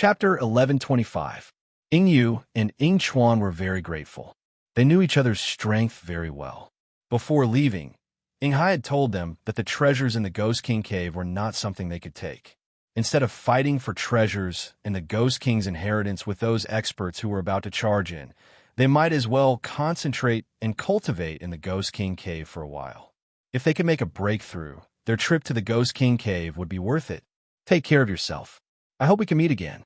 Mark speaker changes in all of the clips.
Speaker 1: Chapter 1125. Ying Yu and Ying Chuan were very grateful. They knew each other's strength very well. Before leaving, Ying Hai had told them that the treasures in the Ghost King cave were not something they could take. Instead of fighting for treasures and the Ghost King's inheritance with those experts who were about to charge in, they might as well concentrate and cultivate in the Ghost King cave for a while. If they could make a breakthrough, their trip to the Ghost King cave would be worth it. Take care of yourself. I hope we can meet again.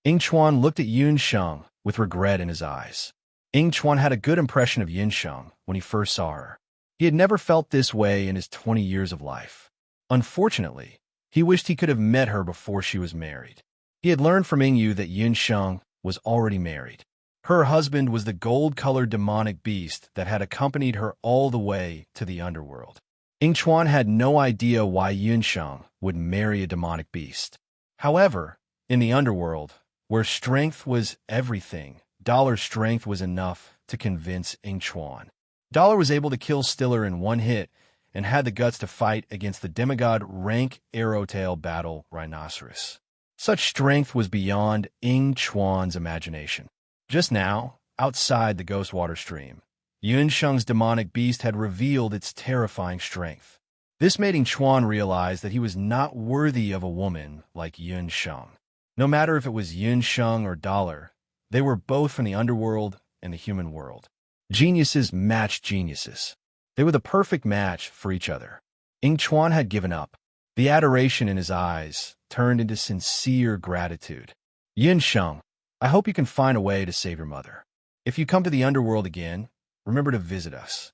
Speaker 1: Ying Chuan looked at Yun Sheng with regret in his eyes. Ying Chuan had a good impression of Yun Sheng when he first saw her. He had never felt this way in his 20 years of life. Unfortunately, he wished he could have met her before she was married. He had learned from Ying Yu that Yun Sheng was already married. Her husband was the gold-colored demonic beast that had accompanied her all the way to the underworld. Ying Chuan had no idea why Yun Sheng would marry a demonic beast. However, in the underworld, where strength was everything, Dollar's strength was enough to convince Ying Chuan. Dollar was able to kill Stiller in one hit and had the guts to fight against the demigod rank Arrowtail battle rhinoceros. Such strength was beyond Ying Chuan's imagination. Just now, outside the ghost water stream, Yun Sheng's demonic beast had revealed its terrifying strength. This made Ying Chuan realize that he was not worthy of a woman like Yun Sheng. No matter if it was Yun Sheng or Dollar, they were both from the underworld and the human world. Geniuses matched geniuses. They were the perfect match for each other. Ying Chuan had given up. The adoration in his eyes turned into sincere gratitude. Yun Sheng, I hope you can find a way to save your mother. If you come to the underworld again, remember to visit us.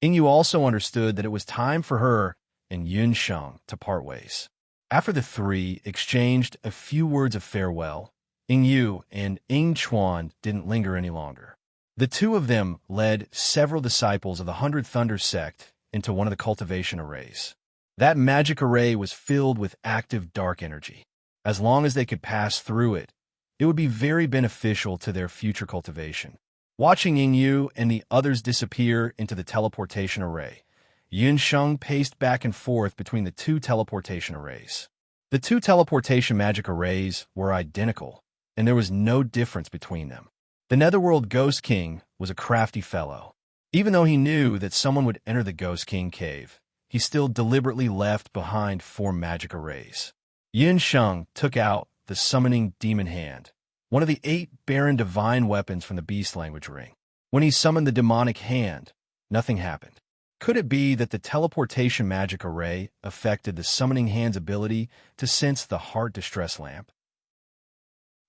Speaker 1: Ying Yu also understood that it was time for her and Yun Sheng to part ways. After the three exchanged a few words of farewell, Ying Yu and Ying Chuan didn't linger any longer. The two of them led several disciples of the 100 Thunder sect into one of the cultivation arrays. That magic array was filled with active dark energy. As long as they could pass through it, it would be very beneficial to their future cultivation. Watching Ying Yu and the others disappear into the teleportation array, Yun Sheng paced back and forth between the two teleportation arrays. The two teleportation magic arrays were identical, and there was no difference between them. The Netherworld Ghost King was a crafty fellow. Even though he knew that someone would enter the Ghost King cave, he still deliberately left behind 4 magic arrays. Yun Sheng took out the Summoning Demon Hand, one of the 8 barren divine weapons from the Beast Language Ring. When he summoned the demonic hand, nothing happened. Could it be that the teleportation magic array affected the Summoning Hand's ability to sense the heart distress lamp?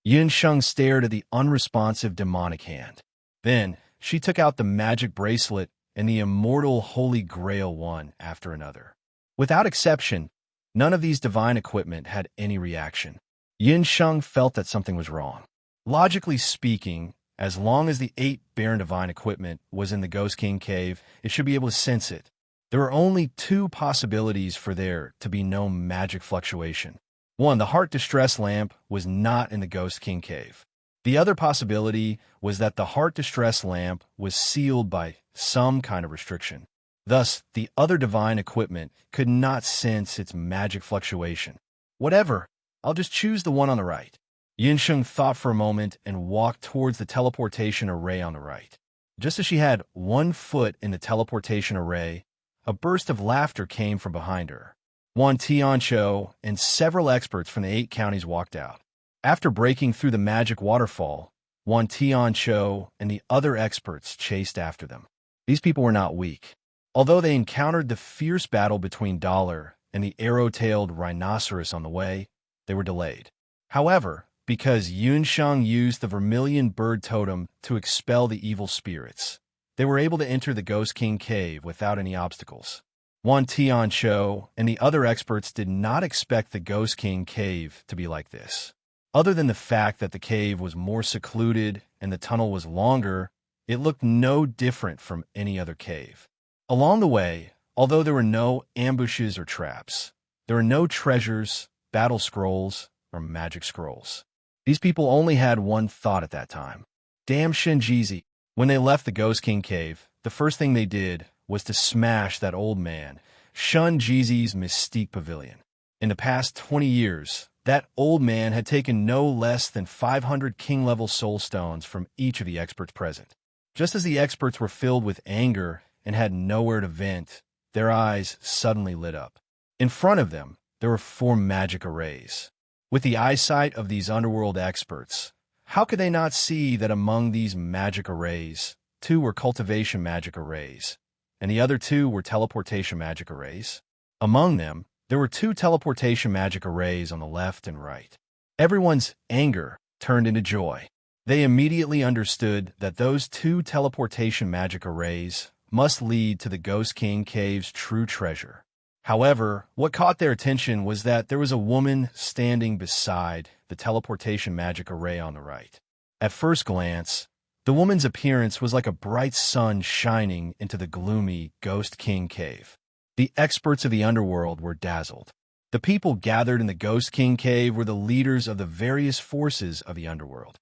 Speaker 1: Yun Sheng stared at the unresponsive demonic hand. Then, she took out the magic bracelet and the immortal Holy Grail one after another. Without exception, none of these divine equipment had any reaction. Yun Sheng felt that something was wrong. Logically speaking, as long as the 8 barren divine equipment was in the Ghost King cave, it should be able to sense it. There were only 2 possibilities for there to be no magic fluctuation. 1, the heart distress lamp was not in the Ghost King cave. The other possibility was that the heart distress lamp was sealed by some kind of restriction. Thus, the other divine equipment could not sense its magic fluctuation. Whatever, I'll just choose the one on the right. Yun Sheng thought for a moment and walked towards the teleportation array on the right. Just as she had 1 foot in the teleportation array, a burst of laughter came from behind her. Wan Tiancho and several experts from the 8 counties walked out. After breaking through the magic waterfall, Wan Tiancho and the other experts chased after them. These people were not weak. Although they encountered the fierce battle between Dollar and the arrow-tailed rhinoceros on the way, they were delayed. However, because Yun Sheng used the vermilion bird totem to expel the evil spirits, they were able to enter the Ghost King cave without any obstacles. Wan Tiancho and the other experts did not expect the Ghost King cave to be like this. Other than the fact that the cave was more secluded and the tunnel was longer, it looked no different from any other cave. Along the way, although there were no ambushes or traps, there were no treasures, battle scrolls, or magic scrolls. These people only had one thought at that time. Damn Shinjizi. When they left the Ghost King cave, the first thing they did was to smash that old man, Shun Jeezy's Mystique Pavilion. In the past 20 years, That old man had taken no less than 500 king-level soul stones from each of the experts present. Just as the experts were filled with anger and had nowhere to vent, their eyes suddenly lit up. In front of them, there were 4 magic arrays. With the eyesight of these underworld experts, how could they not see that among these magic arrays, 2 were cultivation magic arrays, and the other 2 were teleportation magic arrays? Among them, there were 2 teleportation magic arrays on the left and right. Everyone's anger turned into joy. They immediately understood that those 2 teleportation magic arrays must lead to the Ghost King Cave's true treasure. However, what caught their attention was that there was a woman standing beside the teleportation magic array on the right. At first glance, the woman's appearance was like a bright sun shining into the gloomy Ghost King Cave. The experts of the underworld were dazzled. The people gathered in the Ghost King Cave were the leaders of the various forces of the underworld.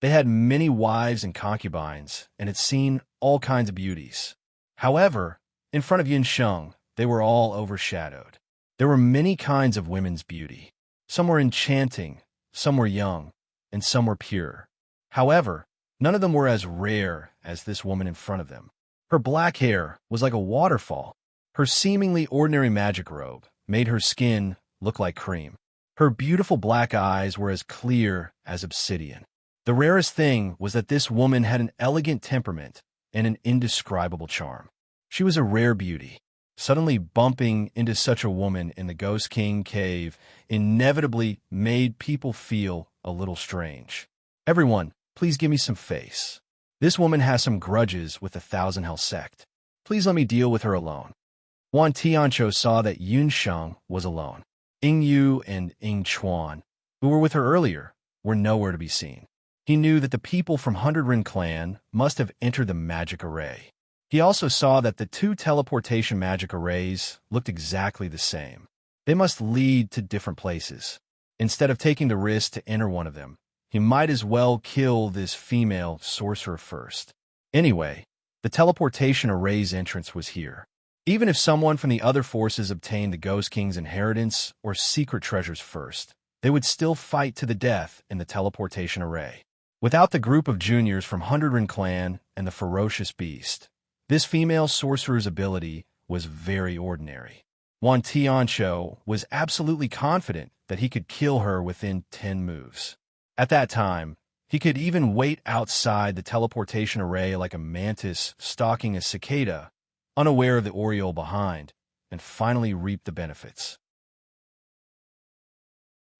Speaker 1: They had many wives and concubines and had seen all kinds of beauties. However, in front of Yin Sheng, they were all overshadowed. There were many kinds of women's beauty. Some were enchanting, some were young, and some were pure. However, none of them were as rare as this woman in front of them. Her black hair was like a waterfall. Her seemingly ordinary magic robe made her skin look like cream. Her beautiful black eyes were as clear as obsidian. The rarest thing was that this woman had an elegant temperament and an indescribable charm. She was a rare beauty. Suddenly bumping into such a woman in the Ghost King Cave inevitably made people feel a little strange. Everyone, please give me some face. This woman has some grudges with the Thousand Hell sect. Please let me deal with her alone. Wan Tianqiu saw that Yun Sheng was alone. Ying Yu and Ying Chuan, who were with her earlier, were nowhere to be seen. He knew that the people from Hundred Rin Clan must have entered the magic array. He also saw that the 2 teleportation magic arrays looked exactly the same. They must lead to different places. Instead of taking the risk to enter one of them, he might as well kill this female sorcerer first. Anyway, the teleportation array's entrance was here. Even if someone from the other forces obtained the Ghost King's inheritance or secret treasures first, they would still fight to the death in the teleportation array. Without the group of juniors from Hundred Rin Clan and the ferocious beast, this female sorcerer's ability was very ordinary. Wan Tianqiu was absolutely confident that he could kill her within 10 moves. At that time, he could even wait outside the teleportation array like a mantis stalking a cicada, unaware of the oriole behind, and finally reap the benefits.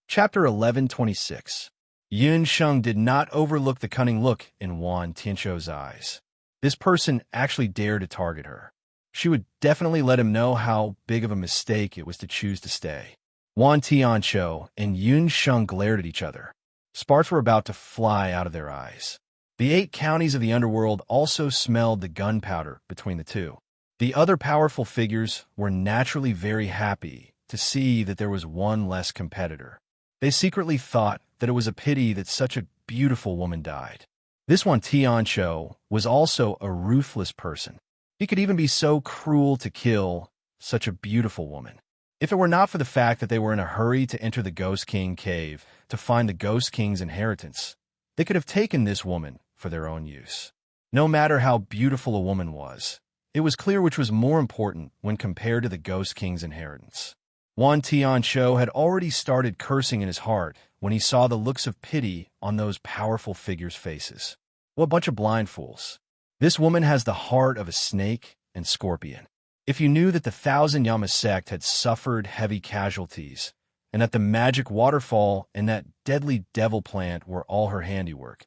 Speaker 1: Chapter 1126. Yun Sheng did not overlook the cunning look in Wan Tianqiu's eyes. This person actually dared to target her. She would definitely let him know how big of a mistake it was to choose to stay. Wan Tianqiu and Yun Sheng glared at each other. Sparks were about to fly out of their eyes. The 8 counties of the underworld also smelled the gunpowder between the 2. The other powerful figures were naturally very happy to see that there was one less competitor. They secretly thought that it was a pity that such a beautiful woman died. This Wan Tianqiu was also a ruthless person. He could even be so cruel to kill such a beautiful woman. If it were not for the fact that they were in a hurry to enter the Ghost King Cave to find the Ghost King's inheritance, they could have taken this woman for their own use. No matter how beautiful a woman was, it was clear which was more important when compared to the Ghost King's inheritance. Wan Tianqiu had already started cursing in his heart when he saw the looks of pity on those powerful figures' faces. What a bunch of blind fools. This woman has the heart of a snake and scorpion. If you knew that the Thousand Yama sect had suffered heavy casualties, and that the magic waterfall and that deadly devil plant were all her handiwork,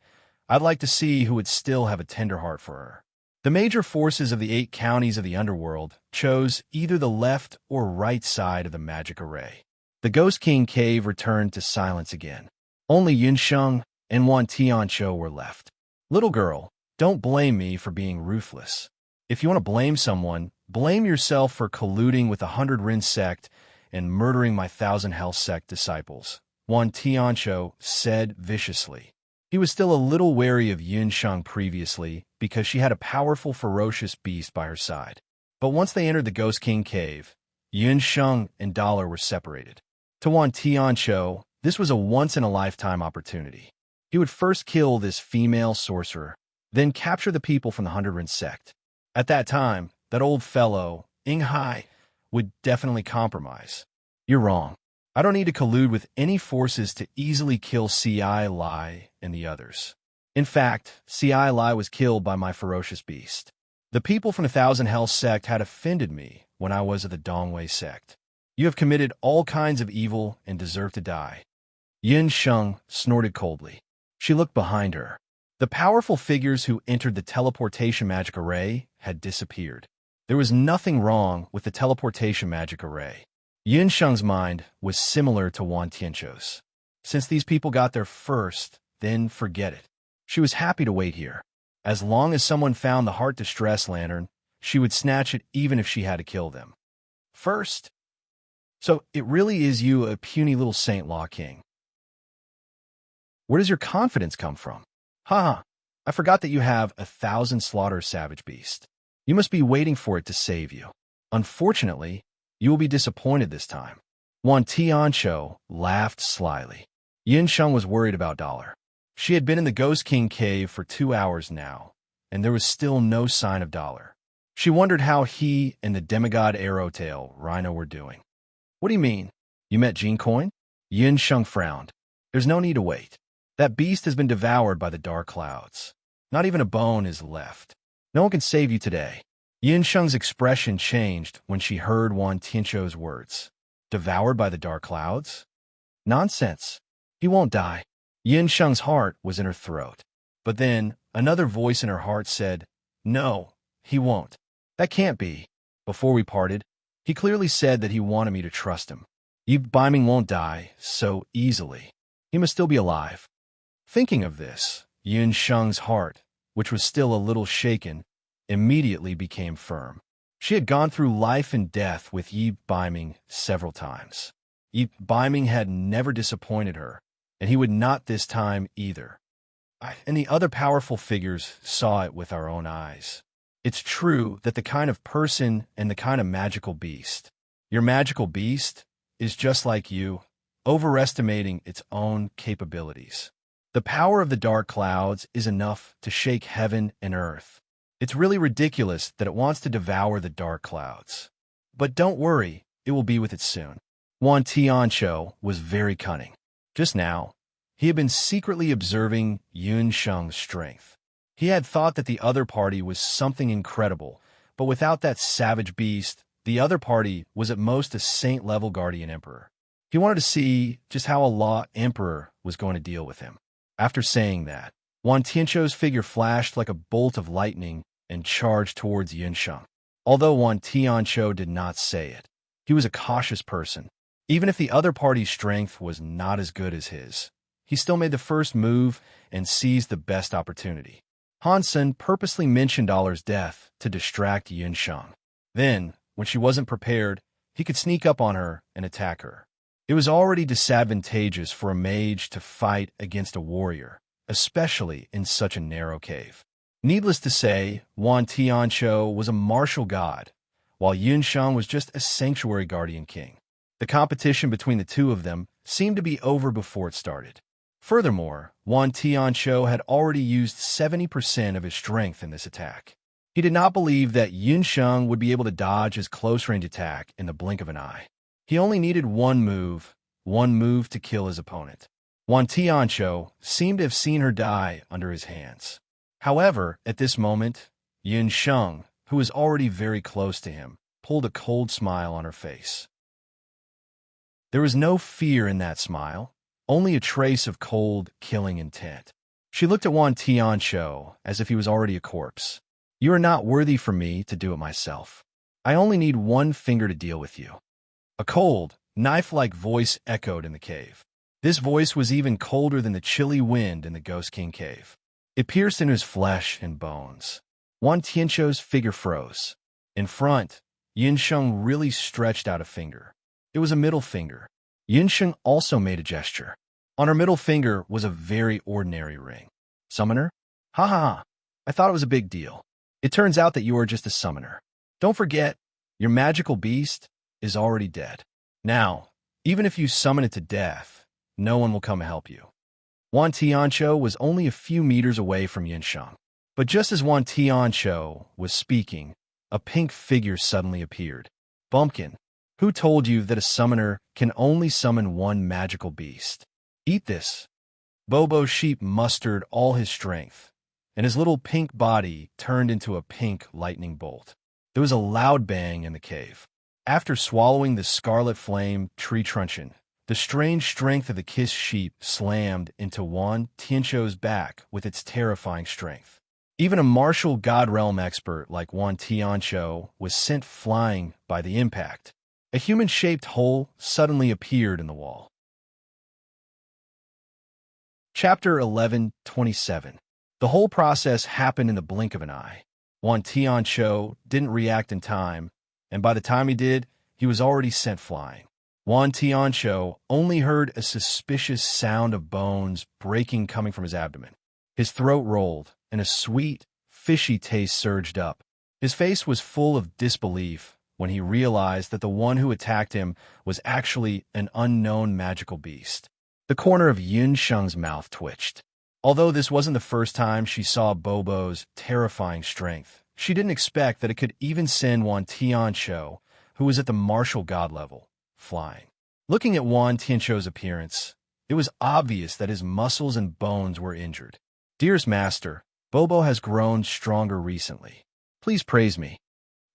Speaker 1: I'd like to see who would still have a tender heart for her. The major forces of the 8 counties of the underworld chose either the left or right side of the magic array. The Ghost King Cave returned to silence again. Only Yun Sheng and Wan Tianqiu were left. Little girl, don't blame me for being ruthless. If you want to blame someone, blame yourself for colluding with the Hundred Rin sect and murdering my Thousand Hell sect disciples, Wan Tianqiu said viciously. He was still a little wary of Yun Sheng previously because she had a powerful, ferocious beast by her side. But once they entered the Ghost King Cave, Yun Sheng and Dollar were separated. To Wan Tianqiu, this was a once-in-a-lifetime opportunity. He would first kill this female sorcerer, then capture the people from the 100 sect. At that time, that old fellow, Ing Hai, would definitely compromise. You're wrong. I don't need to collude with any forces to easily kill C.I. Lai and the others. In fact, C.I. Lai was killed by my ferocious beast. The people from the Thousand Hells sect had offended me when I was of the Dongwei sect. You have committed all kinds of evil and deserve to die. Yin Sheng snorted coldly. She looked behind her. The powerful figures who entered the teleportation magic array had disappeared. There was nothing wrong with the teleportation magic array. Yin Sheng's mind was similar to Wan Tianqiu's. Since these people got there first, then forget it. She was happy to wait here. As long as someone found the Heart Distress Lantern, she would snatch it even if she had to kill them. First. So it really is you, a puny little Saint Law King. Where does your confidence come from? Haha, I forgot that you have 1,000 slaughter savage beast. You must be waiting for it to save you. Unfortunately, you will be disappointed this time. Wan Tianqiu laughed slyly. Yin Sheng was worried about Dollar. She had been in the Ghost King cave for 2 hours now, and there was still no sign of Dollar. She wondered how he and the demigod Arrowtail Rhino were doing. What do you mean? You met Jean Coin? Yin Sheng frowned. There's no need to wait. That beast has been devoured by the dark clouds. Not even a bone is left. No one can save you today. Yin Sheng's expression changed when she heard Wan Tianqiu's words. Devoured by the dark clouds? Nonsense. He won't die. Yin Sheng's heart was in her throat. But then, another voice in her heart said, No, he won't. That can't be. Before we parted, he clearly said that he wanted me to trust him. Yi Baiming won't die so easily. He must still be alive. Thinking of this, Yin Sheng's heart, which was still a little shaken, immediately became firm. She had gone through life and death with Yi Baiming several times. Yi Baiming had never disappointed her, and he would not this time either. And the other powerful figures saw it with our own eyes. It's true that the kind of person and the kind of magical beast. Your magical beast is just like you, overestimating its own capabilities. The power of the dark clouds is enough to shake heaven and earth. It's really ridiculous that it wants to devour the dark clouds. But don't worry, it will be with it soon. Wan Tianqiu was very cunning. Just now, he had been secretly observing Yin Sheng's strength. He had thought that the other party was something incredible, but without that savage beast, the other party was at most a saint-level guardian emperor. He wanted to see just how a law emperor was going to deal with him. After saying that, Wan Tianqiu's figure flashed like a bolt of lightning and charged towards Yin Sheng. Although Wan Tianqiu did not say it, he was a cautious person. Even if the other party's strength was not as good as his, he still made the first move and seized the best opportunity. Hansen purposely mentioned Dollar's death to distract Yin Sheng. Then, when she wasn't prepared, he could sneak up on her and attack her. It was already disadvantageous for a mage to fight against a warrior, especially in such a narrow cave. Needless to say, Wan Tianqiu was a martial god, while Yin Sheng was just a sanctuary guardian king. The competition between the two of them seemed to be over before it started. Furthermore, Wan Tianqiu had already used 70% of his strength in this attack. He did not believe that Yin Sheng would be able to dodge his close-range attack in the blink of an eye. He only needed one move to kill his opponent. Wan Tianqiu seemed to have seen her die under his hands. However, at this moment, Yin Sheng, who was already very close to him, pulled a cold smile on her face. There was no fear in that smile, only a trace of cold, killing intent. She looked at Wan Tianqiu as if he was already a corpse. You are not worthy for me to do it myself. I only need one finger to deal with you. A cold, knife-like voice echoed in the cave. This voice was even colder than the chilly wind in the Ghost King cave. It pierced into his flesh and bones. Wan Tianqiu's figure froze. In front, Yin Sheng really stretched out a finger. It was a middle finger. Yin Sheng also made a gesture. On her middle finger was a very ordinary ring. Summoner? Ha ha ha. I thought it was a big deal. It turns out that you are just a summoner. Don't forget, your magical beast is already dead. Now, Even if you summon it to death, no one will come help you. Wan Tianqiu was only a few meters away from Yinsheng. But just as Wan Tianqiu was speaking, a pink figure suddenly appeared. Bumpkin, who told you that a summoner can only summon one magical beast? Eat this. Bobo Sheep mustered all his strength, and his little pink body turned into a pink lightning bolt. There was a loud bang in the cave. After swallowing the scarlet flame tree truncheon, the strange strength of the kissed sheep slammed into Wan Tianqiu's back with its terrifying strength. Even a martial god realm expert like Wan Tianqiu was sent flying by the impact. A human-shaped hole suddenly appeared in the wall. Chapter 11:27. The whole process happened in the blink of an eye. Wan Tianqiu didn't react in time, and by the time he did, he was already sent flying. Wan Tianqiu only heard a suspicious sound of bones breaking coming from his abdomen. His throat rolled, and a sweet, fishy taste surged up. His face was full of disbelief when he realized that the one who attacked him was actually an unknown magical beast. The corner of Yunsheng's mouth twitched. Although this wasn't the first time she saw Bobo's terrifying strength, she didn't expect that it could even send Wan Tianqiu, who was at the martial god level, flying. Looking at Wan Tianqiu's appearance, it was obvious that his muscles and bones were injured. Dearest master, Bobo has grown stronger recently. Please praise me.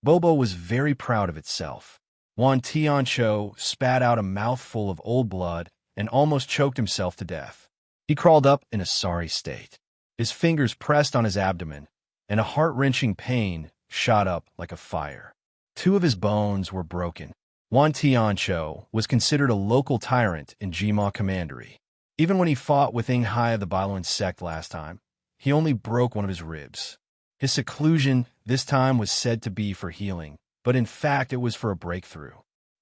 Speaker 1: Bobo was very proud of itself. Wan Tianqiu spat out a mouthful of old blood and almost choked himself to death. He crawled up in a sorry state. His fingers pressed on his abdomen, and a heart-wrenching pain shot up like a fire. 2 of his bones were broken. Wan Tianqiu was considered a local tyrant in Jima Commandery. Even when he fought with Inghai of the Bailuan sect last time, he only broke one of his ribs. His seclusion this time was said to be for healing, but in fact it was for a breakthrough.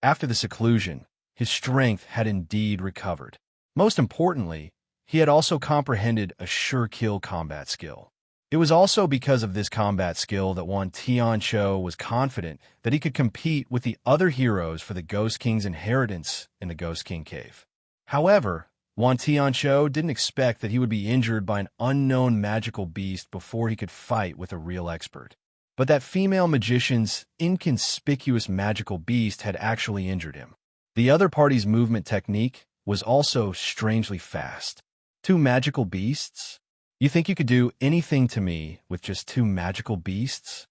Speaker 1: After the seclusion, his strength had indeed recovered. Most importantly, he had also comprehended a sure-kill combat skill. It was also because of this combat skill that Wan Tianqiu was confident that he could compete with the other heroes for the Ghost King's inheritance in the Ghost King Cave. However, Wan Tianqiu didn't expect that he would be injured by an unknown magical beast before he could fight with a real expert. But that female magician's inconspicuous magical beast had actually injured him. The other party's movement technique was also strangely fast. 2 magical beasts? You think you could do anything to me with just 2 magical beasts?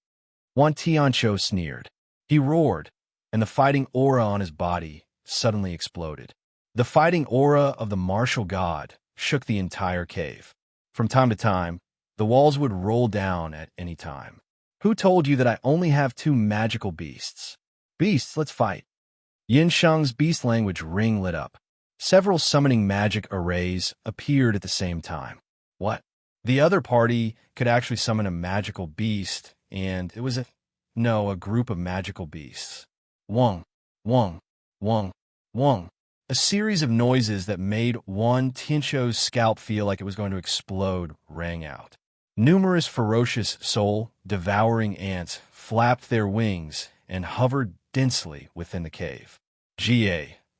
Speaker 1: Wan Tianqiu sneered. He roared, and the fighting aura on his body suddenly exploded. The fighting aura of the martial god shook the entire cave. From time to time, the walls would roll down at any time. Who told you that I only have 2 magical beasts? Beasts, let's fight. Yinsheng's beast language ring lit up. Several summoning magic arrays appeared at the same time. What? The other party could actually summon a magical beast, and it was a group of magical beasts. Wong, wong, wong, wong. A series of noises that made Wan Tianqiu's scalp feel like it was going to explode rang out. Numerous ferocious soul-devouring ants flapped their wings and hovered densely within the cave.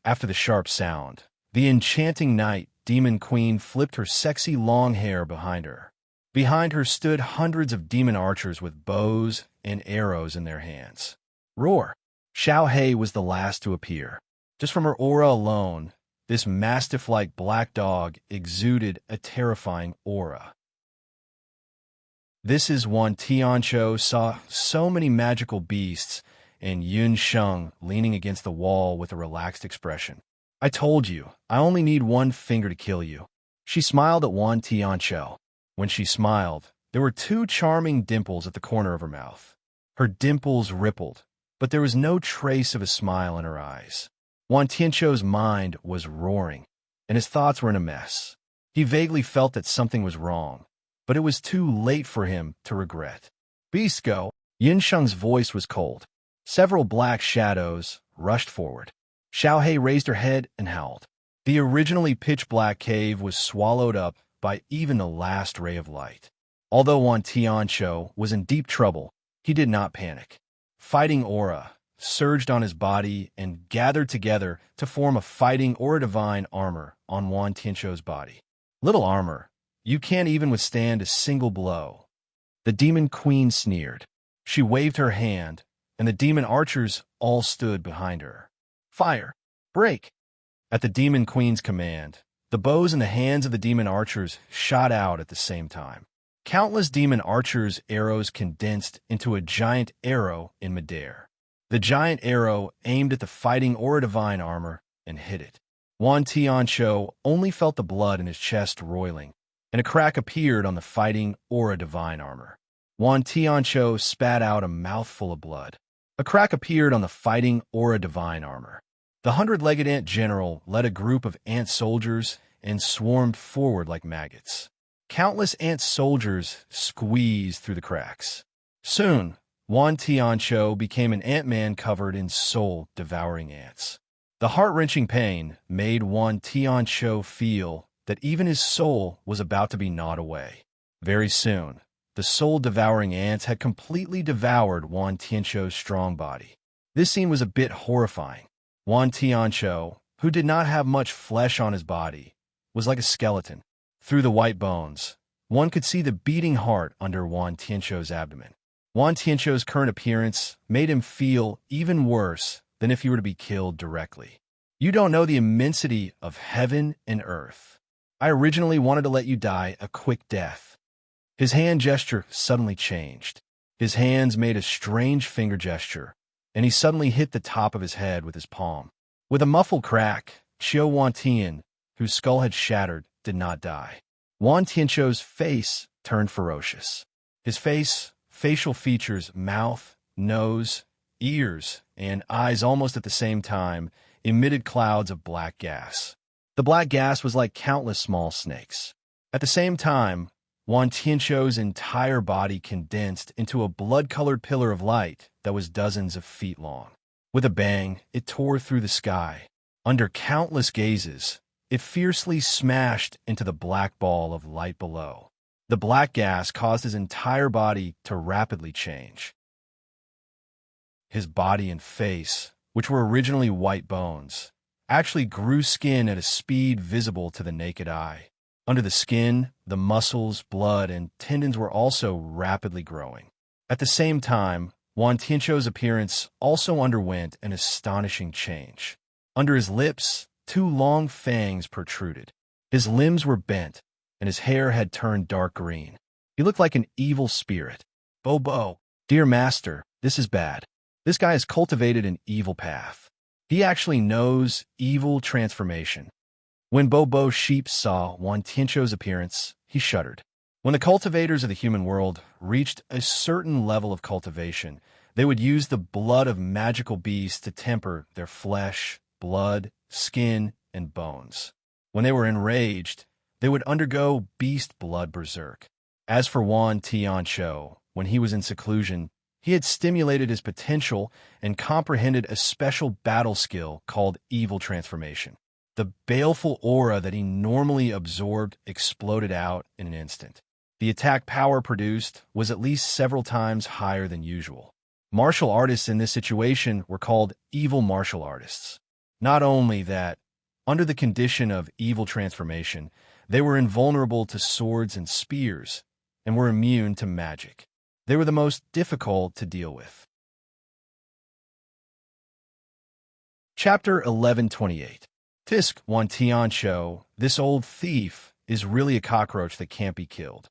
Speaker 1: After the sharp sound, the enchanting night demon queen flipped her sexy long hair behind her. Behind her stood hundreds of demon archers with bows and arrows in their hands. Roar! Xiao Hei was the last to appear. Just from her aura alone, this mastiff-like black dog exuded a terrifying aura. This is Wan Tianqiu saw so many magical beasts and Yunsheng leaning against the wall with a relaxed expression. I told you, I only need 1 finger to kill you. She smiled at Wan Tianqiu. When she smiled, there were 2 charming dimples at the corner of her mouth. Her dimples rippled, but there was no trace of a smile in her eyes. Wan Tianqiu's mind was roaring, and his thoughts were in a mess. He vaguely felt that something was wrong, but it was too late for him to regret. Beast go! Yinsheng's voice was cold. Several black shadows rushed forward. Xiao Hei raised her head and howled. The originally pitch-black cave was swallowed up by even the last ray of light. Although Wan Tianqiu was in deep trouble, he did not panic. Fighting aura, surged on his body and gathered together to form a fighting or a divine armor on Wan Tianqiu's body. Little armor, you can't even withstand a single blow. The demon queen sneered. She waved her hand, and the demon archers all stood behind her. Fire! Break! At the demon queen's command, the bows in the hands of the demon archers shot out at the same time. Countless demon archers' arrows condensed into a giant arrow in midair. The giant arrow aimed at the fighting or divine armor and hit it. Wan Tianqiu only felt the blood in his chest roiling, and a crack appeared on the fighting or divine armor. Wan Tianqiu spat out a mouthful of blood. A crack appeared on the fighting or divine armor. The 100-legged ant general led a group of ant soldiers and swarmed forward like maggots. Countless ant soldiers squeezed through the cracks. Soon, Wan Tianqiu became an ant-man covered in soul-devouring ants. The heart-wrenching pain made Wan Tianqiu feel that even his soul was about to be gnawed away. Very soon, the soul-devouring ants had completely devoured Wan Tianqiu's strong body. This scene was a bit horrifying. Wan Tianqiu, who did not have much flesh on his body, was like a skeleton. Through the white bones, one could see the beating heart under Wan Tianqiu's abdomen. Wan Tianqiu's current appearance made him feel even worse than if he were to be killed directly. You don't know the immensity of heaven and earth. I originally wanted to let you die a quick death. His hand gesture suddenly changed. His hands made a strange finger gesture, and he suddenly hit the top of his head with his palm. With a muffled crack, Qiu Wantian, whose skull had shattered, did not die. Wan Tianqiu's face turned ferocious. His facial features, mouth, nose, ears, and eyes almost at the same time emitted clouds of black gas. The black gas was like countless small snakes. At the same time, Wan Tianqiu's entire body condensed into a blood-colored pillar of light that was dozens of feet long. With a bang, it tore through the sky. Under countless gazes, it fiercely smashed into the black ball of light below. The black gas caused his entire body to rapidly change. His body and face, which were originally white bones, actually grew skin at a speed visible to the naked eye. Under the skin, the muscles, blood, and tendons were also rapidly growing. At the same time, Wan Tianqiu's appearance also underwent an astonishing change. Under his lips, 2 long fangs protruded. His limbs were bent, and his hair had turned dark green. He looked like an evil spirit. Bobo, dear master, this is bad. This guy has cultivated an evil path. He actually knows evil transformation. When Bobo Sheep saw Wan Tianqiu's appearance, he shuddered. When the cultivators of the human world reached a certain level of cultivation, they would use the blood of magical beasts to temper their flesh, blood, skin, and bones. When they were enraged, they would undergo beast blood berserk. As for Wan Tianqiu, when he was in seclusion, he had stimulated his potential and comprehended a special battle skill called evil transformation. The baleful aura that he normally absorbed exploded out in an instant. The attack power produced was at least several times higher than usual. Martial artists in this situation were called evil martial artists. Not only that, under the condition of evil transformation, they were invulnerable to swords and spears, and were immune to magic. They were the most difficult to deal with. Chapter 1128. Tisk Wan Tianqiu, this old thief, is really a cockroach that can't be killed.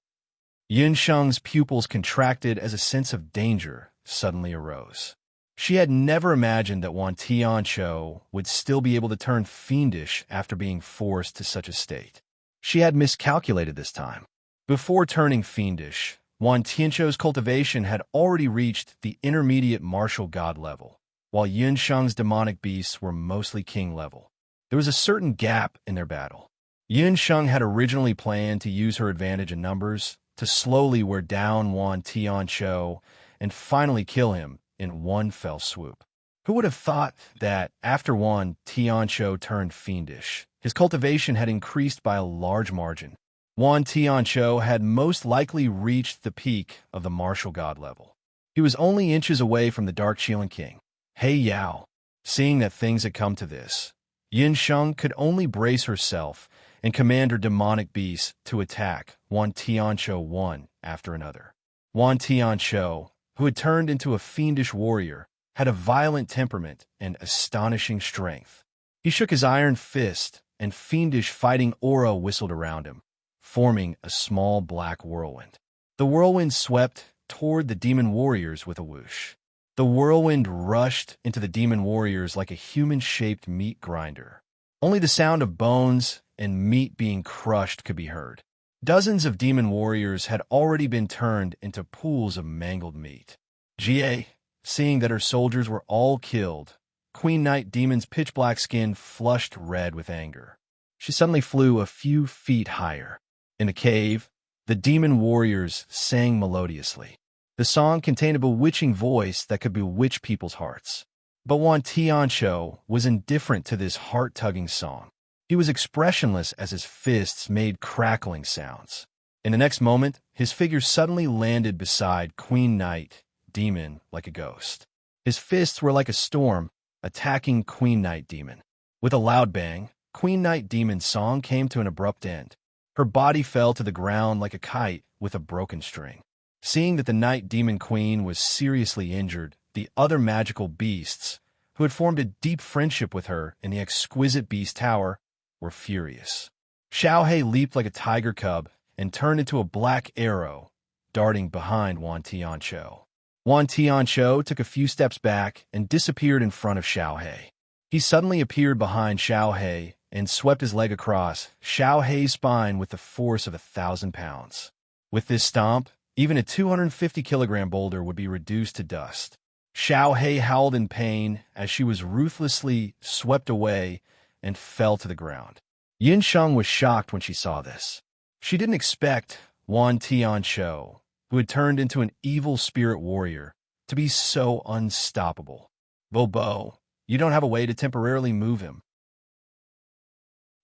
Speaker 1: Yun Sheng's pupils contracted as a sense of danger suddenly arose. She had never imagined that Wan Tianqiu would still be able to turn fiendish after being forced to such a state. She had miscalculated this time. Before turning fiendish, Wan Tianqiu's cultivation had already reached the intermediate martial god level, while Yun Sheng's demonic beasts were mostly king level. There was a certain gap in their battle. Yun Sheng had originally planned to use her advantage in numbers to slowly wear down Wan Tianqiu and finally kill him in one fell swoop. Who would have thought that after Wan Tianqiu turned fiendish, his cultivation had increased by a large margin? Wan Tianqiu had most likely reached the peak of the martial god level. He was only inches away from the Dark Qilin King. Hey Yao. Seeing that things had come to this, Yin Sheng could only brace herself and command her demonic beasts to attack Wan Tianqiu one after another. Wan Tianqiu, who had turned into a fiendish warrior, had a violent temperament and astonishing strength. He shook his iron fist, and fiendish fighting aura whistled around him, forming a small black whirlwind. The whirlwind swept toward the demon warriors with a whoosh. The whirlwind rushed into the demon warriors like a human-shaped meat grinder. Only the sound of bones and meat being crushed could be heard. Dozens of demon warriors had already been turned into pools of mangled meat. Jie, seeing that her soldiers were all killed, Queen Night Demon's pitch-black skin flushed red with anger. She suddenly flew a few feet higher. In the cave, the demon warriors sang melodiously. The song contained a bewitching voice that could bewitch people's hearts. But Wan Tianqiu was indifferent to this heart-tugging song. He was expressionless as his fists made crackling sounds. In the next moment, his figure suddenly landed beside Queen Night Demon like a ghost. His fists were like a storm, attacking Queen Night Demon. With a loud bang, Queen Night Demon's song came to an abrupt end. Her body fell to the ground like a kite with a broken string. Seeing that the Night Demon Queen was seriously injured, the other magical beasts, who had formed a deep friendship with her in the exquisite beast tower, were furious. Xiaohe leaped like a tiger cub and turned into a black arrow, darting behind Wan Tianqiu. Wan Tianqiu took a few steps back and disappeared in front of Xiaohe. He suddenly appeared behind Xiaohe and swept his leg across Xiaohe's spine with the force of 1,000 pounds. With this stomp, even a 250-kilogram boulder would be reduced to dust. Xiaohe howled in pain as she was ruthlessly swept away and fell to the ground. Yin Sheng was shocked when she saw this. She didn't expect Wan Tianqiu, who had turned into an evil spirit warrior, to be so unstoppable. Bobo, you don't have a way to temporarily move him.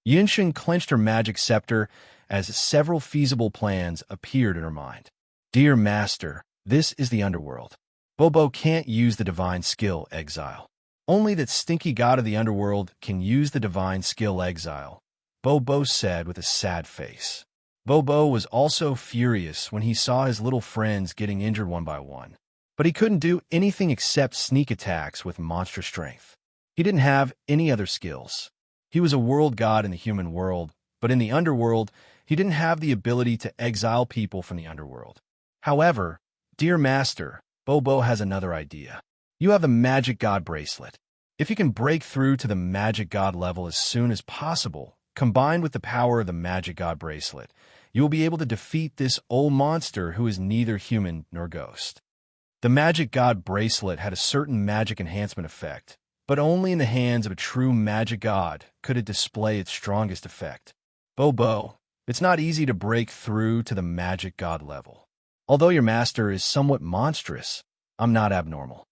Speaker 1: Yin Sheng clenched her magic scepter as several feasible plans appeared in her mind. Dear Master, this is the underworld. Bobo can't use the divine skill Exile. Only that stinky god of the underworld can use the divine skill Exile, Bobo said with a sad face. Bobo was also furious when he saw his little friends getting injured one by one. But he couldn't do anything except sneak attacks with monster strength. He didn't have any other skills. He was a world god in the human world, but in the underworld, he didn't have the ability to exile people from the underworld. However, dear Master, Bobo has another idea. You have the Magic God bracelet. If you can break through to the Magic God level as soon as possible, combined with the power of the Magic God bracelet, you will be able to defeat this old monster who is neither human nor ghost. The Magic God bracelet had a certain magic enhancement effect, but only in the hands of a true Magic God could it display its strongest effect. Bobo, it's not easy to break through to the Magic God level. Although your master is somewhat monstrous, I'm not abnormal.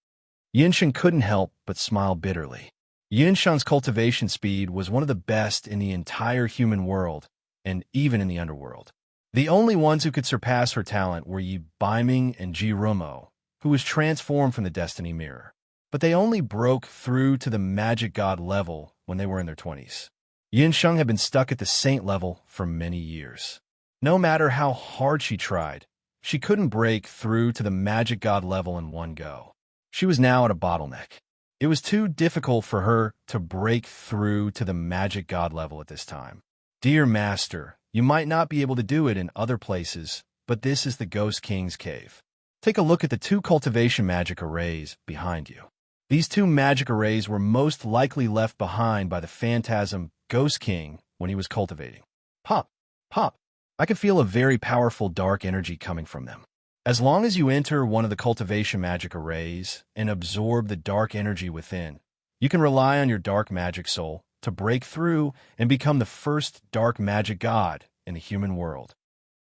Speaker 1: Yin Sheng couldn't help but smile bitterly. Yin Sheng's cultivation speed was one of the best in the entire human world, and even in the underworld. The only ones who could surpass her talent were Yi Baiming and Ji Rumo, who was transformed from the Destiny Mirror. But they only broke through to the Magic God level when they were in their 20s. Yin Sheng had been stuck at the Saint level for many years. No matter how hard she tried, she couldn't break through to the Magic God level in one go. She was now at a bottleneck. It was too difficult for her to break through to the Magic God level at this time. Dear Master, you might not be able to do it in other places, but this is the Ghost King's cave. Take a look at the 2 cultivation magic arrays behind you. These 2 magic arrays were most likely left behind by the phantasm Ghost King when he was cultivating. Pop, pop. I can feel a very powerful dark energy coming from them. As long as you enter one of the cultivation magic arrays and absorb the dark energy within, you can rely on your dark magic soul to break through and become the first dark magic god in the human world.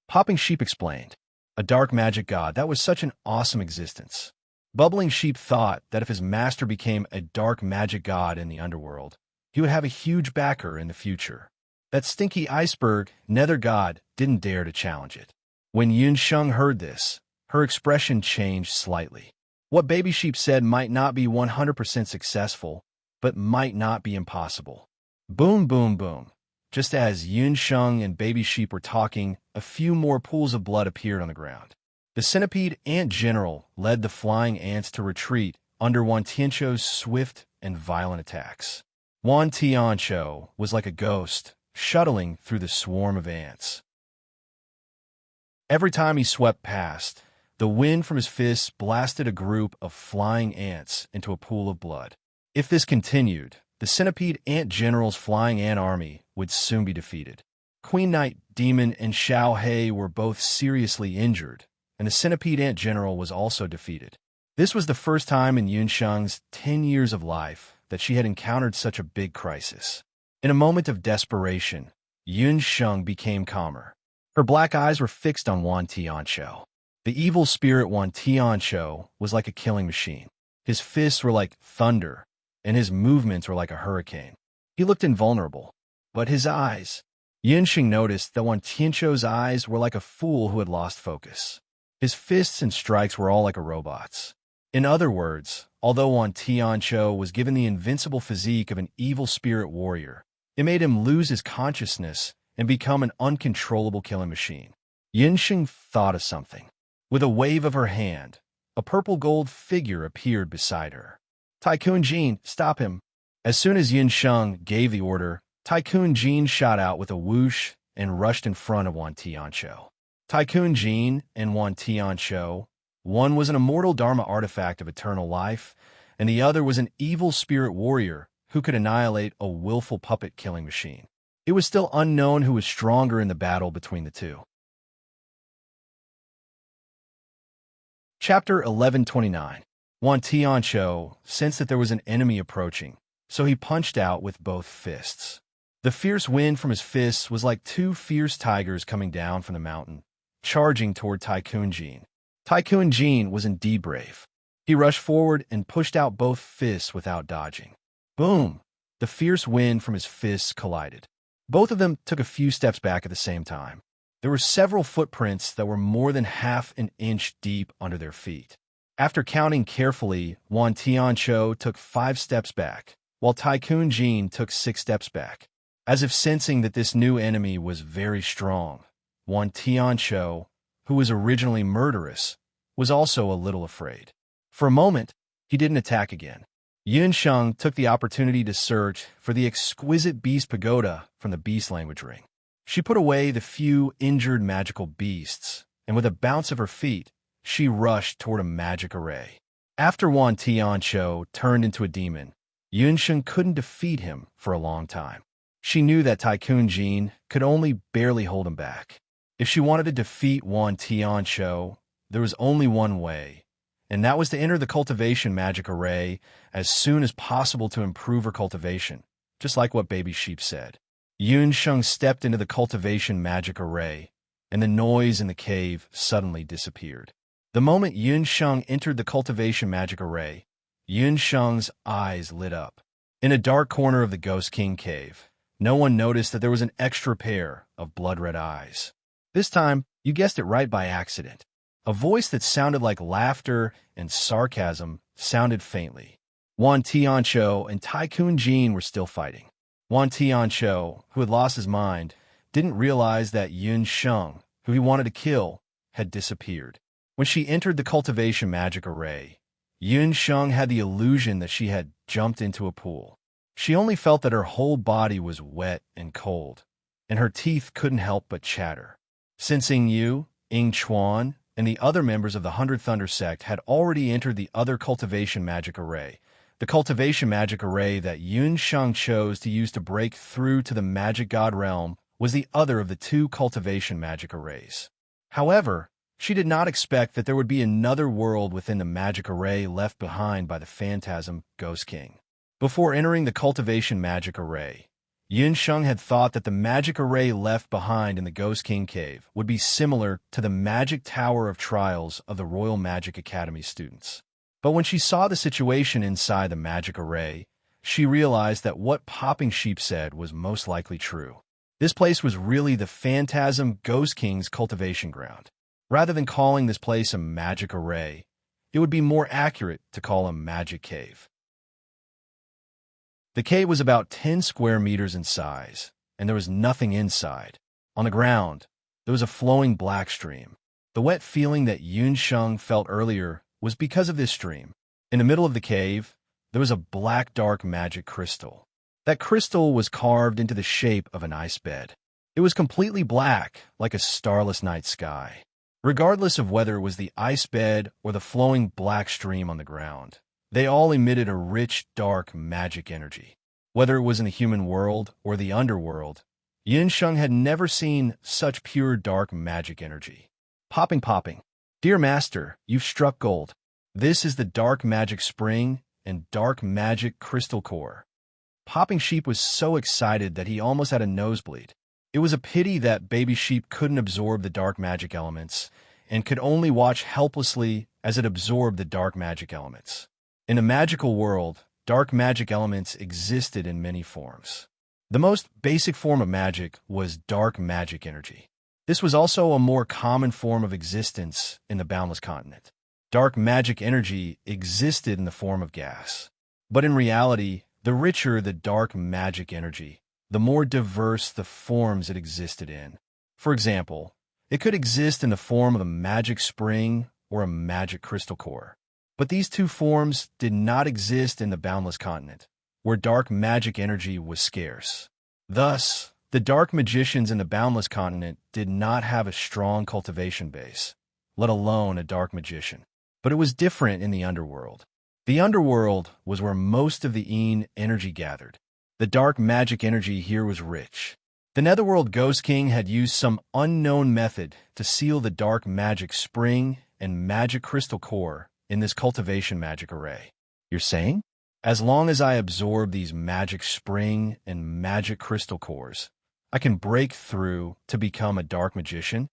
Speaker 1: Popping Sheep explained, a dark magic god, that was such an awesome existence. Bubbling Sheep thought that if his master became a dark magic god in the underworld, he would have a huge backer in the future. That stinky iceberg, Nether God, didn't dare to challenge it. When Yin Sheng heard this, her expression changed slightly. What Baby Sheep said might not be 100% successful, but might not be impossible. Boom, boom, boom. Just as Yun Sheng and Baby Sheep were talking, a few more pools of blood appeared on the ground. The centipede ant general led the flying ants to retreat under Wan Tianqiu's swift and violent attacks. Wan Tianqiu was like a ghost, shuttling through the swarm of ants. Every time he swept past, the wind from his fists blasted a group of flying ants into a pool of blood. If this continued, the centipede ant general's flying ant army would soon be defeated. Queen Knight Demon and Xiao He were both seriously injured, and the centipede ant general was also defeated. This was the first time in Yun Sheng's 10 years of life that she had encountered such a big crisis. In a moment of desperation, Yun Sheng became calmer. Her black eyes were fixed on Wan Tianqiu. The evil spirit Wan Tianqiu was like a killing machine. His fists were like thunder, and his movements were like a hurricane. He looked invulnerable, but his eyes... Yun Sheng noticed that Wan Tianqiu's eyes were like a fool who had lost focus. His fists and strikes were all like a robot's. In other words, although Wan Tianqiu was given the invincible physique of an evil spirit warrior, it made him lose his consciousness and become an uncontrollable killing machine. Yun Sheng thought of something. With a wave of her hand, a purple-gold figure appeared beside her. Tycoon Jean, stop him! As soon as Yun Sheng gave the order, Tycoon Jean shot out with a whoosh and rushed in front of Wan Tianqiu. Tycoon Jean and Wan Tianqiu, one was an immortal Dharma artifact of eternal life, and the other was an evil spirit warrior who could annihilate a willful puppet-killing machine. It was still unknown who was stronger in the battle between the two. Chapter 1129. Wan Tianqiu sensed that there was an enemy approaching, so he punched out with both fists. The fierce wind from his fists was like two fierce tigers coming down from the mountain, charging toward Tycoon Jean. Tycoon Jean was indeed brave. He rushed forward and pushed out both fists without dodging. Boom! The fierce wind from his fists collided. Both of them took a few steps back at the same time. There were several footprints that were more than half an inch deep under their feet. After counting carefully, Wan Tianqiu took 5 steps back, while Tycoon Jean took 6 steps back. As if sensing that this new enemy was very strong, Wan Tianqiu, who was originally murderous, was also a little afraid. For a moment, he didn't attack again. Yun Sheng took the opportunity to search for the exquisite beast pagoda from the beast language ring. She put away the few injured magical beasts, and with a bounce of her feet, she rushed toward a magic array. After Wan Tianqiu turned into a demon, Yun Sheng couldn't defeat him for a long time. She knew that Tycoon Jean could only barely hold him back. If she wanted to defeat Wan Tianqiu, there was only one way, and that was to enter the cultivation magic array as soon as possible to improve her cultivation, just like what Baby Sheep said. Yun Sheng stepped into the cultivation magic array, and the noise in the cave suddenly disappeared. The moment Yun Sheng entered the cultivation magic array, Yun Sheng's eyes lit up. In a dark corner of the Ghost King cave, no one noticed that there was an extra pair of blood-red eyes. This time, you guessed it right by accident. A voice that sounded like laughter and sarcasm sounded faintly. Wan Tianqiu and Tycoon Jean were still fighting. Wan Tianqiu, who had lost his mind, didn't realize that Yun Sheng, who he wanted to kill, had disappeared. When she entered the cultivation magic array, Yun Sheng had the illusion that she had jumped into a pool. She only felt that her whole body was wet and cold, and her teeth couldn't help but chatter. Since Yu, Chuan, and the other members of the 100 Thunder sect had already entered the other cultivation magic array, the cultivation magic array that Yun Sheng chose to use to break through to the magic god realm was the other of the 2 cultivation magic arrays. However, she did not expect that there would be another world within the magic array left behind by the phantasm Ghost King. Before entering the cultivation magic array, Yun Sheng had thought that the magic array left behind in the Ghost King cave would be similar to the magic tower of trials of the Royal Magic Academy students. But when she saw the situation inside the magic array, she realized that what Popping Sheep said was most likely true. This place was really the phantasm Ghost King's cultivation ground. Rather than calling this place a magic array, it would be more accurate to call a magic cave. The cave was about 10 square meters in size, and there was nothing inside. On the ground, there was a flowing black stream. The wet feeling that Yunsheng felt earlier was because of this stream. In the middle of the cave, there was a black dark magic crystal. That crystal was carved into the shape of an ice bed. It was completely black, like a starless night sky. Regardless of whether it was the ice bed or the flowing black stream on the ground, they all emitted a rich, dark magic energy. Whether it was in the human world or the underworld, Yunsheng had never seen such pure dark magic energy. Popping. Dear Master, you've struck gold. This is the dark magic spring and dark magic crystal core. Popping Sheep was so excited that he almost had a nosebleed. It was a pity that Baby Sheep couldn't absorb the dark magic elements and could only watch helplessly as it absorbed the dark magic elements. In a magical world, dark magic elements existed in many forms. The most basic form of magic was dark magic energy. This was also a more common form of existence in the Boundless Continent. Dark magic energy existed in the form of gas. But in reality, the richer the dark magic energy, the more diverse the forms it existed in. For example, it could exist in the form of a magic spring or a magic crystal core. But these two forms did not exist in the Boundless Continent, where dark magic energy was scarce. Thus, the dark magicians in the Boundless Continent did not have a strong cultivation base, let alone a dark magician. But it was different in the underworld. The underworld was where most of the energy gathered. The dark magic energy here was rich. The Netherworld Ghost King had used some unknown method to seal the dark magic spring and magic crystal core in this cultivation magic array. You're saying? As long as I absorb these magic spring and magic crystal cores, I can break through to become a dark magician?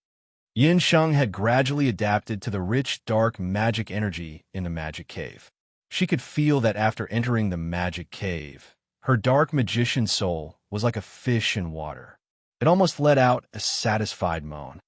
Speaker 1: Yunsheng had gradually adapted to the rich dark magic energy in the magic cave. She could feel that after entering the magic cave, her dark magician soul was like a fish in water. It almost let out a satisfied moan.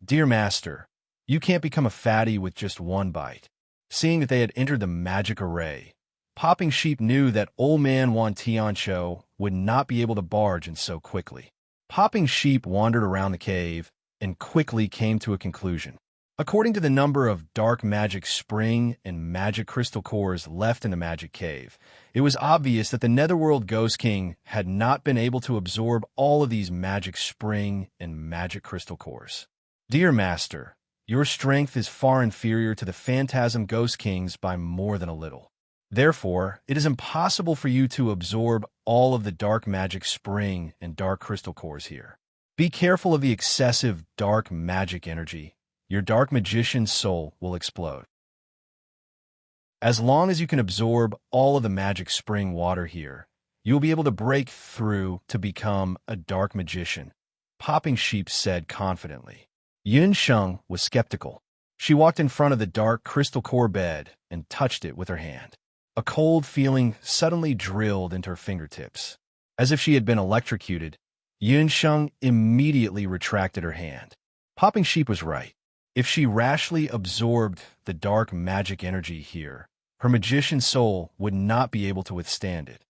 Speaker 1: Dear Master, you can't become a fatty with just one bite. Seeing that they had entered the magic array, Popping Sheep knew that old man Wan Tiancho would not be able to barge in so quickly. Popping Sheep wandered around the cave and quickly came to a conclusion. According to the number of dark magic spring and magic crystal cores left in the magic cave, it was obvious that the Netherworld Ghost King had not been able to absorb all of these magic spring and magic crystal cores. Dear Master, your strength is far inferior to the Phantasm Ghost King's by more than a little. Therefore, it is impossible for you to absorb all of the dark magic spring and dark crystal cores here. Be careful of the excessive dark magic energy. Your dark magician's soul will explode. As long as you can absorb all of the magic spring water here, you will be able to break through to become a dark magician, Popping Sheep said confidently. Yunsheng was skeptical. She walked in front of the dark crystal core bed and touched it with her hand. A cold feeling suddenly drilled into her fingertips. As if she had been electrocuted, Yunsheng immediately retracted her hand. Popping Sheep was right. If she rashly absorbed the dark magic energy here, her magician's soul would not be able to withstand it.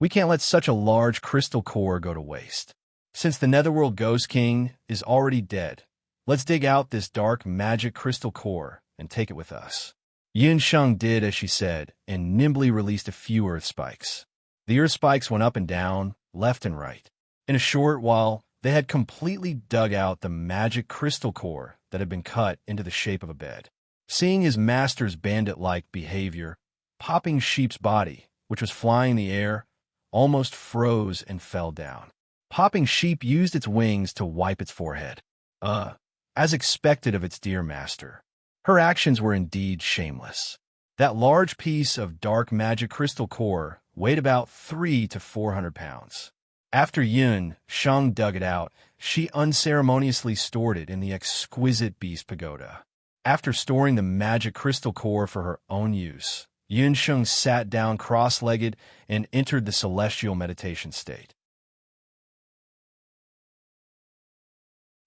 Speaker 1: We can't let such a large crystal core go to waste. Since the Netherworld Ghost King is already dead, let's dig out this dark magic crystal core and take it with us. Yunsheng did as she said and nimbly released a few earth spikes. The earth spikes went up and down, left and right. In a short while, they had completely dug out the magic crystal core that had been cut into the shape of a bed. Seeing his master's bandit-like behavior, Popping Sheep's body, which was flying in the air, almost froze and fell down. Popping Sheep used its wings to wipe its forehead. As expected of its dear master. Her actions were indeed shameless. That large piece of dark magic crystal core weighed about 300 to 400 pounds. After Yunsheng dug it out, she unceremoniously stored it in the exquisite beast pagoda. After storing the magic crystal core for her own use, Yunsheng sat down cross-legged and entered the celestial meditation state.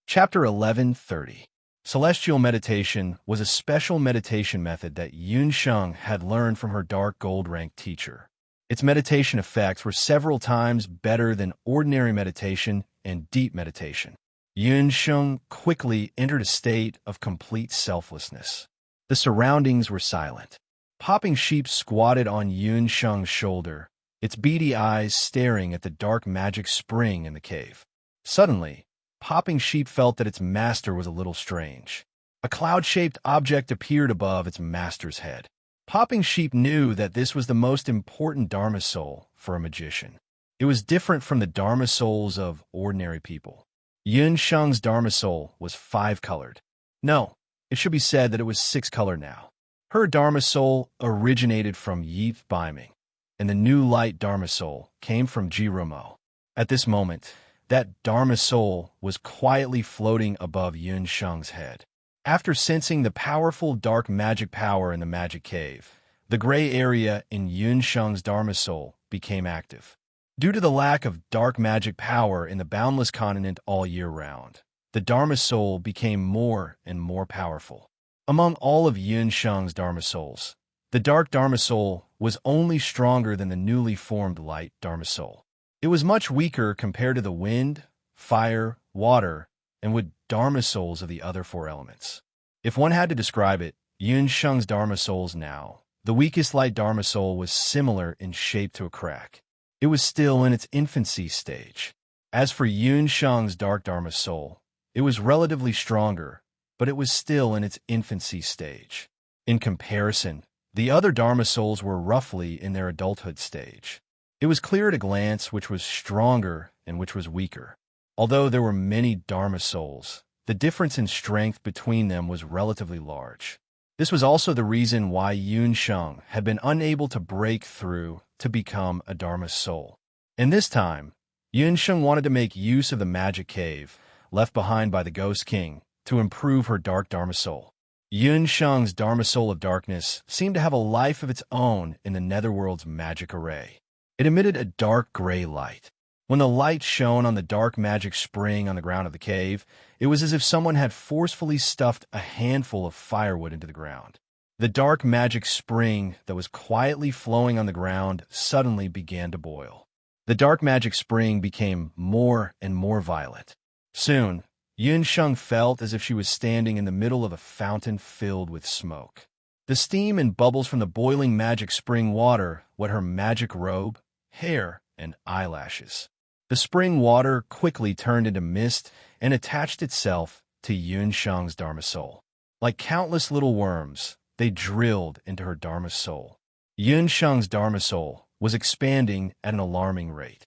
Speaker 1: Chapter 11:30. Celestial meditation was a special meditation method that Yun Sheng had learned from her dark gold rank teacher. Its meditation effects were several times better than ordinary meditation and deep meditation. Yun Sheng quickly entered a state of complete selflessness. The surroundings were silent. Popping Sheep squatted on Yun Sheng's shoulder, its beady eyes staring at the dark magic spring in the cave. Suddenly, Popping Sheep felt that its master was a little strange. A cloud-shaped object appeared above its master's head. Popping Sheep knew that this was the most important Dharma soul for a magician. It was different from the Dharma souls of ordinary people. Yun Sheng's Dharma soul was 5-colored. No, it should be said that it was 6-colored now. Her Dharma soul originated from Yi Baiming, and the new light Dharma soul came from Ji Romo. At this moment, that Dharma soul was quietly floating above Yun Sheng's head. After sensing the powerful dark magic power in the magic cave, the gray area in Yun Sheng's Dharma soul became active. Due to the lack of dark magic power in the boundless continent all year round, the Dharma soul became more and more powerful. Among all of Yun Sheng's Dharma souls, the dark Dharma soul was only stronger than the newly formed light Dharma soul. It was much weaker compared to the wind, fire, water, and wood Dharma souls of the other 4 elements. If one had to describe it, Yun Sheng's Dharma souls now, the weakest light Dharma soul was similar in shape to a crack. It was still in its infancy stage. As for Yun Sheng's dark Dharma soul, it was relatively stronger, but it was still in its infancy stage. In comparison, the other Dharma souls were roughly in their adulthood stage. It was clear at a glance which was stronger and which was weaker. Although there were many Dharma souls, the difference in strength between them was relatively large. This was also the reason why Yun Sheng had been unable to break through to become a Dharma soul. And this time, Yun Sheng wanted to make use of the magic cave left behind by the Ghost King to improve her dark Dharma soul. Yun Sheng's Dharma soul of darkness seemed to have a life of its own in the netherworld's magic array. It emitted a dark gray light. When the light shone on the dark magic spring on the ground of the cave, it was as if someone had forcefully stuffed a handful of firewood into the ground. The dark magic spring that was quietly flowing on the ground suddenly began to boil. The dark magic spring became more and more violent. Soon, Yun Sheng felt as if she was standing in the middle of a fountain filled with smoke. The steam and bubbles from the boiling magic spring water wet her magic robe, hair, and eyelashes. The spring water quickly turned into mist and attached itself to Yun Sheng's Dharma soul. Like countless little worms, they drilled into her Dharma soul. Yun Sheng's Dharma soul was expanding at an alarming rate.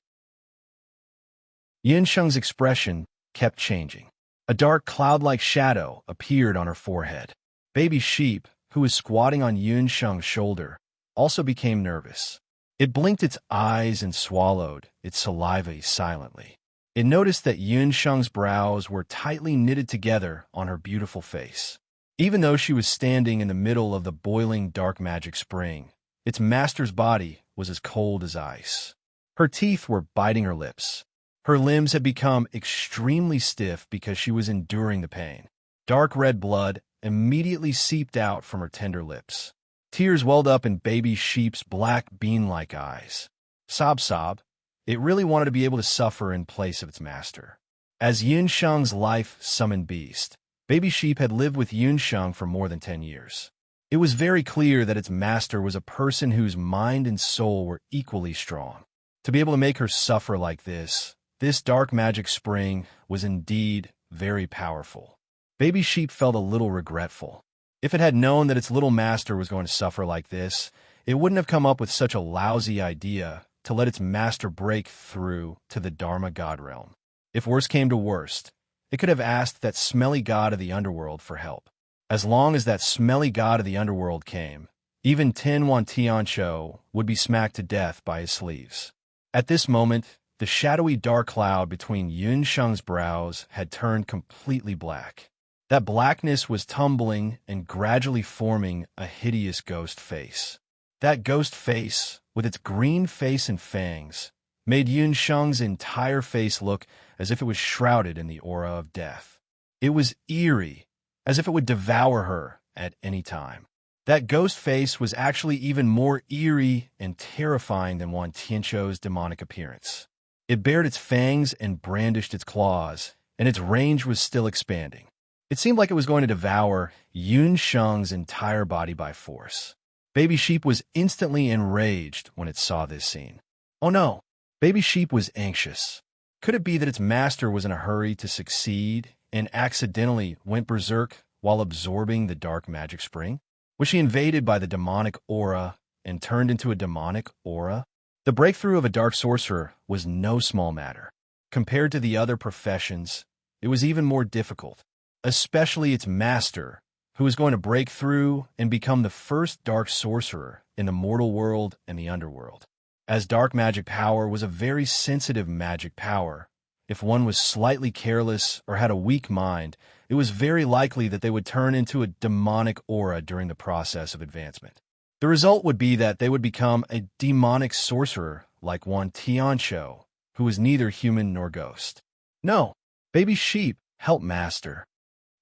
Speaker 1: Yun Sheng's expression kept changing. A dark cloud-like shadow appeared on her forehead. Baby Sheep, who was squatting on Yun Sheng's shoulder, also became nervous. It blinked its eyes and swallowed its saliva silently. It noticed that Yun Sheng's brows were tightly knitted together on her beautiful face. Even though she was standing in the middle of the boiling dark magic spring, its master's body was as cold as ice. Her teeth were biting her lips. Her limbs had become extremely stiff because she was enduring the pain. Dark red blood immediately seeped out from her tender lips. Tears welled up in Baby Sheep's black bean-like eyes. Sob, sob. It really wanted to be able to suffer in place of its master. As Yun Sheng's life-summoned beast, Baby Sheep had lived with Yun Sheng for more than 10 years. It was very clear that its master was a person whose mind and soul were equally strong. To be able to make her suffer like this dark magic spring was indeed very powerful. Baby Sheep felt a little regretful. If it had known that its little master was going to suffer like this, it wouldn't have come up with such a lousy idea to let its master break through to the Dharma God realm. If worse came to worst, it could have asked that smelly god of the underworld for help. As long as that smelly god of the underworld came, even Tin Wan Tiancho would be smacked to death by his sleeves. At this moment, the shadowy dark cloud between Yun Sheng's brows had turned completely black. That blackness was tumbling and gradually forming a hideous ghost face. That ghost face, with its green face and fangs, made Yun Sheng's entire face look as if it was shrouded in the aura of death. It was eerie as if it would devour her at any time. That ghost face was actually even more eerie and terrifying than Wan Tianqiu's demonic appearance. It bared its fangs and brandished its claws, and its range was still expanding. It seemed like it was going to devour Yun Sheng's entire body by force. Baby Sheep was instantly enraged when it saw this scene. Oh no! Baby Sheep was anxious. Could it be that its master was in a hurry to succeed and accidentally went berserk while absorbing the dark magic spring? Was she invaded by the demonic aura and turned into a demonic aura? The breakthrough of a dark sorcerer was no small matter. Compared to the other professions, it was even more difficult, especially its master, who was going to break through and become the first dark sorcerer in the mortal world and the underworld. As dark magic power was a very sensitive magic power, if one was slightly careless or had a weak mind, it was very likely that they would turn into a demonic aura during the process of advancement. The result would be that they would become a demonic sorcerer like Wan Tianqiu, who was neither human nor ghost. No, Baby Sheep helped master.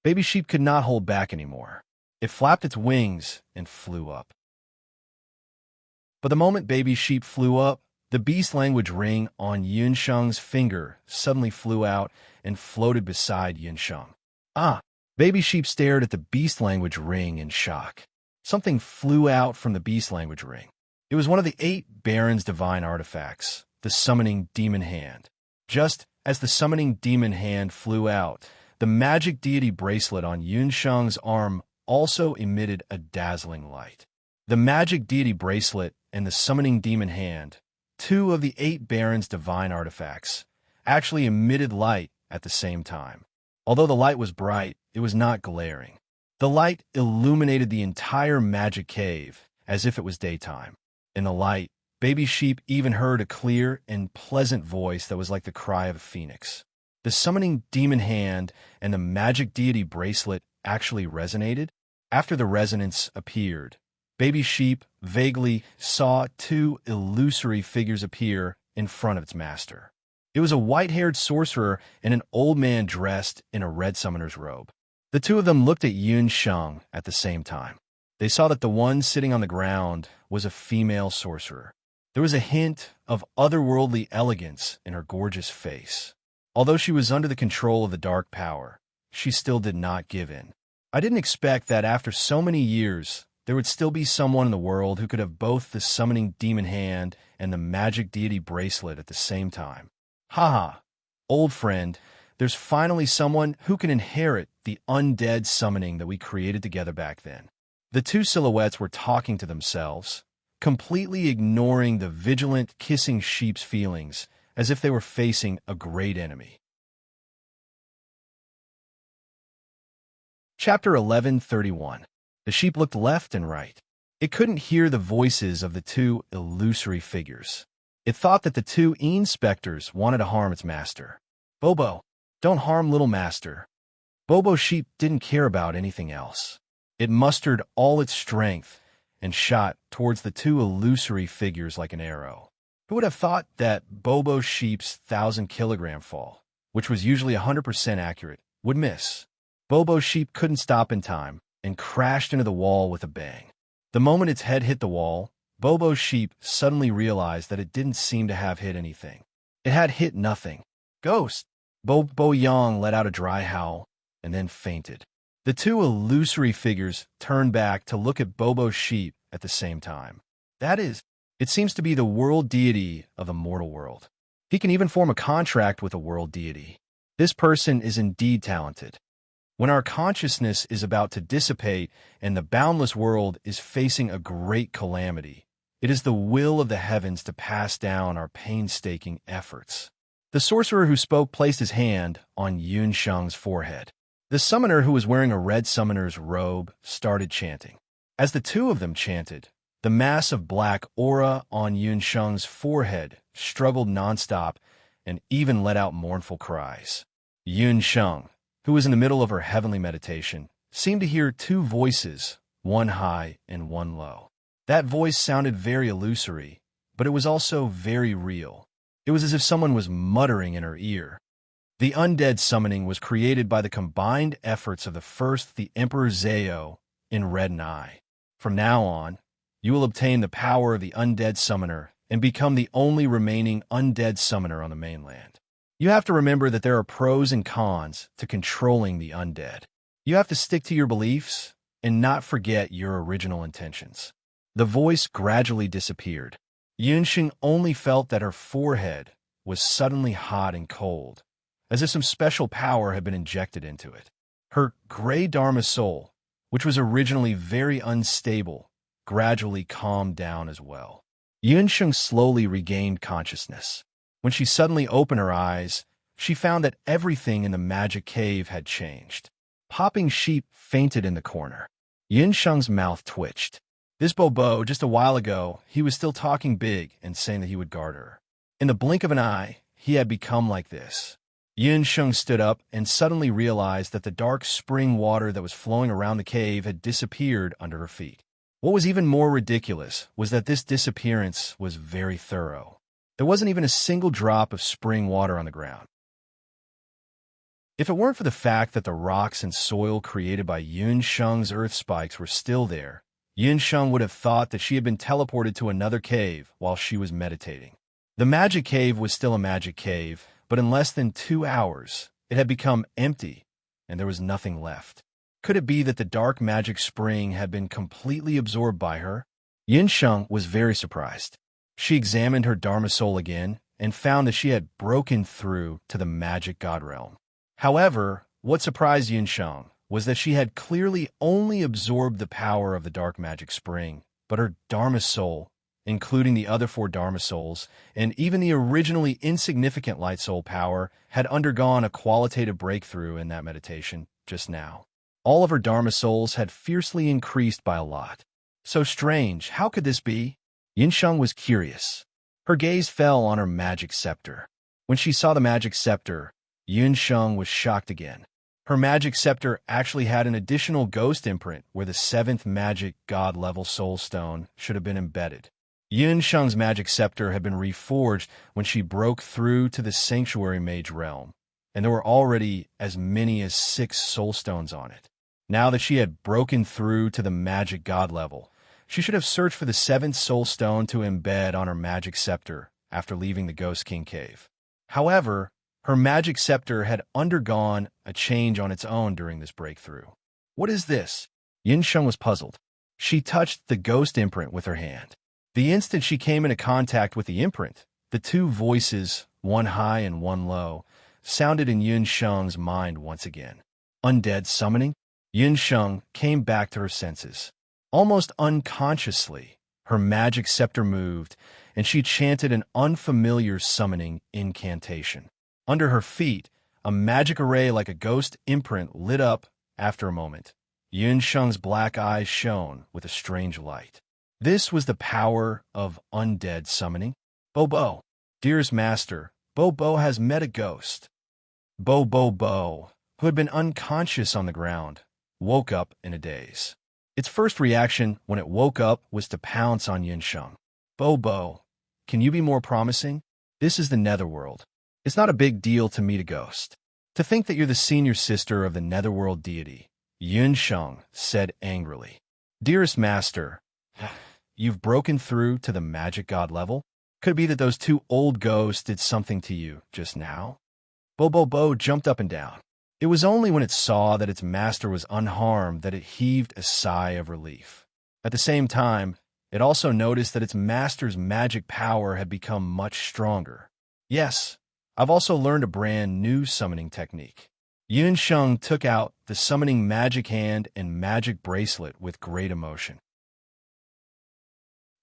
Speaker 1: Baby Sheep could not hold back anymore. It flapped its wings and flew up. But the moment Baby Sheep flew up, the beast language ring on Yun Sheng's finger suddenly flew out and floated beside Yun Sheng. Ah! Baby Sheep stared at the beast language ring in shock. Something flew out from the beast language ring. It was one of the 8 Baron's divine artifacts, the summoning demon hand. Just as the summoning demon hand flew out, the magic deity bracelet on Yun Sheng's arm also emitted a dazzling light. The magic deity bracelet and the summoning demon hand, 2 of the 8 Baron's divine artifacts, actually emitted light at the same time. Although the light was bright, it was not glaring. The light illuminated the entire magic cave as if it was daytime. In the light, Baby Sheep even heard a clear and pleasant voice that was like the cry of a phoenix. The summoning demon hand and the magic deity bracelet actually resonated. After the resonance appeared, Baby Sheep vaguely saw 2 illusory figures appear in front of its master. It was a white-haired sorcerer and an old man dressed in a red summoner's robe. The 2 of them looked at Yun Sheng at the same time. They saw that the one sitting on the ground was a female sorcerer. There was a hint of otherworldly elegance in her gorgeous face. Although she was under the control of the dark power, she still did not give in. I didn't expect that after so many years, there would still be someone in the world who could have both the summoning demon hand and the magic deity bracelet at the same time. Haha, old friend, there's finally someone who can inherit the undead summoning that we created together back then. The 2 silhouettes were talking to themselves, completely ignoring the vigilant kissing sheep's feelings, as if they were facing a great enemy. Chapter 11:31. The sheep looked left and right. It couldn't hear the voices of the 2 illusory figures. It thought that the 2 inspectors wanted to harm its master. Bobo, don't harm little master. Bobo Sheep didn't care about anything else. It mustered all its strength and shot towards the 2 illusory figures like an arrow. Who would have thought that Bobo Sheep's 1,000-kilogram fall, which was usually 100% accurate, would miss? Bobo Sheep couldn't stop in time and crashed into the wall with a bang. The moment its head hit the wall, Bobo Sheep suddenly realized that it didn't seem to have hit anything. It had hit nothing. Ghost! Bobo Yang let out a dry howl and then fainted. The 2 illusory figures turned back to look at Bobo Sheep at the same time. That is, it seems to be the world deity of the mortal world. He can even form a contract with a world deity. This person is indeed talented. When our consciousness is about to dissipate and the boundless world is facing a great calamity, it is the will of the heavens to pass down our painstaking efforts. The sorcerer who spoke placed his hand on Yun Sheng's forehead. The summoner who was wearing a red summoner's robe started chanting. As the 2 of them chanted, the mass of black aura on Yun Sheng's forehead struggled nonstop and even let out mournful cries. Yun Sheng, who was in the middle of her heavenly meditation, seemed to hear 2 voices, one high and one low. That voice sounded very illusory, but it was also very real. It was as if someone was muttering in her ear. The undead summoning was created by the combined efforts of the Emperor Zao in Red and I. From now on, you will obtain the power of the undead summoner and become the only remaining undead summoner on the mainland. You have to remember that there are pros and cons to controlling the undead. You have to stick to your beliefs and not forget your original intentions. The voice gradually disappeared. Yunxing only felt that her forehead was suddenly hot and cold, as if some special power had been injected into it. Her gray Dharma soul, which was originally very unstable, gradually calmed down as well. Yunxing slowly regained consciousness. When she suddenly opened her eyes, she found that everything in the magic cave had changed. Popping Sheep fainted in the corner. Yunxing's mouth twitched. This Bobo, just a while ago, he was still talking big and saying that he would guard her. In the blink of an eye, he had become like this. Yunxing stood up and suddenly realized that the dark spring water that was flowing around the cave had disappeared under her feet. What was even more ridiculous was that this disappearance was very thorough. There wasn't even a single drop of spring water on the ground. If it weren't for the fact that the rocks and soil created by Yunxing's earth spikes were still there, Yunxing would have thought that she had been teleported to another cave while she was meditating. The magic cave was still a magic cave, but in less than 2 hours, it had become empty, and there was nothing left. Could it be that the dark magic spring had been completely absorbed by her? Yunxing was very surprised. She examined her Dharma soul again and found that she had broken through to the magic god realm. However, what surprised Yunxing was that she had clearly only absorbed the power of the dark magic spring, but her Dharma soul, including the other 4 Dharma souls, and even the originally insignificant light soul power, had undergone a qualitative breakthrough in that meditation just now. All of her Dharma souls had fiercely increased by a lot. So strange, how could this be? Yunxing was curious. Her gaze fell on her magic scepter. When she saw the magic scepter, Yunxing was shocked again. Her magic scepter actually had an additional ghost imprint where the 7th magic god-level soul stone should have been embedded. Yunxing's magic scepter had been reforged when she broke through to the sanctuary mage realm, and there were already as many as 6 soul stones on it. Now that she had broken through to the magic god level, she should have searched for the 7th soul stone to embed on her magic scepter after leaving the Ghost King cave. However, her magic scepter had undergone a change on its own during this breakthrough. What is this? Yunxing was puzzled. She touched the ghost imprint with her hand. The instant she came into contact with the imprint, the 2 voices, one high and one low, sounded in Yunxing's mind once again. Undead summoning? Yunxing came back to her senses. Almost unconsciously, her magic scepter moved, and she chanted an unfamiliar summoning incantation. Under her feet, a magic array like a ghost imprint lit up after a moment. Yunxing's black eyes shone with a strange light. This was the power of undead summoning. Bobo, dearest master, Bobo has met a ghost. Bobo, who had been unconscious on the ground, woke up in a daze. Its first reaction when it woke up was to pounce on Yunxing. Bobo, can you be more promising? This is the Netherworld. It's not a big deal to meet a ghost. To think that you're the senior sister of the Netherworld deity, Yunxing said angrily. Dearest master, you've broken through to the magic god level? Could it be that those 2 old ghosts did something to you just now? Bobo jumped up and down. It was only when it saw that its master was unharmed that it heaved a sigh of relief. At the same time, it also noticed that its master's magic power had become much stronger. Yes, I've also learned a brand new summoning technique. Yunxing took out the summoning magic hand and magic bracelet with great emotion.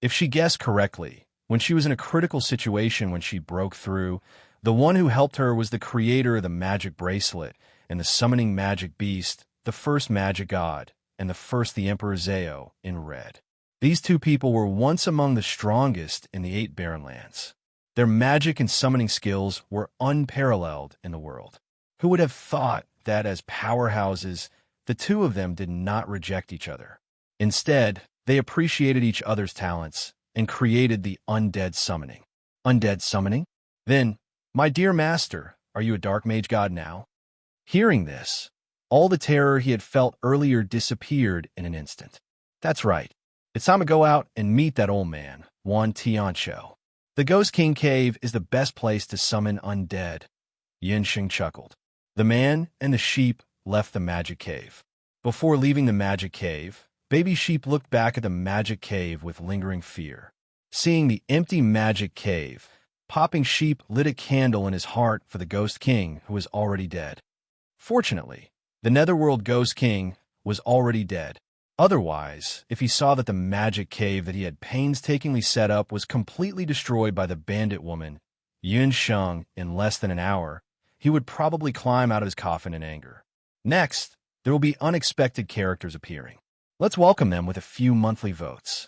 Speaker 1: If she guessed correctly, when she was in a critical situation when she broke through, the one who helped her was the creator of the magic bracelet and the summoning magic beast, the first magic god, and the Emperor Zao in red. These 2 people were once among the strongest in the 8 Barren Lands. Their magic and summoning skills were unparalleled in the world. Who would have thought that as powerhouses, the 2 of them did not reject each other? Instead, they appreciated each other's talents and created the undead summoning. Undead summoning? Then, my dear master, Are you a dark mage god now? Hearing this, all the terror he had felt earlier disappeared in an instant. That's right. It's time to go out and meet that old man, Wan Tianqiu. The Ghost King Cave is the best place to summon undead. Yinsheng chuckled. The man and the sheep left the magic cave. Before leaving the magic cave, Baby Sheep looked back at the magic cave with lingering fear. Seeing the empty magic cave, Popping Sheep lit a candle in his heart for the Ghost King who was already dead. Fortunately, the Netherworld Ghost King was already dead. Otherwise, if he saw that the magic cave that he had painstakingly set up was completely destroyed by the bandit woman, Yunsheng, in less than an hour, he would probably climb out of his coffin in anger. Next, there will be unexpected characters appearing. Let's welcome them with a few monthly votes.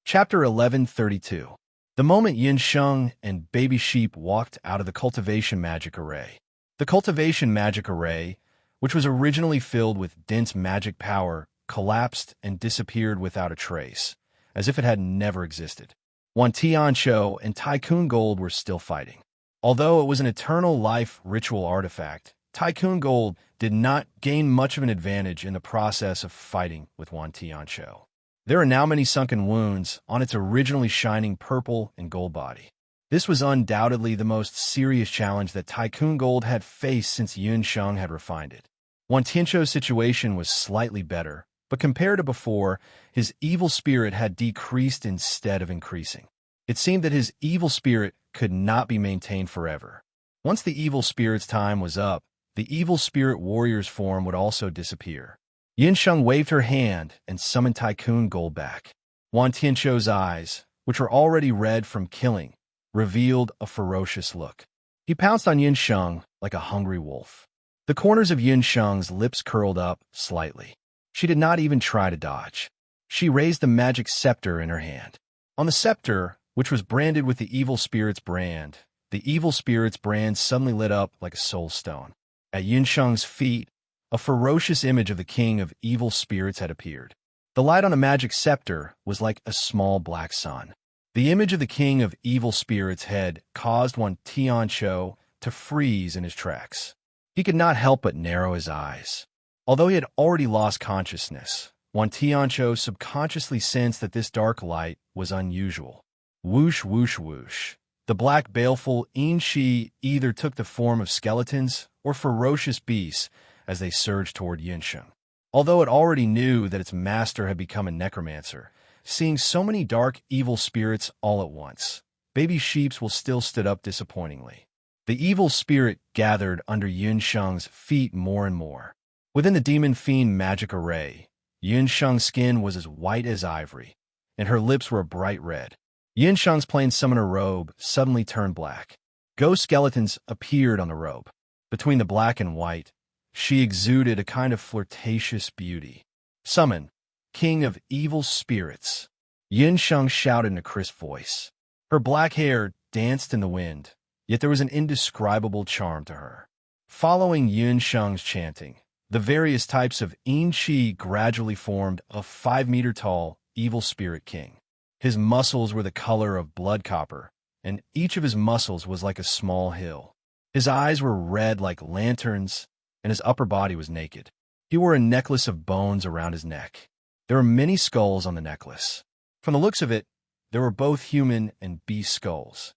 Speaker 1: Chapter 1132. The moment Yinsheng and Baby Sheep walked out of the Cultivation Magic Array. The Cultivation Magic Array, which was originally filled with dense magic power, collapsed and disappeared without a trace, as if it had never existed. Wan Tianqiu and Tycoon Gold were still fighting. Although it was an eternal life ritual artifact, Tycoon Gold did not gain much of an advantage in the process of fighting with Wan Tianqiu. There are now many sunken wounds on its originally shining purple and gold body. This was undoubtedly the most serious challenge that Tycoon Gold had faced since Yunsheng had refined it. Wan Tianqiu's situation was slightly better, but compared to before, his evil spirit had decreased instead of increasing. It seemed that his evil spirit could not be maintained forever. Once the evil spirit's time was up, the evil spirit warrior's form would also disappear. Yinsheng waved her hand and summoned Tycoon Gold back. Wan Tianqiu's eyes, which were already red from killing, revealed a ferocious look. He pounced on Yinsheng like a hungry wolf. The corners of Yinsheng's lips curled up slightly. She did not even try to dodge. She raised the magic scepter in her hand. On the scepter, which was branded with the evil spirit's brand, the evil spirit's brand suddenly lit up like a soul stone. At Yinsheng's feet, a ferocious image of the king of evil spirits had appeared. The light on the magic scepter was like a small black sun. The image of the king of evil spirits' head caused Wan Tianqiu to freeze in his tracks. He could not help but narrow his eyes. Although he had already lost consciousness, Wan Tianqiu subconsciously sensed that this dark light was unusual. Whoosh, whoosh, whoosh. The black baleful Enshi either took the form of skeletons or ferocious beasts as they surged toward Yinsheng. Although it already knew that its master had become a necromancer, seeing so many dark evil spirits all at once, Baby Sheeps will still stood up disappointingly. The evil spirit gathered under Yinsheng's feet more and more. Within the Demon Fiend magic array, Yinsheng's skin was as white as ivory, and her lips were a bright red. Yinsheng's plain summoner robe suddenly turned black. Ghost skeletons appeared on the robe. Between the black and white, she exuded a kind of flirtatious beauty. Summon, King of Evil Spirits, Yinsheng shouted in a crisp voice. Her black hair danced in the wind, yet there was an indescribable charm to her. Following Yinsheng's chanting, the various types of Enshi gradually formed a 5-meter-tall evil spirit king. His muscles were the color of blood copper, and each of his muscles was like a small hill. His eyes were red like lanterns, and his upper body was naked. He wore a necklace of bones around his neck. There were many skulls on the necklace. From the looks of it, there were both human and beast skulls.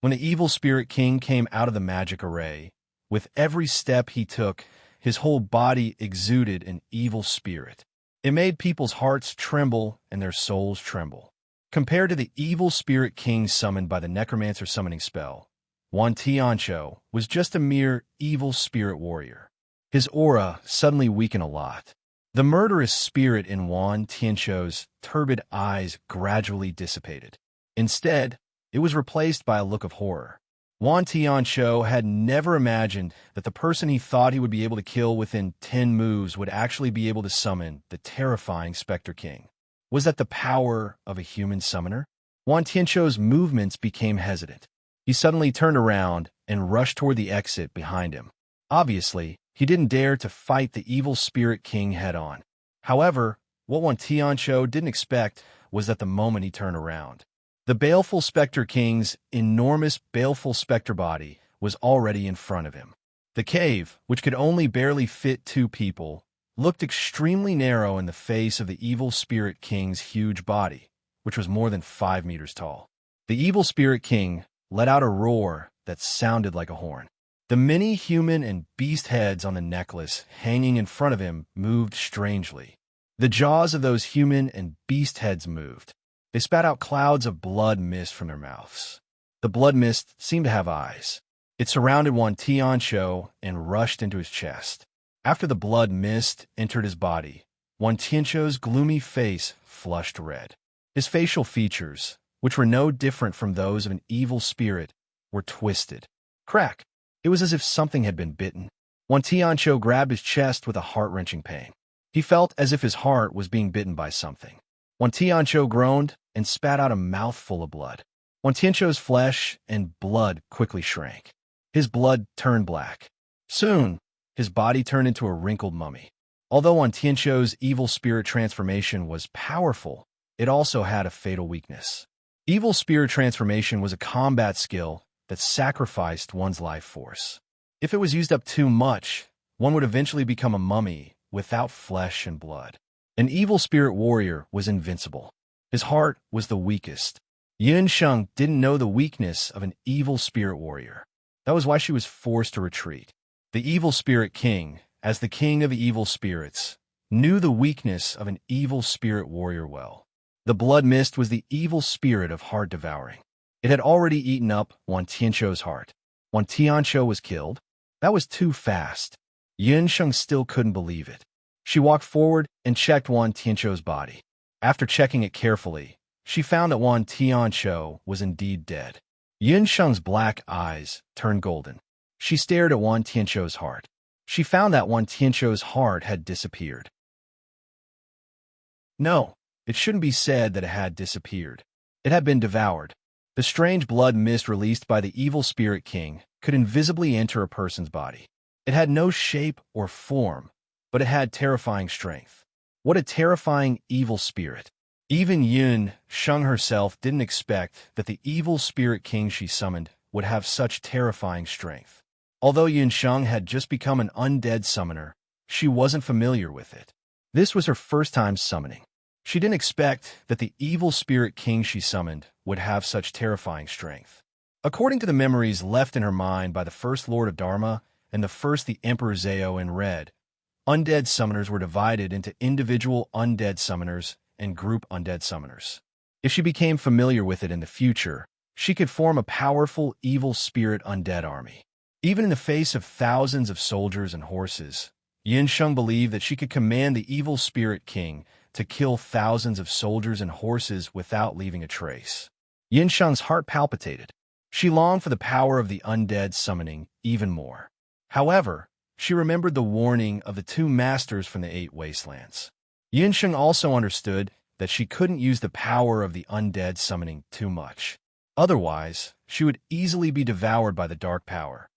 Speaker 1: When the evil spirit king came out of the magic array, with every step he took, his whole body exuded an evil spirit. It made people's hearts tremble and their souls tremble. Compared to the evil spirit king summoned by the necromancer summoning spell, Wan Tianqiu was just a mere evil spirit warrior. His aura suddenly weakened a lot. The murderous spirit in Wan Tianqiu's turbid eyes gradually dissipated. Instead, it was replaced by a look of horror. Wan Tianqiu had never imagined that the person he thought he would be able to kill within 10 moves would actually be able to summon the terrifying Spectre King. Was that the power of a human summoner? Wan Tianqiu's movements became hesitant. He suddenly turned around and rushed toward the exit behind him. Obviously, he didn't dare to fight the evil spirit king head-on. However, what Wan Tianqiu didn't expect was that the moment he turned around, The baleful Spectre King's enormous baleful spectre body was already in front of him. The cave, which could only barely fit 2 people, looked extremely narrow in the face of the Evil Spirit King's huge body, which was more than 5 meters tall. The Evil Spirit King let out a roar that sounded like a horn. The many human and beast heads on the necklace hanging in front of him moved strangely. The jaws of those human and beast heads moved. They spat out clouds of blood mist from their mouths. The blood mist seemed to have eyes. It surrounded Wan Tianqiu and rushed into his chest. After the blood mist entered his body, Wan Tianqiu's gloomy face flushed red. His facial features, which were no different from those of an evil spirit, were twisted. Crack! It was as if something had been bitten. Wan Tianqiu grabbed his chest with a heart-wrenching pain. He felt as if his heart was being bitten by something. Wan Tianqiu groaned and spat out a mouthful of blood. Wan Tianqiu's flesh and blood quickly shrank. His blood turned black. Soon, his body turned into a wrinkled mummy. Although Wan Tianqiu's evil spirit transformation was powerful, it also had a fatal weakness. Evil spirit transformation was a combat skill that sacrificed one's life force. If it was used up too much, one would eventually become a mummy without flesh and blood. An evil spirit warrior was invincible. His heart was the weakest. Yun Sheng didn't know the weakness of an evil spirit warrior. That was why she was forced to retreat. The Evil Spirit King, as the king of evil spirits, knew the weakness of an evil spirit warrior well. The blood mist was the evil spirit of heart devouring. It had already eaten up Wan Tianqiu's heart. Wan Tianqiu was killed? That was too fast. Yun Sheng still couldn't believe it. She walked forward and checked Wan Tianqiu's body. After checking it carefully, she found that Wan Tianqiu was indeed dead. Yun Sheng's black eyes turned golden. She stared at Wan Tianqiu's heart. She found that Wan Tianqiu's heart had disappeared. No, it shouldn't be said that it had disappeared. It had been devoured. The strange blood mist released by the Evil Spirit King could invisibly enter a person's body. It had no shape or form, but it had terrifying strength. What a terrifying evil spirit. Even Yun Sheng herself didn't expect that the Evil Spirit King she summoned would have such terrifying strength. Although Yun Sheng had just become an undead summoner, she wasn't familiar with it. This was her first time summoning. She didn't expect that the Evil Spirit King she summoned would have such terrifying strength. According to the memories left in her mind by the First Lord of Dharma and the Emperor Zhao in red, undead summoners were divided into individual undead summoners and group undead summoners. If she became familiar with it in the future, she could form a powerful evil spirit undead army. Even in the face of thousands of soldiers and horses, Yun Sheng believed that she could command the Evil Spirit King to kill thousands of soldiers and horses without leaving a trace. Yun Sheng's heart palpitated. She longed for the power of the undead summoning even more. However, she remembered the warning of the 2 masters from the 8 wastelands. Yun Sheng also understood that she couldn't use the power of the undead summoning too much. Otherwise, she would easily be devoured by the dark power.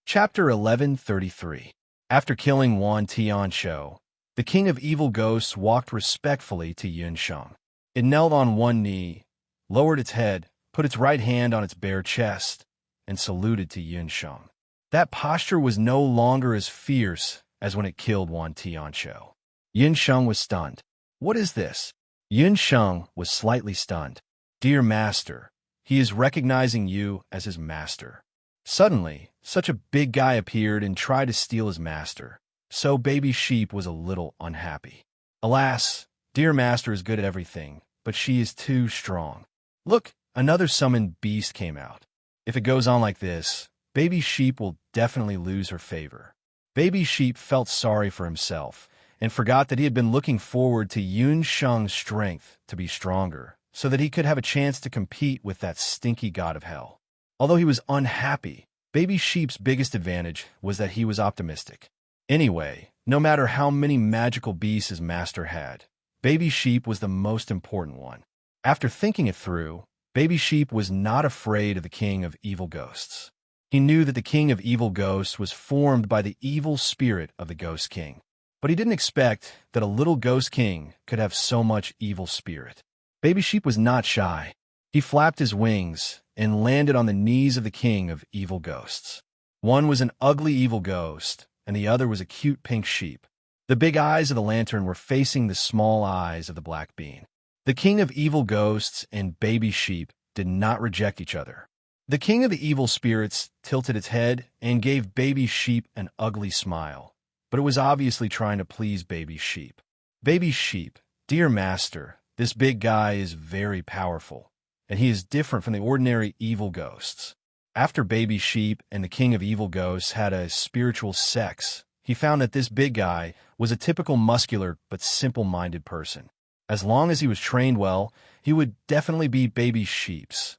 Speaker 1: Chapter 1133. After killing Wan Tianqiu, the king of evil ghosts walked respectfully to Yun Sheng. It knelt on one knee, lowered its head, put its right hand on its bare chest, and saluted to Yun Sheng. That posture was no longer as fierce as when it killed Wan Tianqiu. Yun Sheng was stunned. What is this? Yun Sheng was slightly stunned. Dear master, he is recognizing you as his master. Suddenly, such a big guy appeared and tried to steal his master, so Baby Sheep was a little unhappy. Alas, dear master is good at everything, but she is too strong. Look, another summoned beast came out. If it goes on like this, Baby Sheep will definitely lose her favor. Baby Sheep felt sorry for himself and forgot that he had been looking forward to Yun Sheng's strength to be stronger, so that he could have a chance to compete with that stinky god of hell. Although he was unhappy, Baby Sheep's biggest advantage was that he was optimistic. Anyway, no matter how many magical beasts his master had, Baby Sheep was the most important one. After thinking it through, Baby Sheep was not afraid of the king of evil ghosts. He knew that the king of evil ghosts was formed by the evil spirit of the Ghost King. But he didn't expect that a little ghost king could have so much evil spirit. Baby Sheep was not shy. He flapped his wings and landed on the knees of the king of evil ghosts. One was an ugly evil ghost, and the other was a cute pink sheep. The big eyes of the lantern were facing the small eyes of the black bean. The king of evil ghosts and Baby Sheep did not reject each other. The king of the evil spirits tilted its head and gave Baby Sheep an ugly smile, but it was obviously trying to please Baby Sheep. Baby Sheep, dear master, this big guy is very powerful, and he is different from the ordinary evil ghosts. After Baby Sheep and the king of evil ghosts had a spiritual sex, he found that this big guy was a typical muscular but simple-minded person. As long as he was trained well, he would definitely be Baby Sheep's,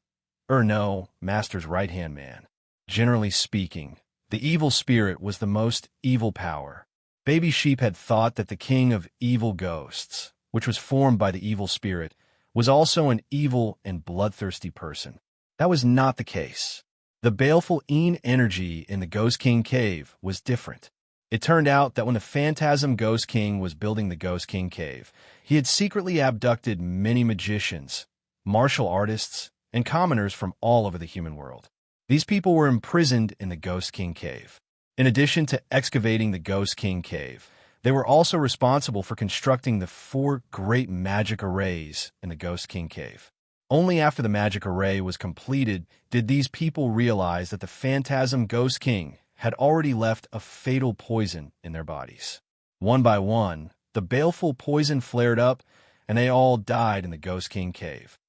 Speaker 1: master's right-hand man. Generally speaking, the evil spirit was the most evil power. Baby Sheep had thought that the king of evil ghosts, which was formed by the evil spirit, was also an evil and bloodthirsty person. That was not the case. The baleful energy in the Ghost King cave was different. It turned out that when the Phantasm Ghost King was building the Ghost King cave, he had secretly abducted many magicians, martial artists, and commoners from all over the human world. These people were imprisoned in the Ghost King cave. In addition to excavating the Ghost King cave, they were also responsible for constructing the 4 great magic arrays in the Ghost King cave. Only after the magic array was completed did these people realize that the Phantasm Ghost King had already left a fatal poison in their bodies. One by one, the baleful poison flared up, and they all died in the Ghost King cave.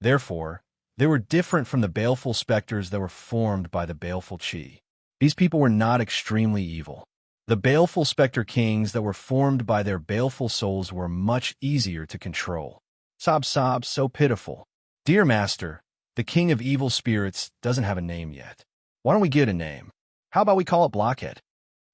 Speaker 1: Therefore, they were different from the baleful specters that were formed by the baleful chi. These people were not extremely evil. The baleful specter kings that were formed by their baleful souls were much easier to control. Sob, so pitiful. Dear master, the king of evil spirits doesn't have a name yet. Why don't we get a name? How about we call it Blockhead?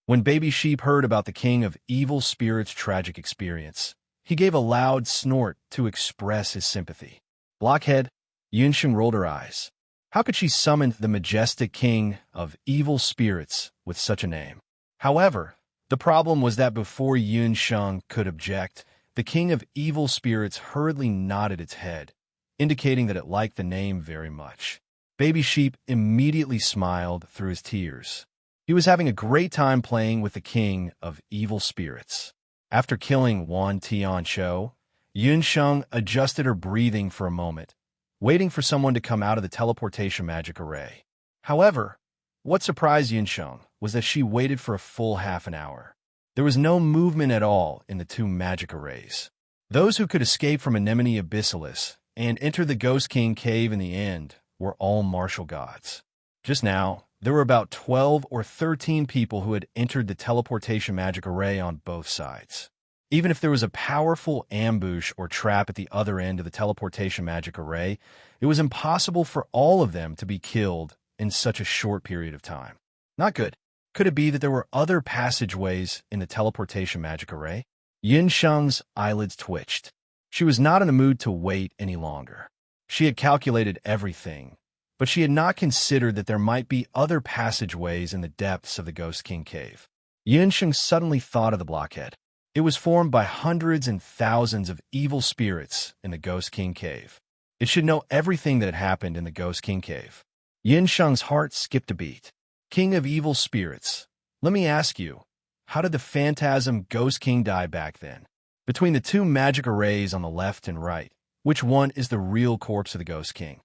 Speaker 1: When Baby Sheep heard about the king of evil spirits' tragic experience, he gave a loud snort to express his sympathy. Blockhead, Yunsheng rolled her eyes. How could she summon the majestic king of evil spirits with such a name? However, the problem was that before Yunsheng could object, the king of evil spirits hurriedly nodded its head, indicating that it liked the name very much. Baby Sheep immediately smiled through his tears. He was having a great time playing with the king of evil spirits. After killing Wan Tianqiu, Yunsheng adjusted her breathing for a moment, waiting for someone to come out of the teleportation magic array. However, what surprised Yunsheng was that she waited for a full half an hour. There was no movement at all in the 2 magic arrays. Those who could escape from Anemone Abyssalis and enter the Ghost King cave in the end were all martial gods. Just now, there were about 12 or 13 people who had entered the teleportation magic array on both sides. Even if there was a powerful ambush or trap at the other end of the teleportation magic array, it was impossible for all of them to be killed in such a short period of time. Not good. Could it be that there were other passageways in the teleportation magic array? Yunsheng's eyelids twitched. She was not in the mood to wait any longer. She had calculated everything, but she had not considered that there might be other passageways in the depths of the Ghost King cave. Yunsheng suddenly thought of the blockhead. It was formed by hundreds and thousands of evil spirits in the Ghost King cave. It should know everything that had happened in the Ghost King cave. Yunsheng's heart skipped a beat. King of evil spirits, let me ask you, how did the Phantasm Ghost King die back then? Between the 2 magic arrays on the left and right, which one is the real corpse of the Ghost King?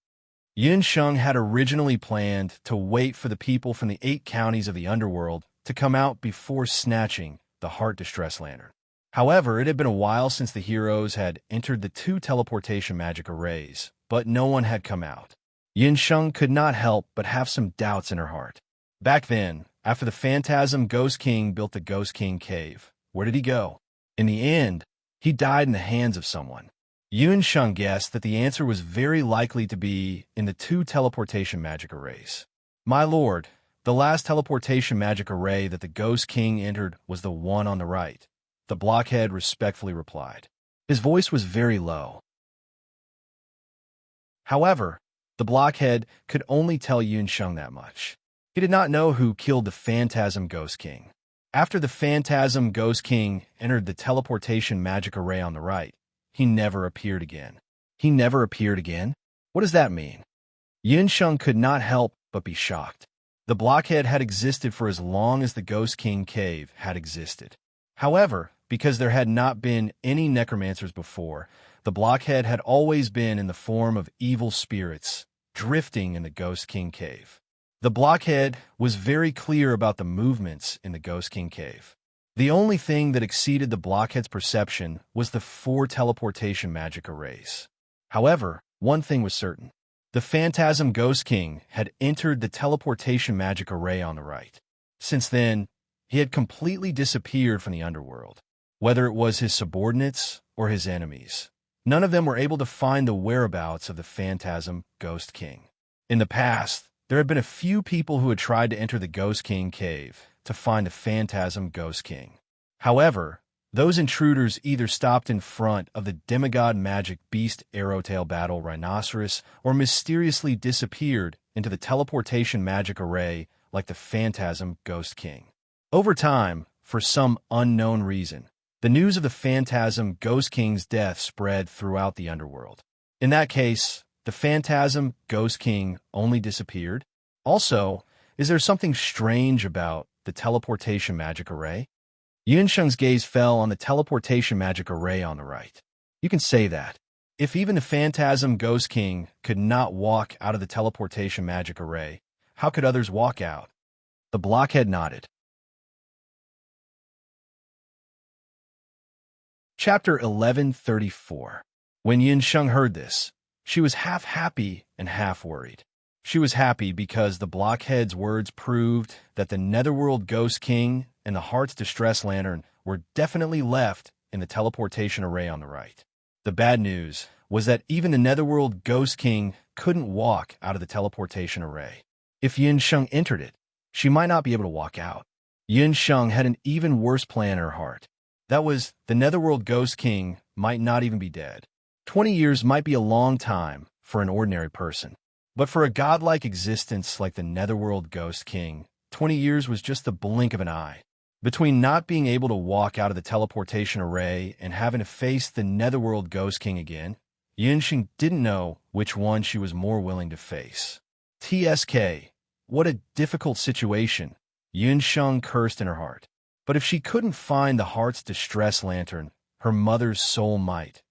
Speaker 1: Yunsheng had originally planned to wait for the people from the 8 counties of the underworld to come out before snatching the Heart Distress Lantern. However, it had been a while since the heroes had entered the 2 teleportation magic arrays, but no one had come out. Yunsheng could not help but have some doubts in her heart. Back then, after the Phantasm Ghost King built the Ghost King cave, where did he go? In the end, he died in the hands of someone. Yunsheng guessed that the answer was very likely to be in the 2 teleportation magic arrays. My lord, the last teleportation magic array that the Ghost King entered was the one on the right, the blockhead respectfully replied. His voice was very low. However, the blockhead could only tell Yunsheng that much. He did not know who killed the Phantasm Ghost King. After the Phantasm Ghost King entered the teleportation magic array on the right, he never appeared again. He never appeared again? What does that mean? Yunsheng could not help but be shocked. The blockhead had existed for as long as the Ghost King cave had existed. However, because there had not been any necromancers before, the blockhead had always been in the form of evil spirits, drifting in the Ghost King cave. The blockhead was very clear about the movements in the Ghost King cave. The only thing that exceeded the blockhead's perception was the 4 teleportation magic arrays. However, one thing was certain. The Phantasm Ghost King had entered the teleportation magic array on the right. Since then, he had completely disappeared from the underworld. Whether it was his subordinates or his enemies, none of them were able to find the whereabouts of the Phantasm Ghost King. In the past, there had been a few people who had tried to enter the Ghost King cave to find the Phantasm Ghost King. However, those intruders either stopped in front of the demigod magic beast arrowtail battle rhinoceros or mysteriously disappeared into the teleportation magic array like the Phantasm Ghost King. Over time, for some unknown reason, the news of the Phantasm Ghost King's death spread throughout the underworld. In that case, the Phantasm Ghost King only disappeared? Also, is there something strange about the teleportation magic array? Yunsheng's gaze fell on the teleportation magic array on the right. You can say that. If even the Phantasm Ghost King could not walk out of the teleportation magic array, how could others walk out? The blockhead nodded. Chapter 1134. When Yunsheng heard this, she was half happy and half worried. She was happy because the blockhead's words proved that the Netherworld Ghost King and the Heart's Distress Lantern were definitely left in the teleportation array on the right. The bad news was that even the Netherworld Ghost King couldn't walk out of the teleportation array. If Yunsheng entered it, she might not be able to walk out. Yunsheng had an even worse plan in her heart. That was, the Netherworld Ghost King might not even be dead. 20 years might be a long time for an ordinary person. But for a godlike existence like the Netherworld Ghost King, 20 years was just the blink of an eye. Between not being able to walk out of the teleportation array and having to face the Netherworld Ghost King again, Yunsheng didn't know which one she was more willing to face. TSK, what a difficult situation, Yunsheng cursed in her heart. But if she couldn't find the Heart's Distress Lantern, her mother's soul might.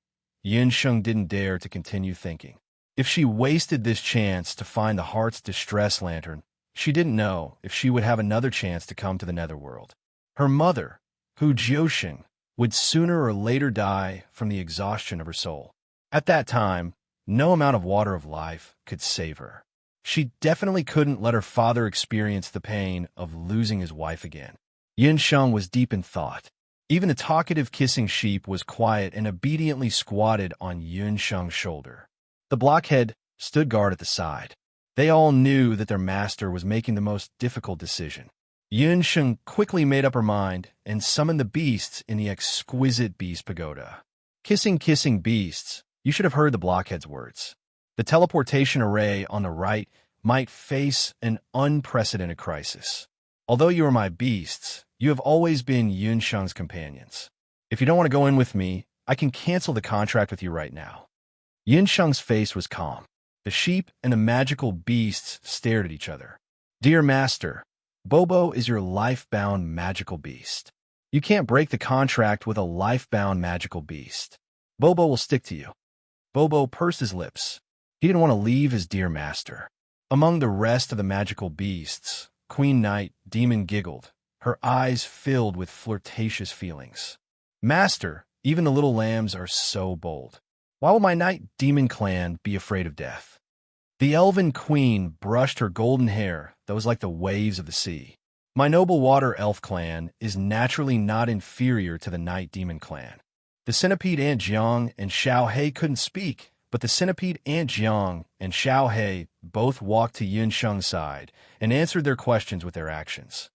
Speaker 1: Yunsheng didn't dare to continue thinking. If she wasted this chance to find the Heart's Distress Lantern, she didn't know if she would have another chance to come to the Netherworld. Her mother, Hu Jiusheng, would sooner or later die from the exhaustion of her soul. At that time, no amount of water of life could save her. She definitely couldn't let her father experience the pain of losing his wife again. Yunsheng was deep in thought. Even the talkative kissing sheep was quiet and obediently squatted on Yunsheng's shoulder. The blockhead stood guard at the side. They all knew that their master was making the most difficult decision. Yunsheng quickly made up her mind and summoned the beasts in the exquisite beast pagoda. Kissing beasts, you should have heard the blockhead's words. The teleportation array on the right might face an unprecedented crisis. Although you are my beasts, you have always been Yunsheng's companions. If you don't want to go in with me, I can cancel the contract with you right now. Yunsheng's face was calm. The sheep and the magical beasts stared at each other. Dear master, Bobo is your life-bound magical beast. You can't break the contract with a life-bound magical beast. Bobo will stick to you. Bobo pursed his lips. He didn't want to leave his dear master. Among the rest of the magical beasts, Queen Night Demon giggled, her eyes filled with flirtatious feelings. Master, even the little lambs are so bold. Why will my Night Demon clan be afraid of death? The elven queen brushed her golden hair that was like the waves of the sea. My noble water elf clan is naturally not inferior to the Night Demon clan. The centipede Aunt Jiang and Xiao He couldn't speak, but the centipede Aunt Jiang and Xiao He both walked to Yunsheng's side and answered their questions with their actions.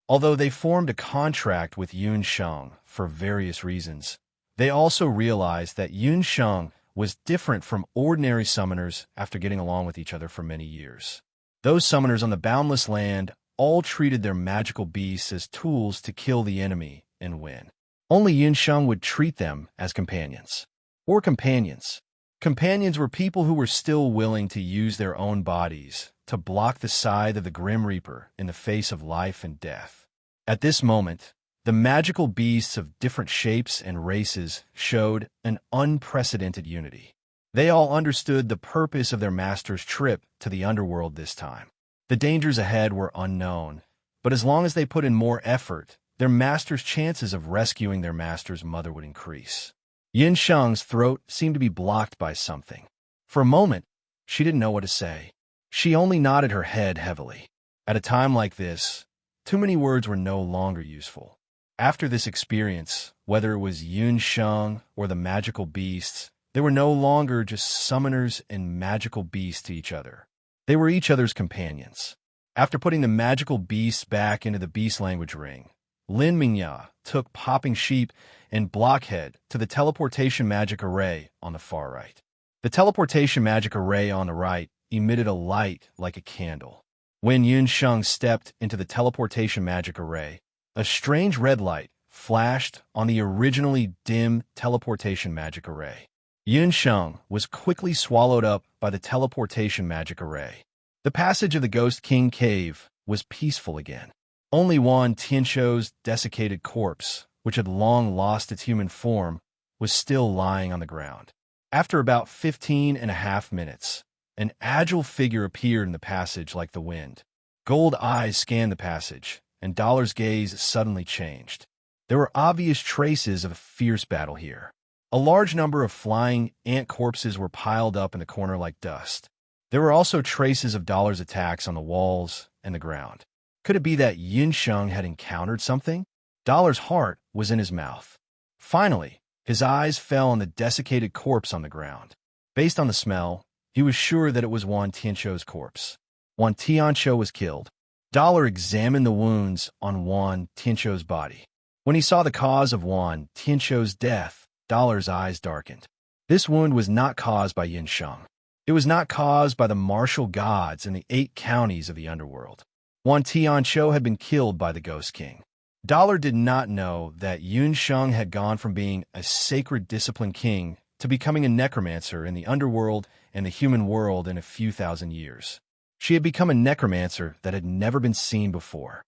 Speaker 1: Although they formed a contract with Yunsheng for various reasons, they also realized that Yunsheng was different from ordinary summoners after getting along with each other for many years. Those summoners on the Boundless Land all treated their magical beasts as tools to kill the enemy and win. Only Yunsheng would treat them as companions. Or companions. Companions were people who were still willing to use their own bodies to block the scythe of the Grim Reaper in the face of life and death. At this moment, the magical beasts of different shapes and races showed an unprecedented unity. They all understood the purpose of their master's trip to the underworld this time. The dangers ahead were unknown, but as long as they put in more effort, their master's chances of rescuing their master's mother would increase. Yunsheng's throat seemed to be blocked by something. For a moment, she didn't know what to say. She only nodded her head heavily. At a time like this, too many words were no longer useful. After this experience, whether it was Yunsheng or the magical beasts, they were no longer just summoners and magical beasts to each other. They were each other's companions. After putting the magical beasts back into the beast language ring, Lin Mingya took Popping Sheep and Blockhead to the teleportation magic array on the far right. The teleportation magic array on the right emitted a light like a candle. When Yunsheng stepped into the teleportation magic array, a strange red light flashed on the originally dim teleportation magic array. Yunsheng was quickly swallowed up by the teleportation magic array. The passage of the Ghost King Cave was peaceful again. Only Wan Tianshou's desiccated corpse, which had long lost its human form, was still lying on the ground. After about 15.5 minutes, an agile figure appeared in the passage like the wind. Gold eyes scanned the passage, and Dollar's gaze suddenly changed. There were obvious traces of a fierce battle here. A large number of flying ant corpses were piled up in the corner like dust. There were also traces of Dollar's attacks on the walls and the ground. Could it be that Yunsheng had encountered something? Dollar's heart was in his mouth. Finally, his eyes fell on the desiccated corpse on the ground. Based on the smell, he was sure that it was Wan Tianshou's corpse. Wan Tianshou was killed. Dollar examined the wounds on Wan Tianshou's body. When he saw the cause of Wan Tianshou's death, Dollar's eyes darkened. This wound was not caused by Yunsheng. It was not caused by the martial gods in the 8 counties of the underworld. Wan Tianshou had been killed by the Ghost King. Dollar did not know that Yunsheng had gone from being a sacred disciplined king to becoming a necromancer in the underworld and the human world in a few thousand years. She had become a necromancer that had never been seen before.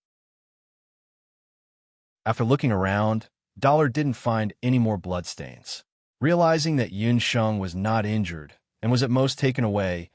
Speaker 1: After looking around, Dollar didn't find any more bloodstains. Realizing that Yunsheng was not injured and was at most taken away,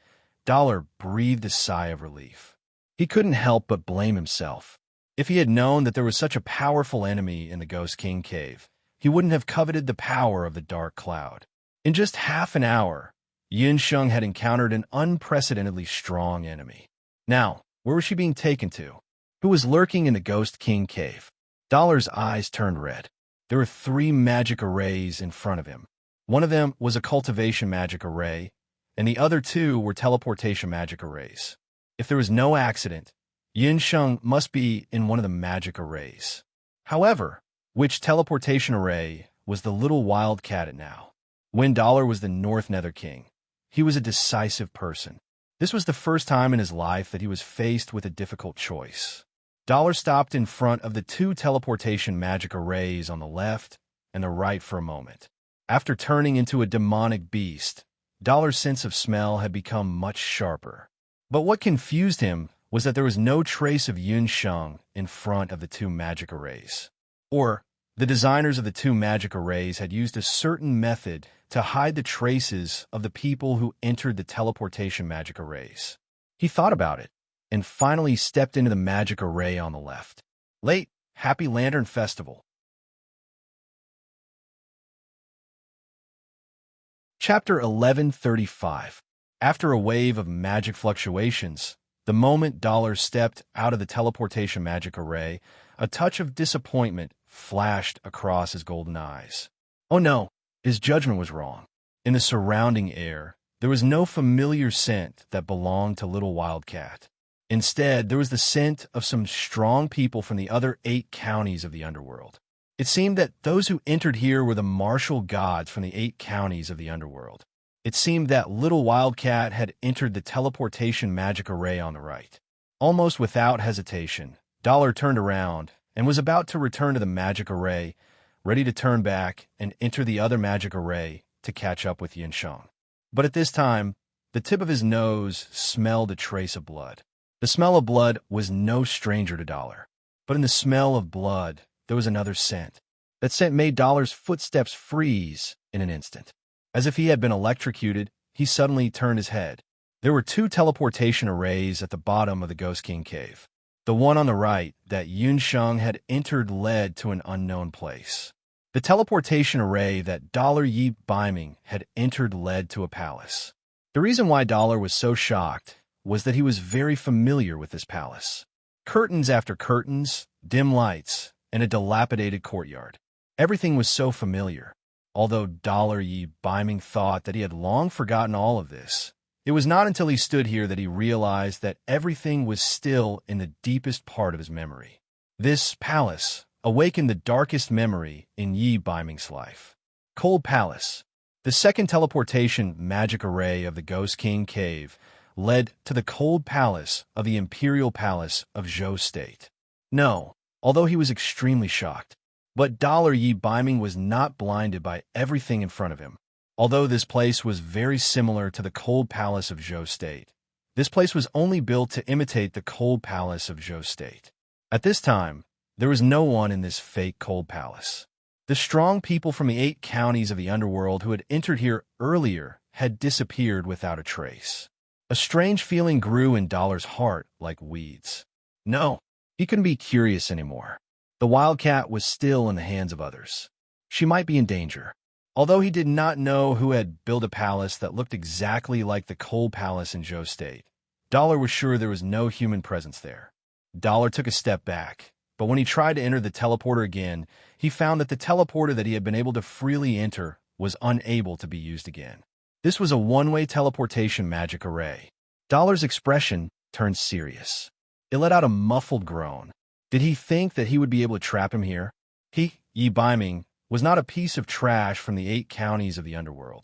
Speaker 1: Dollar breathed a sigh of relief. He couldn't help but blame himself. If he had known that there was such a powerful enemy in the Ghost King Cave, he wouldn't have coveted the power of the Dark Cloud. In just half an hour, Yunsheng had encountered an unprecedentedly strong enemy. Now, where was she being taken to? Who was lurking in the Ghost King Cave? Dollar's eyes turned red. There were 3 magic arrays in front of him. One of them was a cultivation magic array, and the other 2 were teleportation magic arrays. If there was no accident, Yunsheng must be in one of the magic arrays. However, which teleportation array was the little wildcat at now? When Dollar was the North Nether King, he was a decisive person. This was the first time in his life that he was faced with a difficult choice. Dollar stopped in front of the 2 teleportation magic arrays on the left and the right for a moment. After turning into a demonic beast, Dollar's sense of smell had become much sharper. But what confused him was that there was no trace of Yunsheng in front of the 2 magic arrays. Or, the designers of the 2 magic arrays had used a certain method to hide the traces of the people who entered the teleportation magic arrays. He thought about it, and finally stepped into the magic array on the left. Late, Happy Lantern Festival. Chapter 1135. After a wave of magic fluctuations, the moment Dollar stepped out of the teleportation magic array, a touch of disappointment flashed across his golden eyes. Oh no, his judgment was wrong. In the surrounding air, there was no familiar scent that belonged to Little Wildcat. Instead, there was the scent of some strong people from the other 8 counties of the underworld. It seemed that those who entered here were the martial gods from the 8 counties of the underworld. It seemed that Little Wildcat had entered the teleportation magic array on the right. Almost without hesitation, Dollar turned around and was about to return to the magic array, ready to turn back and enter the other magic array to catch up with Yinshang. But at this time, the tip of his nose smelled a trace of blood. The smell of blood was no stranger to Dollar. But in the smell of blood, there was another scent. That scent made Dollar's footsteps freeze in an instant. As if he had been electrocuted, he suddenly turned his head. There were two teleportation arrays at the bottom of the Ghost King cave. The one on the right that Yunsheng had entered led to an unknown place. The teleportation array that Dollar Yi Baiming had entered led to a palace. The reason why Dollar was so shocked was that he was very familiar with this palace. Curtains after curtains, dim lights, and a dilapidated courtyard. Everything was so familiar. Although Dollar Yi Baiming thought that he had long forgotten all of this, it was not until he stood here that he realized that everything was still in the deepest part of his memory. This palace awakened the darkest memory in Yi Baiming's life. Cold Palace. The second teleportation magic array of the Ghost King cave led to the cold palace of the Imperial Palace of Zhou State. No, although he was extremely shocked, but Dollar Yi Baiming was not blinded by everything in front of him. Although this place was very similar to the cold palace of Zhou State, this place was only built to imitate the cold palace of Zhou State. At this time, there was no one in this fake cold palace. The strong people from the 8 counties of the underworld who had entered here earlier had disappeared without a trace. A strange feeling grew in Dollar's heart like weeds. No, he couldn't be curious anymore. The wildcat was still in the hands of others. She might be in danger. Although he did not know who had built a palace that looked exactly like the cold palace in Zhou State, Dollar was sure there was no human presence there. Dollar took a step back, but when he tried to enter the teleporter again, he found that the teleporter that he had been able to freely enter was unable to be used again. This was a one-way teleportation magic array. Dollar's expression turned serious. It let out a muffled groan. Did he think that he would be able to trap him here? He, Yi Baiming, was not a piece of trash from the 8 counties of the underworld.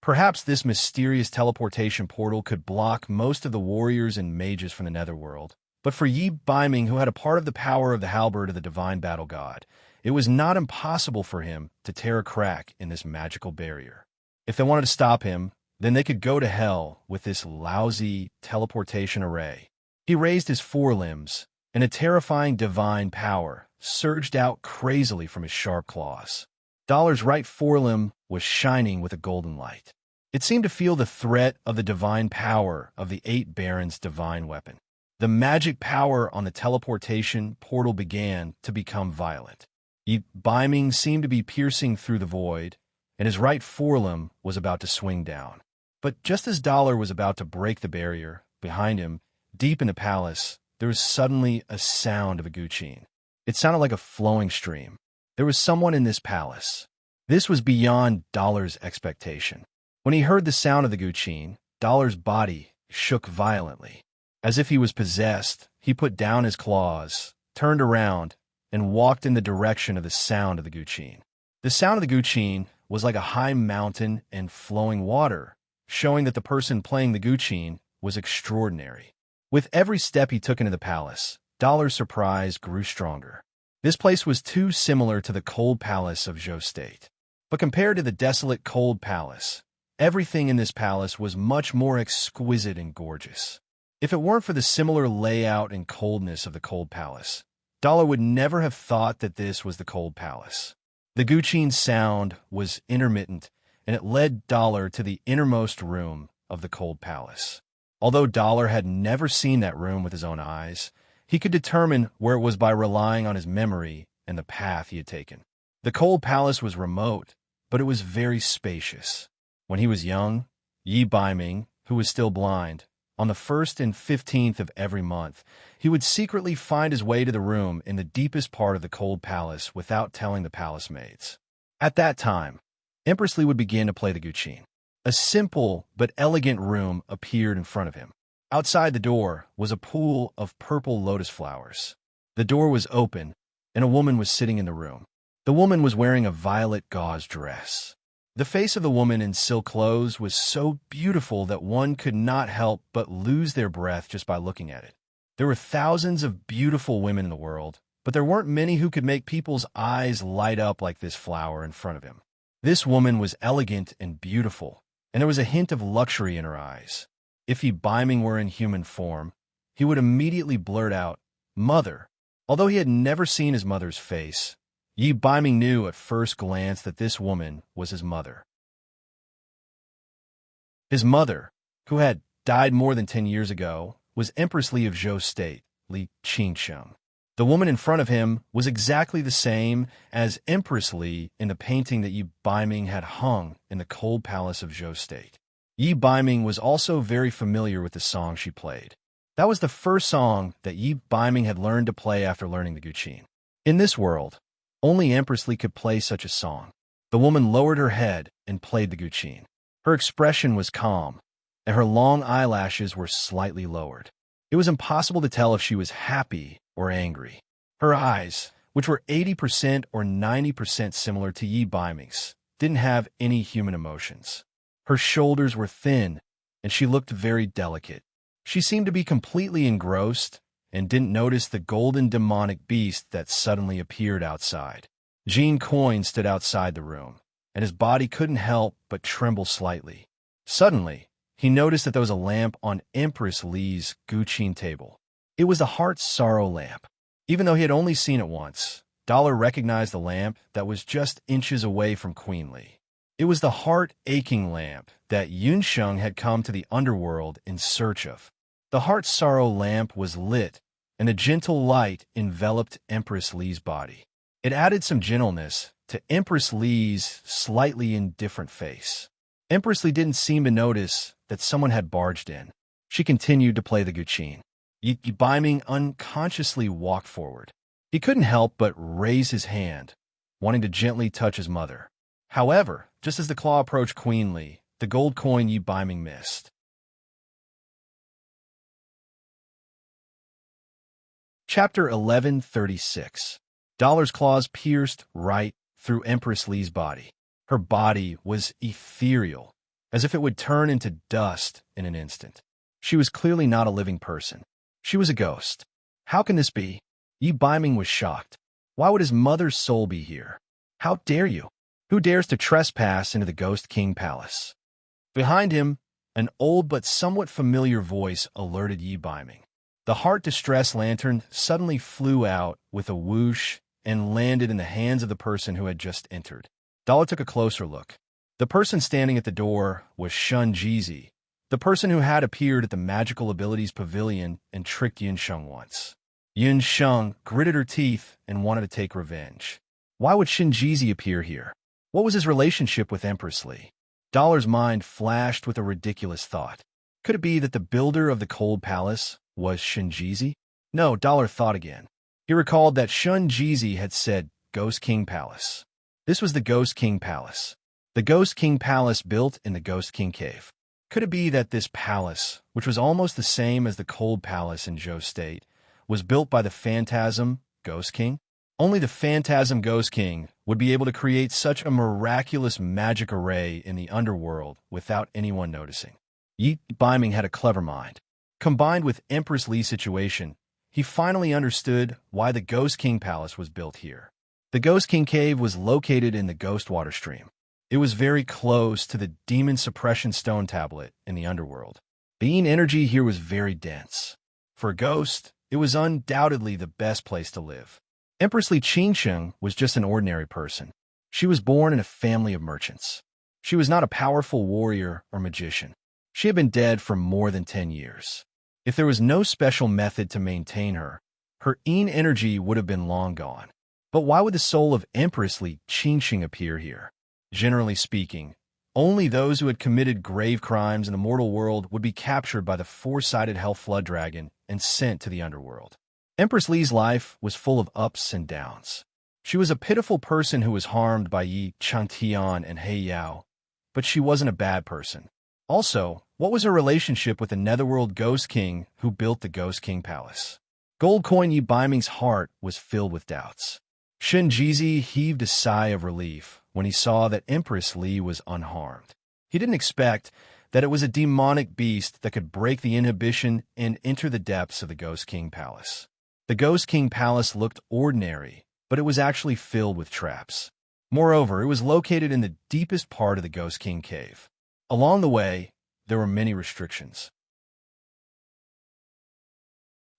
Speaker 1: Perhaps this mysterious teleportation portal could block most of the warriors and mages from the netherworld, but for Yi Baiming, who had a part of the power of the halberd of the divine battle god, it was not impossible for him to tear a crack in this magical barrier. If they wanted to stop him, then they could go to hell with this lousy teleportation array. He raised his forelimbs, and a terrifying divine power surged out crazily from his sharp claws. Dollar's right forelimb was shining with a golden light. It seemed to feel the threat of the divine power of the 8 barons' divine weapon. The magic power on the teleportation portal began to become violent. Yi Baiming seemed to be piercing through the void, and his right forelimb was about to swing down. But just as Dollar was about to break the barrier, behind him, deep in the palace, there was suddenly a sound of a guqin. It sounded like a flowing stream. There was someone in this palace. This was beyond Dollar's expectation. When he heard the sound of the guqin, Dollar's body shook violently. As if he was possessed, he put down his claws, turned around, and walked in the direction of the sound of the guqin. The sound of the guqin was like a high mountain and flowing water, showing that the person playing the guqin was extraordinary. With every step he took into the palace, Dollar's surprise grew stronger. This place was too similar to the cold palace of Zhou State. But compared to the desolate cold palace, everything in this palace was much more exquisite and gorgeous. If it weren't for the similar layout and coldness of the cold palace, Dollar would never have thought that this was the cold palace. The guqin's sound was intermittent, and it led Dollar to the innermost room of the cold palace. Although Dollar had never seen that room with his own eyes, he could determine where it was by relying on his memory and the path he had taken. The cold palace was remote, but it was very spacious. When he was young, Yi Baiming, who was still blind, on the 1st and 15th of every month, he would secretly find his way to the room in the deepest part of the cold palace without telling the palace maids. At that time, Empress would begin to play the guqin. A simple but elegant room appeared in front of him. Outside the door was a pool of purple lotus flowers. The door was open, and a woman was sitting in the room. The woman was wearing a violet gauze dress. The face of the woman in silk clothes was so beautiful that one could not help but lose their breath just by looking at it. There were thousands of beautiful women in the world, but there weren't many who could make people's eyes light up like this flower in front of him. This woman was elegant and beautiful, and there was a hint of luxury in her eyes. If Yi Baiming were in human form, he would immediately blurt out, "Mother." Although he had never seen his mother's face, Yi Baiming knew at first glance that this woman was his mother. His mother, who had died more than 10 years ago, was Empress Li of Zhou State, Li Qingsheng. The woman in front of him was exactly the same as Empress Li in the painting that Yi Baiming had hung in the cold palace of Zhou State. Yi Baiming was also very familiar with the song she played. That was the first song that Yi Baiming had learned to play after learning the Guqin. In this world, only Empress Li could play such a song. The woman lowered her head and played the Guqin. Her expression was calm, and her long eyelashes were slightly lowered. It was impossible to tell if she was happy or angry. Her eyes, which were 80% or 90% similar to Yi Baiming's, didn't have any human emotions. Her shoulders were thin, and she looked very delicate. She seemed to be completely engrossed and didn't notice the golden demonic beast that suddenly appeared outside. Jean Coin stood outside the room, and his body couldn't help but tremble slightly. Suddenly, he noticed that there was a lamp on Empress Li's Guqin table. It was the Heart's Sorrow lamp. Even though he had only seen it once, Dollar recognized the lamp that was just inches away from Queen Li. It was the heart-aching lamp that Yunsheng had come to the underworld in search of. The Heart's Sorrow lamp was lit, and a gentle light enveloped Empress Li's body. It added some gentleness to Empress Li's slightly indifferent face. Empress Li didn't seem to notice that someone had barged in. She continued to play the Guqin. Yi Baiming unconsciously walked forward. He couldn't help but raise his hand, wanting to gently touch his mother. However, just as the claw approached Queen Li, the gold coin Yi Baiming missed. Chapter 1136. Dollar's claws pierced right through Empress Li's body. Her body was ethereal, as if it would turn into dust in an instant. She was clearly not a living person. She was a ghost. How can this be? Yi Baiming was shocked. Why would his mother's soul be here? How dare you? Who dares to trespass into the Ghost King Palace? Behind him, an old but somewhat familiar voice alerted Yi Baiming. The heart distress lantern suddenly flew out with a whoosh and landed in the hands of the person who had just entered. Dollar took a closer look. The person standing at the door was Shun Jizi, the person who had appeared at the Magical Abilities Pavilion and tricked Yunsheng once. Yunsheng gritted her teeth and wanted to take revenge. Why would Shun Jizi appear here? What was his relationship with Empress Li? Dollar's mind flashed with a ridiculous thought. Could it be that the builder of the Cold Palace was Shun Jizi? No, Dollar thought again. He recalled that Shun Jizi had said Ghost King Palace. This was the Ghost King Palace. The Ghost King Palace built in the Ghost King Cave. Could it be that this palace, which was almost the same as the Cold Palace in Zhou State, was built by the Phantasm Ghost King? Only the Phantasm Ghost King would be able to create such a miraculous magic array in the underworld without anyone noticing. Yi Baiming had a clever mind. Combined with Empress Li's situation, he finally understood why the Ghost King Palace was built here. The Ghost King Cave was located in the Ghost Water Stream. It was very close to the Demon Suppression Stone Tablet in the underworld. Being energy here was very dense. For a ghost, it was undoubtedly the best place to live. Empress Li Qingsheng was just an ordinary person. She was born in a family of merchants. She was not a powerful warrior or magician. She had been dead for more than 10 years. If there was no special method to maintain her, her energy would have been long gone. But why would the soul of Empress Li Qingsheng appear here? Generally speaking, only those who had committed grave crimes in the mortal world would be captured by the four-sided Hell Flood Dragon and sent to the underworld. Empress Li's life was full of ups and downs. She was a pitiful person who was harmed by Yi Changtian and He Yao, but she wasn't a bad person. Also, what was her relationship with the Netherworld Ghost King who built the Ghost King Palace? Gold coin Yi Baiming's heart was filled with doubts. Shun Jizi heaved a sigh of relief when he saw that Empress Li was unharmed. He didn't expect that it was a demonic beast that could break the inhibition and enter the depths of the Ghost King Palace. The Ghost King Palace looked ordinary, but it was actually filled with traps. Moreover, it was located in the deepest part of the Ghost King Cave. Along the way, there were many restrictions.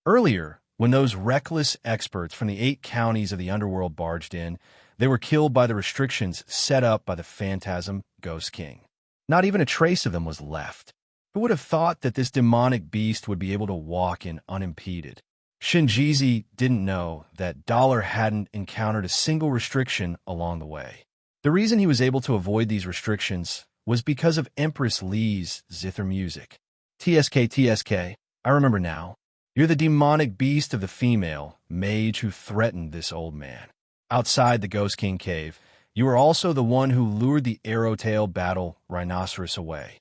Speaker 1: Earlier, when those reckless experts from the 8 counties of the underworld barged in, they were killed by the restrictions set up by the phantasm Ghost King. Not even a trace of them was left. Who would have thought that this demonic beast would be able to walk in unimpeded? Shinjizi didn't know that Dollar hadn't encountered a single restriction along the way. The reason he was able to avoid these restrictions was because of Empress Li's zither music. TSK, I remember now. You're the demonic beast of the female mage who threatened this old man. Outside the Ghost King Cave, you were also the one who lured the arrow-tailed battle rhinoceros away.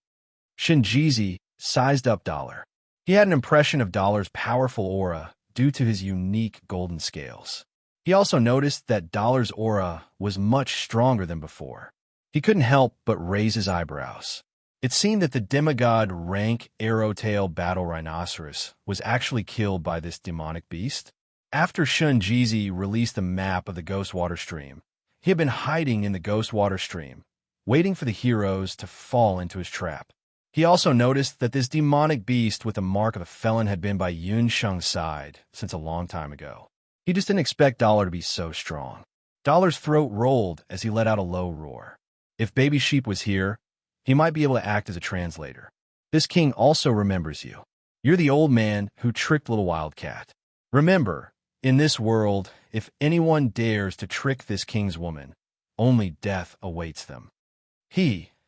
Speaker 1: Shinjizi sized up Dollar. He had an impression of Dollar's powerful aura due to his unique golden scales. He also noticed that Dollar's aura was much stronger than before. He couldn't help but raise his eyebrows. It seemed that the demigod rank arrow-tailed battle rhinoceros was actually killed by this demonic beast. After Shunjizi released the map of the Ghost Water Stream, he had been hiding in the Ghost Water Stream, waiting for the heroes to fall into his trap. He also noticed that this demonic beast with the mark of a felon had been by Yun Sheng's side since a long time ago. He just didn't expect Dollar to be so strong. Dollar's throat rolled as he let out a low roar. If Baby Sheep was here, he might be able to act as a translator. This king also remembers you. You're the old man who tricked little Wildcat. Remember, in this world, if anyone dares to trick this king's woman, only death awaits them.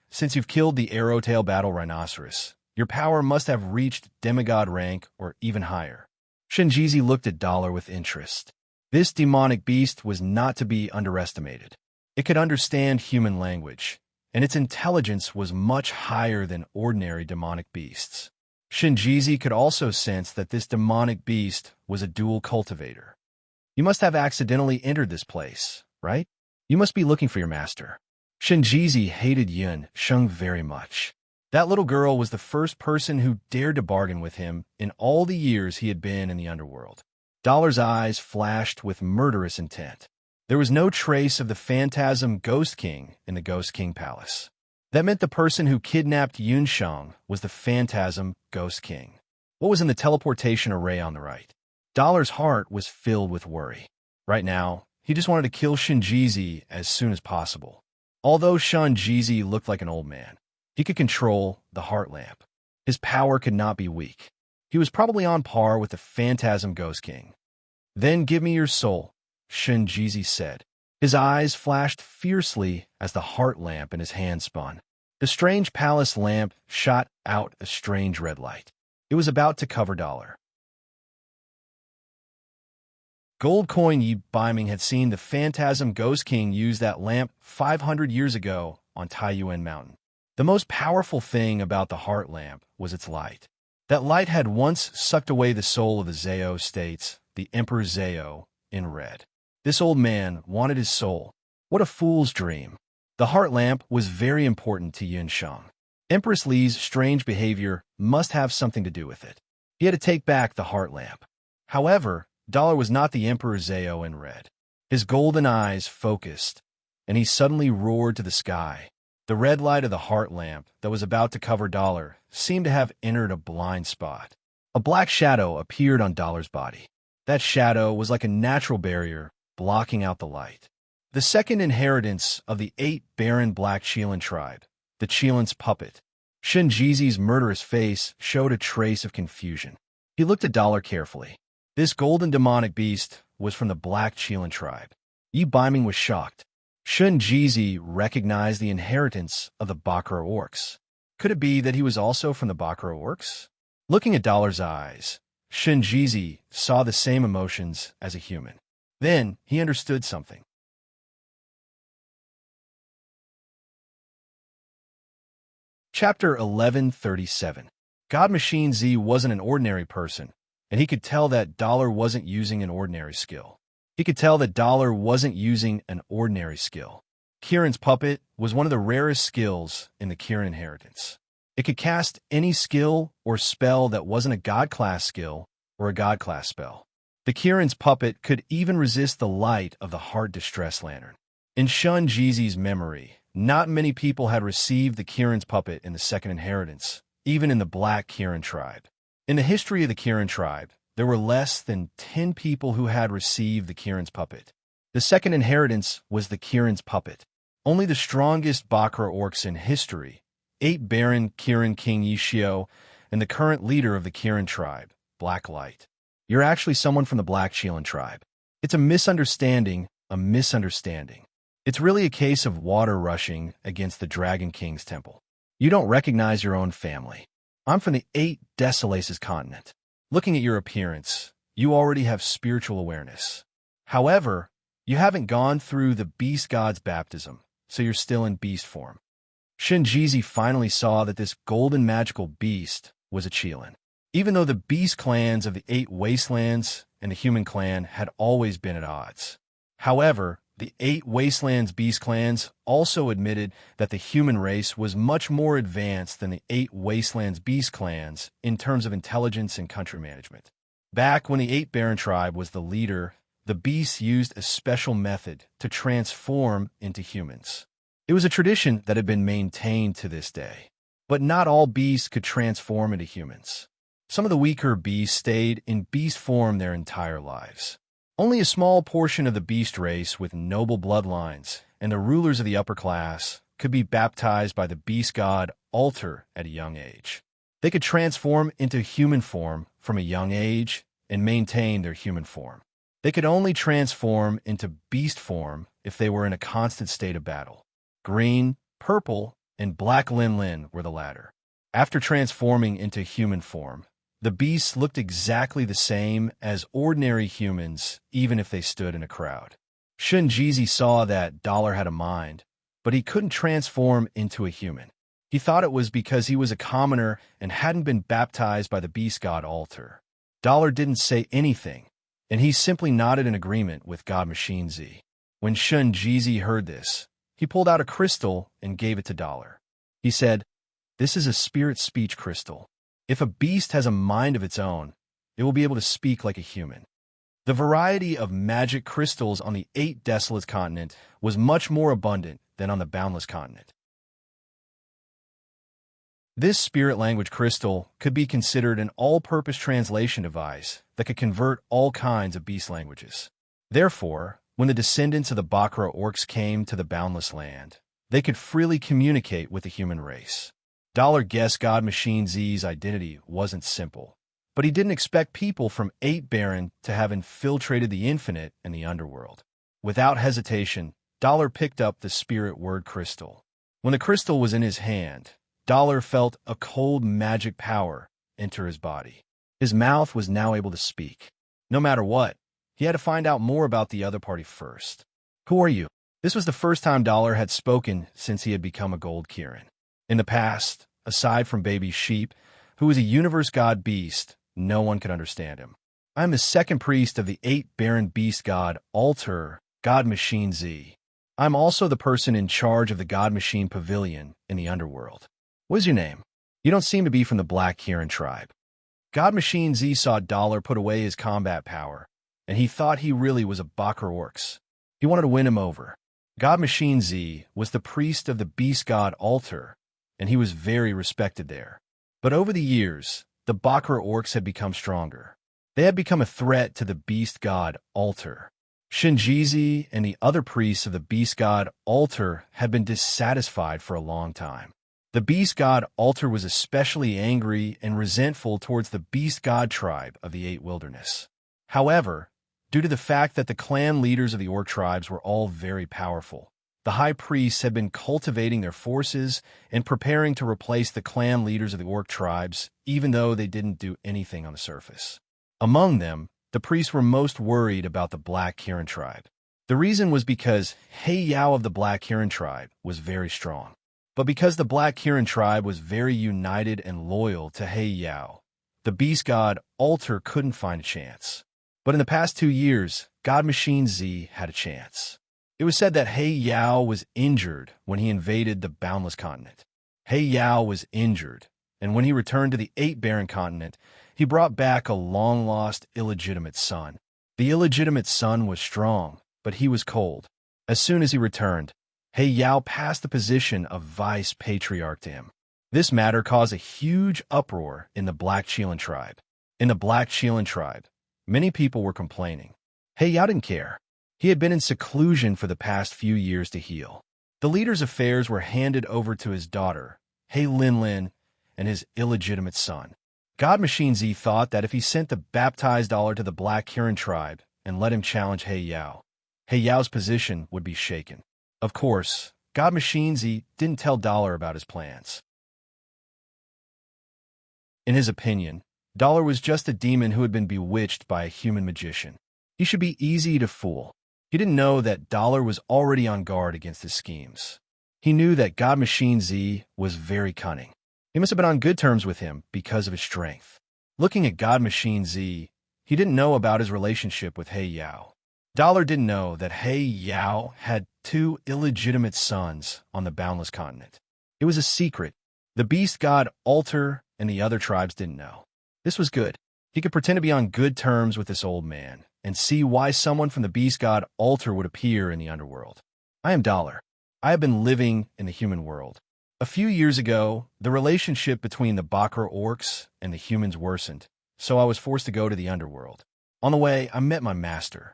Speaker 1: Since you've killed the arrow-tail battle rhinoceros, your power must have reached demigod rank or even higher. Shinjizi looked at Dollar with interest. This demonic beast was not to be underestimated. It could understand human language, and its intelligence was much higher than ordinary demonic beasts. Shinjizi could also sense that this demonic beast was a dual cultivator. You must have accidentally entered this place, right? You must be looking for your master. Shinjizi hated Yun Sheng very much. That little girl was the first person who dared to bargain with him in all the years he had been in the underworld. Dollar's eyes flashed with murderous intent. There was no trace of the phantasm Ghost King in the Ghost King Palace. That meant the person who kidnapped Yun Sheng was the phantasm Ghost King. What was in the teleportation array on the right? Dollar's heart was filled with worry. Right now, he just wanted to kill Shinjizi as soon as possible. Although Shinjizi looked like an old man, he could control the heart lamp. His power could not be weak. He was probably on par with the phantasm Ghost King. Then give me your soul, Shinjizi said. His eyes flashed fiercely as the heart lamp in his hand spun. The strange palace lamp shot out a strange red light. It was about to cover Dollar. Gold Coin Yi Baiming had seen the phantasm Ghost King use that lamp 500 years ago on Taiyuan Mountain. The most powerful thing about the heart lamp was its light. That light had once sucked away the soul of the Zhao states, the Emperor Zhao, in red. This old man wanted his soul. What a fool's dream. The heart lamp was very important to Yun Sheng. Empress Li's strange behavior must have something to do with it. He had to take back the heart lamp. However, Dollar was not the Emperor Zhao in red. His golden eyes focused, and he suddenly roared to the sky. The red light of the heart lamp that was about to cover Dollar seemed to have entered a blind spot. A black shadow appeared on Dollar's body. That shadow was like a natural barrier, blocking out the light. The second inheritance of the 8 barren Black Qilin tribe, the Qilin's puppet. Shinjizi's murderous face showed a trace of confusion. He looked at Dollar carefully. This golden demonic beast was from the Black Qilin tribe. Yi Baiming was shocked. Shinjizi recognized the inheritance of the Bakura orcs. Could it be that he was also from the Bakura orcs? Looking at Dollar's eyes, Shinjizi saw the same emotions as a human. Then he understood something. Chapter 1137. God Machine Z wasn't an ordinary person, and he could tell that Dollar wasn't using an ordinary skill. Kieran's puppet was one of the rarest skills in the Kieran inheritance. It could cast any skill or spell that wasn't a god class skill or a god class spell. The Kieran's puppet could even resist the light of the Heart Distress Lantern. In Shun Jeezy's memory, not many people had received the Kieran's puppet in the second inheritance, even in the Black Kieran tribe. In the history of the Kieran tribe, there were less than 10 people who had received the Kieran's puppet. The second inheritance was the Kieran's puppet. Only the strongest Bakra orcs in history, 8 Baron Kieran King Yishio, and the current leader of the Kieran tribe, Black Light. You're actually someone from the Black Cheelan tribe. It's a misunderstanding. It's really a case of water rushing against the Dragon King's temple. You don't recognize your own family. I'm from the 8 Desolaces continent. Looking at your appearance, you already have spiritual awareness. However, you haven't gone through the beast god's baptism, so you're still in beast form. Shinjizi finally saw that this golden magical beast was a Cheelan. Even though the beast clans of the 8 Wastelands and the human clan had always been at odds. However, the 8 Wastelands beast clans also admitted that the human race was much more advanced than the 8 Wastelands beast clans in terms of intelligence and country management. Back when the 8 Baron tribe was the leader, the beasts used a special method to transform into humans. It was a tradition that had been maintained to this day. But not all beasts could transform into humans. Some of the weaker beasts stayed in beast form their entire lives. Only a small portion of the beast race with noble bloodlines and the rulers of the upper class could be baptized by the beast god Alter at a young age. They could transform into human form from a young age and maintain their human form. They could only transform into beast form if they were in a constant state of battle. Green, purple, and black Lin Lin were the latter. After transforming into human form, the beasts looked exactly the same as ordinary humans, even if they stood in a crowd. Shinjizi saw that Dollar had a mind, but he couldn't transform into a human. He thought it was because he was a commoner and hadn't been baptized by the beast god Alter. Dollar didn't say anything, and he simply nodded in agreement with God Machine Z. When Shinjizi heard this, he pulled out a crystal and gave it to Dollar. He said, "This is a spirit speech crystal. If a beast has a mind of its own, it will be able to speak like a human." The variety of magic crystals on the 8 Desolates continent was much more abundant than on the Boundless continent. This spirit language crystal could be considered an all-purpose translation device that could convert all kinds of beast languages. Therefore, when the descendants of the Bakra orcs came to the Boundless land, they could freely communicate with the human race. Dollar guessed God Machine Z's identity wasn't simple, but he didn't expect people from 8 Baron to have infiltrated the infinite and the underworld. Without hesitation, Dollar picked up the spirit word crystal. When the crystal was in his hand, Dollar felt a cold magic power enter his body. His mouth was now able to speak. No matter what, he had to find out more about the other party first. "Who are you?" This was the first time Dollar had spoken since he had become a Gold Kieran. In the past, aside from Baby Sheep, who was a universe god beast, no one could understand him. "I am the second priest of the 8 Baron beast god Alter, God Machine Z. I'm also the person in charge of the God Machine Pavilion in the underworld. What is your name? You don't seem to be from the Black Kieran tribe." God Machine Z saw Dollar put away his combat power, and he thought he really was a Bakra orcs. He wanted to win him over. God Machine Z was the priest of the beast god Alter, and he was very respected there. But over the years, the Bakra orcs had become stronger. They had become a threat to the beast god Alter. Shinjizi and the other priests of the beast god Alter had been dissatisfied for a long time. The beast god Alter was especially angry and resentful towards the beast god tribe of the 8 Wilderness. However, due to the fact that the clan leaders of the orc tribes were all very powerful, the high priests had been cultivating their forces and preparing to replace the clan leaders of the orc tribes, even though they didn't do anything on the surface. Among them, the priests were most worried about the Black Kieran tribe. The reason was because Hei Yao of the Black Kieran tribe was very strong. But because the Black Kieran tribe was very united and loyal to Hei Yao, the beast god Alter couldn't find a chance. But in the past 2 years, God Machine Z had a chance. It was said that He Yao was injured when he invaded the Boundless Continent. He Yao was injured, and when he returned to the Eight Barren Continent, he brought back a long-lost illegitimate son. The illegitimate son was strong, but he was cold. As soon as he returned, He Yao passed the position of vice patriarch to him. This matter caused a huge uproar in the Black Chelan tribe. In the Black Chelan tribe, many people were complaining. He Yao didn't care. He had been in seclusion for the past few years to heal. The leader's affairs were handed over to his daughter, He Lin, and his illegitimate son. God Machine Z thought that if he sent the baptized dollar to the Black Huron tribe and let him challenge He Yao's position would be shaken. Of course, God Machine Z didn't tell Dollar about his plans. In his opinion, Dollar was just a demon who had been bewitched by a human magician. He should be easy to fool. He didn't know that Dollar was already on guard against his schemes. He knew that God Machine Z was very cunning. He must have been on good terms with him because of his strength. Looking at God Machine Z, he didn't know about his relationship with He Yao. Dollar didn't know that He Yao had 2 illegitimate sons on the Boundless Continent. It was a secret. The beast god Alter and the other tribes didn't know. This was good. He could pretend to be on good terms with this old man and see why someone from the beast god Alter would appear in the underworld. I am Dollar. I have been living in the human world. A few years ago, the relationship between the Bakra orcs and the humans worsened, so I was forced to go to the underworld. On the way, I met my master.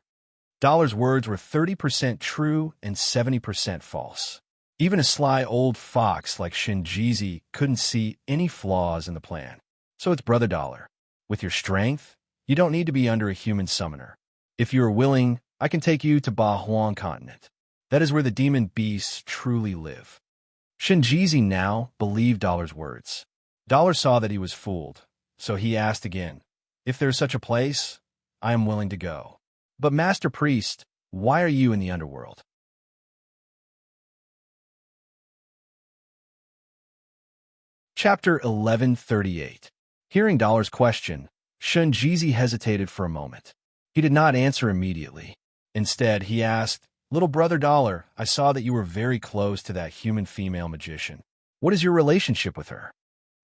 Speaker 1: Dollar's words were 30% true and 70% false. Even a sly old fox like Shinjizi couldn't see any flaws in the plan. So it's Brother Dollar. With your strength, you don't need to be under a human summoner. If you are willing, I can take you to Ba Huang Continent. That is where the demon beasts truly live. Shinjizi now believed Dollar's words. Dollar saw that he was fooled, so he asked again, "If there's such a place, I am willing to go. But Master Priest, why are you in the underworld?" Chapter 1138. Hearing Dollar's question, Shinjizi hesitated for a moment. He did not answer immediately. Instead, he asked, "Little Brother Dollar, I saw that you were very close to that human female magician. What is your relationship with her?"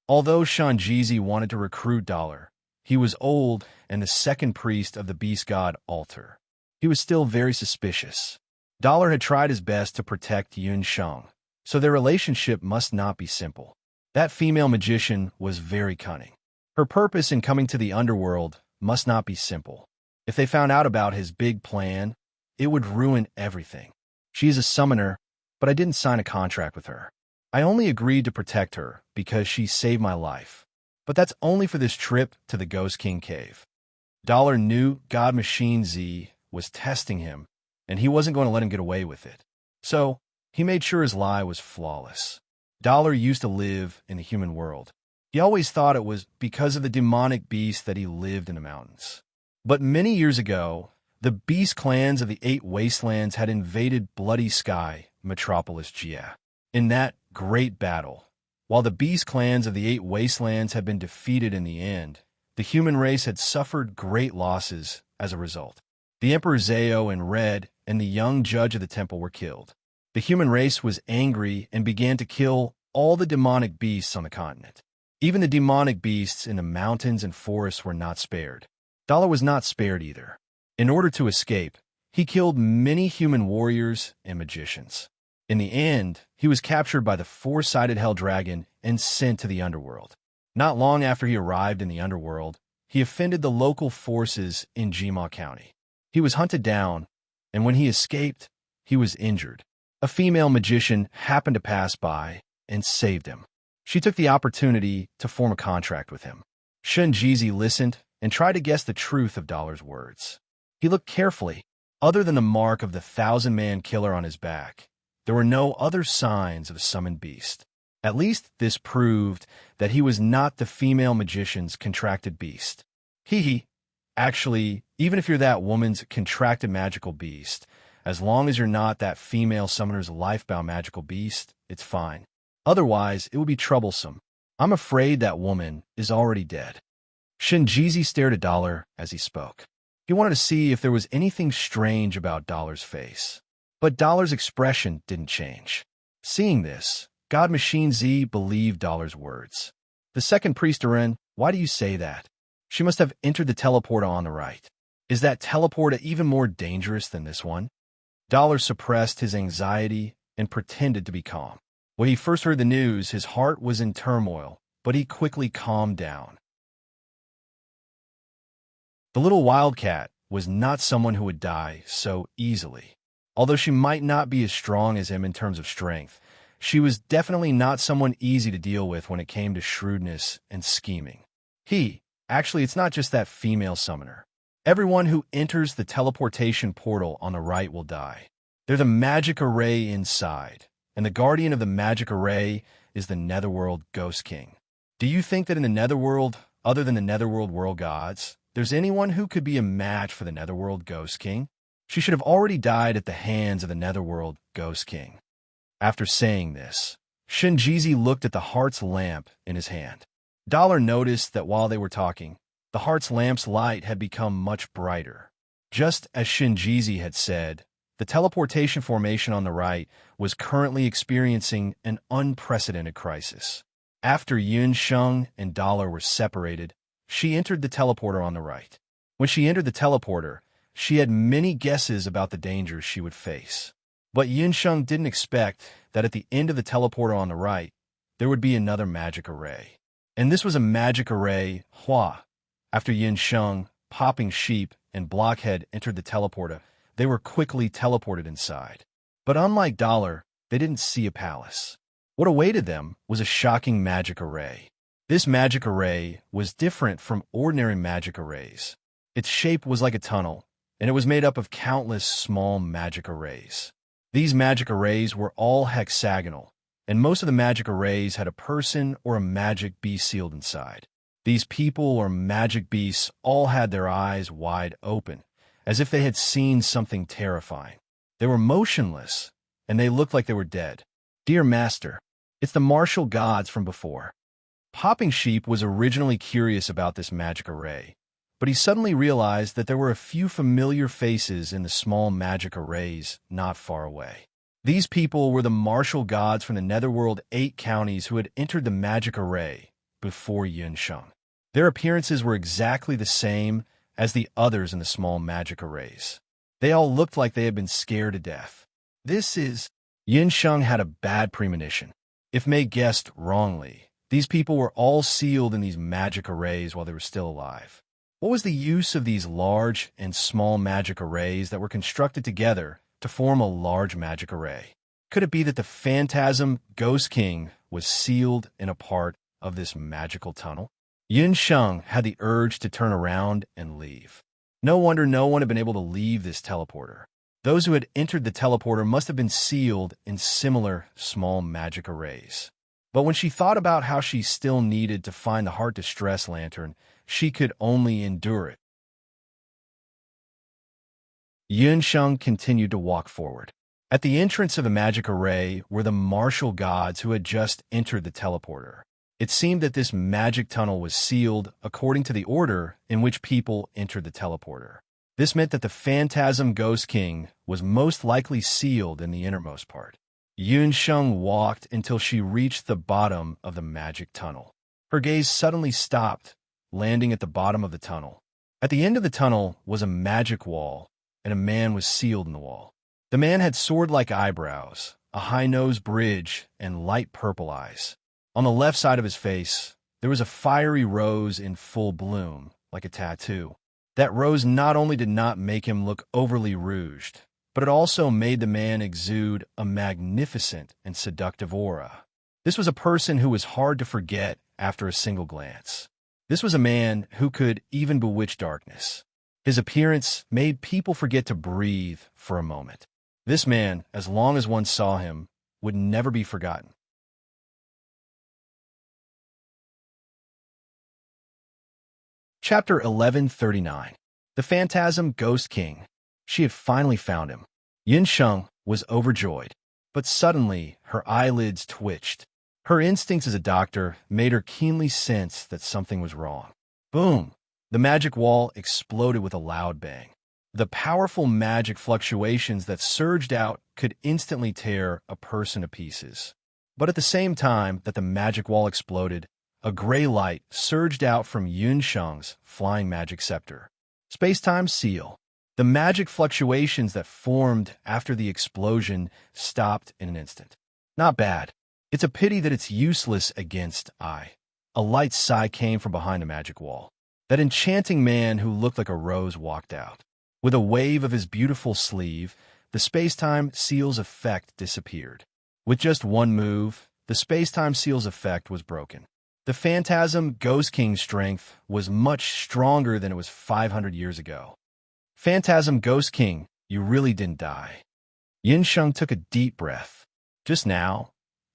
Speaker 1: Although Shinjizi wanted to recruit Dollar, he was old and the second priest of the beast god Alter. He was still very suspicious. Dollar had tried his best to protect Yun Sheng, so their relationship must not be simple. That female magician was very cunning. Her purpose in coming to the underworld must not be simple. If they found out about his big plan, it would ruin everything. She is a summoner, but I didn't sign a contract with her. I only agreed to protect her because she saved my life. But that's only for this trip to the Ghost King Cave. Dollar knew God Machine Z was testing him, and he wasn't going to let him get away with it. So, he made sure his lie was flawless. Dollar used to live in the human world. He always thought it was because of the demonic beast that he lived in the mountains. But many years ago, the beast clans of the 8 wastelands had invaded Bloody Sky, Metropolis Jia. In that great battle, while the beast clans of the 8 wastelands had been defeated in the end, the human race had suffered great losses as a result. The Emperor Zhao in red and the young judge of the temple were killed. The human race was angry and began to kill all the demonic beasts on the continent. Even the demonic beasts in the mountains and forests were not spared. Dollar was not spared either. In order to escape, he killed many human warriors and magicians. In the end, he was captured by the 4-sided hell dragon and sent to the underworld. Not long after he arrived in the underworld, he offended the local forces in Jima County. He was hunted down, and when he escaped, he was injured. A female magician happened to pass by and saved him. She took the opportunity to form a contract with him. Shinjizi listened and tried to guess the truth of Dollar's words. He looked carefully. Other than the mark of the 1,000-man killer on his back, there were no other signs of a summoned beast. At least this proved that he was not the female magician's contracted beast. Actually, even if you're that woman's contracted magical beast, as long as you're not that female summoner's lifebound magical beast, it's fine. Otherwise, it would be troublesome. I'm afraid that woman is already dead. Shinjizi stared at Dollar as he spoke. He wanted to see if there was anything strange about Dollar's face. But Dollar's expression didn't change. Seeing this, God Machine Z believed Dollar's words. The second priesterin, why do you say that? She must have entered the teleporter on the right. Is that teleporter even more dangerous than this one? Dollar suppressed his anxiety and pretended to be calm. When he first heard the news, his heart was in turmoil, but he quickly calmed down. The little wildcat was not someone who would die so easily. Although she might not be as strong as him in terms of strength, she was definitely not someone easy to deal with when it came to shrewdness and scheming. Actually, it's not just that female summoner. Everyone who enters the teleportation portal on the right will die. There's a magic array inside, and the guardian of the magic array is the Netherworld Ghost King. Do you think that in the Netherworld, other than the Netherworld world gods, there's anyone who could be a match for the Netherworld Ghost King? She should have already died at the hands of the Netherworld Ghost King. After saying this, Shinjizi looked at the heart's lamp in his hand. Dollar noticed that while they were talking, the heart's lamp's light had become much brighter. Just as Shinjizi had said, the teleportation formation on the right was currently experiencing an unprecedented crisis. After Yun Sheng and Dollar were separated, she entered the teleporter on the right. When she entered the teleporter, she had many guesses about the dangers she would face. But Yun Sheng didn't expect that at the end of the teleporter on the right, there would be another magic array. And this was a magic array, Hua. After Yin Sheng, Popping Sheep, and Blockhead entered the teleporter, they were quickly teleported inside. But unlike Dollar, they didn't see a palace. What awaited them was a shocking magic array. This magic array was different from ordinary magic arrays. Its shape was like a tunnel, and it was made up of countless small magic arrays. These magic arrays were all hexagonal, and most of the magic arrays had a person or a magic beast sealed inside. These people or magic beasts all had their eyes wide open, as if they had seen something terrifying. They were motionless, and they looked like they were dead. Dear Master, it's the martial gods from before. Popping Sheep was originally curious about this magic array, but he suddenly realized that there were a few familiar faces in the small magic arrays not far away. These people were the martial gods from the Netherworld 8 counties who had entered the magic array before Yun Sheng. Their appearances were exactly the same as the others in the small magic arrays. They all looked like they had been scared to death. Yun Sheng had a bad premonition. If Mei guessed wrongly, these people were all sealed in these magic arrays while they were still alive. What was the use of these large and small magic arrays that were constructed together to form a large magic array? Could it be that the Phantasm Ghost King was sealed in a part of this magical tunnel? Yun Sheng had the urge to turn around and leave. No wonder no one had been able to leave this teleporter. Those who had entered the teleporter must have been sealed in similar small magic arrays. But when she thought about how she still needed to find the Heart Distress Lantern, she could only endure it. Yun Sheng continued to walk forward. At the entrance of the magic array were the martial gods who had just entered the teleporter. It seemed that this magic tunnel was sealed according to the order in which people entered the teleporter. This meant that the Phantasm Ghost King was most likely sealed in the innermost part. Yun Sheng walked until she reached the bottom of the magic tunnel. Her gaze suddenly stopped, landing at the bottom of the tunnel. At the end of the tunnel was a magic wall, and a man was sealed in the wall. The man had sword-like eyebrows, a high-nosed bridge, and light purple eyes. On the left side of his face, there was a fiery rose in full bloom, like a tattoo. That rose not only did not make him look overly rouged, but it also made the man exude a magnificent and seductive aura. This was a person who was hard to forget after a single glance. This was a man who could even bewitch darkness. His appearance made people forget to breathe for a moment. This man, as long as one saw him, would never be forgotten. Chapter 1139. The Phantasm Ghost King. She had finally found him. Yun Sheng was overjoyed, but suddenly her eyelids twitched. Her instincts as a doctor made her keenly sense that something was wrong. Boom! The magic wall exploded with a loud bang. The powerful magic fluctuations that surged out could instantly tear a person to pieces. But at the same time that the magic wall exploded, a gray light surged out from Yun Sheng's flying magic scepter. Space-time seal. The magic fluctuations that formed after the explosion stopped in an instant. Not bad. It's a pity that it's useless against I. A light sigh came from behind the magic wall. That enchanting man who looked like a rose walked out. With a wave of his beautiful sleeve, the space-time seal's effect disappeared. With just one move, the space-time seal's effect was broken. The Phantasm Ghost King's strength was much stronger than it was 500 years ago. Phantasm Ghost King, you really didn't die. Yin Sheng took a deep breath. Just now,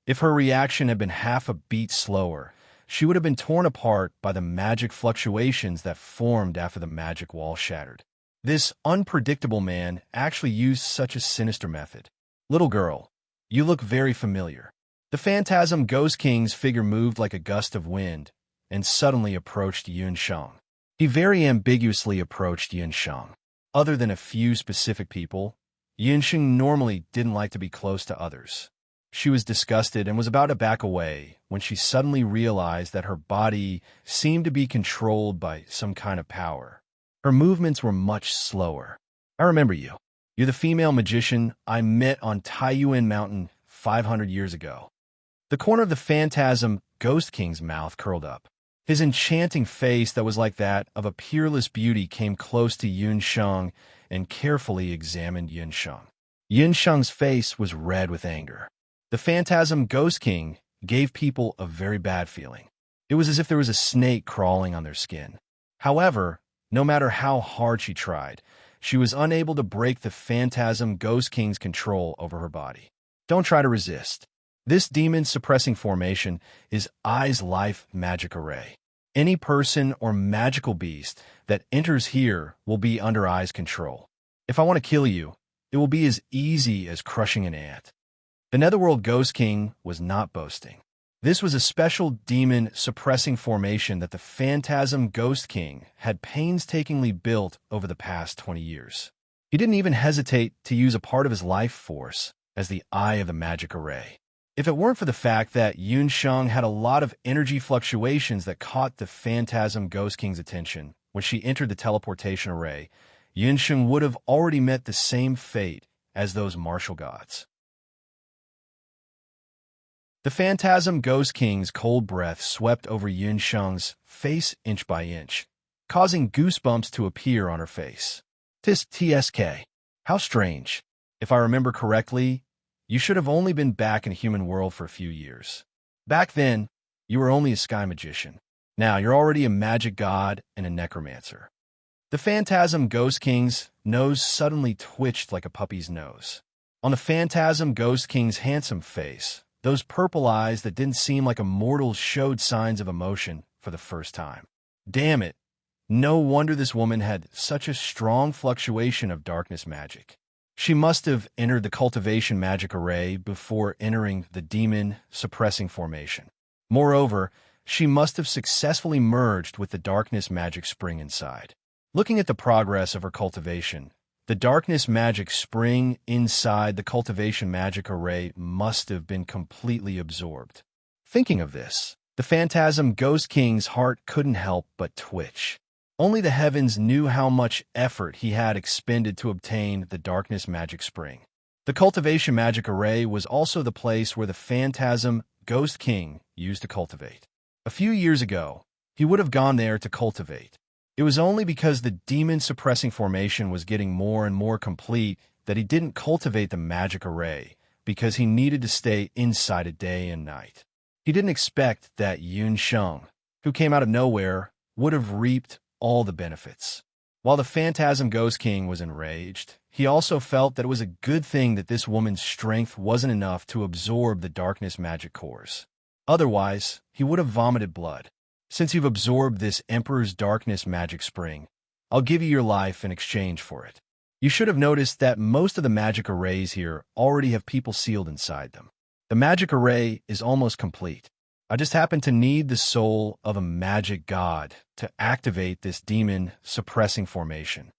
Speaker 1: if her reaction had been half a beat slower, she would have been torn apart by the magic fluctuations that formed after the magic wall shattered. This unpredictable man actually used such a sinister method. Little girl, you look very familiar. The Phantasm Ghost King's figure moved like a gust of wind and suddenly approached Yun Sheng. He very ambiguously approached Yun Sheng. Other than a few specific people, Yun Sheng normally didn't like to be close to others. She was disgusted and was about to back away when she suddenly realized that her body seemed to be controlled by some kind of power. Her movements were much slower. I remember you. You're the female magician I met on Taiyuan Mountain 500 years ago. The corner of the Phantasm Ghost King's mouth curled up. His enchanting face that was like that of a peerless beauty came close to Yun Sheng and carefully examined Yun Sheng. Yun Sheng's face was red with anger. The Phantasm Ghost King gave people a very bad feeling. It was as if there was a snake crawling on their skin. However, no matter how hard she tried, she was unable to break the Phantasm Ghost King's control over her body. Don't try to resist. This demon-suppressing formation is I's life magic array. Any person or magical beast that enters here will be under I's control. If I want to kill you, it will be as easy as crushing an ant. The Netherworld Ghost King was not boasting. This was a special demon-suppressing formation that the Phantasm Ghost King had painstakingly built over the past 20 years. He didn't even hesitate to use a part of his life force as the eye of the magic array. If it weren't for the fact that Yun Sheng had a lot of energy fluctuations that caught the Phantasm Ghost King's attention when she entered the teleportation array, Yun Sheng would have already met the same fate as those martial gods. The Phantasm Ghost King's cold breath swept over Yun Sheng's face inch by inch, causing goosebumps to appear on her face. TSK. How strange. If I remember correctly, you should have only been back in a human world for a few years. Back then, you were only a sky magician. Now you're already a magic god and a necromancer. The Phantasm Ghost King's nose suddenly twitched like a puppy's nose. On the Phantasm Ghost King's handsome face, those purple eyes that didn't seem like a mortal showed signs of emotion for the first time. Damn it. No wonder this woman had such a strong fluctuation of darkness magic. She must have entered the cultivation magic array before entering the demon-suppressing formation. Moreover, she must have successfully merged with the darkness magic spring inside. Looking at the progress of her cultivation, the darkness magic spring inside the cultivation magic array must have been completely absorbed. Thinking of this, the Phantasm Ghost King's heart couldn't help but twitch. Only the heavens knew how much effort he had expended to obtain the darkness magic spring. The cultivation magic array was also the place where the Phantasm Ghost King used to cultivate. A few years ago, he would have gone there to cultivate. It was only because the demon-suppressing formation was getting more and more complete that he didn't cultivate the magic array, because he needed to stay inside it day and night. He didn't expect that Yun Sheng, who came out of nowhere, would have reaped all the benefits. While the Phantasm Ghost King was enraged, he also felt that it was a good thing that this woman's strength wasn't enough to absorb the darkness magic cores. Otherwise, he would have vomited blood. Since you've absorbed this Emperor's darkness magic spring, I'll give you your life in exchange for it. You should have noticed that most of the magic arrays here already have people sealed inside them. The magic array is almost complete. I just happen to need the soul of a magic god to activate this demon-suppressing formation.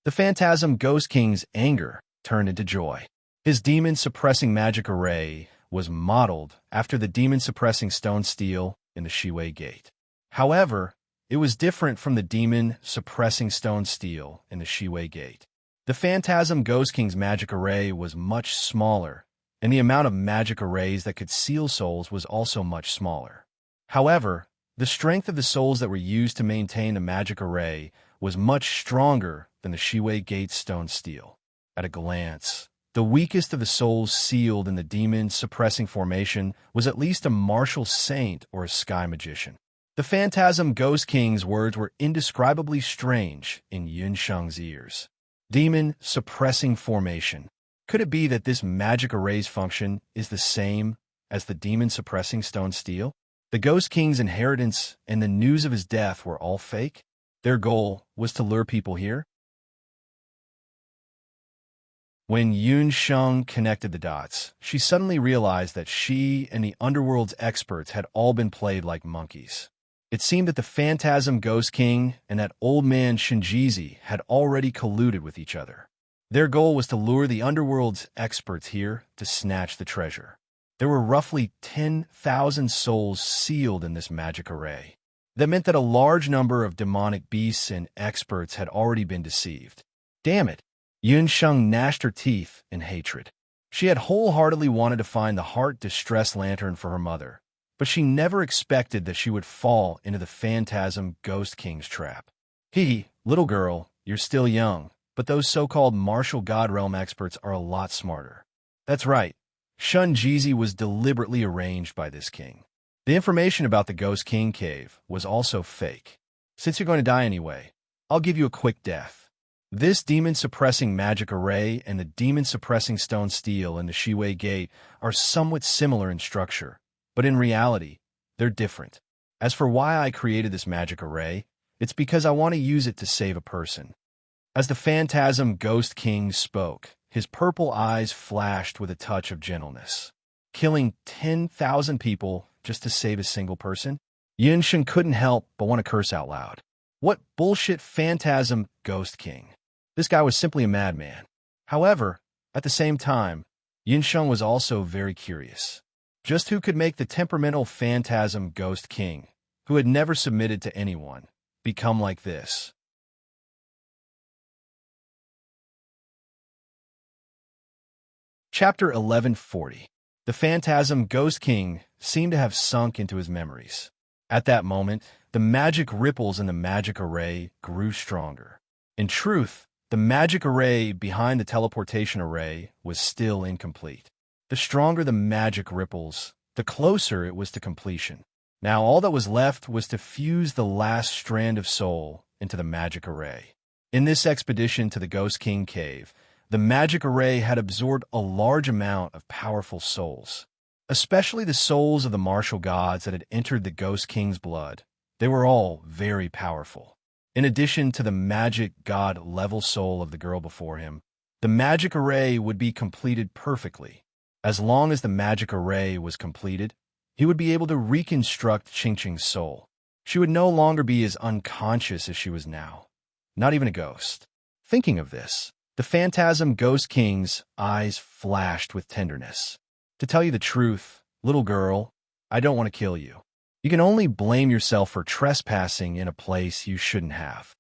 Speaker 1: The Phantasm Ghost King's anger turned into joy. His demon-suppressing magic array was modeled after the demon-suppressing stone steel in the Shiwei Gate. However, it was different from the demon-suppressing stone steel in the Shiwei Gate. The Phantasm Ghost King's magic array was much smaller, and the amount of magic arrays that could seal souls was also much smaller. However, the strength of the souls that were used to maintain the magic array was much stronger than the Shiwei Gate stone steel. At a glance, the weakest of the souls sealed in the demon-suppressing formation was at least a martial saint or a sky magician. The Phantasm Ghost King's words were indescribably strange in Yunsheng's ears. Demon-suppressing formation. Could it be that this magic array's function is the same as the demon-suppressing stone steel? The Ghost King's inheritance and the news of his death were all fake? Their goal was to lure people here? When Yunsheng connected the dots, she suddenly realized that she and the underworld's experts had all been played like monkeys. It seemed that the Phantasm Ghost King and that old man Shinjizi had already colluded with each other. Their goal was to lure the underworld's experts here to snatch the treasure. There were roughly 10,000 souls sealed in this magic array. That meant that a large number of demonic beasts and experts had already been deceived. Damn it! Yunsheng gnashed her teeth in hatred. She had wholeheartedly wanted to find the heart distress lantern for her mother, but she never expected that she would fall into the Phantasm Ghost King's trap. Little girl, you're still young, but those so-called martial god realm experts are a lot smarter. That's right. Shunjizi was deliberately arranged by this king. The information about the Ghost King cave was also fake. Since you're going to die anyway, I'll give you a quick death. This demon-suppressing magic array and the demon-suppressing stone steel in the Shiwei Gate are somewhat similar in structure, but in reality, they're different. As for why I created this magic array, it's because I want to use it to save a person. As the Phantasm Ghost King spoke, his purple eyes flashed with a touch of gentleness. Killing 10,000 people just to save a single person? Yunsheng couldn't help but want to curse out loud. What bullshit Phantasm Ghost King? This guy was simply a madman. However, at the same time, Yunsheng was also very curious. Just who could make the temperamental Phantasm Ghost King, who had never submitted to anyone, become like this? Chapter 1140. The Phantasm Ghost King seemed to have sunk into his memories. At that moment, the magic ripples in the magic array grew stronger. In truth, the magic array behind the teleportation array was still incomplete. The stronger the magic ripples, the closer it was to completion. Now all that was left was to fuse the last strand of soul into the magic array. In this expedition to the Ghost King cave, the magic array had absorbed a large amount of powerful souls, especially the souls of the martial gods that had entered the Ghost King's blood. They were all very powerful. In addition to the magic god-level soul of the girl before him, the magic array would be completed perfectly. As long as the magic array was completed, he would be able to reconstruct Qingqing's soul. She would no longer be as unconscious as she was now, not even a ghost. Thinking of this, the Phantasm Ghost King's eyes flashed with tenderness. To tell you the truth, little girl, I don't want to kill you. You can only blame yourself for trespassing in a place you shouldn't have.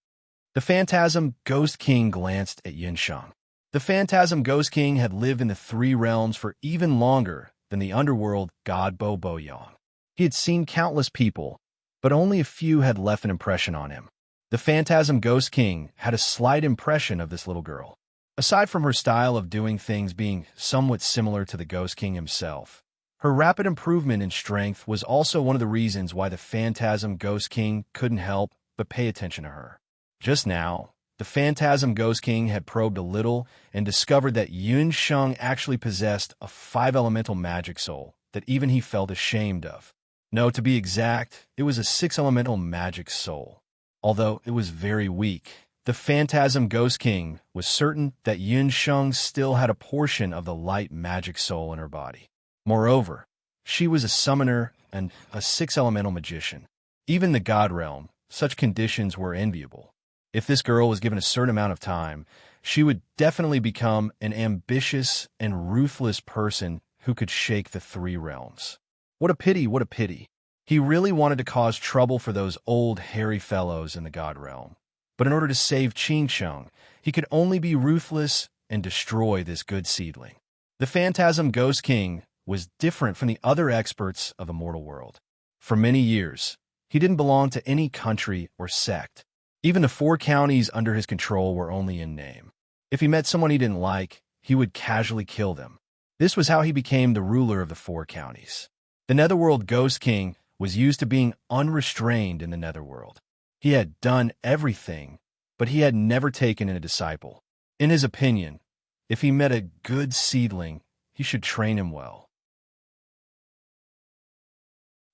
Speaker 1: The Phantasm Ghost King glanced at Yunsheng. The Phantasm Ghost King had lived in the three realms for even longer than the underworld god Bo Boyong. He had seen countless people, but only a few had left an impression on him. The Phantasm Ghost King had a slight impression of this little girl. Aside from her style of doing things being somewhat similar to the Ghost King himself, her rapid improvement in strength was also one of the reasons why the Phantasm Ghost King couldn't help but pay attention to her. Just now, the Phantasm Ghost King had probed a little and discovered that Yunsheng actually possessed a 5-elemental magic soul that even he felt ashamed of. No, to be exact, it was a 6-elemental magic soul. Although it was very weak, the Phantasm Ghost King was certain that Yunsheng still had a portion of the light magic soul in her body. Moreover, she was a summoner and a 6-elemental magician. Even in the God realm, such conditions were enviable. If this girl was given a certain amount of time, she would definitely become an ambitious and ruthless person who could shake the three realms. What a pity, what a pity. He really wanted to cause trouble for those old hairy fellows in the God realm. But in order to save Ching Chong, he could only be ruthless and destroy this good seedling. The Phantasm Ghost King was different from the other experts of the mortal world. For many years, he didn't belong to any country or sect. Even the 4 counties under his control were only in name. If he met someone he didn't like, he would casually kill them. This was how he became the ruler of the 4 counties. The Netherworld Ghost King was used to being unrestrained in the Netherworld. He had done everything, but he had never taken in a disciple. In his opinion, if he met a good seedling, he should train him well.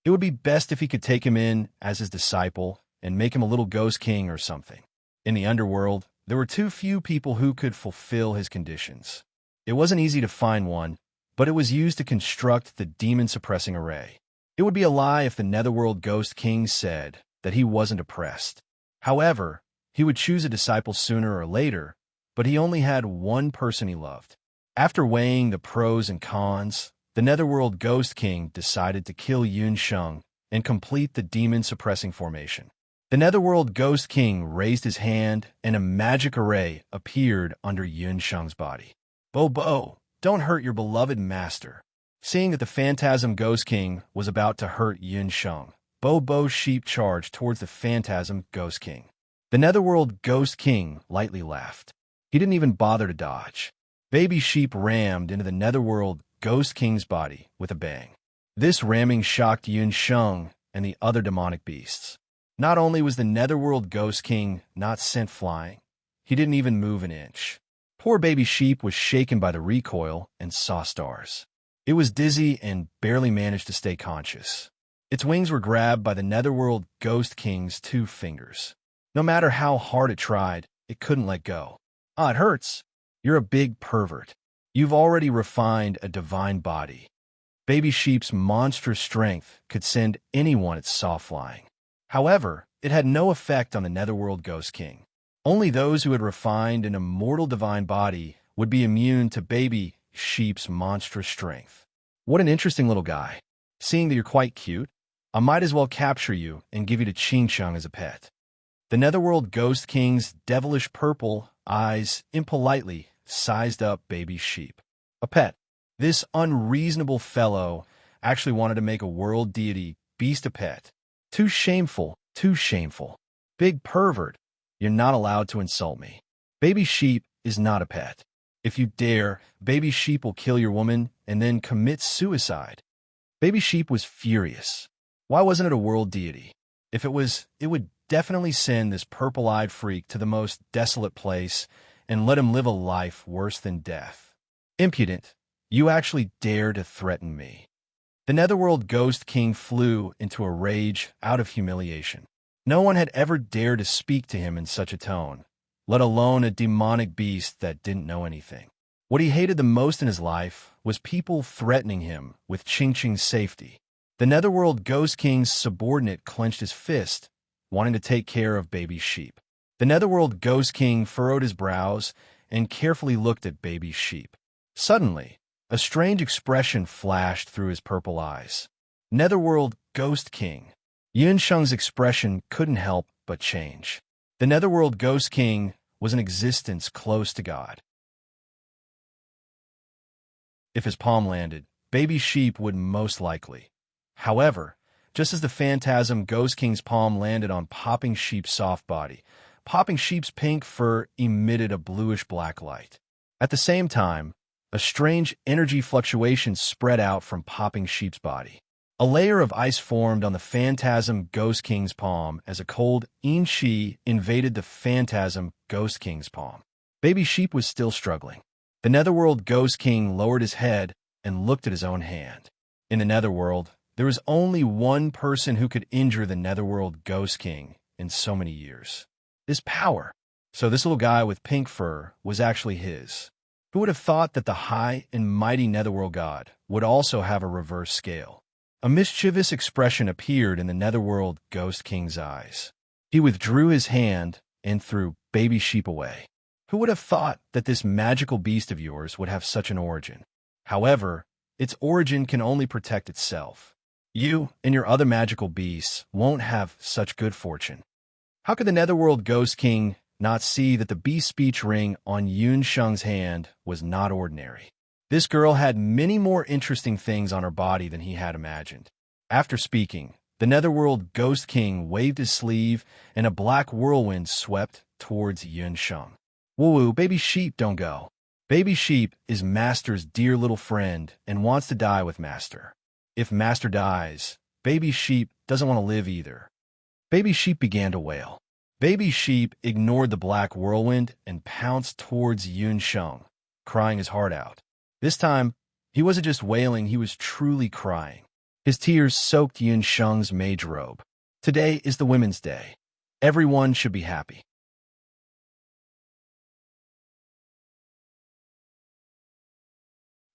Speaker 1: It would be best if he could take him in as his disciple and make him a little ghost king or something. In the underworld, there were too few people who could fulfill his conditions. It wasn't easy to find one, but it was used to construct the demon-suppressing array. It would be a lie if the Netherworld Ghost King said that he wasn't oppressed. However, he would choose a disciple sooner or later, but he only had one person he loved. After weighing the pros and cons, the Netherworld Ghost King decided to kill Yun Sheng and complete the demon-suppressing formation. The Netherworld Ghost King raised his hand, and a magic array appeared under Yun Sheng's body. Bo, don't hurt your beloved master. Seeing that the Phantasm Ghost King was about to hurt Yun Sheng, Bo Sheep charged towards the Phantasm Ghost King. The Netherworld Ghost King lightly laughed. He didn't even bother to dodge. Baby Sheep rammed into the Netherworld Ghost King's body with a bang. This ramming shocked Yun Sheng and the other demonic beasts. Not only was the Netherworld Ghost King not sent flying, he didn't even move an inch. Poor Baby Sheep was shaken by the recoil and saw stars. It was dizzy and barely managed to stay conscious. Its wings were grabbed by the Netherworld Ghost King's 2 fingers. No matter how hard it tried, it couldn't let go. Ah, it hurts. You're a big pervert. You've already refined a divine body. Baby Sheep's monstrous strength could send anyone it saw flying. However, it had no effect on the Netherworld Ghost King. Only those who had refined an immortal divine body would be immune to Baby Sheep's monstrous strength. What an interesting little guy. Seeing that you're quite cute, I might as well capture you and give you to Ching Chong as a pet. The Netherworld Ghost King's devilish purple eyes impolitely sized up Baby Sheep. A pet. This unreasonable fellow actually wanted to make a world deity beast a pet. Too shameful, too shameful. Big pervert, you're not allowed to insult me. Baby Sheep is not a pet. If you dare, Baby Sheep will kill your woman and then commit suicide. Baby Sheep was furious. Why wasn't it a world deity? If it was, it would definitely send this purple-eyed freak to the most desolate place and let him live a life worse than death. Impudent, you actually dare to threaten me. The Netherworld Ghost King flew into a rage out of humiliation. No one had ever dared to speak to him in such a tone, let alone a demonic beast that didn't know anything. What he hated the most in his life was people threatening him with Ching Ching's safety. The Netherworld Ghost King's subordinate clenched his fist, wanting to take care of Baby Sheep. The Netherworld Ghost King furrowed his brows and carefully looked at Baby Sheep. Suddenly, a strange expression flashed through his purple eyes. Netherworld Ghost King. Yun Sheng's expression couldn't help but change. The Netherworld Ghost King was an existence close to God. If his palm landed, Baby Sheep would most likely. However, just as the Phantasm Ghost King's palm landed on Popping Sheep's soft body, Popping Sheep's pink fur emitted a bluish-black light. At the same time, a strange energy fluctuation spread out from Popping Sheep's body. A layer of ice formed on the Phantasm Ghost King's palm as a cold yin-chi invaded the Phantasm Ghost King's palm. Baby Sheep was still struggling. The Netherworld Ghost King lowered his head and looked at his own hand. In the Netherworld, there was only one person who could injure the Netherworld Ghost King in so many years. His power. So this little guy with pink fur was actually his. Who would have thought that the high and mighty Netherworld god would also have a reverse scale? A mischievous expression appeared in the Netherworld Ghost King's eyes. He withdrew his hand and threw baby sheep away. Who would have thought that this magical beast of yours would have such an origin? However, its origin can only protect itself. You and your other magical beasts won't have such good fortune. How could the Netherworld Ghost King not see that the beast speech ring on Yun Sheng's hand was not ordinary? This girl had many more interesting things on her body than he had imagined. After speaking, the Netherworld Ghost King waved his sleeve, and a black whirlwind swept towards Yun Sheng. Woo-woo, baby sheep, don't go. Baby sheep is Master's dear little friend and wants to die with Master. If Master dies, baby sheep doesn't want to live either. Baby sheep began to wail. Baby sheep ignored the black whirlwind and pounced towards Yun Sheng, crying his heart out. This time, he wasn't just wailing, he was truly crying. His tears soaked Yun Sheng's mage robe. Today is the Women's Day. Everyone should be happy.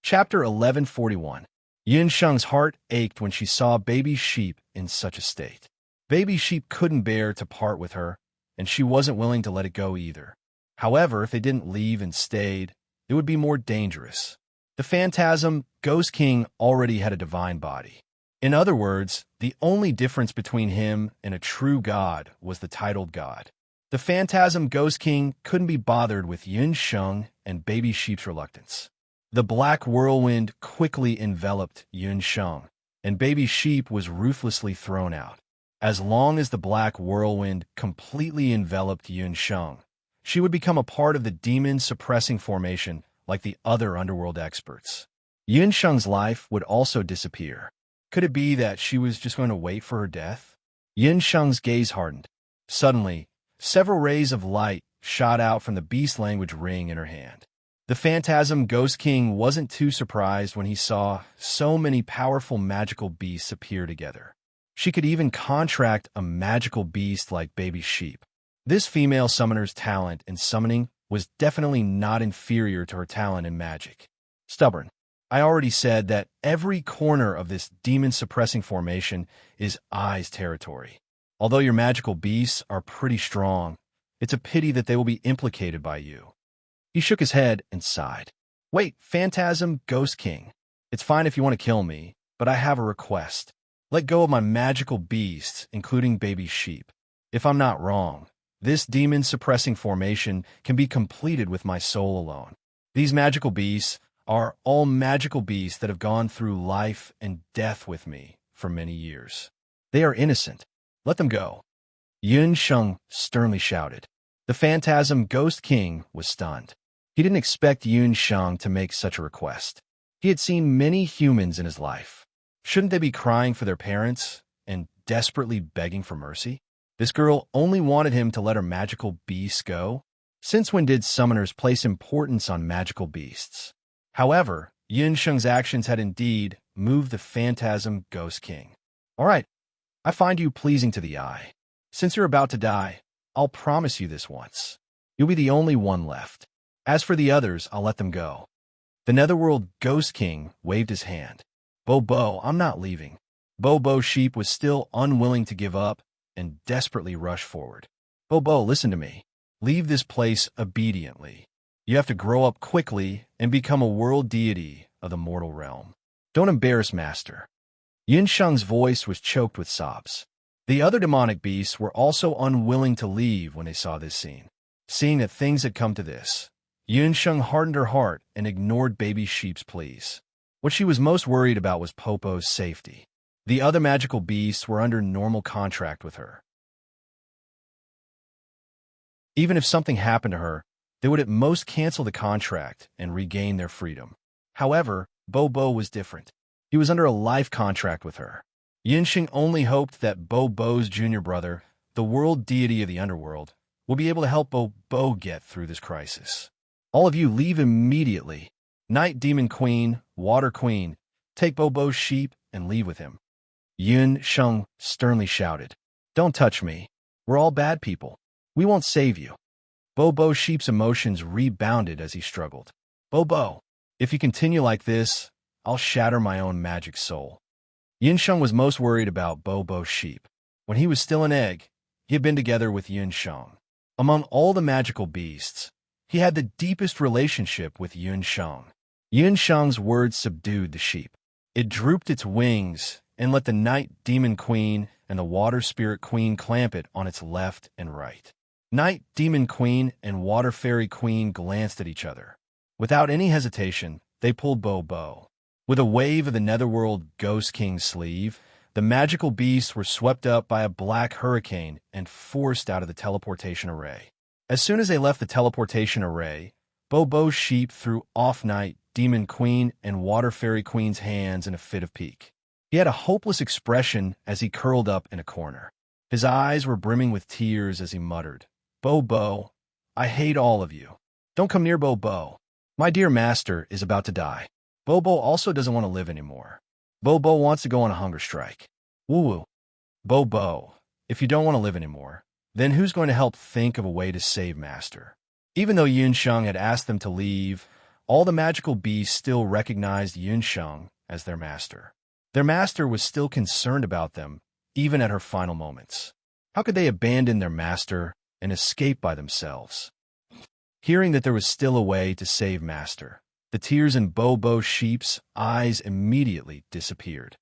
Speaker 1: Chapter 1141. Yun Sheng's heart ached when she saw baby sheep in such a state. Baby sheep couldn't bear to part with her, and she wasn't willing to let it go either. However, if they didn't leave and stayed, it would be more dangerous. The phantasm Ghost King already had a divine body. In other words, the only difference between him and a true god was the titled god. The phantasm Ghost King couldn't be bothered with Yun Sheng and baby sheep's reluctance. The black whirlwind quickly enveloped Yun Sheng, and baby sheep was ruthlessly thrown out. As long as the black whirlwind completely enveloped Yun Sheng, she would become a part of the demon-suppressing formation like the other underworld experts. Yun Sheng's life would also disappear. Could it be that she was just going to wait for her death? Yun Sheng's gaze hardened. Suddenly, several rays of light shot out from the beast language ring in her hand. The phantasm Ghost King wasn't too surprised when he saw so many powerful magical beasts appear together. She could even contract a magical beast like baby sheep. This female summoner's talent in summoning was definitely not inferior to her talent in magic. Stubborn. I already said that every corner of this demon-suppressing formation is Ai's territory. Although your magical beasts are pretty strong, it's a pity that they will be implicated by you. He shook his head and sighed. Wait, Phantasm Ghost King. It's fine if you want to kill me, but I have a request. Let go of my magical beasts, including baby sheep. If I'm not wrong, this demon-suppressing formation can be completed with my soul alone. These magical beasts are all magical beasts that have gone through life and death with me for many years. They are innocent. Let them go. Yun Sheng sternly shouted. The phantasm Ghost King was stunned. He didn't expect Yun Sheng to make such a request. He had seen many humans in his life. Shouldn't they be crying for their parents and desperately begging for mercy? This girl only wanted him to let her magical beasts go. Since when did summoners place importance on magical beasts? However, Yun Sheng's actions had indeed moved the phantasm Ghost King. All right, I find you pleasing to the eye. Since you're about to die, I'll promise you this once. You'll be the only one left. As for the others, I'll let them go. The Netherworld Ghost King waved his hand. Bo, I'm not leaving. Bo Sheep was still unwilling to give up and desperately rushed forward. Bo, listen to me. Leave this place obediently. You have to grow up quickly and become a world deity of the mortal realm. Don't embarrass Master. Yun Sheng's voice was choked with sobs. The other demonic beasts were also unwilling to leave when they saw this scene. Seeing that things had come to this, Yun Sheng hardened her heart and ignored baby sheep's pleas. What she was most worried about was Popo's safety. The other magical beasts were under normal contract with her. Even if something happened to her, they would at most cancel the contract and regain their freedom. However, Bo was different. He was under a life contract with her. Yun Sheng only hoped that Bo's junior brother, the world deity of the underworld, will be able to help Bo get through this crisis. All of you leave immediately. Night Demon Queen, Water Queen, take Bo's sheep and leave with him. Yun Sheng sternly shouted. Don't touch me. We're all bad people. We won't save you. Bo Sheep's emotions rebounded as he struggled. Bo, if you continue like this, I'll shatter my own magic soul. Yun Sheng was most worried about Bo Sheep. When he was still an egg, he had been together with Yun Sheng. Among all the magical beasts, he had the deepest relationship with Yun Sheng. Yun Sheng's words subdued the sheep. It drooped its wings and let the Night Demon Queen and the Water Spirit Queen clamp it on its left and right. Night Demon Queen and Water Fairy Queen glanced at each other. Without any hesitation, they pulled Bo. With a wave of the Netherworld Ghost King's sleeve, the magical beasts were swept up by a black hurricane and forced out of the teleportation array. As soon as they left the teleportation array, Bo's sheep threw off Night Demon Queen and Water Fairy Queen's hands in a fit of pique. He had a hopeless expression as he curled up in a corner. His eyes were brimming with tears as he muttered, Bo, I hate all of you. Don't come near Bo. My dear master is about to die. Bo also doesn't want to live anymore. Bo wants to go on a hunger strike. Woo-woo. Bo, if you don't want to live anymore, then who's going to help think of a way to save master? Even though Yun Sheng had asked them to leave, all the magical beasts still recognized Yun Sheng as their master. Their master was still concerned about them, even at her final moments. How could they abandon their master and escape by themselves? Hearing that there was still a way to save master, the tears in Bo's sheep's eyes immediately disappeared.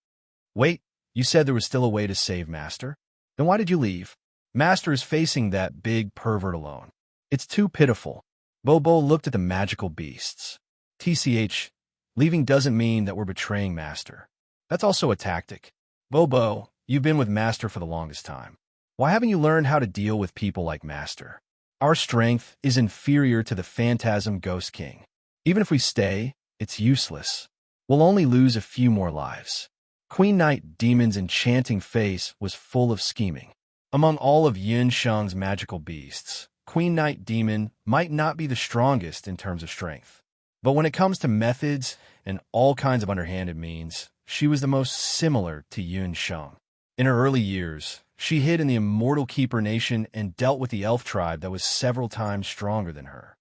Speaker 1: Wait, you said there was still a way to save master? Then why did you leave? Master is facing that big pervert alone. It's too pitiful. Bo looked at the magical beasts. TCH, leaving doesn't mean that we're betraying master. That's also a tactic. Bo, you've been with master for the longest time. Why haven't you learned how to deal with people like master? Our strength is inferior to the Phantasm Ghost King. Even if we stay, it's useless. We'll only lose a few more lives. Queen Night Demon's enchanting face was full of scheming. Among all of Yun Sheng's magical beasts, Queen Night Demon might not be the strongest in terms of strength. But when it comes to methods and all kinds of underhanded means, she was the most similar to Yun Sheng. In her early years, she hid in the Immortal Keeper Nation and dealt with the elf tribe that was several times stronger than her.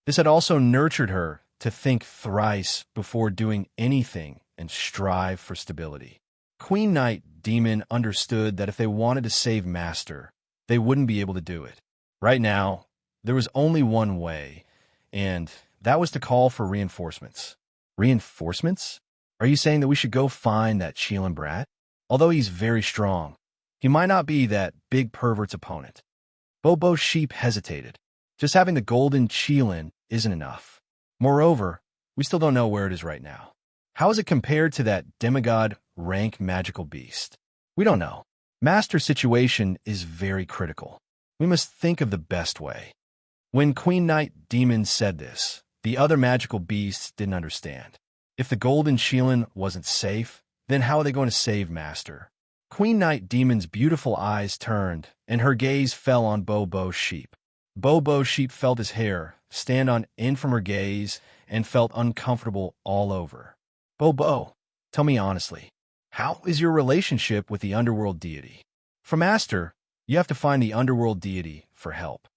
Speaker 1: This had also nurtured her to think thrice before doing anything and strive for stability. Queen Night Demon understood that if they wanted to save Master, they wouldn't be able to do it. Right now, there was only one way, and that was to call for reinforcements. Reinforcements? Are you saying that we should go find that Cheelin brat? Although he's very strong, he might not be that big pervert's opponent. Bo's sheep hesitated. Just having the golden Cheelin isn't enough. Moreover, we still don't know where it is right now. How is it compared to that demigod rank magical beast? We don't know. Master's situation is very critical. We must think of the best way. When Queen Night Demon said this, the other magical beasts didn't understand. If the golden Cheelin wasn't safe, then how are they going to save Master? Queen Night Demon's beautiful eyes turned, and her gaze fell on Bo's sheep. Bo's sheep felt his hair stand on end from her gaze and felt uncomfortable all over. Bo, tell me honestly, how is your relationship with the underworld deity? For Master, you have to find the underworld deity for help.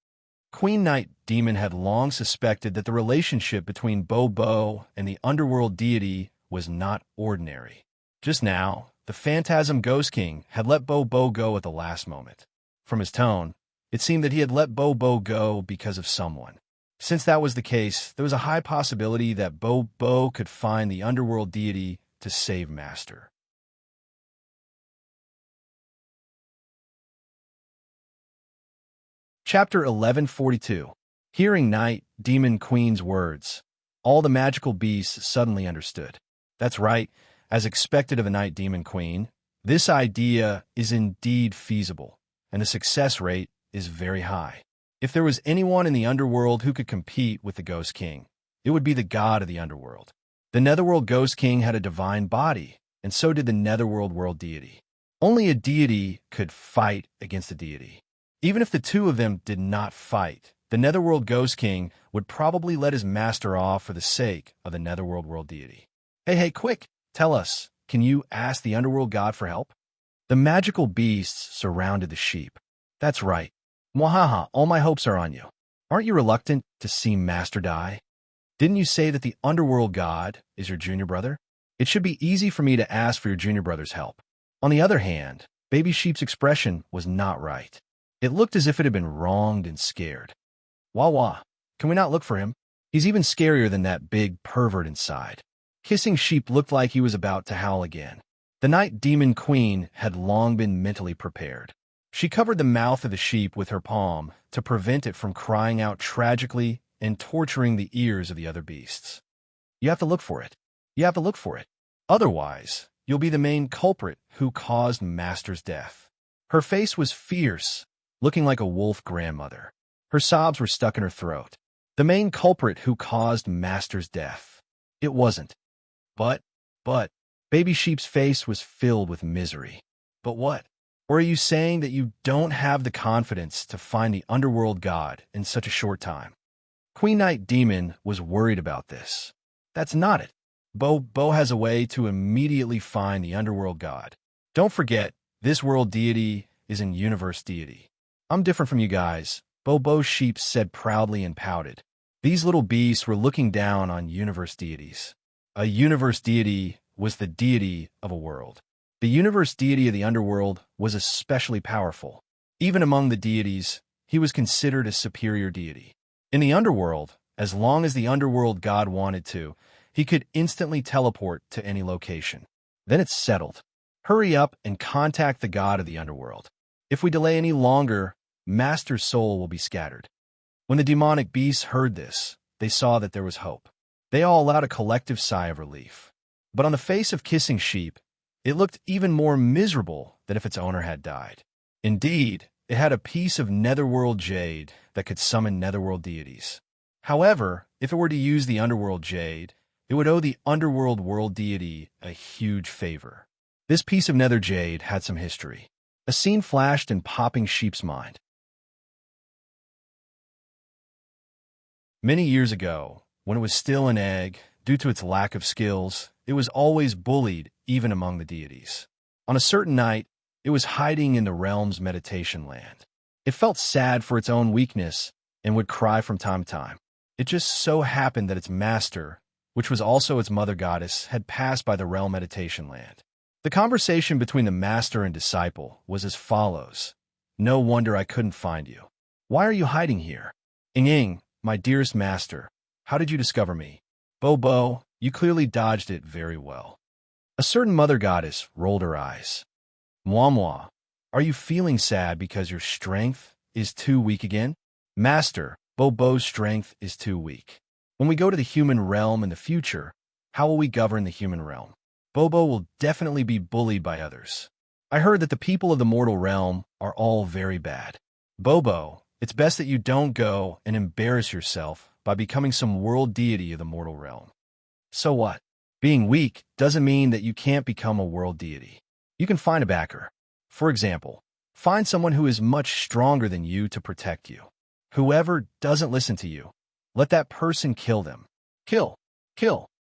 Speaker 1: Queen Night Demon had long suspected that the relationship between Bo and the underworld deity was not ordinary. Just now, the Phantasm Ghost King had let Bo go at the last moment. From his tone, it seemed that he had let Bo go because of someone. Since that was the case, there was a high possibility that Bo could find the underworld deity to save Master. Chapter 1142. Hearing Night Demon Queen's words, all the magical beasts suddenly understood. That's right, as expected of a Night Demon Queen, this idea is indeed feasible, and the success rate is very high. If there was anyone in the underworld who could compete with the Ghost King, it would be the god of the underworld. The Netherworld Ghost King had a divine body, and so did the Netherworld World Deity. Only a deity could fight against a deity. Even if the two of them did not fight, the Netherworld Ghost King would probably let his master off for the sake of the Netherworld World Deity. Hey, quick, tell us, can you ask the underworld god for help? The magical beasts surrounded the sheep. That's right. Mwahaha, all my hopes are on you. Aren't you reluctant to see Master die? Didn't you say that the underworld god is your junior brother? It should be easy for me to ask for your junior brother's help. On the other hand, Baby Sheep's expression was not right. It looked as if it had been wronged and scared. Wah wah, can we not look for him? He's even scarier than that big pervert inside. Kissing Sheep looked like he was about to howl again. The Night Demon Queen had long been mentally prepared. She covered the mouth of the sheep with her palm to prevent it from crying out tragically and torturing the ears of the other beasts. You have to look for it. You have to look for it. Otherwise, you'll be the main culprit who caused Master's death. Her face was fierce, looking like a wolf grandmother. Her sobs were stuck in her throat. The main culprit who caused Master's death. It wasn't. But, Baby Sheep's face was filled with misery. But what? Or are you saying that you don't have the confidence to find the underworld god in such a short time? Queen Night Demon was worried about this. That's not it. Bo has a way to immediately find the underworld god. Don't forget, this world deity is an universe deity. I'm different from you guys, Bo Sheep said proudly and pouted. These little beasts were looking down on universe deities. A universe deity was the deity of a world. The universe deity of the underworld was especially powerful. Even among the deities, he was considered a superior deity. In the underworld, as long as the underworld god wanted to, he could instantly teleport to any location. Then it's settled. Hurry up and contact the god of the underworld. If we delay any longer, Master's soul will be scattered. When the demonic beasts heard this, they saw that there was hope. They all allowed a collective sigh of relief. But on the face of Kissing Sheep, it looked even more miserable than if its owner had died. Indeed, it had a piece of netherworld jade that could summon netherworld deities. However, if it were to use the underworld jade, it would owe the underworld world deity a huge favor. This piece of nether jade had some history. A scene flashed in Popping Sheep's mind. Many years ago, when it was still an egg, due to its lack of skills, it was always bullied, even among the deities. On a certain night, it was hiding in the realm's meditation land. It felt sad for its own weakness and would cry from time to time. It just so happened that its master, which was also its mother goddess, had passed by the realm meditation land. The conversation between the master and disciple was as follows. No wonder I couldn't find you. Why are you hiding here? Ing, my dearest master, how did you discover me? Bo, you clearly dodged it very well. A certain mother goddess rolled her eyes. Mwah, are you feeling sad because your strength is too weak again? Master, Bo's strength is too weak. When we go to the human realm in the future, how will we govern the human realm? Bo will definitely be bullied by others. I heard that the people of the mortal realm are all very bad. Bo, it's best that you don't go and embarrass yourself by becoming some world deity of the mortal realm. So what? Being weak doesn't mean that you can't become a world deity. You can find a backer. For example, find someone who is much stronger than you to protect you. Whoever doesn't listen to you, let that person kill them. Kill.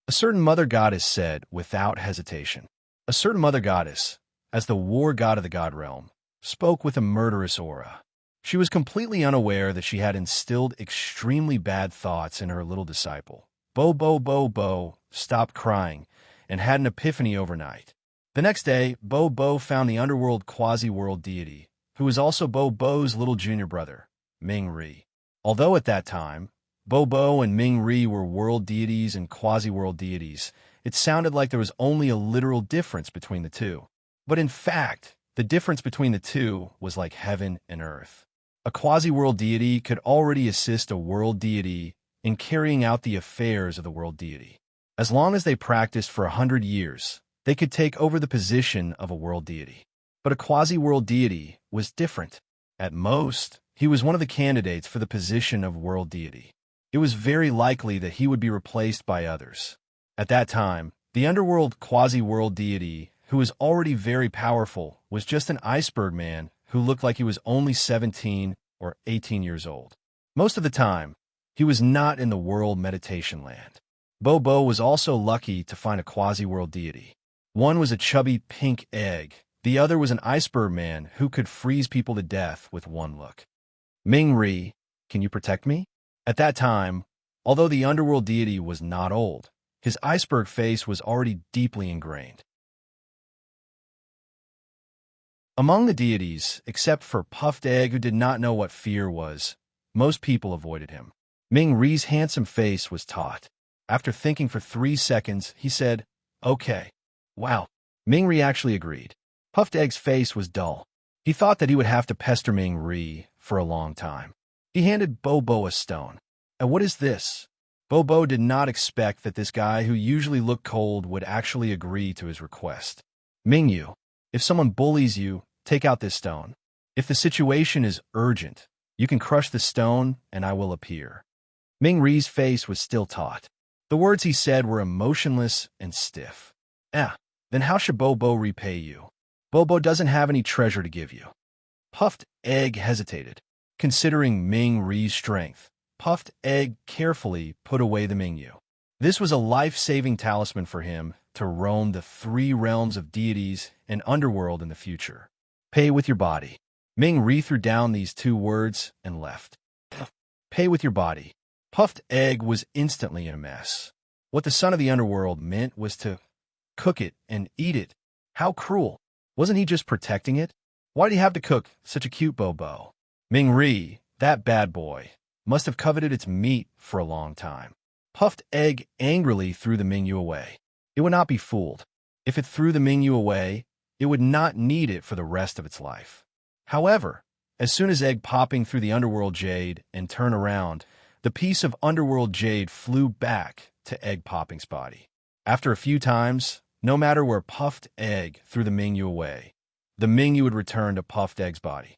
Speaker 1: A certain mother goddess said without hesitation. A certain mother goddess, as the war god of the god realm, spoke with a murderous aura. She was completely unaware that she had instilled extremely bad thoughts in her little disciple. Bo stopped crying and had an epiphany overnight. The next day, Bo found the underworld quasi-world deity, who was also Bo's little junior brother, Ming-Ri. Although at that time, Bo and Ming-Ri were world deities and quasi-world deities, it sounded like there was only a literal difference between the two. But in fact, the difference between the two was like heaven and earth. A quasi-world deity could already assist a world deity in carrying out the affairs of the world deity. As long as they practiced for 100 years, they could take over the position of a world deity. But a quasi-world deity was different. At most, he was one of the candidates for the position of world deity. It was very likely that he would be replaced by others. At that time, the underworld quasi-world deity, who was already very powerful, was just an iceberg man who looked like he was only 17 or 18 years old. Most of the time, he was not in the world meditation land. Bo was also lucky to find a quasi-world deity. One was a chubby pink egg. The other was an iceberg man who could freeze people to death with one look. Ming-Ri, can you protect me? At that time, although the underworld deity was not old, his iceberg face was already deeply ingrained. Among the deities, except for Puffed Egg, who did not know what fear was, most people avoided him. Ming Ri's handsome face was taut. After thinking for 3 seconds, he said, "Okay." Wow. Ming Ri actually agreed. Puffed Egg's face was dull. He thought that he would have to pester Ming Ri for a long time. He handed Bobo a stone. "And what is this?" Bobo did not expect that this guy, who usually looked cold, would actually agree to his request. "Mingyu, if someone bullies you, take out this stone. If the situation is urgent, you can crush the stone and I will appear." Ming Ri's face was still taut. The words he said were emotionless and stiff. Then how should Bobo repay you? Bobo doesn't have any treasure to give you." Puffed Egg hesitated. Considering Ming Ri's strength, Puffed Egg carefully put away the Mingyu. This was a life-saving talisman for him to roam the 3 realms of deities and underworld in the future. "Pay with your body." Ming Ri threw down these 2 words and left. Pay with your body. Puffed Egg was instantly in a mess. What the son of the underworld meant was to cook it and eat it. How cruel. Wasn't he just protecting it? Why did he have to cook such a cute Bobo? Ming Ri, that bad boy, must have coveted its meat for a long time. Puffed Egg angrily threw the Mingyu away. It would not be fooled. If it threw the Mingyu away, it would not need it for the rest of its life. However, as soon as Egg popping through the underworld jade and turned around, the piece of underworld jade flew back to Egg Popping's body. After a few times, no matter where Puffed Egg threw the Mingyu away, the Mingyu would return to Puffed Egg's body.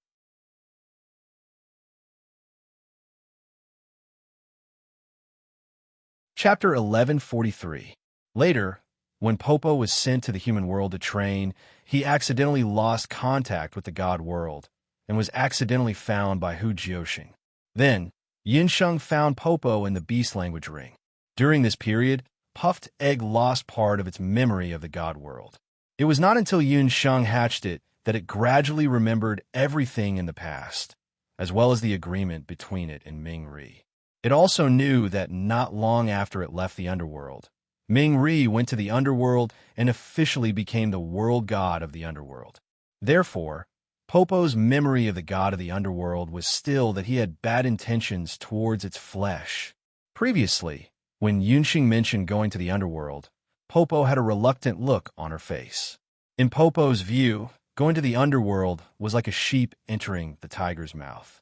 Speaker 1: Chapter 1143. Later, when Popo was sent to the human world to train, he accidentally lost contact with the god world and was accidentally found by Hu Jiuxing. Then, Yinsheng found Popo in the beast language ring. During this period, Puffed Egg lost part of its memory of the god world. It was not until Yinsheng hatched it that it gradually remembered everything in the past, as well as the agreement between it and Ming Ri. It also knew that not long after it left the underworld, Ming Ri went to the underworld and officially became the world god of the underworld. Therefore, Popo's memory of the god of the underworld was still that he had bad intentions towards its flesh. Previously, when Yunxing mentioned going to the underworld, Popo had a reluctant look on her face. In Popo's view, going to the underworld was like a sheep entering the tiger's mouth.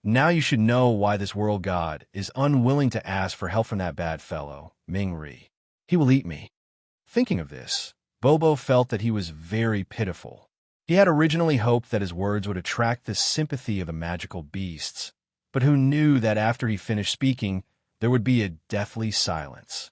Speaker 1: Now you should know why this world god is unwilling to ask for help from that bad fellow, Ming Ri. He will eat me. Thinking of this, Bobo felt that he was very pitiful. He had originally hoped that his words would attract the sympathy of the magical beasts, but who knew that after he finished speaking, there would be a deathly silence.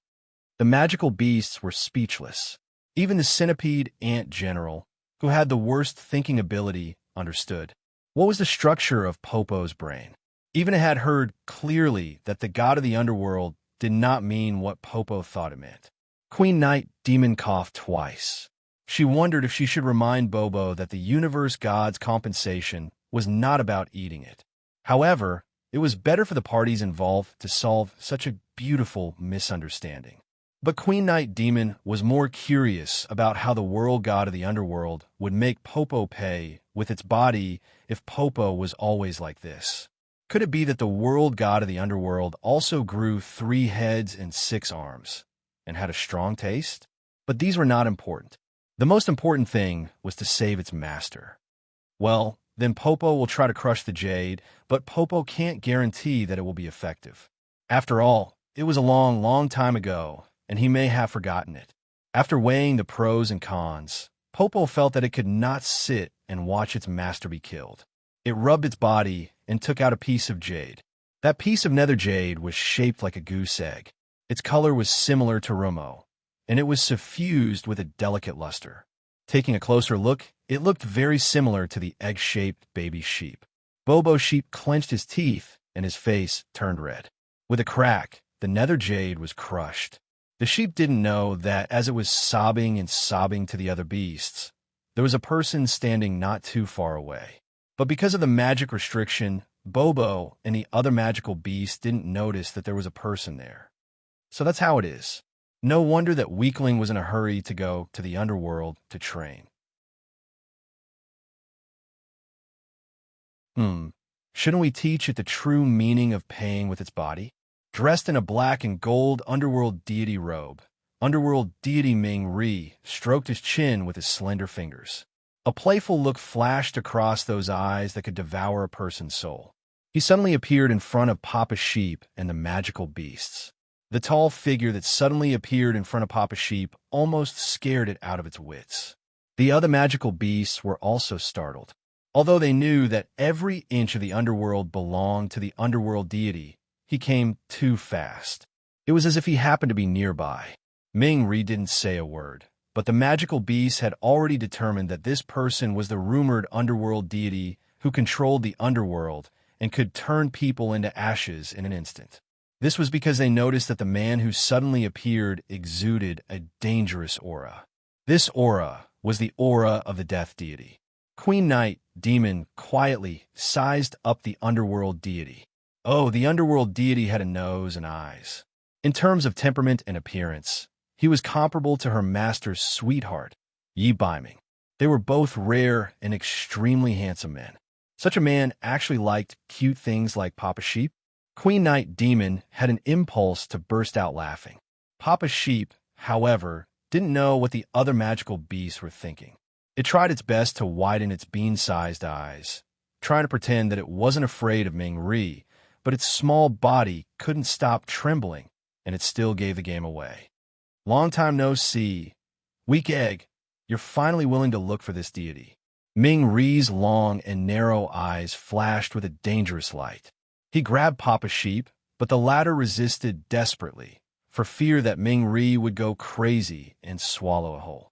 Speaker 1: The magical beasts were speechless. Even the centipede ant general, who had the worst thinking ability, understood. What was the structure of Popo's brain? Even it had heard clearly that the god of the underworld did not mean what Popo thought it meant. Queen Night Demon coughed twice. She wondered if she should remind Bobo that the universe god's compensation was not about eating it. However, it was better for the parties involved to solve such a beautiful misunderstanding. But Queen Night Demon was more curious about how the world god of the underworld would make Popo pay with its body if Popo was always like this. Could it be that the world god of the underworld also grew 3 heads and 6 arms, and had a strong taste? But these were not important. The most important thing was to save its master. Well, then Popo will try to crush the jade, but Popo can't guarantee that it will be effective. After all, it was a long, long time ago, and he may have forgotten it. After weighing the pros and cons, Popo felt that it could not sit and watch its master be killed. It rubbed its body and took out a piece of jade. That piece of nether jade was shaped like a goose egg. Its color was similar to Romo, and it was suffused with a delicate luster. Taking a closer look, it looked very similar to the egg-shaped baby sheep. Bobo Sheep clenched his teeth, and his face turned red. With a crack, the nether jade was crushed. The sheep didn't know that as it was sobbing and sobbing to the other beasts, there was a person standing not too far away. But because of the magic restriction, Bobo and the other magical beasts didn't notice that there was a person there. So that's how it is. No wonder that Weakling was in a hurry to go to the underworld to train. Hmm. Shouldn't we teach it the true meaning of paying with its body? Dressed in a black and gold underworld deity robe, underworld deity Ming Ri stroked his chin with his slender fingers. A playful look flashed across those eyes that could devour a person's soul. He suddenly appeared in front of Papa Sheep and the magical beasts. The tall figure that suddenly appeared in front of Papa Sheep almost scared it out of its wits. The other magical beasts were also startled. Although they knew that every inch of the underworld belonged to the underworld deity, he came too fast. It was as if he happened to be nearby. Ming Ri didn't say a word, but the magical beasts had already determined that this person was the rumored underworld deity who controlled the underworld and could turn people into ashes in an instant. This was because they noticed that the man who suddenly appeared exuded a dangerous aura. This aura was the aura of the death deity. Queen Knight Demon quietly sized up the underworld deity. Oh, the underworld deity had a nose and eyes. In terms of temperament and appearance, he was comparable to her master's sweetheart, Yi Baiming. They were both rare and extremely handsome men. Such a man actually liked cute things like Papa Sheep. Queen Knight Demon had an impulse to burst out laughing. Papa Sheep, however, didn't know what the other magical beasts were thinking. It tried its best to widen its bean-sized eyes, trying to pretend that it wasn't afraid of Ming Ri, but its small body couldn't stop trembling, and it still gave the game away. Long time no see. Weak egg, you're finally willing to look for this deity. Ming Ri's long and narrow eyes flashed with a dangerous light. He grabbed Papa Sheep, but the latter resisted desperately, for fear that Ming Ri would go crazy and swallow a whole.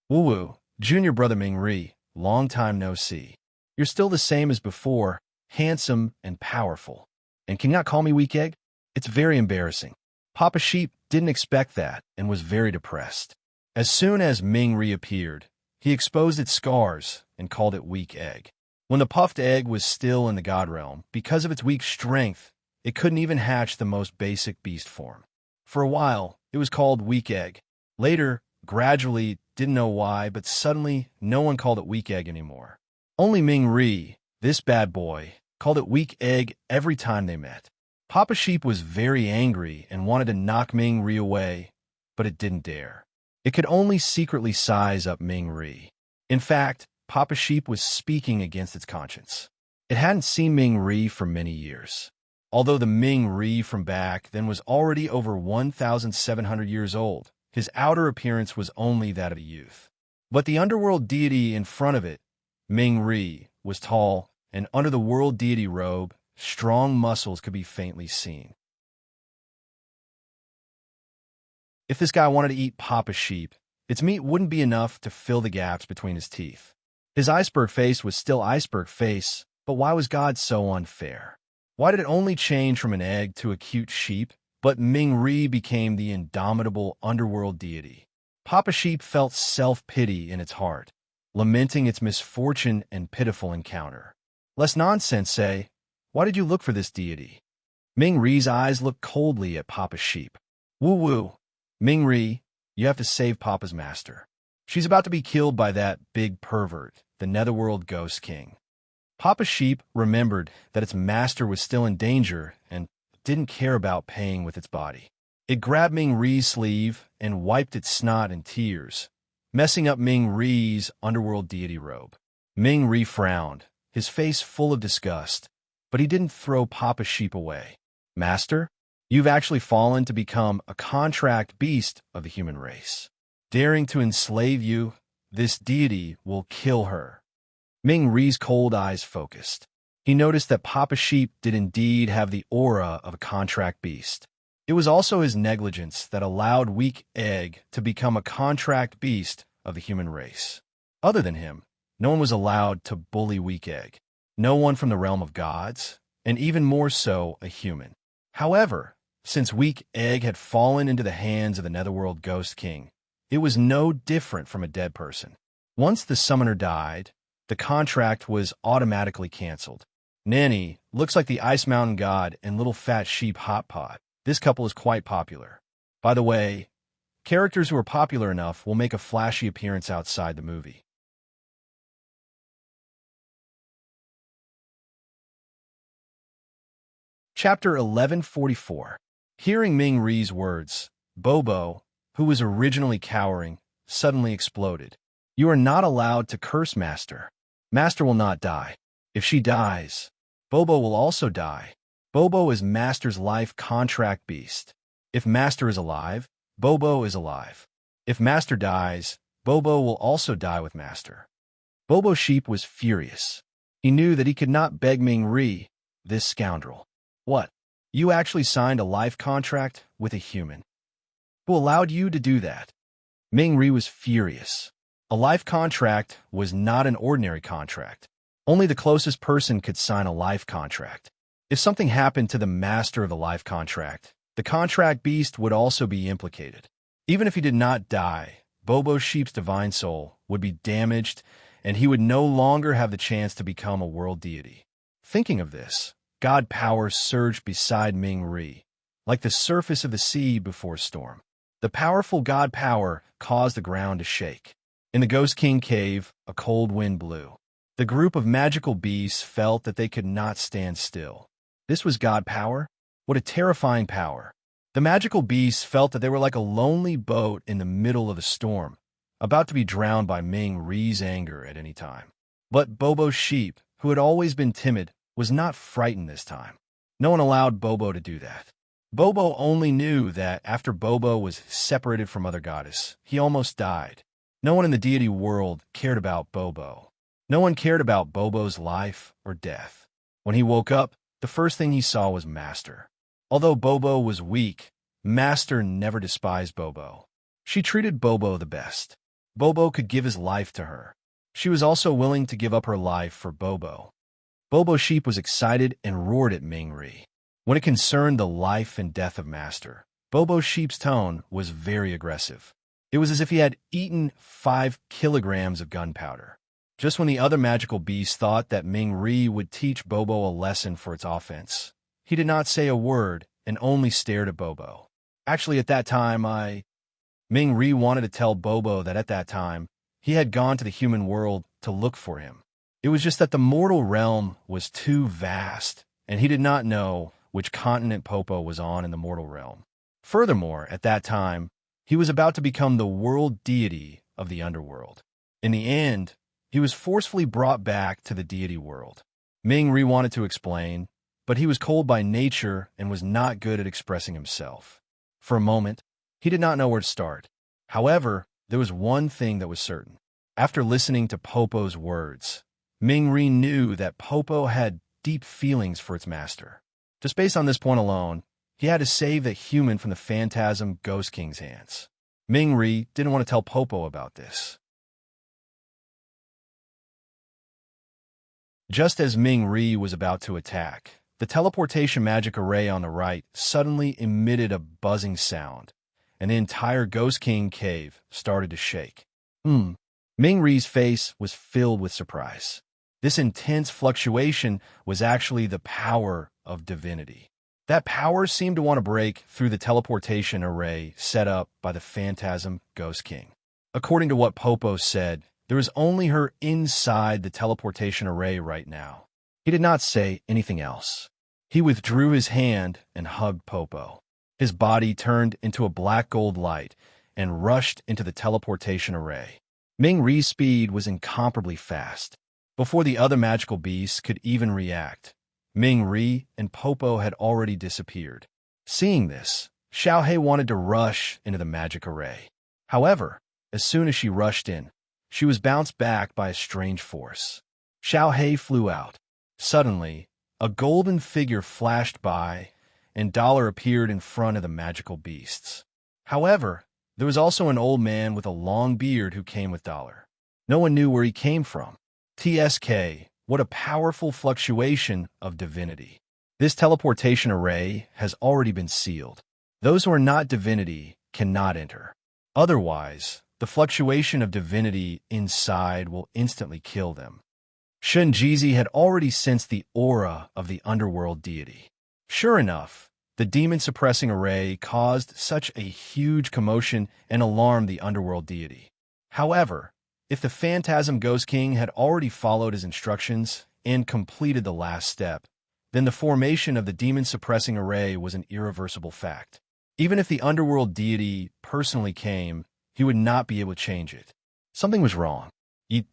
Speaker 1: Woo-woo, junior brother Ming Ri, long time no see. You're still the same as before, handsome and powerful. And can you not call me weak egg? It's very embarrassing. Papa Sheep didn't expect that and was very depressed. As soon as Ming Ri appeared, he exposed its scars and called it weak egg. When the puffed egg was still in the god realm, because of its weak strength, it couldn't even hatch the most basic beast form. For a while, it was called weak egg. Later, gradually, didn't know why, but suddenly, no one called it weak egg anymore. Only Ming Ri, this bad boy, called it weak egg every time they met. Papa Sheep was very angry and wanted to knock Ming Ri away, but it didn't dare. It could only secretly size up Ming Ri. In fact, Papa Sheep was speaking against its conscience. It hadn't seen Ming Ri for many years. Although the Ming Ri from back then was already over 1,700 years old, his outer appearance was only that of a youth. But the underworld deity in front of it, Ming Ri, was tall, and under the world deity robe, strong muscles could be faintly seen. If this guy wanted to eat Papa Sheep, its meat wouldn't be enough to fill the gaps between his teeth. His iceberg face was still iceberg face, but why was God so unfair? Why did it only change from an egg to a cute sheep, but Ming Ri became the indomitable underworld deity? Papa Sheep felt self-pity in its heart, lamenting its misfortune and pitiful encounter. Less nonsense, say. Why did you look for this deity? Ming Ri's eyes looked coldly at Papa Sheep. Woo-woo. Ming Ri, you have to save Papa's master. She's about to be killed by that big pervert, the Netherworld Ghost King. Papa Sheep remembered that its master was still in danger and didn't care about paying with its body. It grabbed Ming Ri's sleeve and wiped its snot and tears, messing up Ming Ri's underworld deity robe. Ming Ri frowned, his face full of disgust, but he didn't throw Papa Sheep away. Master, you've actually fallen to become a contract beast of the human race. Daring to enslave you, this deity will kill her. Ming Ri's cold eyes focused. He noticed that Papa Sheep did indeed have the aura of a contract beast. It was also his negligence that allowed Weak Egg to become a contract beast of the human race. Other than him, no one was allowed to bully Weak Egg. No one from the realm of gods, and even more so a human. However, since Weak Egg had fallen into the hands of the Netherworld Ghost King, it was no different from a dead person. Once the summoner died, the contract was automatically canceled. Nanny looks like the Ice Mountain God and Little Fat Sheep Hot Pot. This couple is quite popular. By the way, characters who are popular enough will make a flashy appearance outside the movie. Chapter 1144. Hearing Ming Ri's words, Bobo, who was originally cowering, suddenly exploded. You are not allowed to curse Master. Master will not die. If she dies, Bobo will also die. Bobo is Master's life contract beast. If Master is alive, Bobo is alive. If Master dies, Bobo will also die with Master. Bobo Sheep was furious. He knew that he could not beg Ming Ri, this scoundrel. What? You actually signed a life contract with a human? Who allowed you to do that? Ming Ri was furious. A life contract was not an ordinary contract. Only the closest person could sign a life contract. If something happened to the master of the life contract, the contract beast would also be implicated. Even if he did not die, Bobo Sheep's divine soul would be damaged, and he would no longer have the chance to become a world deity. Thinking of this, God power surged beside Ming Ri, like the surface of the sea before a storm. The powerful God power caused the ground to shake. In the Ghost King cave, a cold wind blew. The group of magical beasts felt that they could not stand still. This was God power? What a terrifying power. The magical beasts felt that they were like a lonely boat in the middle of a storm, about to be drowned by Ming Ri's anger at any time. But Bobo Sheep, who had always been timid, was not frightened this time. No one allowed Bobo to do that. Bobo only knew that after Bobo was separated from Mother Goddess, he almost died. No one in the deity world cared about Bobo. No one cared about Bobo's life or death. When he woke up, the first thing he saw was Master. Although Bobo was weak, Master never despised Bobo. She treated Bobo the best. Bobo could give his life to her. She was also willing to give up her life for Bobo. Bobo Sheep was excited and roared at Ming Ri. When it concerned the life and death of Master, Bobo Sheep's tone was very aggressive. It was as if he had eaten 5 kilograms of gunpowder. Just when the other magical beasts thought that Ming Ri would teach Bobo a lesson for its offense, he did not say a word and only stared at Bobo. Actually, at that time, Ming Ri wanted to tell Bobo that at that time, he had gone to the human world to look for him. It was just that the mortal realm was too vast, and he did not know which continent Popo was on in the mortal realm. Furthermore, at that time, he was about to become the world deity of the underworld. In the end, he was forcefully brought back to the deity world. Ming Ri wanted to explain, but he was cold by nature and was not good at expressing himself. For a moment, he did not know where to start. However, there was one thing that was certain. After listening to Popo's words, Ming Ri knew that Popo had deep feelings for its master. Just based on this point alone, he had to save the human from the phantasm Ghost King's hands. Ming Ri didn't want to tell Popo about this. Just as Ming Ri was about to attack, the teleportation magic array on the right suddenly emitted a buzzing sound, and the entire Ghost King cave started to shake. Ming Ri's face was filled with surprise. This intense fluctuation was actually the power of divinity. That power seemed to want to break through the teleportation array set up by the phantasm Ghost King. According to what Popo said, there was only her inside the teleportation array right now. He did not say anything else. He withdrew his hand and hugged Popo. His body turned into a black gold light and rushed into the teleportation array. Ming Ri's speed was incomparably fast. Before the other magical beasts could even react, Ming Ri and Popo had already disappeared. Seeing this, Xiaohei wanted to rush into the magic array. However, as soon as she rushed in, she was bounced back by a strange force. Xiaohei flew out. Suddenly, a golden figure flashed by, and Dollar appeared in front of the magical beasts. However, there was also an old man with a long beard who came with Dollar. No one knew where he came from. TSK, what a powerful fluctuation of divinity. This teleportation array has already been sealed. Those who are not divinity cannot enter. Otherwise, the fluctuation of divinity inside will instantly kill them. Shenjizi had already sensed the aura of the underworld deity. Sure enough, the demon-suppressing array caused such a huge commotion and alarmed the underworld deity. However, if the Phantasm Ghost King had already followed his instructions and completed the last step, then the formation of the demon-suppressing array was an irreversible fact. Even if the underworld deity personally came, he would not be able to change it. Something was wrong.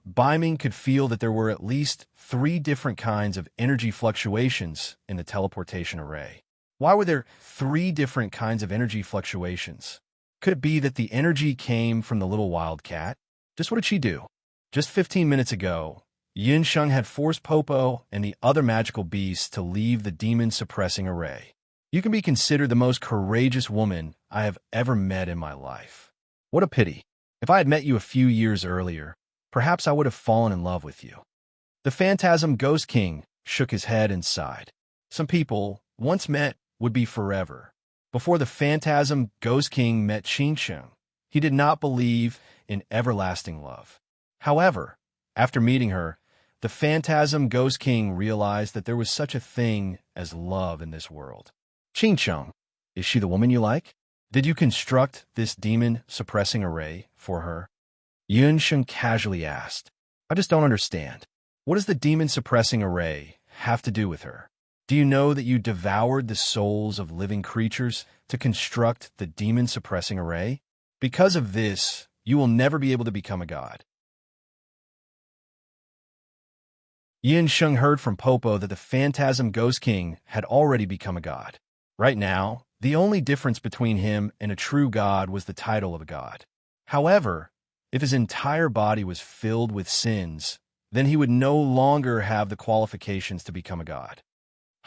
Speaker 1: Baiming could feel that there were at least 3 different kinds of energy fluctuations in the teleportation array. Why were there 3 different kinds of energy fluctuations? Could it be that the energy came from the little wildcat? Just what did she do? Just 15 minutes ago, Yunsheng had forced Popo and the other magical beasts to leave the demon-suppressing array. You can be considered the most courageous woman I have ever met in my life. What a pity. If I had met you a few years earlier, perhaps I would have fallen in love with you. The Phantasm Ghost King shook his head and sighed. Some people, once met, would be forever. Before the Phantasm Ghost King met Qingsheng, he did not believe in everlasting love. However, after meeting her, the Phantasm Ghost King realized that there was such a thing as love in this world. Qingsheng, is she the woman you like? Did you construct this demon-suppressing array for her? Yunsheng casually asked. I just don't understand. What does the demon-suppressing array have to do with her? Do you know that you devoured the souls of living creatures to construct the demon-suppressing array? Because of this, you will never be able to become a god. Yunsheng heard from Popo that the Phantasm Ghost King had already become a god. Right now, the only difference between him and a true god was the title of a god. However, if his entire body was filled with sins, then he would no longer have the qualifications to become a god.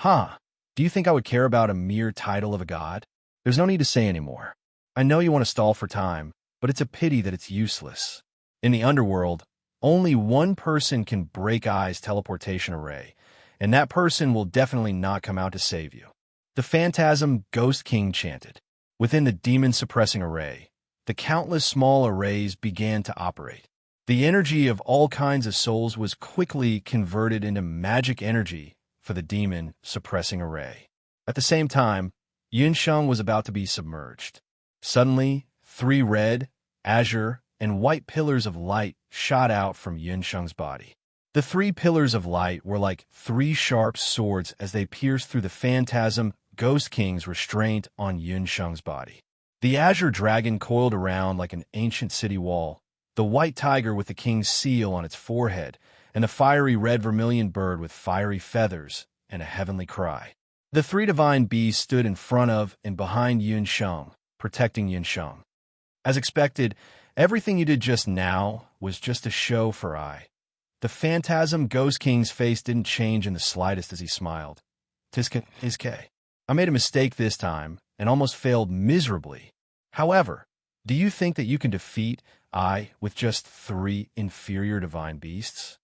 Speaker 1: Do you think I would care about a mere title of a god? There's no need to say anymore. I know you want to stall for time, but it's a pity that it's useless. In the underworld, only one person can break Ai's teleportation array, and that person will definitely not come out to save you. The Phantasm Ghost King chanted. Within the demon-suppressing array, the countless small arrays began to operate. The energy of all kinds of souls was quickly converted into magic energy for the demon-suppressing array. At the same time, Yunsheng was about to be submerged. Suddenly, 3 red, azure, and white pillars of light shot out from Yunsheng's body. The 3 pillars of light were like 3 sharp swords as they pierced through the Phantasm Ghost King's restraint on Yunsheng's body. The azure dragon coiled around like an ancient city wall, the white tiger with the king's seal on its forehead, and the fiery red vermilion bird with fiery feathers and a heavenly cry. The 3 divine beasts stood in front of and behind Yunsheng, protecting Yunsheng. As expected, everything you did just now was just a show for Ai. The Phantasm Ghost King's face didn't change in the slightest as he smiled. Tiske. I made a mistake this time and almost failed miserably. However, do you think that you can defeat Ai with just 3 inferior divine beasts?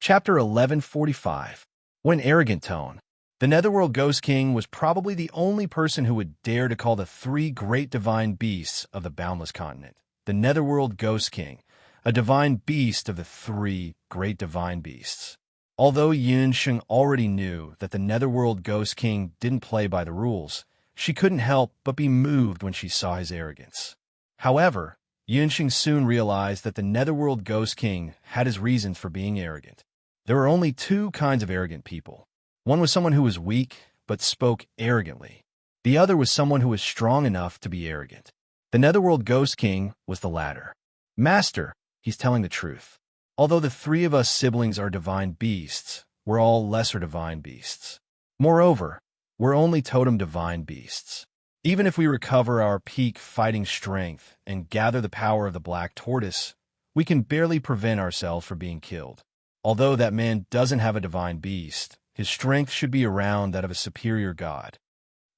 Speaker 1: Chapter 1145. What an arrogant tone. The Netherworld Ghost King was probably the only person who would dare to call the 3 great divine beasts of the Boundless Continent the Netherworld Ghost King, a divine beast of the 3 great divine beasts. Although Yunsheng already knew that the Netherworld Ghost King didn't play by the rules, she couldn't help but be moved when she saw his arrogance. However, Yunsheng soon realized that the Netherworld Ghost King had his reasons for being arrogant. There were only 2 kinds of arrogant people. One was someone who was weak but spoke arrogantly. The other was someone who was strong enough to be arrogant. The Netherworld Ghost King was the latter. Master, he's telling the truth. Although the 3 of us siblings are divine beasts, we're all lesser divine beasts. Moreover, we're only totem divine beasts. Even if we recover our peak fighting strength and gather the power of the Black Tortoise, we can barely prevent ourselves from being killed. Although that man doesn't have a divine beast, his strength should be around that of a superior god.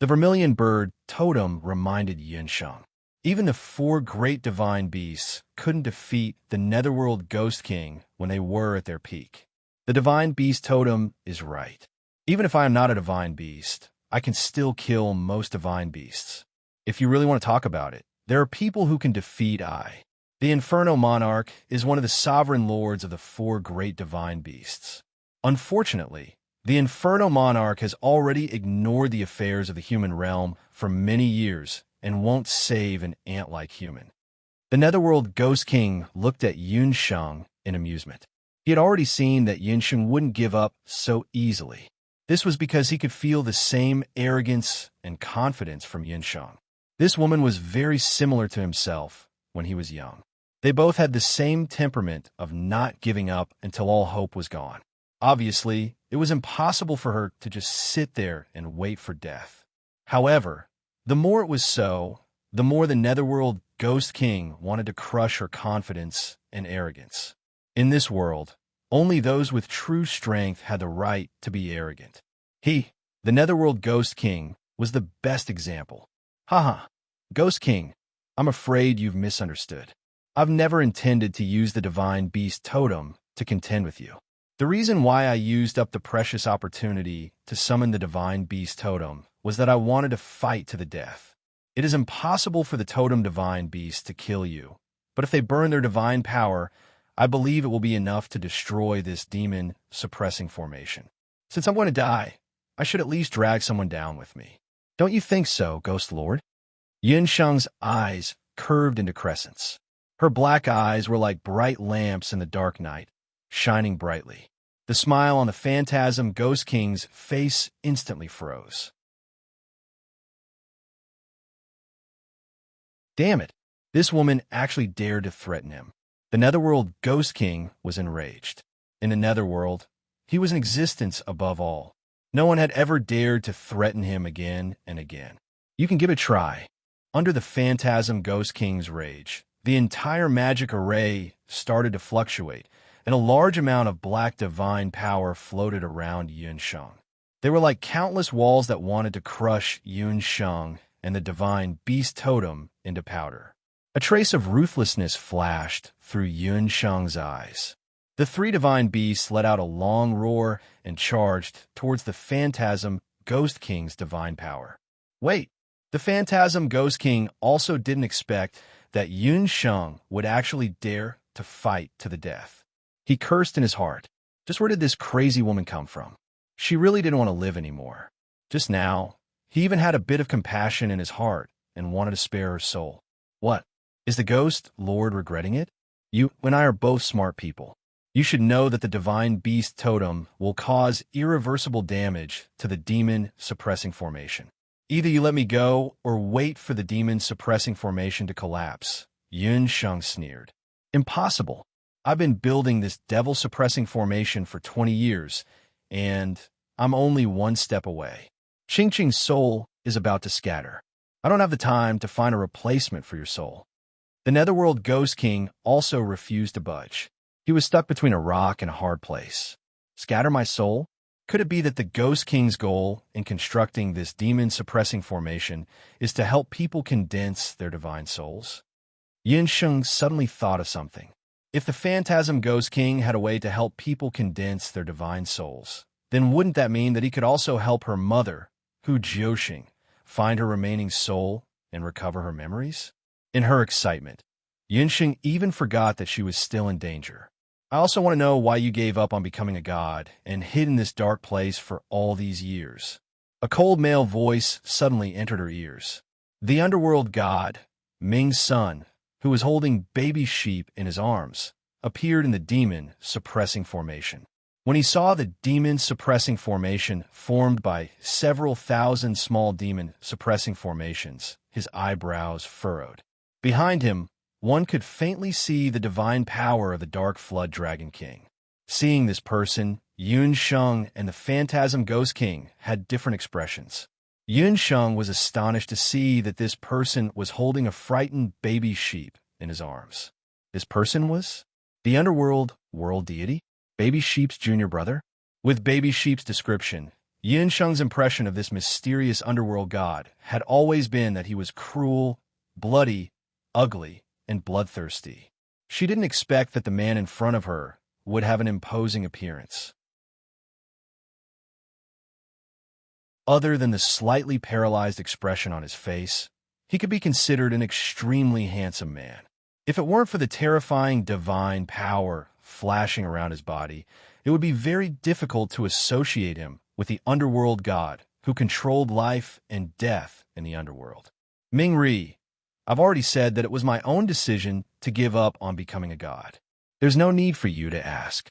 Speaker 1: The vermilion bird totem reminded Yunsheng. Even the 4 great divine beasts couldn't defeat the Netherworld Ghost King when they were at their peak. The divine beast totem is right. Even if I am not a divine beast, I can still kill most divine beasts. If you really want to talk about it, there are people who can defeat Ai. The Inferno Monarch is one of the sovereign lords of the 4 great divine beasts. Unfortunately, the Inferno Monarch has already ignored the affairs of the human realm for many years and won't save an ant-like human. The Netherworld Ghost King looked at Yunsheng in amusement. He had already seen that Yunsheng wouldn't give up so easily. This was because he could feel the same arrogance and confidence from Yunsheng. This woman was very similar to himself when he was young. They both had the same temperament of not giving up until all hope was gone. Obviously, it was impossible for her to just sit there and wait for death. However, the more it was so, the more the Netherworld Ghost King wanted to crush her confidence and arrogance. In this world, only those with true strength had the right to be arrogant. He, the Netherworld Ghost King, was the best example. Haha, Ghost King, I'm afraid you've misunderstood. I've never intended to use the Divine Beast Totem to contend with you. The reason why I used up the precious opportunity to summon the Divine Beast Totem was that I wanted to fight to the death. It is impossible for the Totem Divine Beast to kill you, but if they burn their divine power, I believe it will be enough to destroy this demon-suppressing formation. Since I'm going to die, I should at least drag someone down with me. Don't you think so, Ghost Lord? Yunsheng's eyes curved into crescents. Her black eyes were like bright lamps in the dark night, shining brightly. The smile on the Phantasm Ghost King's face instantly froze. Damn it! This woman actually dared to threaten him. The Netherworld Ghost King was enraged. In the Netherworld, he was in existence above all. No one had ever dared to threaten him again and again. You can give it a try. Under the Phantasm Ghost King's rage, the entire magic array started to fluctuate, and a large amount of black divine power floated around Yunsheng. They were like countless walls that wanted to crush Yunsheng and the Divine Beast Totem into powder. A trace of ruthlessness flashed through Yunsheng's eyes. The three divine beasts let out a long roar and charged towards the Phantasm Ghost King's divine power. Wait, the Phantasm Ghost King also didn't expect that Yunsheng would actually dare to fight to the death. He cursed in his heart. Just where did this crazy woman come from? She really didn't want to live anymore. Just now, he even had a bit of compassion in his heart and wanted to spare her soul. What? Is the Ghost Lord regretting it? You and I are both smart people. You should know that the Divine Beast Totem will cause irreversible damage to the demon-suppressing formation. Either you let me go or wait for the demon-suppressing formation to collapse. Yunsheng sneered. Impossible. I've been building this devil-suppressing formation for 20 years, and I'm only one step away. Qingqing's soul is about to scatter. I don't have the time to find a replacement for your soul. The Netherworld Ghost King also refused to budge. He was stuck between a rock and a hard place. Scatter my soul? Could it be that the Ghost King's goal in constructing this demon-suppressing formation is to help people condense their divine souls? Yunsheng suddenly thought of something. If the Phantasm Ghost King had a way to help people condense their divine souls, then wouldn't that mean that he could also help her mother, Hu Jiuxing, find her remaining soul and recover her memories? In her excitement, Yunsheng even forgot that she was still in danger. I also want to know why you gave up on becoming a god and hid in this dark place for all these years. A cold male voice suddenly entered her ears. The underworld god, Ming's son, who was holding baby sheep in his arms, appeared in the demon-suppressing formation. When he saw the demon-suppressing formation formed by several thousand small demon-suppressing formations, his eyebrows furrowed. Behind him, one could faintly see the divine power of the Dark Flood Dragon King. Seeing this person, Yunsheng and the Phantasm Ghost King had different expressions. Yunsheng was astonished to see that this person was holding a frightened baby sheep in his arms. This person was the underworld world deity? Baby Sheep's junior brother? With Baby Sheep's description, Yunsheng's impression of this mysterious underworld god had always been that he was cruel, bloody, ugly, and bloodthirsty. She didn't expect that the man in front of her would have an imposing appearance. Other than the slightly paralyzed expression on his face, he could be considered an extremely handsome man. If it weren't for the terrifying divine power flashing around his body, it would be very difficult to associate him with the underworld god who controlled life and death in the underworld. Ming Ri, I've already said that it was my own decision to give up on becoming a god. There's no need for you to ask.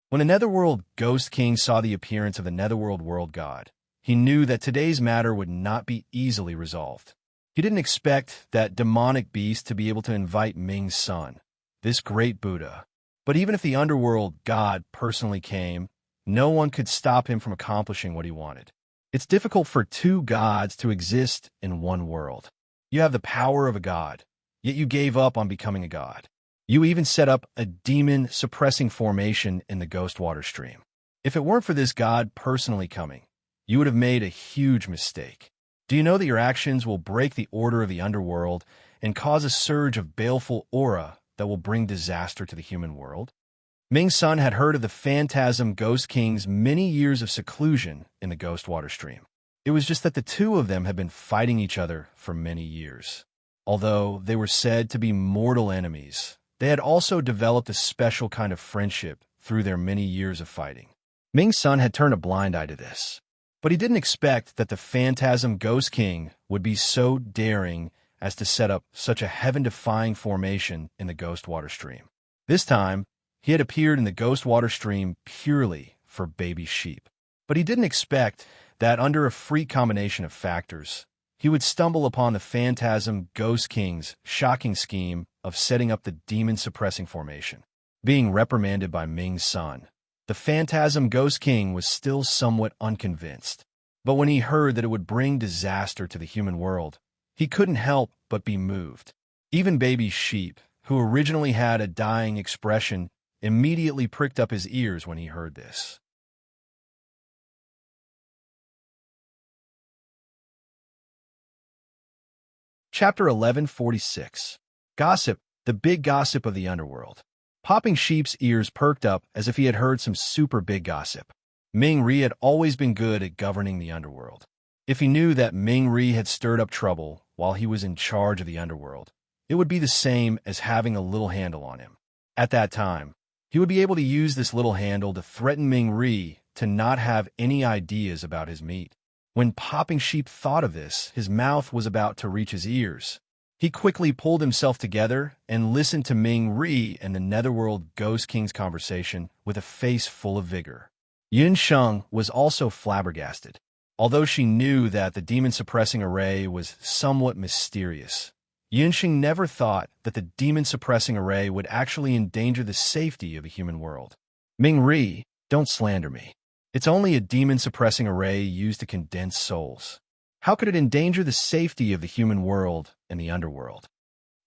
Speaker 1: When the Netherworld Ghost King saw the appearance of the Netherworld World God, he knew that today's matter would not be easily resolved. He didn't expect that demonic beast to be able to invite Ming's son, this great Buddha. But even if the Underworld God personally came, no one could stop him from accomplishing what he wanted. It's difficult for two gods to exist in one world. You have the power of a god, yet you gave up on becoming a god. You even set up a demon-suppressing formation in the Ghost Water Stream. If it weren't for this god personally coming, you would have made a huge mistake. Do you know that your actions will break the order of the underworld and cause a surge of baleful aura that will bring disaster to the human world? Ming's son had heard of the phantasm Ghost King's many years of seclusion in the Ghost Water Stream. It was just that the two of them had been fighting each other for many years. Although they were said to be mortal enemies, they had also developed a special kind of friendship through their many years of fighting. Ming's son had turned a blind eye to this, but he didn't expect that the phantasm Ghost King would be so daring as to set up such a heaven-defying formation in the Ghost Water Stream. This time, he had appeared in the Ghost Water Stream purely for baby sheep. But he didn't expect that under a freak combination of factors, he would stumble upon the phantasm Ghost King's shocking scheme of setting up the demon-suppressing formation. Being reprimanded by Ming's son, the phantasm Ghost King was still somewhat unconvinced. But when he heard that it would bring disaster to the human world, he couldn't help but be moved. Even baby sheep, who originally had a dying expression, immediately pricked up his ears when he heard this. Chapter 1146. Gossip, the big gossip of the underworld. Popping Sheep's ears perked up as if he had heard some super big gossip. Ming Ri had always been good at governing the underworld. If he knew that Ming Ri had stirred up trouble while he was in charge of the underworld, it would be the same as having a little handle on him. At that time, he would be able to use this little handle to threaten Ming Ri to not have any ideas about his meat. When Popping Sheep thought of this, his mouth was about to reach his ears. He quickly pulled himself together and listened to Ming Ri and the Netherworld Ghost King's conversation with a face full of vigor. Yun Sheng was also flabbergasted. Although she knew that the demon-suppressing array was somewhat mysterious, Yun Sheng never thought that the demon-suppressing array would actually endanger the safety of a human world. Ming Ri, don't slander me. It's only a demon-suppressing array used to condense souls. How could it endanger the safety of the human world and the underworld?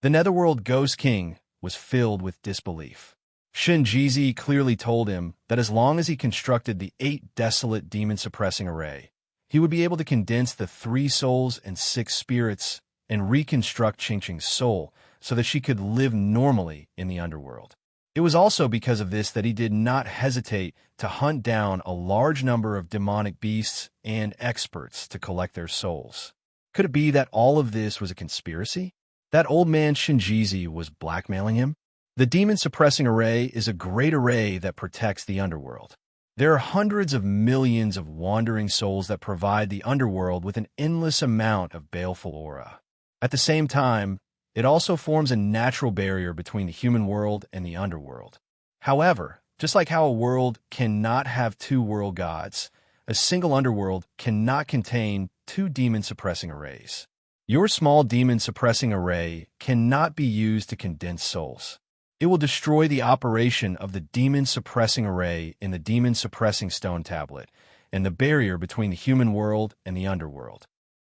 Speaker 1: The Netherworld Ghost King was filled with disbelief. Shinjizi clearly told him that as long as he constructed the 8 desolate demon-suppressing array, he would be able to condense the 3 souls and 6 spirits and reconstruct Qingqing's soul so that she could live normally in the underworld. It was also because of this that he did not hesitate to hunt down a large number of demonic beasts and experts to collect their souls. Could it be that all of this was a conspiracy? That old man Shinjizi was blackmailing him? The demon-suppressing array is a great array that protects the underworld. There are hundreds of millions of wandering souls that provide the underworld with an endless amount of baleful aura. At the same time, it also forms a natural barrier between the human world and the underworld. However, just like how a world cannot have 2 world gods, a single underworld cannot contain 2 demon-suppressing arrays. Your small demon-suppressing array cannot be used to condense souls. It will destroy the operation of the demon-suppressing array in the demon-suppressing stone tablet and the barrier between the human world and the underworld.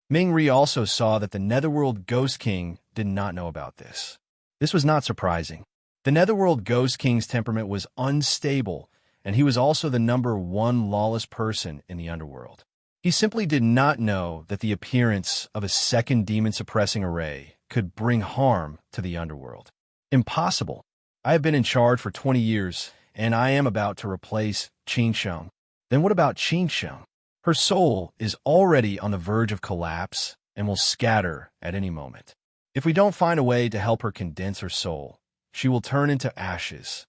Speaker 1: Ming Ri also saw that the Netherworld Ghost King did not know about this. This was not surprising. The Netherworld Ghost King's temperament was unstable, and he was also the number 1 lawless person in the underworld. He simply did not know that the appearance of a second demon-suppressing array could bring harm to the underworld. Impossible. I have been in charge for 20 years, and I am about to replace Qingsheng. Then what about Qingsheng? Her soul is already on the verge of collapse and will scatter at any moment. If we don't find a way to help her condense her soul, she will turn into ashes.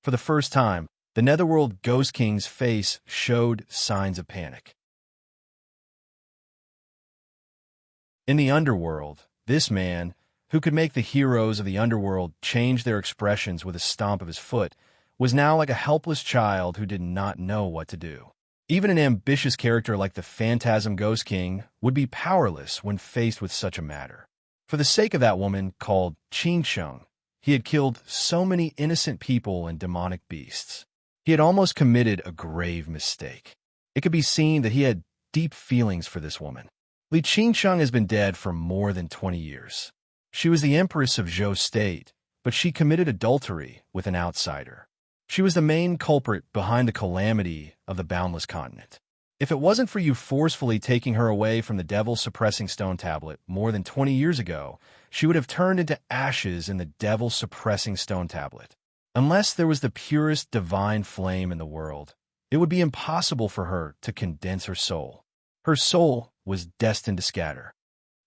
Speaker 1: For the first time, the Netherworld Ghost King's face showed signs of panic. In the underworld, this man, who could make the heroes of the underworld change their expressions with a stomp of his foot, was now like a helpless child who did not know what to do. Even an ambitious character like the Phantasm Ghost King would be powerless when faced with such a matter. For the sake of that woman called Qin Sheng, he had killed so many innocent people and demonic beasts. He had almost committed a grave mistake. It could be seen that he had deep feelings for this woman. Li Qingsheng has been dead for more than 20 years. She was the Empress of Zhou State, but she committed adultery with an outsider. She was the main culprit behind the calamity of the Boundless Continent. If it wasn't for you forcefully taking her away from the devil-suppressing stone tablet more than 20 years ago, she would have turned into ashes in the devil-suppressing stone tablet. Unless there was the purest divine flame in the world, it would be impossible for her to condense her soul. Her soul was destined to scatter.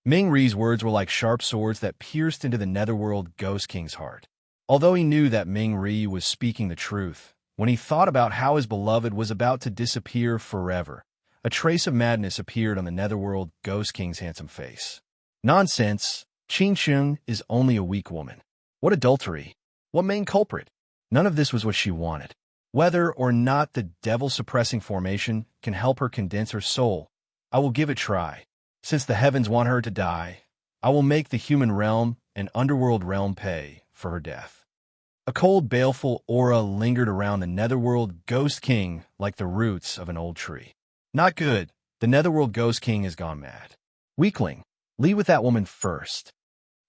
Speaker 1: Ming Ri's words were like sharp swords that pierced into the Netherworld Ghost King's heart. Although he knew that Ming Ri was speaking the truth, when he thought about how his beloved was about to disappear forever, a trace of madness appeared on the Netherworld Ghost King's handsome face. Nonsense! Qin Sheng is only a weak woman. What adultery? What main culprit? None of this was what she wanted. Whether or not the devil-suppressing formation can help her condense her soul, I will give it a try. Since the heavens want her to die, I will make the human realm and underworld realm pay for her death. A cold, baleful aura lingered around the Netherworld Ghost King like the roots of an old tree. Not good. The Netherworld Ghost King has gone mad. Weakling, leave with that woman first.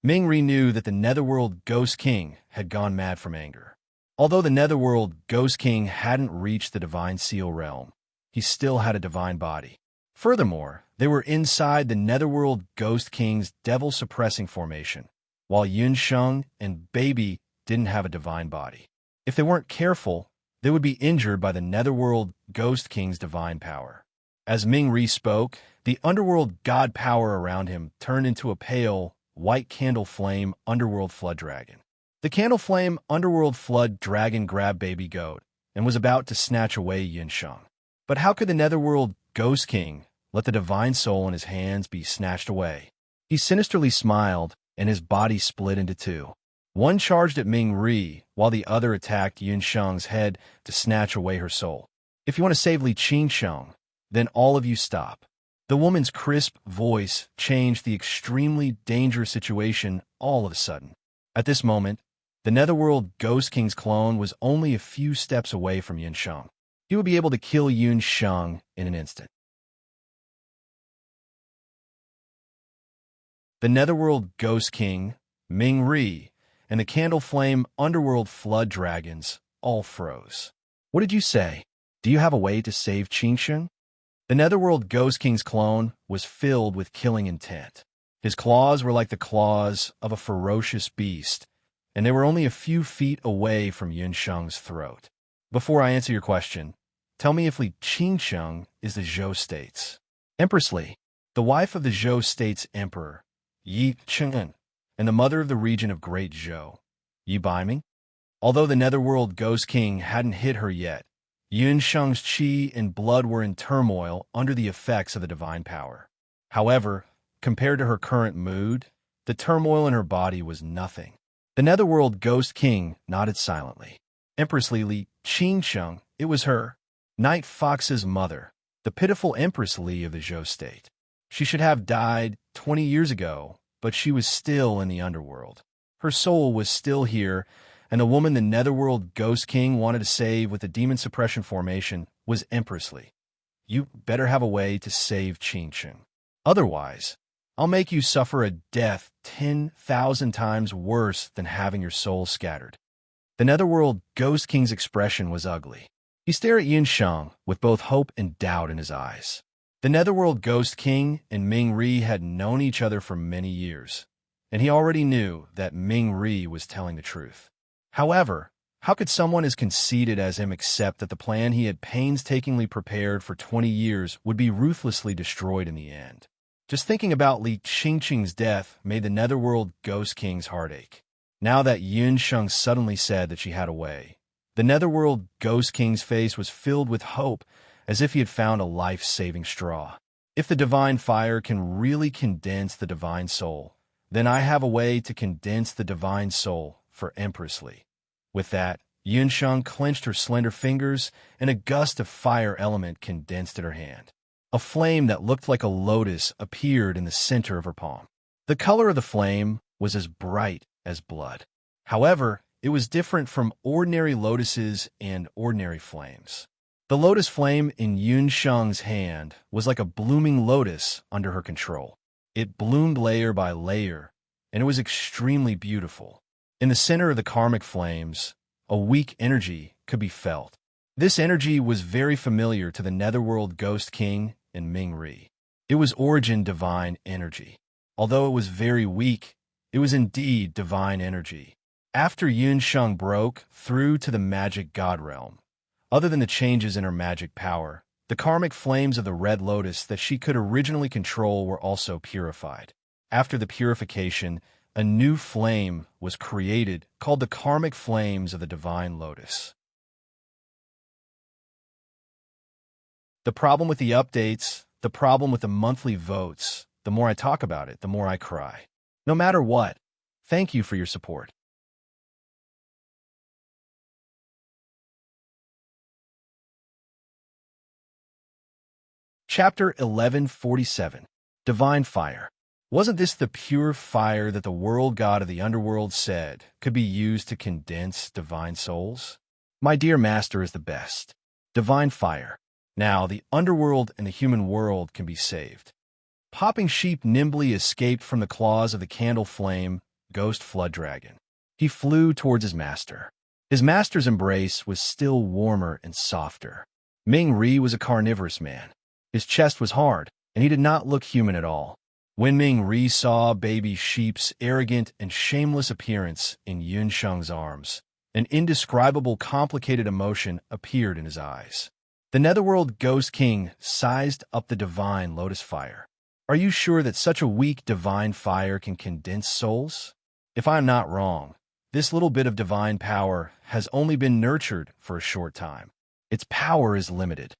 Speaker 1: Ming Ri knew that the Netherworld Ghost King had gone mad from anger. Although the Netherworld Ghost King hadn't reached the Divine Seal realm, he still had a divine body. Furthermore, they were inside the Netherworld Ghost King's devil-suppressing formation, while Yun Sheng and Baby didn't have a divine body. If they weren't careful, they would be injured by the Netherworld Ghost King's divine power. As Ming Ri spoke, the underworld god power around him turned into a pale, white candle flame underworld flood dragon. The candle flame underworld flood dragon grabbed Baby Goat and was about to snatch away Yun Sheng. But how could the Netherworld Ghost King let the divine soul in his hands be snatched away? He sinisterly smiled, and his body split into two. One charged at Ming Ri, while the other attacked Yun Sheng's head to snatch away her soul. If you want to save Li Qingsheng, then all of you stop. The woman's crisp voice changed the extremely dangerous situation all of a sudden. At this moment, the Netherworld Ghost King's clone was only a few steps away from Yun Sheng. He would be able to kill Yun Sheng in an instant. The Netherworld Ghost King, Ming Ri, and the Candle Flame Underworld Flood Dragons all froze. What did you say? Do you have a way to save Qin Sheng? The Netherworld Ghost King's clone was filled with killing intent. His claws were like the claws of a ferocious beast, and they were only a few feet away from Yun Sheng's throat. Before I answer your question, tell me if Li Qingsheng is the Zhou State's Empress Li, the wife of the Zhou State's Emperor, Yi Cheng'en, and the mother of the region of Great Zhou. You buy me? Although the Netherworld Ghost King hadn't hit her yet, Yun Sheng's qi and blood were in turmoil under the effects of the divine power. However, compared to her current mood, the turmoil in her body was nothing. The Netherworld Ghost King nodded silently. Empress Li Qingsheng, it was her, Night Fox's mother, the pitiful Empress Li of the Zhou State. She should have died 20 years ago, but she was still in the underworld. Her soul was still here, and the woman the Netherworld Ghost King wanted to save with the demon suppression formation was Empress Li. You better have a way to save Qin Sheng. Otherwise, I'll make you suffer a death 10,000 times worse than having your soul scattered. The Netherworld Ghost King's expression was ugly. He stared at Yun Sheng with both hope and doubt in his eyes. The Netherworld Ghost King and Ming Ri had known each other for many years, and he already knew that Ming Ri was telling the truth. However, how could someone as conceited as him accept that the plan he had painstakingly prepared for 20 years would be ruthlessly destroyed in the end? Just thinking about Li Qingsheng's death made the Netherworld Ghost King's heart ache. Now that Yun Sheng suddenly said that she had a way, the Netherworld Ghost King's face was filled with hope, as if he had found a life-saving straw. If the divine fire can really condense the divine soul, Then I have a way to condense the divine soul for Empress Li. With that, Yunsheng clenched her slender fingers, and a gust of fire element condensed in her hand. A flame that looked like a lotus appeared in the center of her palm. The color of the flame was as bright as blood. However, it was different from ordinary lotuses and ordinary flames. The lotus flame in Yunsheng's hand was like a blooming lotus under her control. It bloomed layer by layer, and it was extremely beautiful. In the center of the karmic flames, a weak energy could be felt. This energy was very familiar to the Netherworld Ghost King and Ming Ri. It was origin divine energy. Although it was very weak, it was indeed divine energy. After Yunsheng broke through to the magic god realm, other than the changes in her magic power, the karmic flames of the red lotus that she could originally control were also purified. After the purification, a new flame was created called the karmic flames of the divine lotus. The problem with the updates, the problem with the monthly votes, the more I talk about it, the more I cry. No matter what, thank you for your support. Chapter 1147, Divine Fire. Wasn't this the pure fire that the world god of the underworld said could be used to condense divine souls? My dear master is the best. Divine fire. Now the underworld and the human world can be saved. Popping Sheep nimbly escaped from the claws of the candle flame, ghost flood dragon. He flew towards his master. His master's embrace was still warmer and softer. Ming Ri was a carnivorous man. His chest was hard, and he did not look human at all. When Ming Ri saw baby Sheep's arrogant and shameless appearance in Yunsheng's arms, an indescribable complicated emotion appeared in his eyes. The Netherworld Ghost King sized up the divine lotus fire. Are you sure that such a weak divine fire can condense souls? If I am not wrong, this little bit of divine power has only been nurtured for a short time. Its power is limited.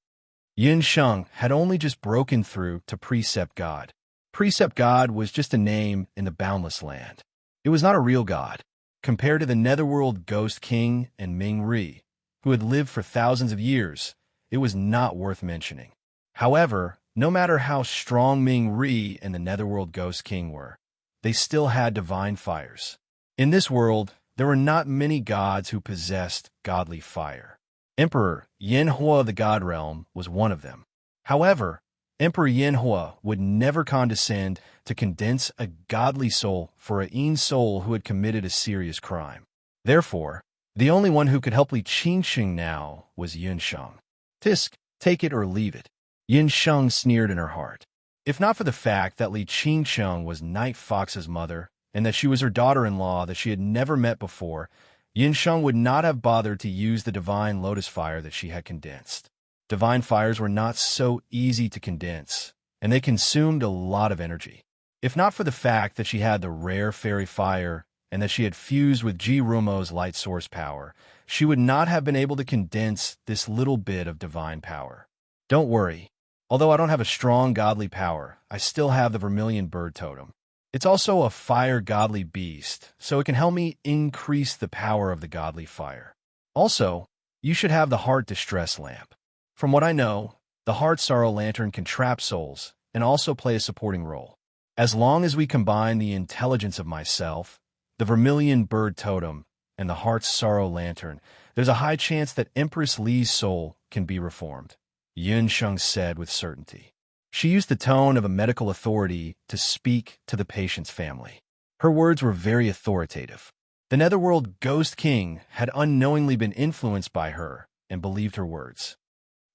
Speaker 1: Yunsheng had only just broken through to Precept God. Precept God was just a name in the boundless land. It was not a real god. Compared to the Netherworld Ghost King and Ming Ri, who had lived for thousands of years, it was not worth mentioning. However, no matter how strong Ming Ri and the Netherworld Ghost King were, they still had divine fires. In this world, there were not many gods who possessed godly fire. Emperor Yanhua of the God Realm was one of them. However, Emperor Yanhua would never condescend to condense a godly soul for a soul who had committed a serious crime. Therefore, the only one who could help Li Qingsheng now was Yunsheng. Tisk, take it or leave it. Yunsheng sneered in her heart. If not for the fact that Li Qingsheng was Night Fox's mother, and that she was her daughter-in-law that she had never met before, Yunsheng would not have bothered to use the divine lotus fire that she had condensed. Divine fires were not so easy to condense, and they consumed a lot of energy. If not for the fact that she had the rare fairy fire and that she had fused with Ji Rumo's light source power, she would not have been able to condense this little bit of divine power. Don't worry. Although I don't have a strong godly power, I still have the vermilion bird totem. It's also a fire godly beast, so it can help me increase the power of the godly fire. Also, you should have the heart distress lamp. From what I know, the heart sorrow lantern can trap souls and also play a supporting role. As long as we combine the intelligence of myself, the vermilion bird totem, and the heart's sorrow lantern, there's a high chance that Empress Li's soul can be reformed, Yunsheng said with certainty. She used the tone of a medical authority to speak to the patient's family. Her words were very authoritative. The Netherworld Ghost King had unknowingly been influenced by her and believed her words.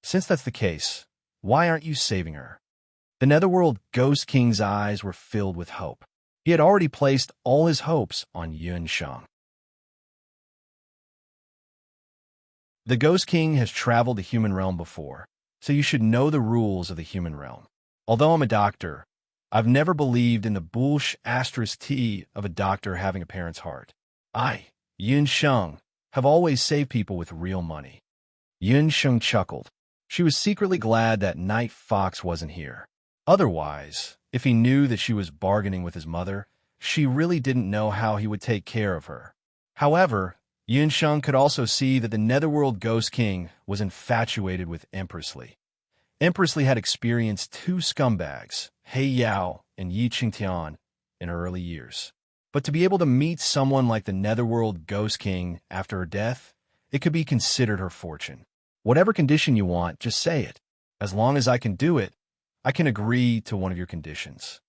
Speaker 1: Since that's the case, why aren't you saving her? The Netherworld Ghost King's eyes were filled with hope. He had already placed all his hopes on Yunsheng. The Ghost King has traveled the human realm before, so you should know the rules of the human realm. Although I'm a doctor, I've never believed in the **T of a doctor having a parent's heart. I, Yunsheng, have always saved people with real money. Yunsheng chuckled. She was secretly glad that Night Fox wasn't here. Otherwise, if he knew that she was bargaining with his mother, she really didn't know how he would take care of her. However, Yunsheng could also see that the Netherworld Ghost King was infatuated with Empress. Empress had experienced two scumbags, He Yao and Yi Qingtian, in her early years. But to be able to meet someone like the Netherworld Ghost King after her death, it could be considered her fortune. Whatever condition you want, just say it. As long as I can do it, I can agree to one of your conditions.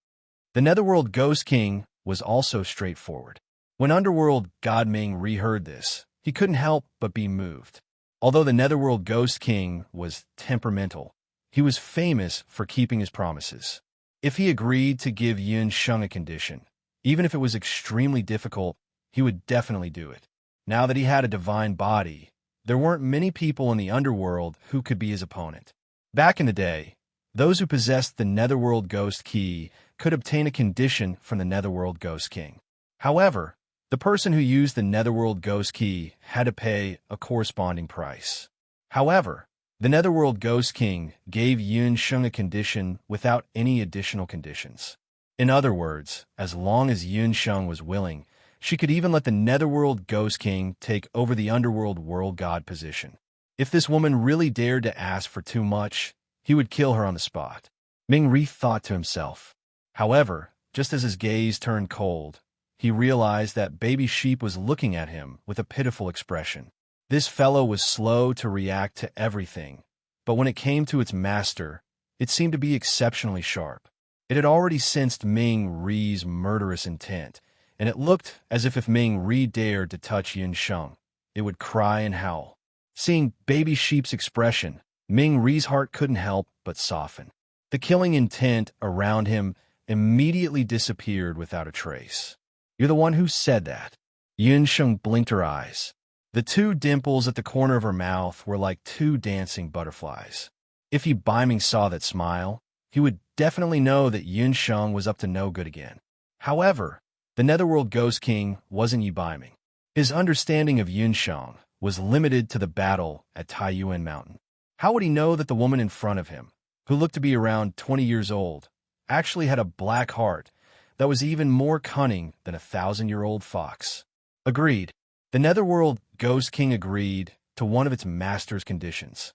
Speaker 1: The Netherworld Ghost King was also straightforward. When Underworld God Ming reheard this, he couldn't help but be moved. Although the Netherworld Ghost King was temperamental, he was famous for keeping his promises. If he agreed to give Yunsheng a condition, even if it was extremely difficult, he would definitely do it. Now that he had a divine body, there weren't many people in the underworld who could be his opponent. Back in the day, those who possessed the Netherworld Ghost Key could obtain a condition from the Netherworld Ghost King. However, the person who used the Netherworld Ghost Key had to pay a corresponding price. However, the Netherworld Ghost King gave Yunsheng a condition without any additional conditions. In other words, as long as Yunsheng was willing, she could even let the Netherworld Ghost King take over the Underworld World God position. If this woman really dared to ask for too much, he would kill her on the spot. Ming Ri thought to himself. However, just as his gaze turned cold, he realized that Baby Sheep was looking at him with a pitiful expression. This fellow was slow to react to everything, but when it came to its master, it seemed to be exceptionally sharp. It had already sensed Ming Ri's murderous intent, and it looked as if Ming Ri dared to touch Yunsheng, it would cry and howl. Seeing Baby Sheep's expression, Ming Ri's heart couldn't help but soften. The killing intent around him immediately disappeared without a trace. You're the one who said that. Yunsheng blinked her eyes. The two dimples at the corner of her mouth were like two dancing butterflies. If Yi Biming saw that smile, he would definitely know that Yunsheng was up to no good again. However, the Netherworld Ghost King wasn't Yi Biming. His understanding of Yunsheng was limited to the battle at Taiyuan Mountain. How would he know that the woman in front of him, who looked to be around 20 years old, actually had a black heart that was even more cunning than a 1,000-year-old fox? Agreed. The Netherworld Ghost King agreed to one of its master's conditions.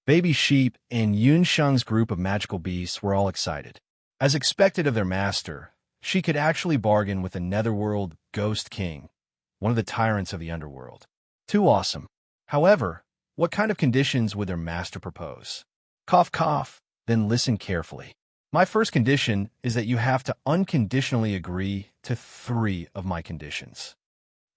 Speaker 1: Baby Sheep and Yunsheng's group of magical beasts were all excited. As expected of their master, she could actually bargain with the Netherworld Ghost King, one of the tyrants of the underworld. Too awesome. However, what kind of conditions would their master propose? Cough, cough, then listen carefully. My first condition is that you have to unconditionally agree to 3 of my conditions.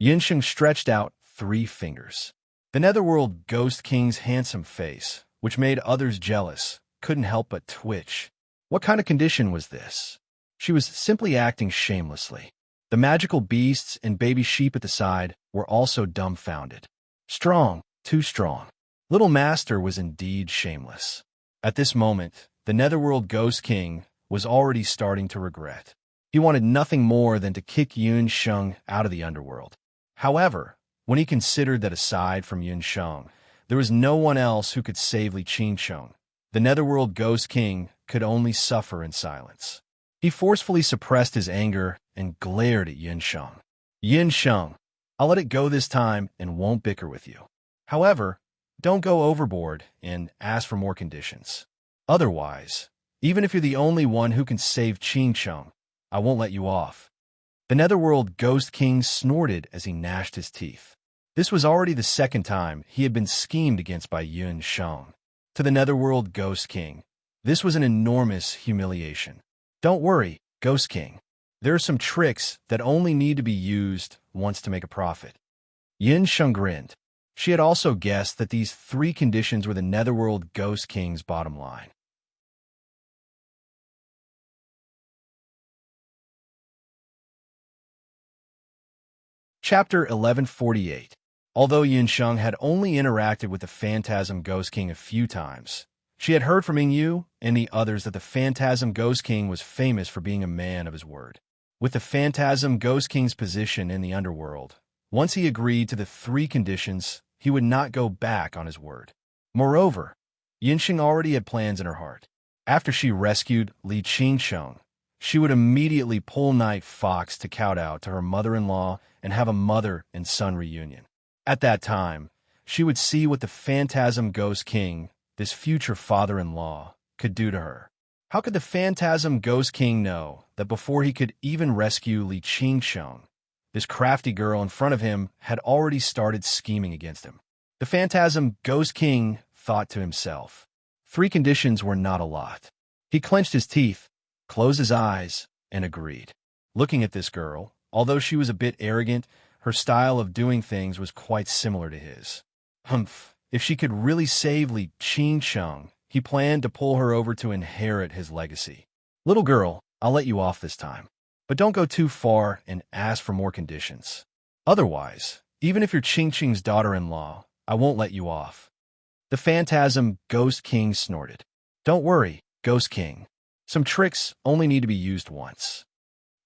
Speaker 1: Yunsheng stretched out 3 fingers. The Netherworld Ghost King's handsome face, which made others jealous, couldn't help but twitch. What kind of condition was this? She was simply acting shamelessly. The magical beasts and Baby Sheep at the side were also dumbfounded. Strong, too strong. Little Master was indeed shameless. At this moment, the Netherworld Ghost King was already starting to regret. He wanted nothing more than to kick Yunsheng out of the underworld. However, when he considered that aside from Yunsheng, there was no one else who could save Li Qingsheng, the Netherworld Ghost King could only suffer in silence. He forcefully suppressed his anger and glared at Yunsheng. Yunsheng, I'll let it go this time and won't bicker with you. However, don't go overboard and ask for more conditions. Otherwise, even if you're the only one who can save Qingsheng, I won't let you off. The Netherworld Ghost King snorted as he gnashed his teeth. This was already the second time he had been schemed against by Yunsheng. To the Netherworld Ghost King, this was an enormous humiliation. Don't worry, Ghost King. There are some tricks that only need to be used once to make a profit. Yunsheng grinned. She had also guessed that these 3 conditions were the Netherworld Ghost King's bottom line. Chapter 1148. Although Yunsheng had only interacted with the Phantasm Ghost King a few times, she had heard from Yingyu and the others that the Phantasm Ghost King was famous for being a man of his word. With the Phantasm Ghost King's position in the underworld, once he agreed to the 3 conditions, he would not go back on his word. Moreover, Yunsheng already had plans in her heart. After she rescued Li Qingsheng, she would immediately pull Night Fox to kowtow to her mother-in-law and have a mother and son reunion. At that time, she would see what the Phantasm Ghost King, this future father-in-law, could do to her. How could the Phantasm Ghost King know that before he could even rescue Li Qingsheng, this crafty girl in front of him had already started scheming against him? The Phantasm Ghost King thought to himself. 3 conditions were not a lot. He clenched his teeth, closed his eyes, and agreed. Looking at this girl, although she was a bit arrogant, her style of doing things was quite similar to his. If she could really save Li Qingsheng, he planned to pull her over to inherit his legacy. Little girl, I'll let you off this time. But don't go too far and ask for more conditions. Otherwise, even if you're Qingsheng's daughter-in-law, I won't let you off. The Phantasm Ghost King snorted. Don't worry, Ghost King. Some tricks only need to be used once.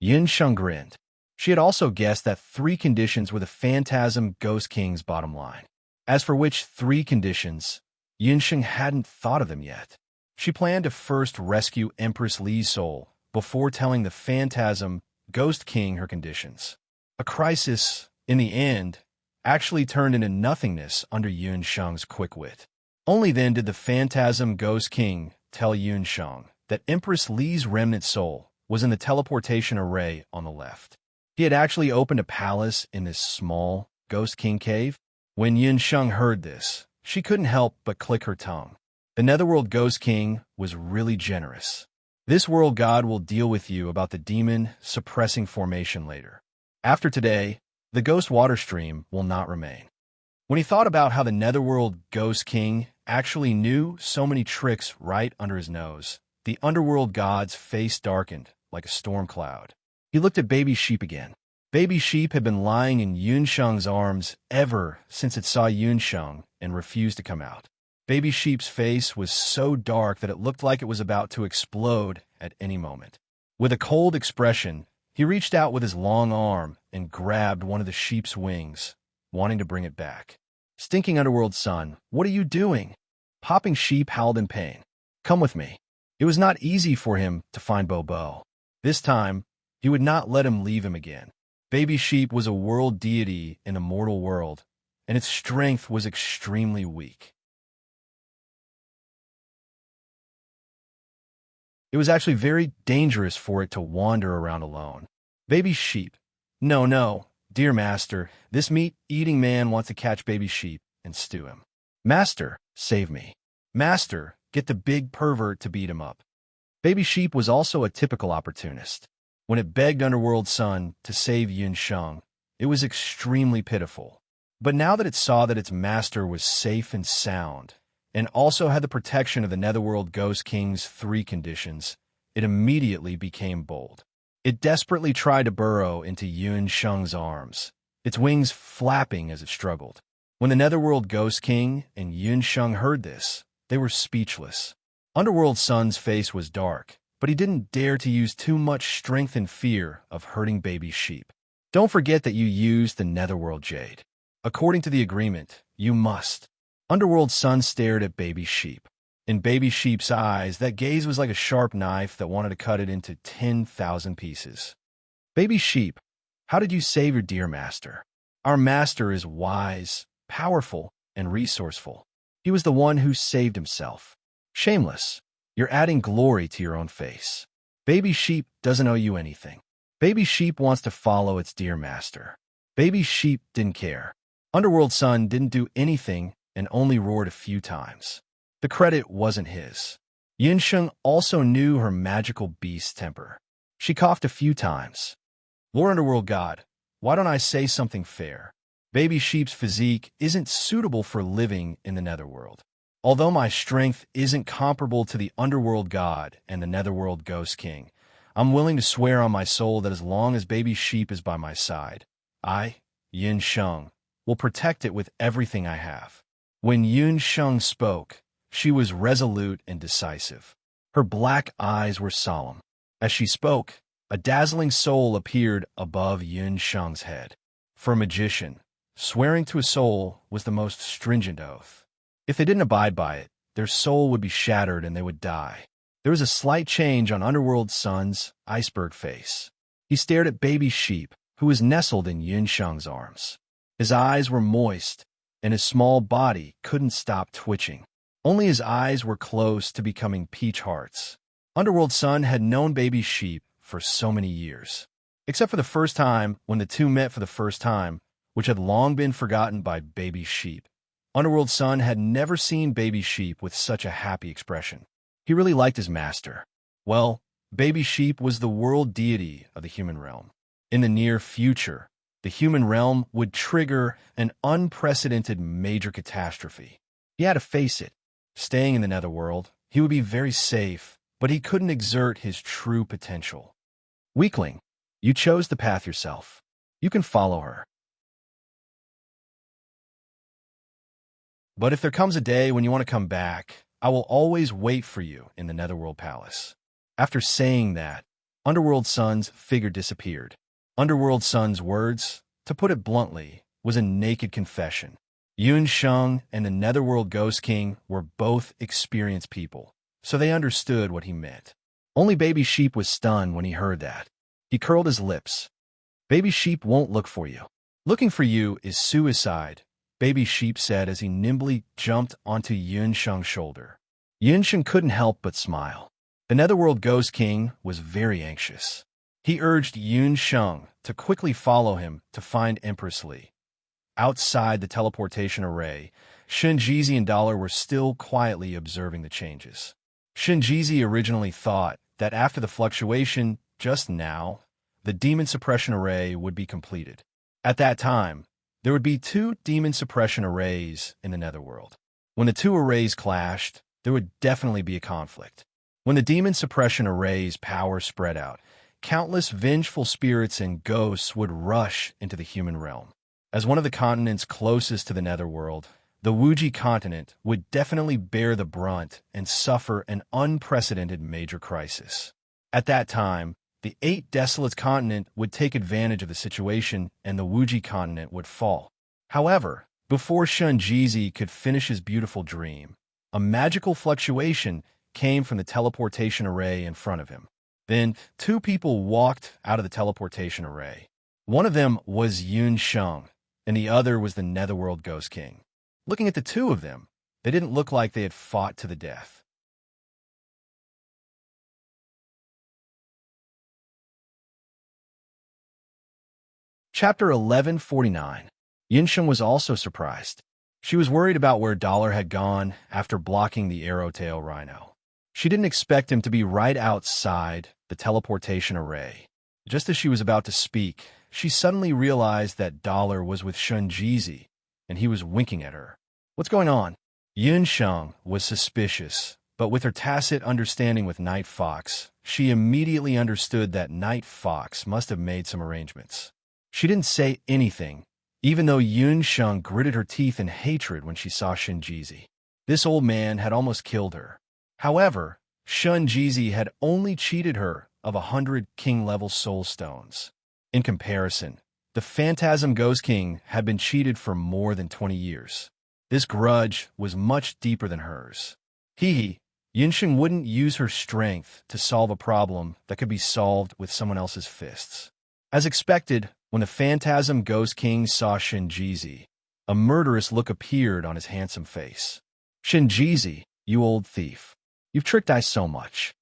Speaker 1: Yunsheng grinned. She had also guessed that 3 conditions were the Phantasm Ghost King's bottom line. As for which 3 conditions, Yunsheng hadn't thought of them yet. She planned to first rescue Empress Li's soul before telling the Phantasm Ghost King her conditions. A crisis, in the end, actually turned into nothingness under Yunsheng's quick wit. Only then did the Phantasm Ghost King tell Yunsheng that Empress Li's remnant soul was in the teleportation array on the left. He had actually opened a palace in this small Ghost King cave. When Yunsheng heard this, she couldn't help but click her tongue. The Netherworld Ghost King was really generous. This world god will deal with you about the demon suppressing formation later. After today, the ghost water stream will not remain. When he thought about how the Netherworld Ghost King actually knew so many tricks right under his nose, the underworld god's face darkened like a storm cloud. He looked at Baby Sheep again. Baby Sheep had been lying in Yunsheng's arms ever since it saw Yunsheng and refused to come out. Baby Sheep's face was so dark that it looked like it was about to explode at any moment. With a cold expression, he reached out with his long arm and grabbed one of the sheep's wings, wanting to bring it back. Stinking underworld son, what are you doing? Popping Sheep howled in pain. Come with me. It was not easy for him to find Bobo. This time, he would not let him leave him again. Baby Sheep was a world deity in a mortal world, and its strength was extremely weak. It was actually very dangerous for it to wander around alone. Baby Sheep. No, dear master, this meat-eating man wants to catch Baby Sheep and stew him. Master, save me. Master, get the big pervert to beat him up. Baby Sheep was also a typical opportunist. When it begged Underworld Sun to save Yunsheng, it was extremely pitiful. But now that it saw that its master was safe and sound, and also had the protection of the Netherworld Ghost King's 3 conditions, it immediately became bold. It desperately tried to burrow into Yunsheng's arms, its wings flapping as it struggled. When the Netherworld Ghost King and Yunsheng heard this, they were speechless. Underworld Sun's face was dark, but he didn't dare to use too much strength in fear of hurting Baby Sheep. Don't forget that you used the Netherworld Jade. According to the agreement, you must. Underworld Sun stared at Baby Sheep. In Baby Sheep's eyes, that gaze was like a sharp knife that wanted to cut it into 10,000 pieces. Baby Sheep, how did you save your dear master? Our master is wise, powerful, and resourceful. He was the one who saved himself. Shameless. You're adding glory to your own face. Baby Sheep doesn't owe you anything. Baby Sheep wants to follow its dear master. Baby Sheep didn't care. Underworld Sun didn't do anything and only roared a few times. The credit wasn't his. Yunsheng also knew her magical beast temper. She coughed a few times. Lord Underworld God, why don't I say something fair? Baby Sheep's physique isn't suitable for living in the Netherworld. Although my strength isn't comparable to the Underworld God and the Netherworld Ghost King, I'm willing to swear on my soul that as long as Baby Sheep is by my side, I, Yunsheng, will protect it with everything I have. When Yunsheng spoke, she was resolute and decisive. Her black eyes were solemn. As she spoke, a dazzling soul appeared above Yunsheng's head. For a magician, swearing to a soul was the most stringent oath. If they didn't abide by it, their soul would be shattered and they would die. There was a slight change on Underworld Sun's iceberg face. He stared at baby sheep, who was nestled in Yunsheng's arms. His eyes were moist, and his small body couldn't stop twitching. Only his eyes were close to becoming peach hearts. Underworld Sun had known baby sheep for so many years. Except for the first time when the two met for the first time, which had long been forgotten by baby sheep. Underworld Sun had never seen baby sheep with such a happy expression. He really liked his master. Well, baby sheep was the world deity of the human realm. In the near future, the human realm would trigger an unprecedented major catastrophe. He had to face it. Staying in the netherworld, he would be very safe, but he couldn't exert his true potential. Weakling, you chose the path yourself. You can follow her. But if there comes a day when you want to come back, I will always wait for you in the Netherworld Palace. After saying that, Underworld Sun's figure disappeared. Underworld Sun's words, to put it bluntly, was a naked confession. Yunsheng and the Netherworld Ghost King were both experienced people, so they understood what he meant. Only Baby Sheep was stunned when he heard that. He curled his lips. Baby Sheep won't look for you. Looking for you is suicide, Baby Sheep said as he nimbly jumped onto Yunsheng's shoulder. Yunsheng couldn't help but smile. The Netherworld Ghost King was very anxious. He urged Yunsheng to quickly follow him to find Empress Li. Outside the teleportation array, Shenjizi and Dollar were still quietly observing the changes. Shenjizi originally thought that after the fluctuation just now, the demon suppression array would be completed. At that time, there would be 2 demon suppression arrays in the netherworld. When the 2 arrays clashed, there would definitely be a conflict. When the demon suppression array's power spread out, countless vengeful spirits and ghosts would rush into the human realm. As one of the continents closest to the netherworld, the Wuji continent would definitely bear the brunt and suffer an unprecedented major crisis. At that time, the 8 Desolates continent would take advantage of the situation and the Wuji continent would fall. However, before Shenjizi could finish his beautiful dream, a magical fluctuation came from the teleportation array in front of him. Then 2 people walked out of the teleportation array. One of them was Yunsheng, and the other was the Netherworld Ghost King. Looking at the 2 of them, they didn't look like they had fought to the death. Chapter 1149. Yunsheng was also surprised. She was worried about where Dollar had gone after blocking the arrowtail rhino. She didn't expect him to be right outside the teleportation array. Just as she was about to speak, she suddenly realized that Dollar was with Shenjizi, and he was winking at her. What's going on? Yunsheng was suspicious, but with her tacit understanding with Night Fox, she immediately understood that Night Fox must have made some arrangements. She didn't say anything, even though Yunsheng gritted her teeth in hatred when she saw Shenjizi. This old man had almost killed her. However, Shenjizi had only cheated her of 100 king-level soul stones. In comparison, the Phantasm Ghost King had been cheated for more than 20 years. This grudge was much deeper than hers. Yunsheng wouldn't use her strength to solve a problem that could be solved with someone else's fists. As expected, when the Phantasm Ghost King saw Shenjizi, a murderous look appeared on his handsome face. Shenjizi, you old thief. You've tricked I so much.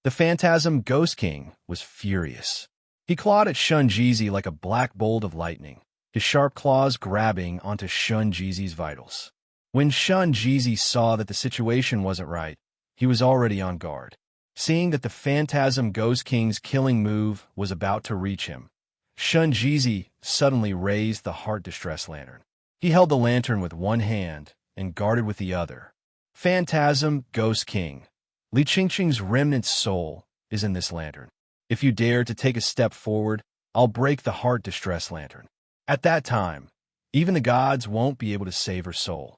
Speaker 1: The Phantasm Ghost King was furious. He clawed at Shenjizi like a black bolt of lightning, his sharp claws grabbing onto Shenjizi's vitals. When Shenjizi saw that the situation wasn't right, he was already on guard. Seeing that the Phantasm Ghost King's killing move was about to reach him, Shenjizi suddenly raised the Heart Distress Lantern. He held the lantern with one hand and guarded with the other. Phantasm Ghost King, Li Qingqing's remnant soul is in this lantern. If you dare to take a step forward, I'll break the Heart Distress Lantern. At that time, even the gods won't be able to save her soul.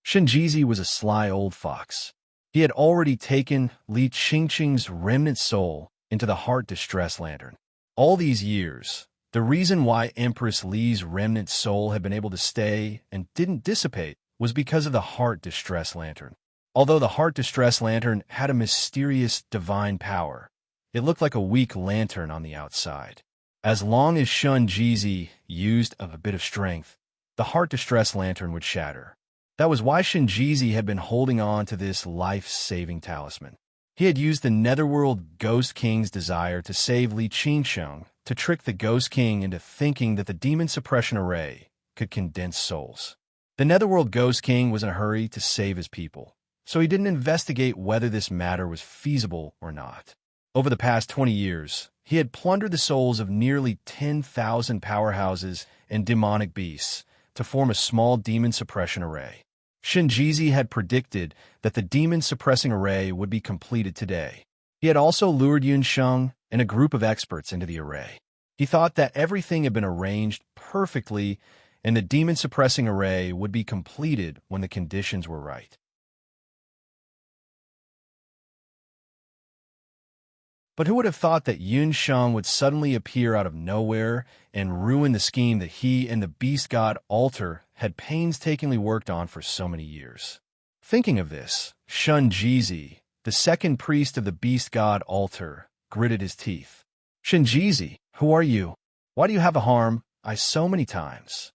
Speaker 1: Shenjizi was a sly old fox. He had already taken Li Qingqing's remnant soul into the Heart Distress Lantern. All these years, the reason why Empress Li's remnant soul had been able to stay and didn't dissipate was because of the Heart Distress Lantern. Although the heart distress lantern had a mysterious divine power, it looked like a weak lantern on the outside. As long as Shun Jizi used a bit of strength, the heart distress lantern would shatter. That was why Shun Jizi had been holding on to this life-saving talisman. He had used the Netherworld Ghost King's desire to save Li Qingsheng to trick the Ghost King into thinking that the demon suppression array could condense souls. The Netherworld Ghost King was in a hurry to save his people, so he didn't investigate whether this matter was feasible or not. Over the past 20 years, he had plundered the souls of nearly 10,000 powerhouses and demonic beasts to form a small demon suppression array. Shinjizi had predicted that the demon-suppressing array would be completed today. He had also lured Yunsheng and a group of experts into the array. He thought that everything had been arranged perfectly and the demon-suppressing array would be completed when the conditions were right. But who would have thought that Yunsheng would suddenly appear out of nowhere and ruin the scheme that he and the Beast God Altar had painstakingly worked on for so many years? Thinking of this, Shun Jizi, the second priest of the Beast God Altar, gritted his teeth. Shinjizi, who are you? Why do you have a harm I so many times?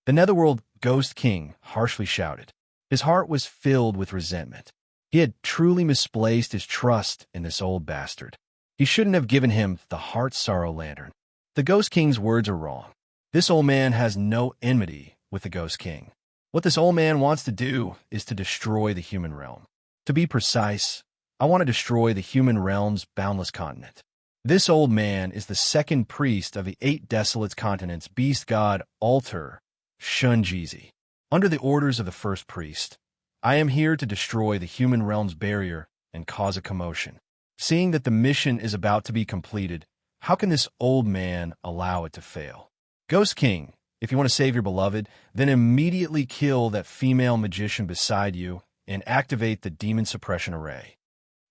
Speaker 1: The Netherworld Ghost King harshly shouted. His heart was filled with resentment. He had truly misplaced his trust in this old bastard. He shouldn't have given him the Heart Sorrow Lantern. The Ghost King's words are wrong. This old man has no enmity with the Ghost King. What this old man wants to do is to destroy the human realm. To be precise, I want to destroy the human realm's boundless continent. This old man is the second priest of the 8 Desolate Continents Beast God Altar, Shunjizi. Under the orders of the first priest, I am here to destroy the human realm's barrier and cause a commotion. Seeing that the mission is about to be completed, how can this old man allow it to fail? Ghost King, if you want to save your beloved, then immediately kill that female magician beside you and activate the demon suppression array.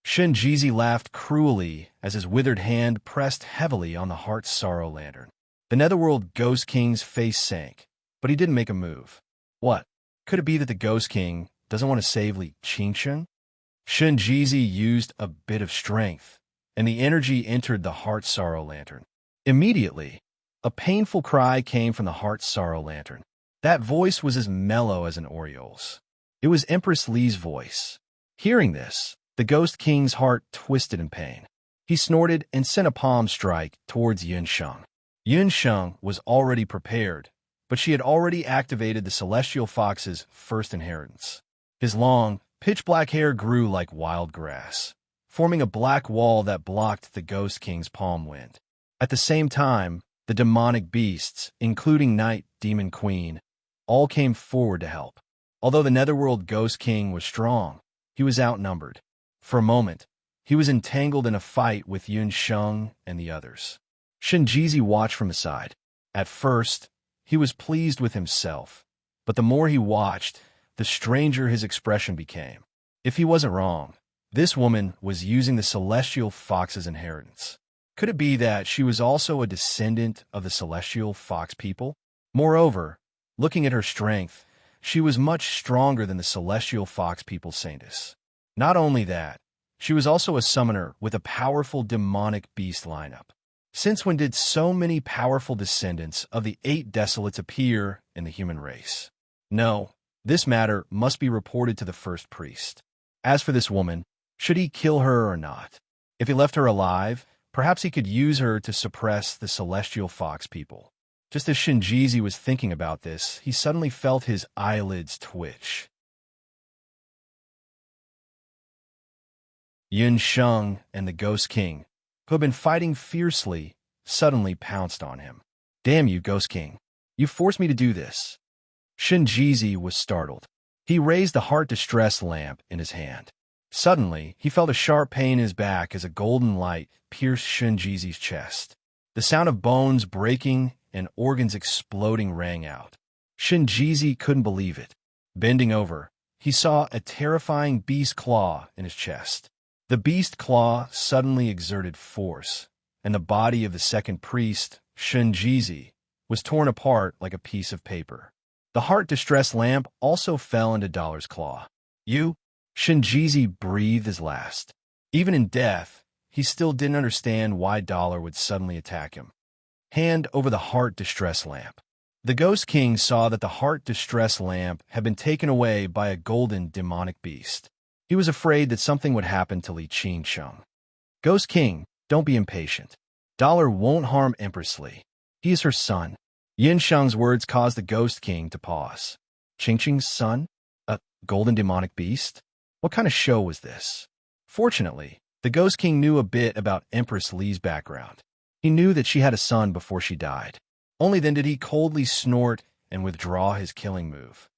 Speaker 1: Shinjizi laughed cruelly as his withered hand pressed heavily on the Heart Sorrow Lantern. The Netherworld Ghost King's face sank, but he didn't make a move. What? Could it be that the Ghost King doesn't want to save Li Qingsheng? Shinjizi used a bit of strength, and the energy entered the Heart Sorrow Lantern. Immediately, a painful cry came from the Heart Sorrow Lantern. That voice was as mellow as an oriole's. It was Empress Li's voice. Hearing this, the Ghost King's heart twisted in pain. He snorted and sent a palm strike towards Yunsheng. Yunsheng was already prepared, but she had already activated the Celestial Fox's first inheritance. His long, pitch-black hair grew like wild grass, forming a black wall that blocked the Ghost King's palm wind. At the same time, the demonic beasts, including Night Demon Queen, all came forward to help. Although the Netherworld Ghost King was strong, he was outnumbered. For a moment, he was entangled in a fight with Yunsheng and the others. Shinjizi watched from the side. At first, he was pleased with himself, but the more he watched, the stranger his expression became. If he wasn't wrong, this woman was using the Celestial Fox's inheritance. Could it be that she was also a descendant of the Celestial Fox people? Moreover, looking at her strength, she was much stronger than the Celestial Fox people's saintess. Not only that, she was also a summoner with a powerful demonic beast lineup. Since when did so many powerful descendants of the 8 Desolates appear in the human race? No. This matter must be reported to the first priest. As for this woman, should he kill her or not? If he left her alive, perhaps he could use her to suppress the Celestial Fox people. Just as Shinjizi was thinking about this, he suddenly felt his eyelids twitch. Yunsheng and the Ghost King, who had been fighting fiercely, suddenly pounced on him. Damn you, Ghost King. You forced me to do this. Shinjizi was startled. He raised the heart distress lamp in his hand. Suddenly, he felt a sharp pain in his back as a golden light pierced Shinjizi's chest. The sound of bones breaking and organs exploding rang out. Shinjizi couldn't believe it. Bending over, he saw a terrifying beast claw in his chest. The beast claw suddenly exerted force, and the body of the second priest, Shinjizi, was torn apart like a piece of paper. The heart distress lamp also fell into Dollar's claw. You Shinjizi breathed his last. Even in death, he still didn't understand why Dollar would suddenly attack him. Hand over the heart distress lamp. The Ghost King saw that the heart distress lamp had been taken away by a golden demonic beast. He was afraid that something would happen to Li Qingsheng. Ghost King, don't be impatient. Dollar won't harm Empress Li. He is her son. Yin Sheng's words caused the Ghost King to pause. Qingsheng's son? A golden demonic beast? What kind of show was this? Fortunately, the Ghost King knew a bit about Empress Li's background. He knew that she had a son before she died. Only then did he coldly snort and withdraw his killing move.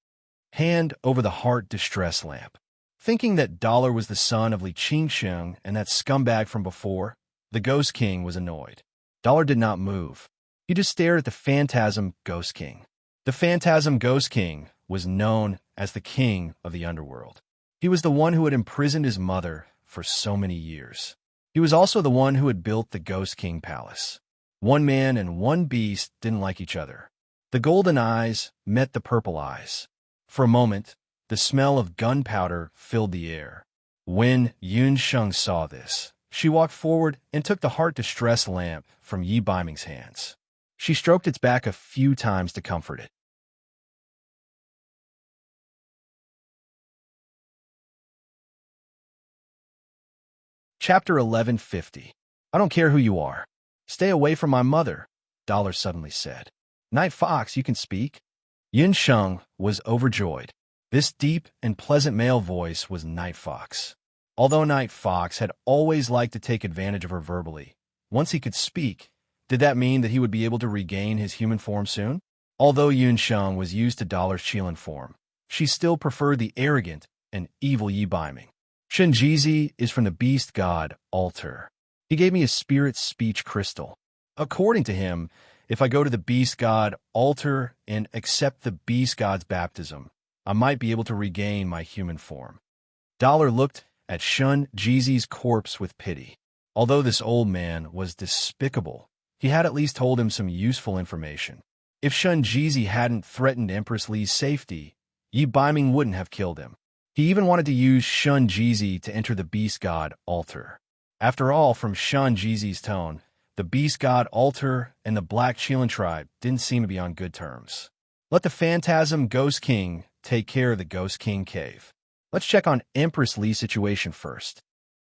Speaker 1: Hand over the heart distress lamp. Thinking that Dollar was the son of Li Qingsheng and that scumbag from before, the Ghost King was annoyed. Dollar did not move. He just stared at the phantasm Ghost King. The phantasm Ghost King was known as the king of the underworld. He was the one who had imprisoned his mother for so many years. He was also the one who had built the Ghost King Palace. One man and one beast didn't like each other. The golden eyes met the purple eyes. For a moment, the smell of gunpowder filled the air. When Yun Sheng saw this, she walked forward and took the heart distress lamp from Yi Baiming's hands. She stroked its back a few times to comfort it. Chapter 1150. I don't care who you are. Stay away from my mother, Dollar suddenly said. Night Fox, you can speak? Yin Sheng was overjoyed. This deep and pleasant male voice was Night Fox. Although Night Fox had always liked to take advantage of her verbally, once he could speak, did that mean that he would be able to regain his human form soon? Although Yun Sheng was used to Dollar's Qilin form, she still preferred the arrogant and evil Yi Baiming. Shinjizi is from the beast god Alter. He gave me a spirit speech crystal. According to him, if I go to the beast god Alter and accept the beast god's baptism, I might be able to regain my human form. Dollar looked at Shun Jizi's corpse with pity. Although this old man was despicable, he had at least told him some useful information. If Shun Jizi hadn't threatened Empress Li's safety, Yi Baiming wouldn't have killed him. He even wanted to use Shun Jizi to enter the beast god Alter. After all, from Shun Jizi's tone, the beast god Alter and the Black Qilin tribe didn't seem to be on good terms. Let the phantasm Ghost King take care of the Ghost King cave. Let's check on Empress Li's situation first.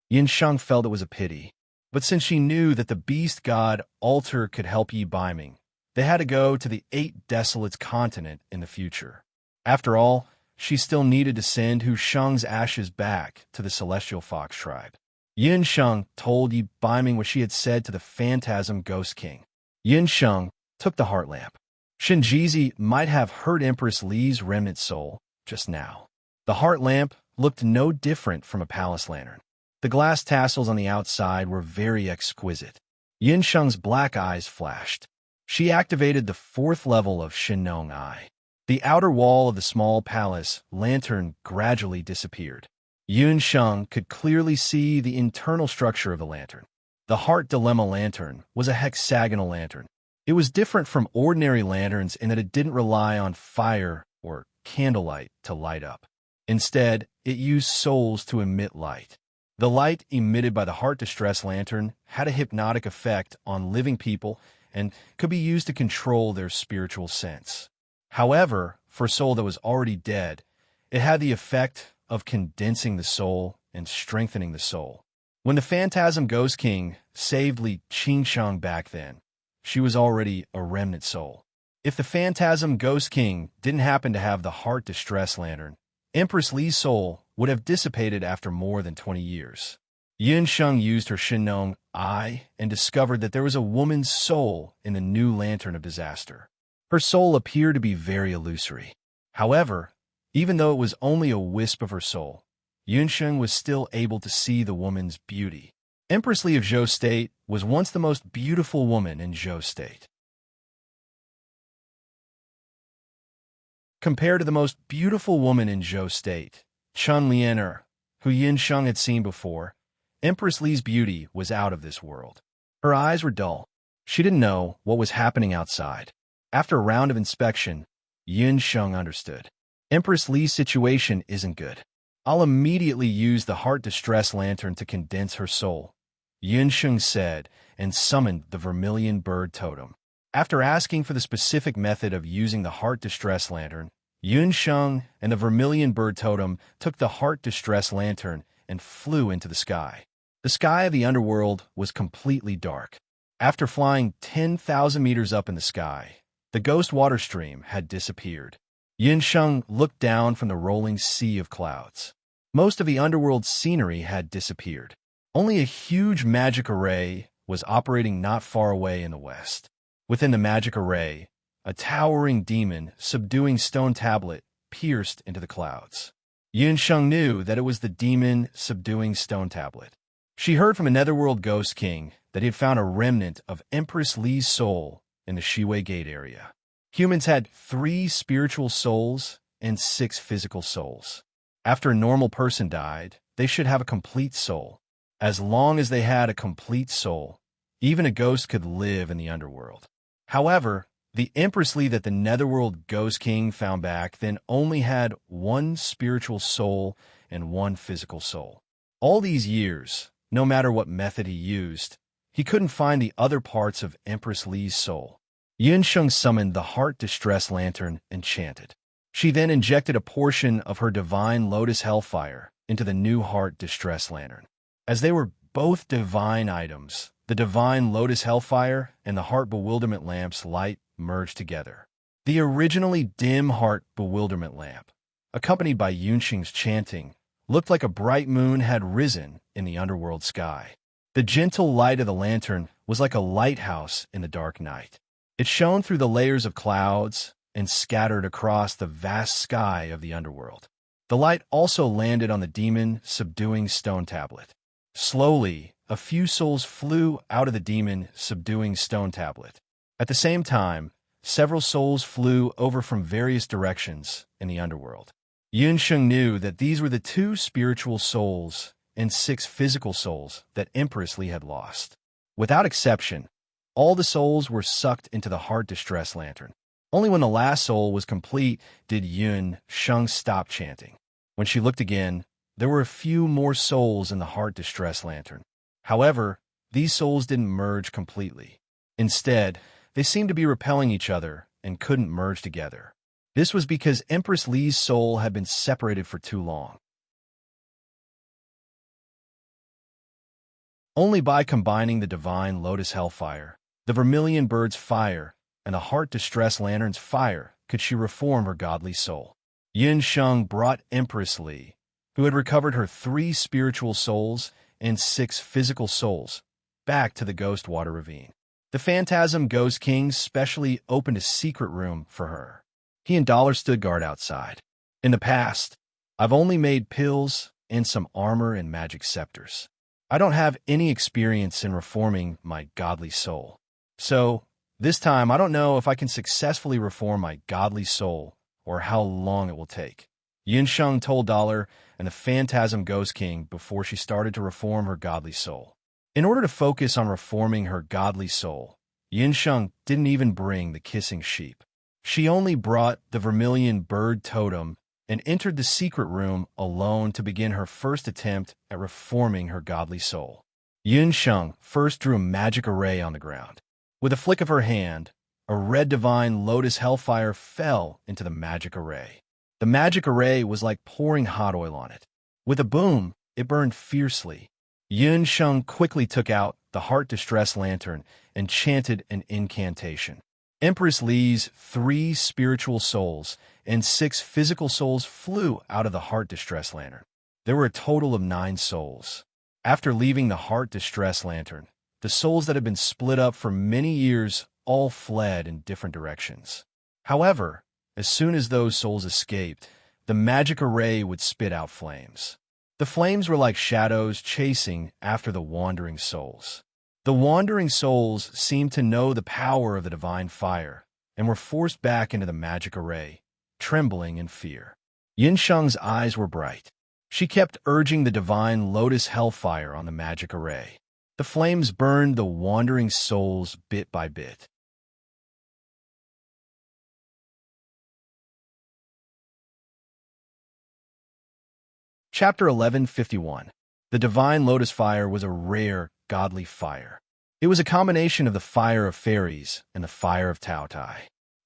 Speaker 1: Yin Sheng felt it was a pity, but since she knew that the beast god Alter could help Yi Baiming, they had to go to the 8 Desolates continent in the future. After all, she still needed to send Hu Sheng's ashes back to the Celestial Fox tribe. Yin Sheng told Yi Baiming what she had said to the phantasm Ghost King. Yin Sheng took the heart lamp. Shinjizi might have hurt Empress Li's remnant soul just now. The heart lamp looked no different from a palace lantern. The glass tassels on the outside were very exquisite. Yin Sheng's black eyes flashed. She activated the 4th level of Shinnong Eye. The outer wall of the small palace lantern gradually disappeared. Yun Sheng could clearly see the internal structure of the lantern. The Heart Dilemma lantern was a hexagonal lantern. It was different from ordinary lanterns in that it didn't rely on fire or candlelight to light up. Instead, it used souls to emit light. The light emitted by the Heart Distress lantern had a hypnotic effect on living people and could be used to control their spiritual sense. However, for a soul that was already dead, it had the effect of condensing the soul and strengthening the soul. When the phantasm Ghost King saved Li Qingsheng back then, she was already a remnant soul. If the phantasm Ghost King didn't happen to have the Heart Distress lantern, Empress Li's soul would have dissipated after more than 20 years. Yin Sheng used her Shinnong Eye and discovered that there was a woman's soul in the new Lantern of Disaster. Her soul appeared to be very illusory. However, even though it was only a wisp of her soul, Yun Sheng was still able to see the woman's beauty. Empress Li of Zhou State was once the most beautiful woman in Zhou State. Compared to the most beautiful woman in Zhou State, Chun Lianer, who Yin Sheng had seen before, Empress Li's beauty was out of this world. Her eyes were dull. She didn't know what was happening outside. After a round of inspection, Yin Sheng understood. Empress Li's situation isn't good. I'll immediately use the Heart Distress Lantern to condense her soul, Yunsheng said, and summoned the Vermilion Bird Totem. After asking for the specific method of using the Heart Distress Lantern, Yunsheng and the Vermilion Bird Totem took the Heart Distress Lantern and flew into the sky. The sky of the underworld was completely dark. After flying 10,000 meters up in the sky, the ghost water stream had disappeared. Yunsheng looked down from the rolling sea of clouds. Most of the underworld scenery had disappeared. Only a huge magic array was operating not far away in the west. Within the magic array, a towering demon subduing stone tablet pierced into the clouds. Yunsheng knew that it was the demon subduing stone tablet. She heard from a netherworld ghost king that he had found a remnant of Empress Li's soul in the Shiwei Gate area. Humans had 3 spiritual souls and 6 physical souls. After a normal person died, they should have a complete soul. As long as they had a complete soul, even a ghost could live in the underworld. However, the Empress Li that the netherworld ghost king found back then only had 1 spiritual soul and 1 physical soul. All these years, no matter what method he used, he couldn't find the other parts of Empress Li's soul. Yunsheng summoned the Heart Distress Lantern and chanted. She then injected a portion of her divine Lotus Hellfire into the new Heart Distress Lantern. As they were both divine items, the divine Lotus Hellfire and the Heart Bewilderment Lamp's light merged together. The originally dim Heart Bewilderment Lamp, accompanied by Yunsheng's chanting, looked like a bright moon had risen in the underworld sky. The gentle light of the lantern was like a lighthouse in the dark night. It shone through the layers of clouds and scattered across the vast sky of the underworld. The light also landed on the demon subduing stone tablet. Slowly, a few souls flew out of the demon subduing stone tablet. At the same time, several souls flew over from various directions in the underworld. Yunsheng knew that these were the 2 spiritual souls and 6 physical souls that Empress Li had lost. Without exception, all the souls were sucked into the Heart Distress Lantern. Only when the last soul was complete did Yunsheng stop chanting. When she looked again, there were a few more souls in the Heart Distress Lantern. However, these souls didn't merge completely. Instead, they seemed to be repelling each other and couldn't merge together. This was because Empress Li's soul had been separated for too long. Only by combining the divine Lotus Hellfire, the Vermilion Bird's fire, and the Heart Distress Lantern's fire could she reform her godly soul. Yunsheng brought Empress Li, who had recovered her 3 spiritual souls and 6 physical souls, back to the Ghost Water Ravine. The Phantasm Ghost King specially opened a secret room for her. He and Dollar stood guard outside. In the past, I've only made pills and some armor and magic scepters. I don't have any experience in reforming my godly soul. So, this time I don't know if I can successfully reform my godly soul or how long it will take. Yunsheng told Dollar and the Phantasm Ghost King before she started to reform her godly soul. In order to focus on reforming her godly soul, Yunsheng didn't even bring the kissing sheep. She only brought the Vermilion Bird Totem and entered the secret room alone to begin her first attempt at reforming her godly soul. Yunsheng first drew a magic array on the ground. With a flick of her hand, a red divine Lotus Hellfire fell into the magic array. The magic array was like pouring hot oil on it. With a boom, it burned fiercely. Yunsheng quickly took out the Heart Distress Lantern and chanted an incantation. Empress Li's 3 spiritual souls and 6 physical souls flew out of the Heart Distress Lantern. There were a total of 9 souls. After leaving the Heart Distress Lantern, the souls that had been split up for many years all fled in different directions. However, as soon as those souls escaped, the magic array would spit out flames. The flames were like shadows chasing after the wandering souls. The wandering souls seemed to know the power of the divine fire and were forced back into the magic array, trembling in fear. Yunsheng's eyes were bright. She kept urging the divine Lotus Hellfire on the magic array. The flames burned the wandering souls bit by bit. Chapter 1151. The Divine Lotus Fire was a rare, godly fire. It was a combination of the fire of fairies and the fire of Taotai.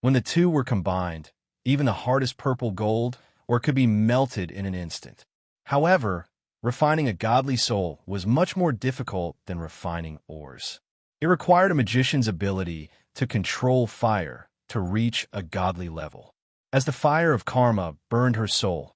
Speaker 1: When the two were combined, even the hardest purple gold or could be melted in an instant. However, refining a godly soul was much more difficult than refining ores. It required a magician's ability to control fire to reach a godly level. As the fire of karma burned her soul,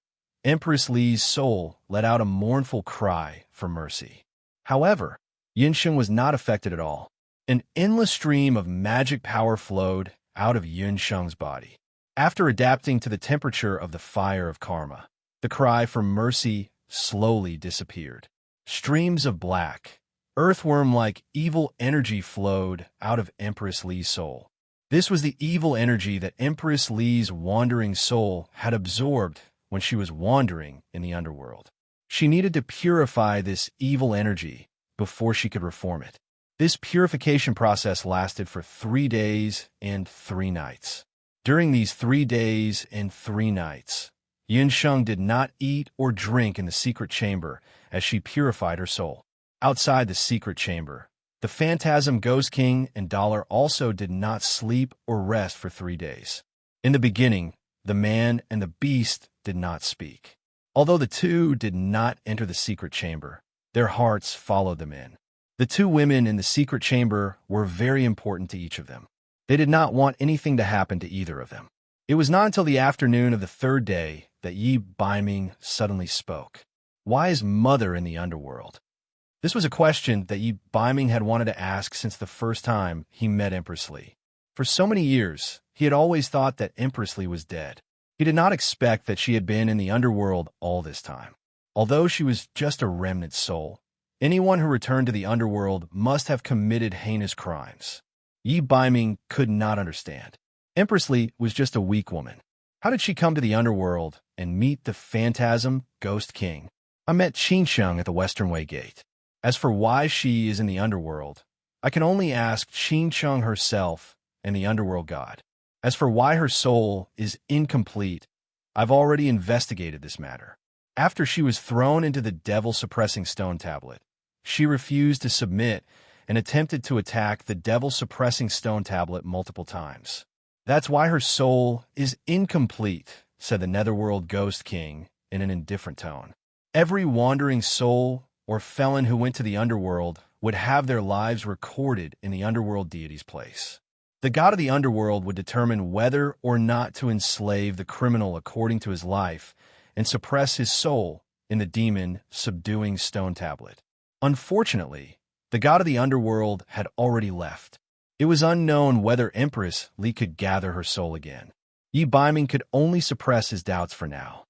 Speaker 1: Empress Li's soul let out a mournful cry for mercy. However, Yunsheng was not affected at all. An endless stream of magic power flowed out of Yunsheng's body. After adapting to the temperature of the fire of karma, the cry for mercy slowly disappeared. Streams of black, earthworm-like evil energy flowed out of Empress Li's soul. This was the evil energy that Empress Li's wandering soul had absorbed when she was wandering in the underworld. She needed to purify this evil energy before she could reform it. This purification process lasted for 3 days and 3 nights. During these 3 days and 3 nights, Yunsheng did not eat or drink in the secret chamber as she purified her soul. Outside the secret chamber, the Phantasm Ghost King and Dollar also did not sleep or rest for 3 days. In the beginning, the man and the beast did not speak. Although the two did not enter the secret chamber, their hearts followed them in. The 2 women in the secret chamber were very important to each of them. They did not want anything to happen to either of them. It was not until the afternoon of the 3rd day that Yi Baiming suddenly spoke. Why is Mother in the underworld? This was a question that Yi Baiming had wanted to ask since the first time he met Empress Li. For so many years, he had always thought that Empress Li was dead. He did not expect that she had been in the underworld all this time. Although she was just a remnant soul, anyone who returned to the underworld must have committed heinous crimes. Yi Baiming could not understand. Empress Li was just a weak woman. How did she come to the underworld and meet the Phantasm Ghost King? I met Qingsheng at the Western Way Gate. As for why she is in the underworld, I can only ask Qingsheng herself and the underworld god. As for why her soul is incomplete, I've already investigated this matter. After she was thrown into the devil-suppressing stone tablet, she refused to submit and attempted to attack the devil-suppressing stone tablet multiple times. That's why her soul is incomplete, said the Netherworld Ghost King in an indifferent tone. Every wandering soul or felon who went to the underworld would have their lives recorded in the underworld deity's place. The god of the underworld would determine whether or not to enslave the criminal according to his life and suppress his soul in the demon subduing stone tablet. Unfortunately, the god of the underworld had already left. It was unknown whether Empress Li could gather her soul again. Yi Baiming could only suppress his doubts for now.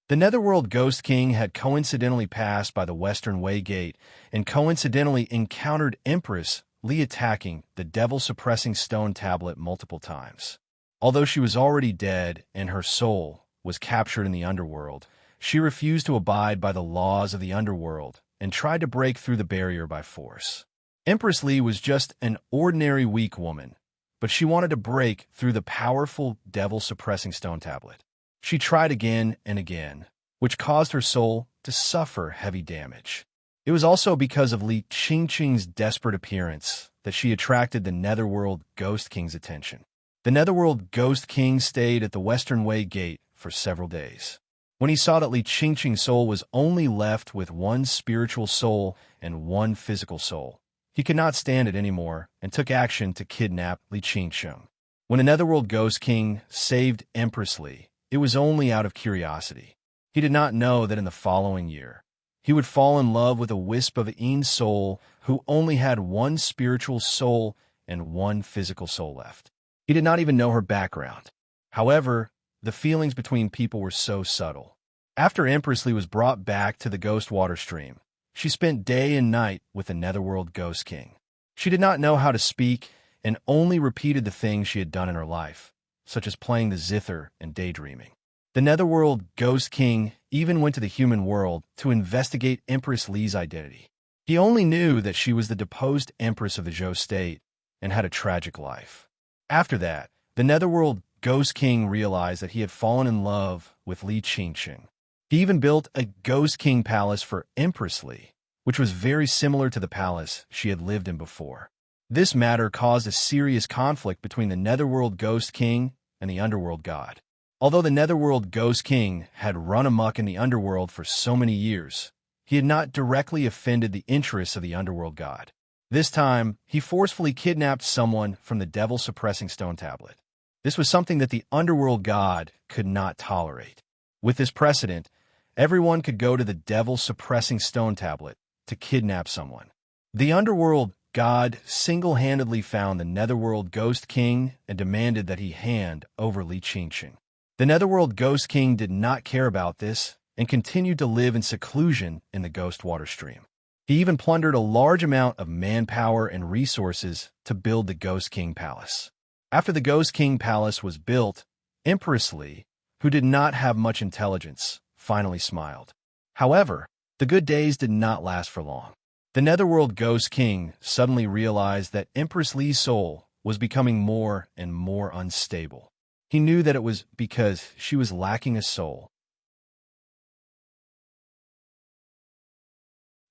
Speaker 1: The Netherworld Ghost King had coincidentally passed by the Western Way Gate and coincidentally encountered Empress Li attacking the devil-suppressing stone tablet multiple times. Although she was already dead and her soul was captured in the underworld, she refused to abide by the laws of the underworld and tried to break through the barrier by force. Empress Li was just an ordinary weak woman, but she wanted to break through the powerful devil-suppressing stone tablet. She tried again and again, which caused her soul to suffer heavy damage. It was also because of Li Qingqing's desperate appearance that she attracted the Netherworld Ghost King's attention. The Netherworld Ghost King stayed at the Western Way Gate for several days. When he saw that Li Qingqing's soul was only left with 1 spiritual soul and 1 physical soul, he could not stand it anymore and took action to kidnap Li Qingqing. When the Netherworld Ghost King saved Empress Li, it was only out of curiosity. He did not know that in the following year, he would fall in love with a wisp of Ein's soul who only had 1 spiritual soul and 1 physical soul left. He did not even know her background. However, the feelings between people were so subtle. After Empress Li was brought back to the Ghost Water Stream, she spent day and night with the Netherworld Ghost King. She did not know how to speak and only repeated the things she had done in her life, such as playing the zither and daydreaming. The Netherworld Ghost King even went to the human world to investigate Empress Li's identity. He only knew that she was the deposed Empress of the Zhou state and had a tragic life. After that, the Netherworld Ghost King realized that he had fallen in love with Li Qingqing. He even built a Ghost King palace for Empress Li, which was very similar to the palace she had lived in before. This matter caused a serious conflict between the Netherworld Ghost King and the Underworld God. Although the Netherworld Ghost King had run amok in the Underworld for so many years, he had not directly offended the interests of the Underworld God. This time, he forcefully kidnapped someone from the devil-suppressing stone tablet. This was something that the Underworld God could not tolerate. With this precedent, everyone could go to the devil-suppressing stone tablet to kidnap someone. The Underworld God single-handedly found the Netherworld Ghost King and demanded that he hand over Li Qingqing. The Netherworld Ghost King did not care about this and continued to live in seclusion in the Ghost Water Stream. He even plundered a large amount of manpower and resources to build the Ghost King Palace. After the Ghost King Palace was built, Empress Li, who did not have much intelligence, finally smiled. However, the good days did not last for long. The Netherworld Ghost King suddenly realized that Empress Li's soul was becoming more and more unstable. He knew that it was because she was lacking a soul.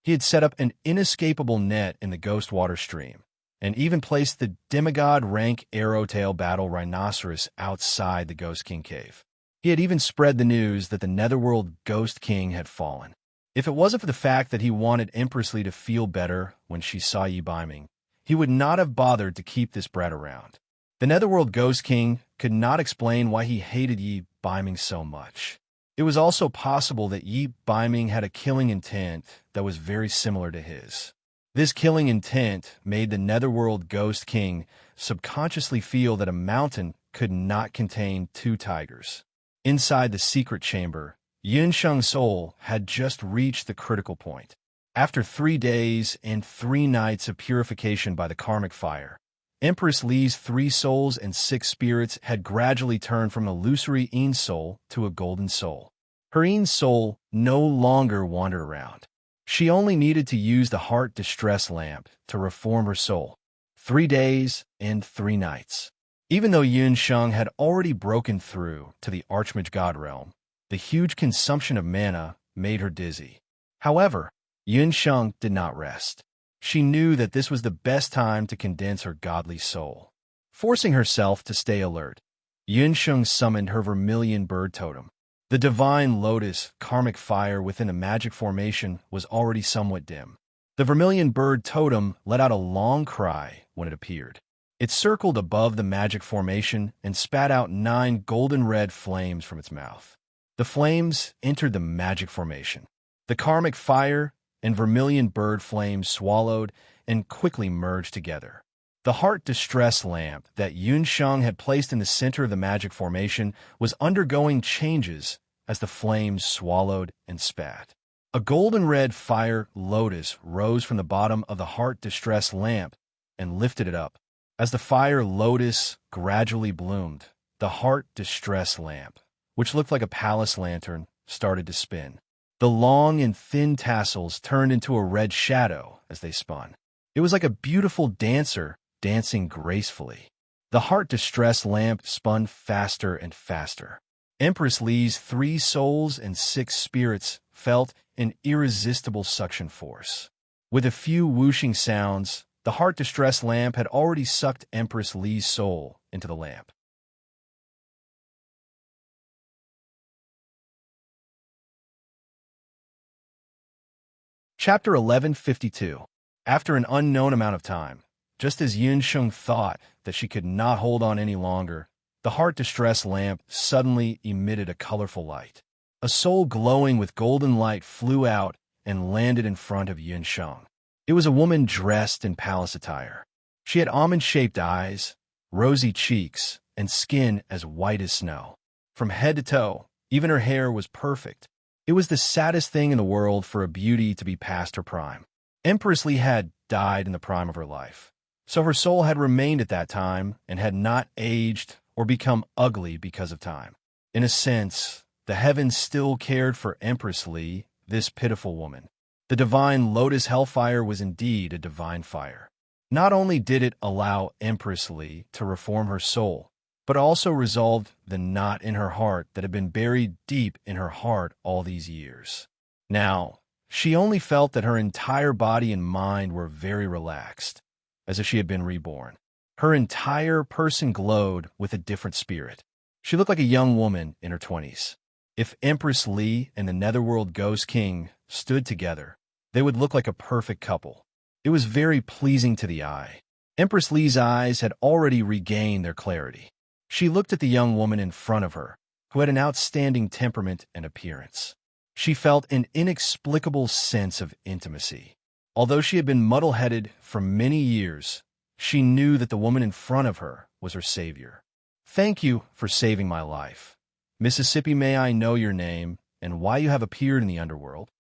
Speaker 1: He had set up an inescapable net in the Ghost Water Stream, and even placed the demigod rank arrowtail battle rhinoceros outside the Ghost King cave. He had even spread the news that the Netherworld Ghost King had fallen. If it wasn't for the fact that he wanted Empress Li to feel better when she saw Yi Biming, he would not have bothered to keep this brat around. The Netherworld Ghost King could not explain why he hated Yi Biming so much. It was also possible that Yi Biming had a killing intent that was very similar to his. This killing intent made the Netherworld Ghost King subconsciously feel that a mountain could not contain two tigers. Inside the secret chamber, Yunsheng's soul had just reached the critical point. After 3 days and 3 nights of purification by the karmic fire, Empress Li's 3 souls and 6 spirits had gradually turned from an illusory Yin soul to a golden soul. Her Yin soul no longer wandered around. She only needed to use the heart distress lamp to reform her soul. 3 days and 3 nights. Even though Yunsheng had already broken through to the Archmage God realm, the huge consumption of mana made her dizzy. However, Yunsheng did not rest. She knew that this was the best time to condense her godly soul. Forcing herself to stay alert, Yunsheng summoned her vermilion bird totem. The divine lotus karmic fire within a magic formation was already somewhat dim. The vermilion bird totem let out a long cry when it appeared. It circled above the magic formation and spat out 9 golden-red flames from its mouth. The flames entered the magic formation. The karmic fire and vermilion bird flames swallowed and quickly merged together. The heart distress lamp that Yunsheng had placed in the center of the magic formation was undergoing changes as the flames swallowed and spat. A golden-red fire lotus rose from the bottom of the heart distress lamp and lifted it up. As the fire lotus gradually bloomed, the heart distress lamp, which looked like a palace lantern, started to spin. The long and thin tassels turned into a red shadow as they spun. It was like a beautiful dancer dancing gracefully. The heart distress lamp spun faster and faster. Empress Li's 3 souls and 6 spirits felt an irresistible suction force. With a few whooshing sounds, the heart distress lamp had already sucked Empress Li's soul into the lamp. Chapter 1152. After an unknown amount of time, just as Yunsheng thought that she could not hold on any longer, the heart distress lamp suddenly emitted a colorful light. A soul glowing with golden light flew out and landed in front of Yunsheng. It was a woman dressed in palace attire. She had almond-shaped eyes, rosy cheeks, and skin as white as snow. From head to toe, even her hair was perfect. It was the saddest thing in the world for a beauty to be past her prime. Empress Li had died in the prime of her life, so her soul had remained at that time and had not aged or become ugly because of time. In a sense, the heavens still cared for Empress Li, this pitiful woman. The divine lotus hellfire was indeed a divine fire. Not only did it allow Empress Li to reform her soul, but also resolved the knot in her heart that had been buried deep in her heart all these years. Now, she only felt that her entire body and mind were very relaxed, as if she had been reborn. Her entire person glowed with a different spirit. She looked like a young woman in her 20s. If Empress Li and the Netherworld Ghost King stood together, they would look like a perfect couple. It was very pleasing to the eye. Empress Li's eyes had already regained their clarity. She looked at the young woman in front of her, who had an outstanding temperament and appearance. She felt an inexplicable sense of intimacy. Although she had been muddle-headed for many years, she knew that the woman in front of her was her savior. "Thank you for saving my life. Mississippi, may I know your name and why you have appeared in the underworld?"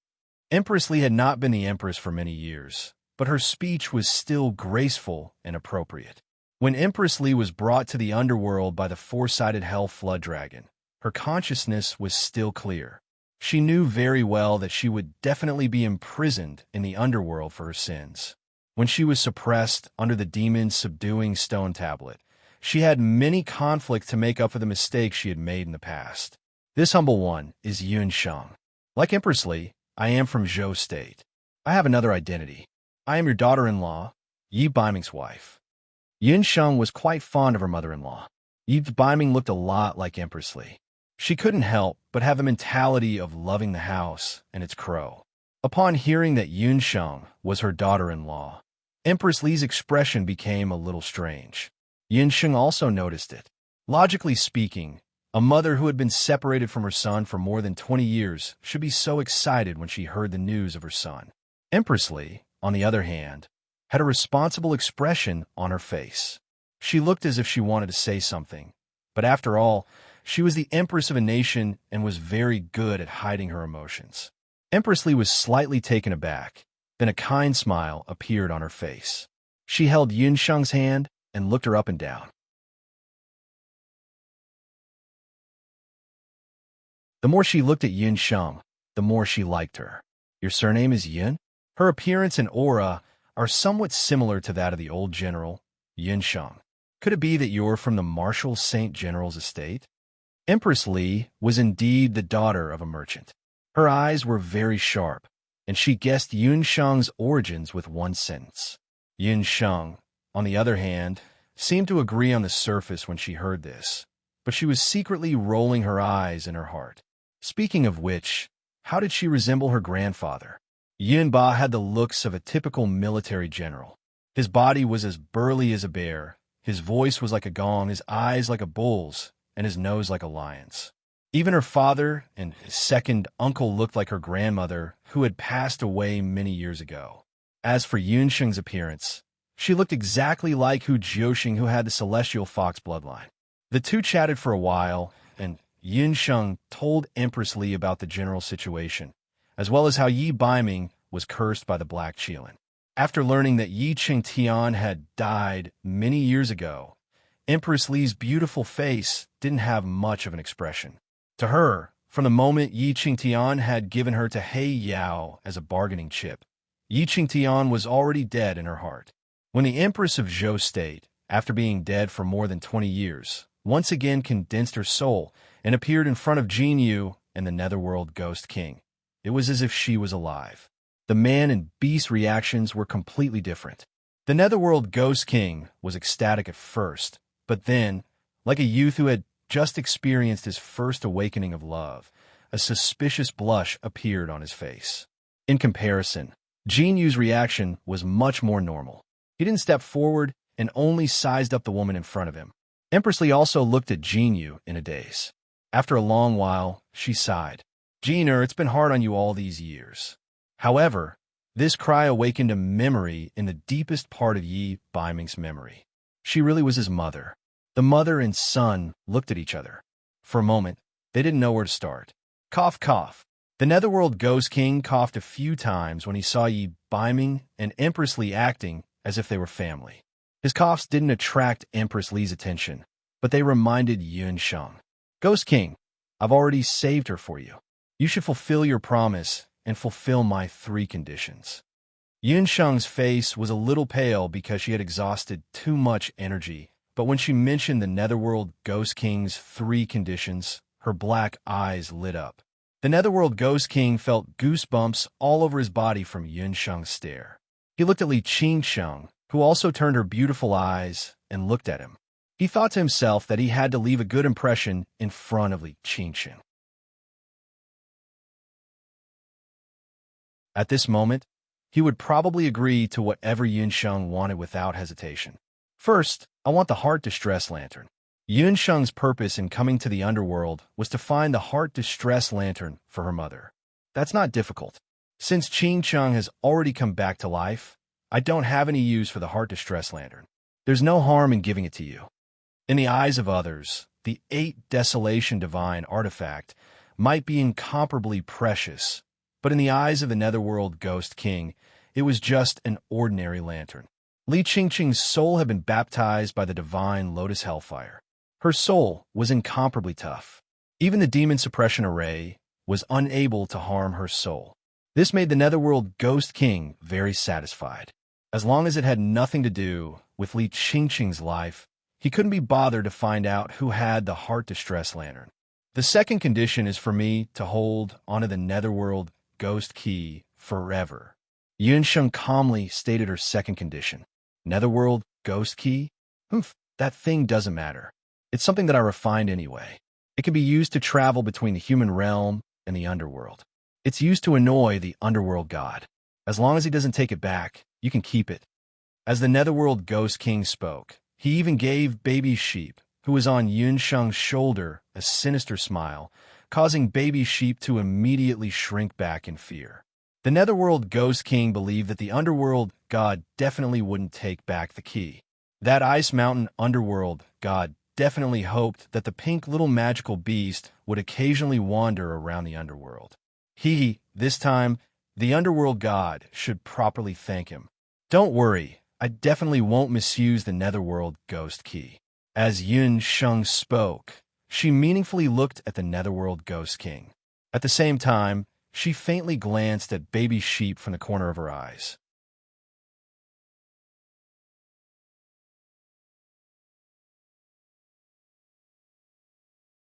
Speaker 1: Empress Li had not been the empress for many years, but her speech was still graceful and appropriate. When Empress Li was brought to the underworld by the four-sided hell flood dragon, her consciousness was still clear. She knew very well that she would definitely be imprisoned in the underworld for her sins. When she was suppressed under the demon's subduing stone tablet, she had many conflicts to make up for the mistakes she had made in the past. This humble one is Yun Sheng. Like Empress Li, I am from Zhou State. I have another identity. I am your daughter-in-law, Yi Baiming's wife. Yun Sheng was quite fond of her mother-in-law. Yi Baiming looked a lot like Empress Li. She couldn't help but have the mentality of loving the house and its crow. Upon hearing that Yun Sheng was her daughter-in-law, Empress Li's expression became a little strange. Yun Sheng also noticed it. Logically speaking, a mother who had been separated from her son for more than 20 years should be so excited when she heard the news of her son. Empress Li, on the other hand, had a responsible expression on her face. She looked as if she wanted to say something, but after all, she was the empress of a nation and was very good at hiding her emotions. Empress Li was slightly taken aback, then a kind smile appeared on her face. She held Yun Sheng's hand and looked her up and down. The more she looked at Yun Sheng, the more she liked her. "Your surname is Yun?" Her appearance and aura are somewhat similar to that of the old general, Yun Sheng. "Could it be that you're from the Marshal Saint General's estate?" Empress Li was indeed the daughter of a merchant. Her eyes were very sharp, and she guessed Yun Sheng's origins with one sentence. Yun Sheng, on the other hand, seemed to agree on the surface when she heard this, but she was secretly rolling her eyes in her heart. Speaking of which, how did she resemble her grandfather? Yun Ba had the looks of a typical military general. His body was as burly as a bear, his voice was like a gong, his eyes like a bull's, and his nose like a lion's. Even her father and his second uncle looked like her grandmother, who had passed away many years ago. As for Yun Sheng's appearance, she looked exactly like Hu Jiuxing, who had the celestial fox bloodline. The two chatted for a while, and Yun Sheng told Empress Li about the general situation, as well as how Yi Baiming was cursed by the Black Qilin. After learning that Yi Qingtian had died many years ago, Empress Li's beautiful face didn't have much of an expression. To her, from the moment Yi Qingtian had given her to He Yao as a bargaining chip, Yi Qingtian was already dead in her heart. When the Empress of Zhou State, after being dead for more than 20 years, once again condensed her soul and appeared in front of Jin Yu and the Netherworld Ghost King, it was as if she was alive. The man and beast reactions were completely different. The Netherworld Ghost King was ecstatic at first, but then, like a youth who had just experienced his first awakening of love, a suspicious blush appeared on his face. In comparison, Jin Yu's reaction was much more normal. He didn't step forward and only sized up the woman in front of him. Empress Li also looked at Jin Yu in a daze. After a long while, she sighed. "Jiner, it's been hard on you all these years." However, this cry awakened a memory in the deepest part of Yi Baiming's memory. She really was his mother. The mother and son looked at each other. For a moment, they didn't know where to start. Cough, cough. The Netherworld Ghost King coughed a few times when he saw Yi Baiming and Empress Li acting as if they were family. His coughs didn't attract Empress Li's attention, but they reminded Yun Sheng. "Ghost King, I've already saved her for you. You should fulfill your promise and fulfill my 3 conditions." Yun Sheng's face was a little pale because she had exhausted too much energy but when she mentioned the Netherworld Ghost King's 3 conditions, her black eyes lit up. The Netherworld Ghost King felt goosebumps all over his body from Yun Sheng's stare. He looked at Li Qingsheng, who also turned her beautiful eyes and looked at him. He thought to himself that he had to leave a good impression in front of Li Qingsheng. At this moment, he would probably agree to whatever Yun Sheng wanted without hesitation. First, I want the Heart Distress Lantern. Yun Sheng's purpose in coming to the underworld was to find the Heart Distress Lantern for her mother. That's not difficult. Since Qingsheng has already come back to life, I don't have any use for the Heart Distress Lantern. There's no harm in giving it to you. In the eyes of others, the 8 Desolation Divine artifact might be incomparably precious, but in the eyes of the Netherworld Ghost King, it was just an ordinary lantern. Li Qingsheng's soul had been baptized by the divine Lotus Hellfire. Her soul was incomparably tough. Even the Demon Suppression Array was unable to harm her soul. This made the Netherworld Ghost King very satisfied. As long as it had nothing to do with Li Qingsheng's life, he couldn't be bothered to find out who had the Heart Distress Lantern. The second condition is for me to hold onto the Netherworld Ghost Key forever. Yun Sheng calmly stated her second condition. Netherworld Ghost Key? That thing doesn't matter. It's something that I refined anyway. It can be used to travel between the human realm and the underworld. It's used to annoy the underworld god. As long as he doesn't take it back, you can keep it. As the Netherworld Ghost King spoke, he even gave Baby Sheep, who was on Yun Sheng's shoulder, a sinister smile, causing Baby Sheep to immediately shrink back in fear. The Netherworld Ghost King believed that the underworld god definitely wouldn't take back the key. That Ice Mountain underworld god definitely hoped that the pink little magical beast would occasionally wander around the underworld. This time, the underworld god should properly thank him. Don't worry, I definitely won't misuse the Netherworld Ghost Key. As Yun Sheng spoke, she meaningfully looked at the Netherworld Ghost King. At the same time, she faintly glanced at Baby Sheep from the corner of her eyes.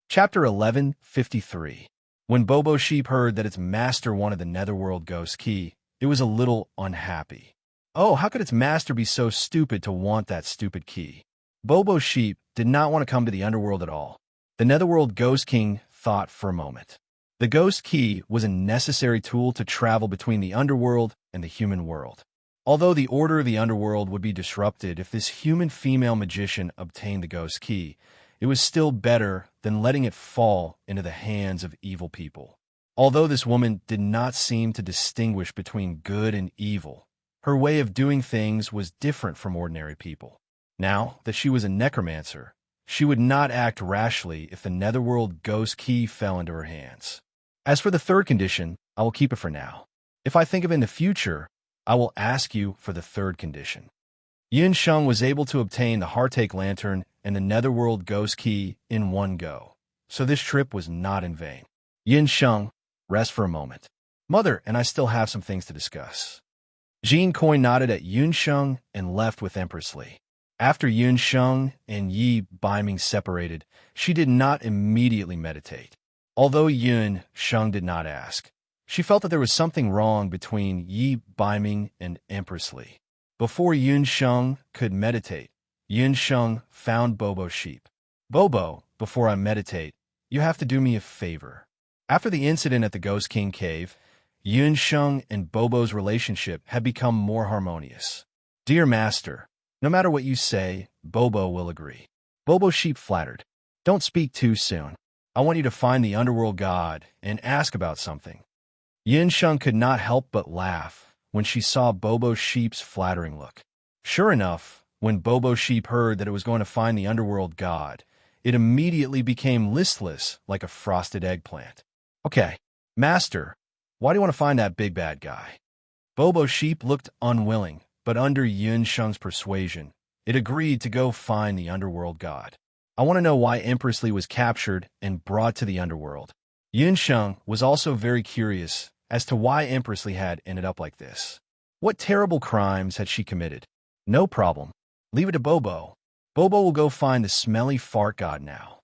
Speaker 1: Chapter 11:53. When Bobo Sheep heard that its master wanted the Netherworld Ghost Key, it was a little unhappy. Oh, how could its master be so stupid to want that stupid key? Bobo Sheep did not want to come to the underworld at all. The Netherworld Ghost King thought for a moment. The Ghost Key was a necessary tool to travel between the underworld and the human world. Although the order of the underworld would be disrupted if this human female magician obtained the Ghost Key, it was still better than letting it fall into the hands of evil people. Although this woman did not seem to distinguish between good and evil, her way of doing things was different from ordinary people. Now that she was a necromancer, she would not act rashly if the Netherworld Ghost Key fell into her hands. As for the third condition, I will keep it for now. If I think of it in the future, I will ask you for the third condition. Yun Sheng was able to obtain the Heartache Lantern and the Netherworld Ghost Key in one go, so this trip was not in vain. Yun Sheng, rest for a moment. Mother and I still have some things to discuss. Jean Coin nodded at Yun Sheng and left with Empress Li. After Yun Sheng and Yi Baiming separated, she did not immediately meditate. Although Yun Sheng did not ask, she felt that there was something wrong between Yi Baiming and Empress Li. Before Yun Sheng could meditate, Yun Sheng found Bobo Sheep. Bobo, before I meditate, you have to do me a favor. After the incident at the Ghost King Cave, Yun Sheng and Bobo's relationship had become more harmonious. Dear Master, no matter what you say, Bobo will agree. Bobo Sheep flattered. Don't speak too soon. I want you to find the underworld god and ask about something. Yun Sheng could not help but laugh when she saw Bobo Sheep's flattering look. Sure enough, when Bobo Sheep heard that it was going to find the underworld god, it immediately became listless like a frosted eggplant. Okay, Master, why do you want to find that big bad guy? Bobo Sheep looked unwilling, but under Yun Sheng's persuasion, it agreed to go find the underworld god. I want to know why Empress Li was captured and brought to the underworld. Yun Sheng was also very curious as to why Empress Li had ended up like this. What terrible crimes had she committed? No problem. Leave it to Bobo. Bobo will go find the smelly fart god now.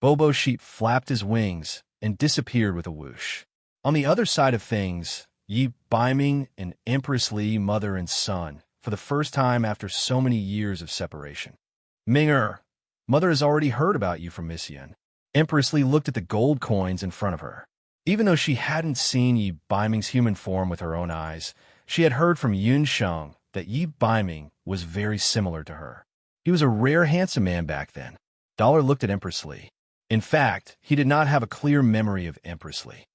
Speaker 1: Bobo Sheep flapped his wings and disappeared with a whoosh. On the other side of things, Yi Baiming and Empress Li, mother and son, for the first time after so many years of separation. Ming-er, mother has already heard about you from Miss Yen. Empress Li looked at the gold coins in front of her. Even though she hadn't seen Yi Baiming's human form with her own eyes, she had heard from Yun Sheng that Yi Baiming was very similar to her. He was a rare handsome man back then. Dollar looked at Empress Li. In fact, he did not have a clear memory of Empress Li.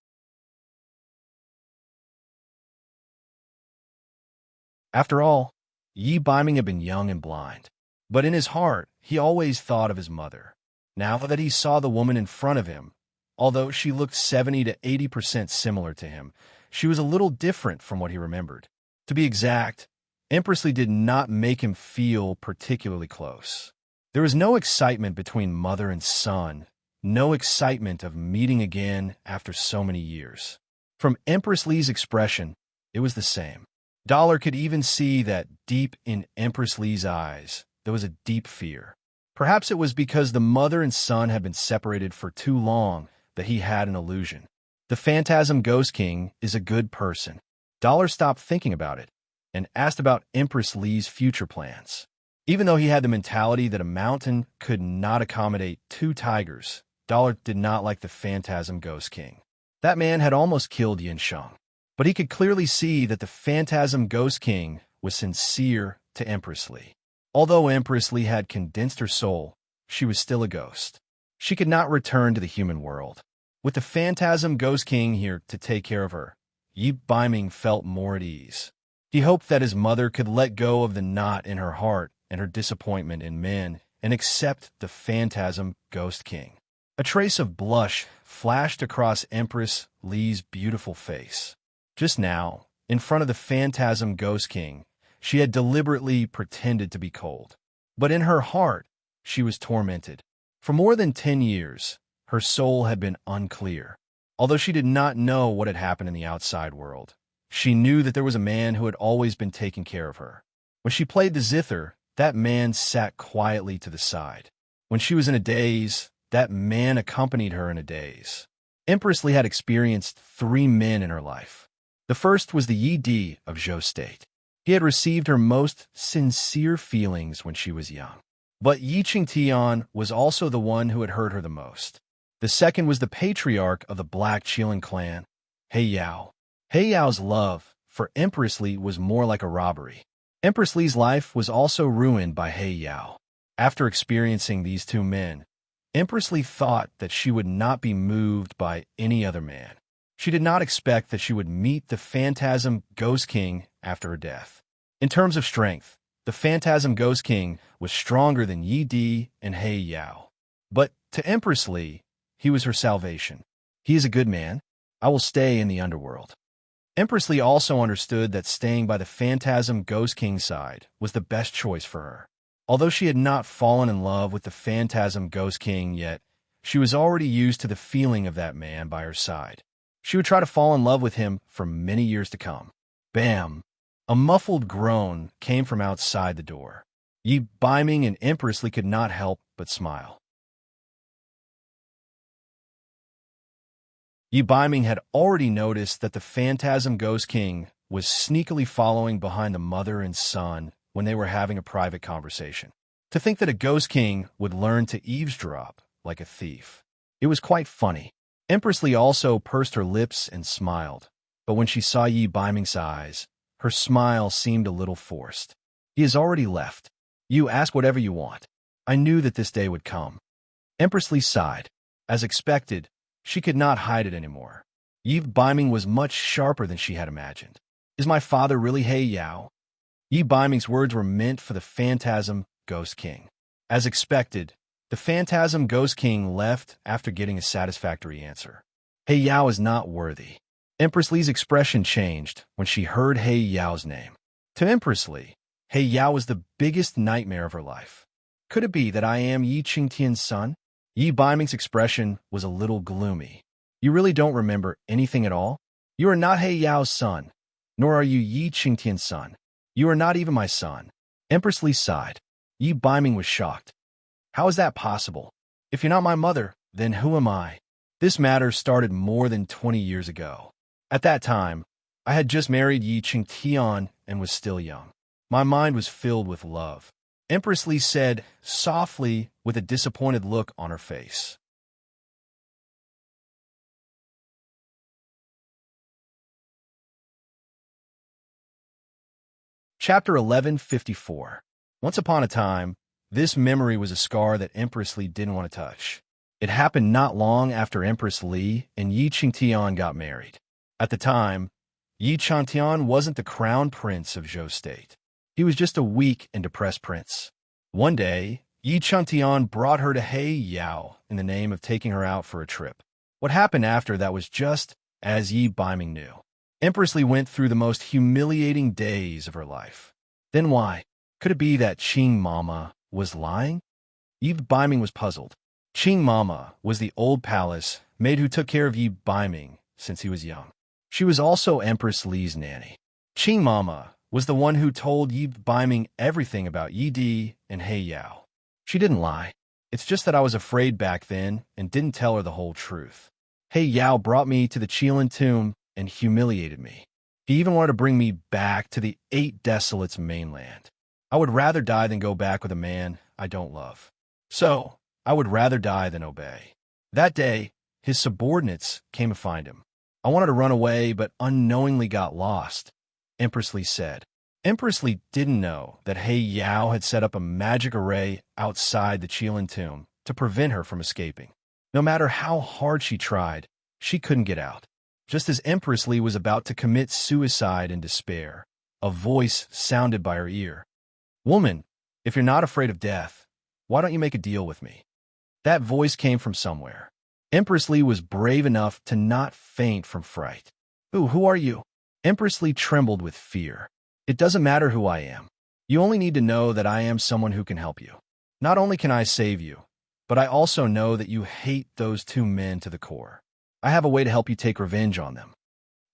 Speaker 1: After all, Yi Baiming had been young and blind. But in his heart, he always thought of his mother. Now that he saw the woman in front of him, although she looked 70 to 80% similar to him, she was a little different from what he remembered. To be exact, Empress Li did not make him feel particularly close. There was no excitement between mother and son, no excitement of meeting again after so many years. From Empress Li's expression, it was the same. Dollar could even see that deep in Empress Li's eyes, there was a deep fear. Perhaps it was because the mother and son had been separated for too long that he had an illusion. The Phantasm Ghost King is a good person. Dollar stopped thinking about it and asked about Empress Li's future plans. Even though he had the mentality that a mountain could not accommodate two tigers, Dollar did not like the Phantasm Ghost King. That man had almost killed Yin Sheng. But he could clearly see that the Phantasm Ghost King was sincere to Empress Li. Although Empress Li had condensed her soul, she was still a ghost. She could not return to the human world. With the Phantasm Ghost King here to take care of her, Yi Baiming felt more at ease. He hoped that his mother could let go of the knot in her heart and her disappointment in men and accept the Phantasm Ghost King. A trace of blush flashed across Empress Li's beautiful face. Just now, in front of the Phantasm Ghost King, she had deliberately pretended to be cold. But in her heart, she was tormented. For more than 10 years, her soul had been unclear. Although she did not know what had happened in the outside world, she knew that there was a man who had always been taking care of her. When she played the zither, that man sat quietly to the side. When she was in a daze, that man accompanied her in a daze. Empress Li had experienced 3 men in her life. The first was the Yi Di of Zhou State. He had received her most sincere feelings when she was young. But Yi Qingtian was also the one who had hurt her the most. The second was the patriarch of the Black Qilin clan, He Yao. He Yao's love for Empress Li was more like a robbery. Empress Li's life was also ruined by He Yao. After experiencing these 2 men, Empress Li thought that she would not be moved by any other man. She did not expect that she would meet the Phantasm Ghost King after her death. In terms of strength, the Phantasm Ghost King was stronger than Yi Di and He Yao. But to Empress Li, he was her salvation. He is a good man. I will stay in the underworld. Empress Li also understood that staying by the Phantasm Ghost King's side was the best choice for her. Although she had not fallen in love with the Phantasm Ghost King yet, she was already used to the feeling of that man by her side. She would try to fall in love with him for many years to come. Bam! A muffled groan came from outside the door. Yi Baiming and Empress Li could not help but smile. Yi Baiming had already noticed that the Phantasm Ghost King was sneakily following behind the mother and son when they were having a private conversation. To think that a Ghost King would learn to eavesdrop like a thief. It was quite funny. Empress Li also pursed her lips and smiled, but when she saw Yi Baiming's eyes, her smile seemed a little forced. He has already left. You ask whatever you want. I knew that this day would come. Empress Li sighed. As expected, she could not hide it anymore. Yi Baiming was much sharper than she had imagined. Is my father really He Yao? Yi Baiming's words were meant for the Phantasm Ghost King. As expected, the Phantasm Ghost King left after getting a satisfactory answer. He Yao is not worthy. Empress Li's expression changed when she heard He Yao's name. To Empress Li, He Yao was the biggest nightmare of her life. Could it be that I am Yi Qingtian's son? Yi Baiming's expression was a little gloomy. You really don't remember anything at all? You are not He Yao's son, nor are you Yi Qingtian's son. You are not even my son. Empress Li sighed. Yi Biming was shocked. How is that possible? If you're not my mother, then who am I? This matter started more than 20 years ago. At that time, I had just married Yi Qingtian and was still young. My mind was filled with love. Empress Li said, softly, with a disappointed look on her face. Chapter 1154. Once upon a time, this memory was a scar that Empress Li didn't want to touch. It happened not long after Empress Li and Yi Qingtian got married. At the time, Yi Qingtian wasn't the crown prince of Zhou State. He was just a weak and depressed prince. One day, Yi Qingtian brought her to He Yao in the name of taking her out for a trip. What happened after that was just as Yi Biming knew. Empress Li went through the most humiliating days of her life. Then why? Could it be that Qing Mama was lying? Yi Biming was puzzled. Qing Mama was the old palace maid who took care of Yi Biming since he was young. She was also Empress Li's nanny. Qing Mama was the one who told Yi Biming everything about Yi Di and He Yao. She didn't lie. It's just that I was afraid back then and didn't tell her the whole truth. He Yao brought me to the Qilin tomb and humiliated me. He even wanted to bring me back to the 8 Desolates mainland. I would rather die than go back with a man I don't love. So, I would rather die than obey. That day, his subordinates came to find him. I wanted to run away, but unknowingly got lost, Empress Li said. Empress Li didn't know that He Yao had set up a magic array outside the Qilin tomb to prevent her from escaping. No matter how hard she tried, she couldn't get out. Just as Empress Li was about to commit suicide in despair, a voice sounded by her ear. Woman, if you're not afraid of death, why don't you make a deal with me? That voice came from somewhere. Empress Li was brave enough to not faint from fright. Who are you? Empress Li trembled with fear. It doesn't matter who I am. You only need to know that I am someone who can help you. Not only can I save you, but I also know that you hate those 2 men to the core. I have a way to help you take revenge on them.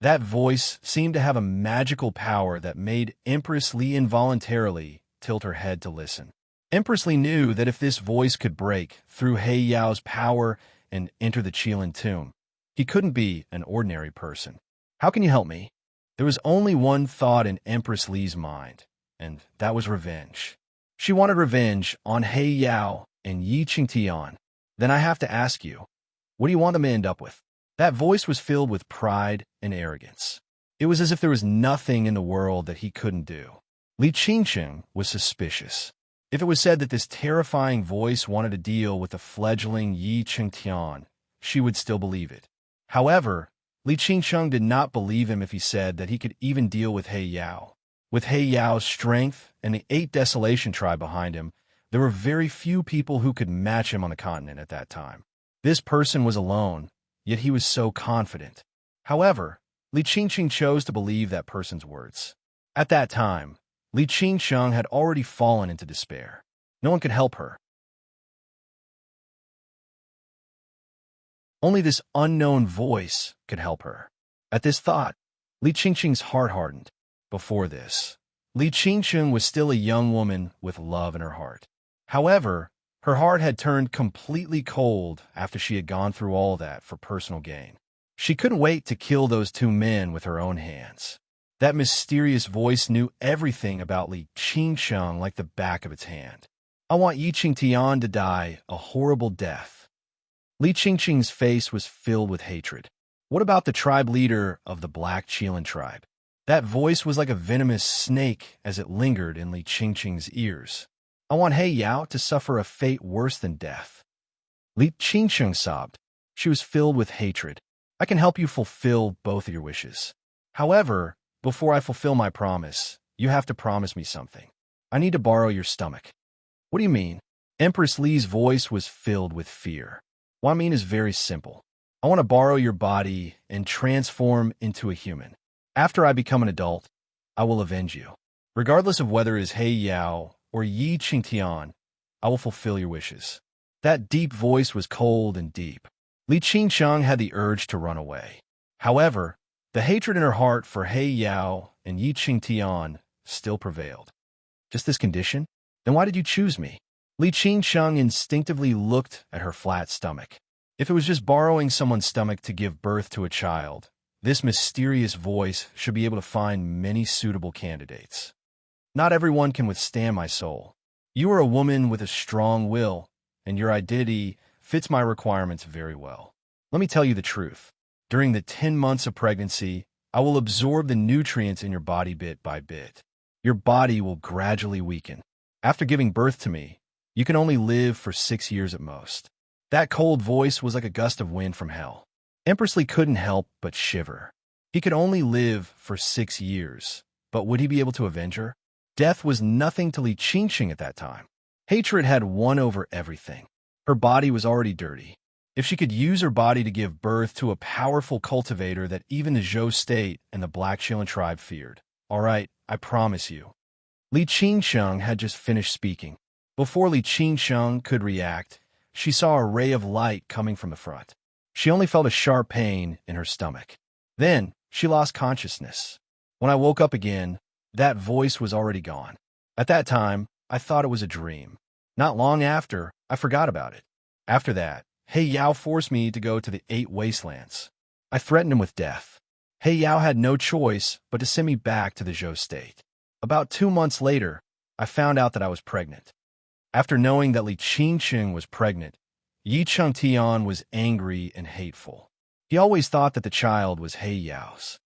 Speaker 1: That voice seemed to have a magical power that made Empress Li involuntarily tilt her head to listen. Empress Li knew that if this voice could break through He Yao's power and enter the Qilin tomb, he couldn't be an ordinary person. How can you help me? There was only one thought in Empress Li's mind, and that was revenge. She wanted revenge on He Yao and Yi Qingtian. Then I have to ask you, what do you want them to end up with? That voice was filled with pride and arrogance. It was as if there was nothing in the world that he couldn't do. Li Qingqing was suspicious. If it was said that this terrifying voice wanted to deal with the fledgling Yi Qingtian, she would still believe it. However, Li Qingqing did not believe him if he said that he could even deal with He Yao. With He Yao's strength and the 8 Desolation tribe behind him, there were very few people who could match him on the continent at that time. This person was alone, yet he was so confident. However, Li Qingqing chose to believe that person's words. At that time, Li Qingqing had already fallen into despair. No one could help her. Only this unknown voice could help her. At this thought, Li Qingqing's heart hardened. Before this, Li Qingqing was still a young woman with love in her heart. However, her heart had turned completely cold after she had gone through all that for personal gain. She couldn't wait to kill those 2 men with her own hands. That mysterious voice knew everything about Li Qingqing like the back of its hand. I want Yi Qingtian to die a horrible death. Li Qingqing's face was filled with hatred. What about the tribe leader of the Black Qilin tribe? That voice was like a venomous snake as it lingered in Li Qingqing's ears. I want He Yao to suffer a fate worse than death. Li Qingqing sobbed. She was filled with hatred. I can help you fulfill both of your wishes. However, before I fulfill my promise, you have to promise me something. I need to borrow your stomach. What do you mean? Empress Li's voice was filled with fear. What I mean is very simple. I want to borrow your body and transform into a human. After I become an adult, I will avenge you. Regardless of whether it is He Yao or Yi Qingtian, I will fulfill your wishes. That deep voice was cold and deep. Li Qingqing had the urge to run away. However, the hatred in her heart for He Yao and Yi Qingtian still prevailed. Just this condition? Then why did you choose me? Li Qingsheng instinctively looked at her flat stomach. If it was just borrowing someone's stomach to give birth to a child, this mysterious voice should be able to find many suitable candidates. Not everyone can withstand my soul. You are a woman with a strong will, and your identity fits my requirements very well. Let me tell you the truth. During the 10 months of pregnancy, I will absorb the nutrients in your body bit by bit. Your body will gradually weaken. After giving birth to me, you can only live for 6 years at most. That cold voice was like a gust of wind from hell. Empress Li couldn't help but shiver. He could only live for 6 years, but would he be able to avenge her? Death was nothing to Li Qingxing at that time. Hatred had won over everything. Her body was already dirty. If she could use her body to give birth to a powerful cultivator that even the Zhou state and the Black Shilin tribe feared. All right, I promise you. Li Qingsheng had just finished speaking. Before Li Qingsheng could react, she saw a ray of light coming from the front. She only felt a sharp pain in her stomach. Then, she lost consciousness. When I woke up again, that voice was already gone. At that time, I thought it was a dream. Not long after, I forgot about it. After that, He Yao forced me to go to the 8 wastelands. I threatened him with death. He Yao had no choice but to send me back to the Zhou state. About 2 months later, I found out that I was pregnant. After knowing that Li Qingxing was pregnant, Yi Chengtian was angry and hateful. He always thought that the child was He Yao's.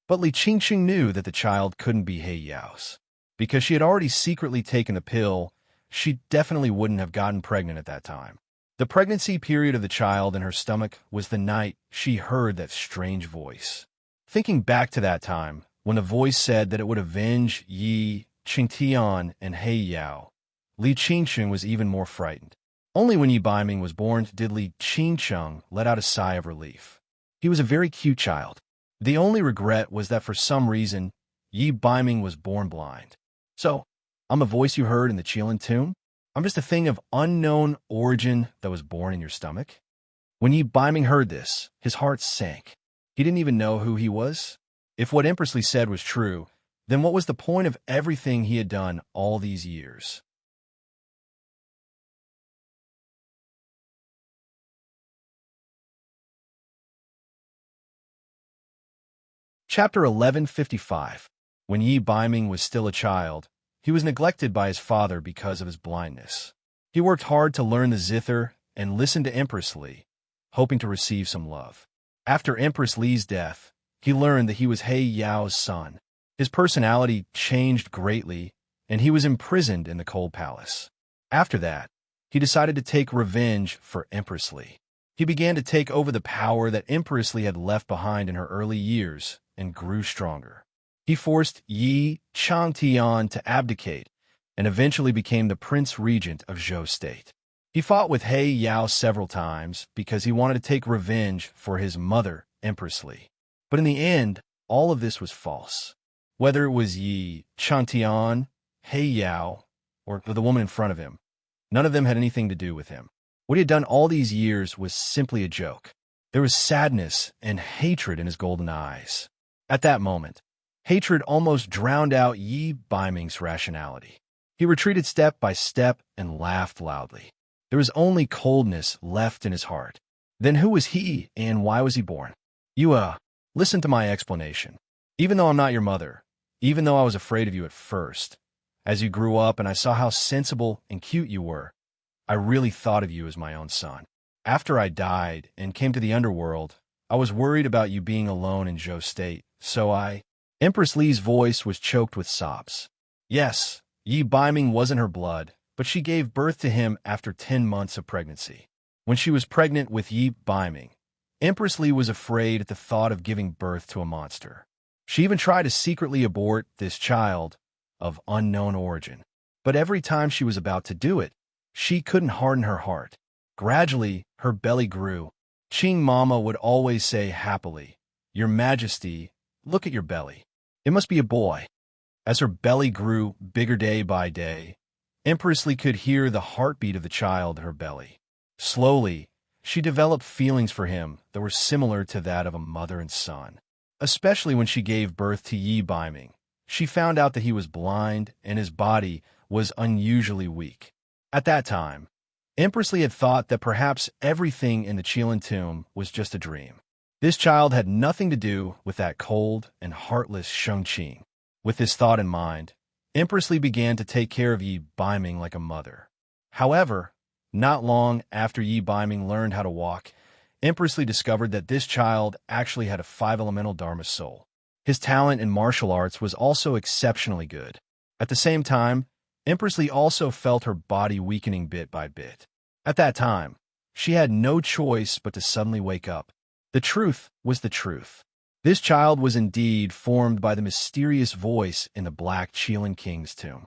Speaker 1: But Li Qingxing knew that the child couldn't be He Yao's. Because she had already secretly taken the pill, she definitely wouldn't have gotten pregnant at that time. The pregnancy period of the child in her stomach was the night she heard that strange voice. Thinking back to that time, when the voice said that it would avenge Yi Chengtian and He Yao, Li Qingxing was even more frightened. Only when Yi Baiming was born did Li Qingsheng let out a sigh of relief. He was a very cute child. The only regret was that for some reason, Yi Baiming was born blind. So, I'm a voice you heard in the Qilin tomb? I'm just a thing of unknown origin that was born in your stomach? When Yi Baiming heard this, his heart sank. He didn't even know who he was. If what Empress Li said was true, then what was the point of everything he had done all these years? Chapter 1155. When Yi Baiming was still a child, he was neglected by his father because of his blindness. He worked hard to learn the zither and listen to Empress Li, hoping to receive some love. After Empress Li's death, he learned that he was He Yao's son. His personality changed greatly, and he was imprisoned in the cold palace. After that, he decided to take revenge for Empress Li. He began to take over the power that Empress Li had left behind in her early years and grew stronger. He forced Yi Chengtian to abdicate and eventually became the Prince Regent of Zhou State. He fought with He Yao several times because he wanted to take revenge for his mother, Empress Li. But in the end, all of this was false. Whether it was Yi Chengtian, He Yao, or the woman in front of him, none of them had anything to do with him. What he had done all these years was simply a joke. There was sadness and hatred in his golden eyes. At that moment, hatred almost drowned out Yi Baiming's rationality. He retreated step by step and laughed loudly. There was only coldness left in his heart. Then who was he, and why was he born? Listen to my explanation. Even though I'm not your mother, even though I was afraid of you at first, as you grew up and I saw how sensible and cute you were, I really thought of you as my own son. After I died and came to the underworld, I was worried about you being alone in Zhou State, so Empress Li's voice was choked with sobs. Yes, Yi Baiming wasn't her blood, but she gave birth to him after 10 months of pregnancy. When she was pregnant with Yi Baiming, Empress Li was afraid at the thought of giving birth to a monster. She even tried to secretly abort this child of unknown origin. But every time she was about to do it, she couldn't harden her heart. Gradually, her belly grew. Qing Mama would always say happily, "Your Majesty, look at your belly. It must be a boy." As her belly grew bigger day by day, Empress Li could hear the heartbeat of the child in her belly. Slowly, she developed feelings for him that were similar to that of a mother and son. Especially when she gave birth to Yi Baiming, she found out that he was blind and his body was unusually weak. At that time, Empress had thought that perhaps everything in the Qilin tomb was just a dream. This child had nothing to do with that cold and heartless Shang-Qing. With this thought in mind, Empress began to take care of Yi Baiming like a mother. However, not long after Yi Baiming learned how to walk, Empress discovered that this child actually had a five-elemental Dharma soul. His talent in martial arts was also exceptionally good. At the same time, Empress also felt her body weakening bit by bit. At that time, she had no choice but to suddenly wake up. The truth was the truth. This child was indeed formed by the mysterious voice in the Black Qilin King's tomb.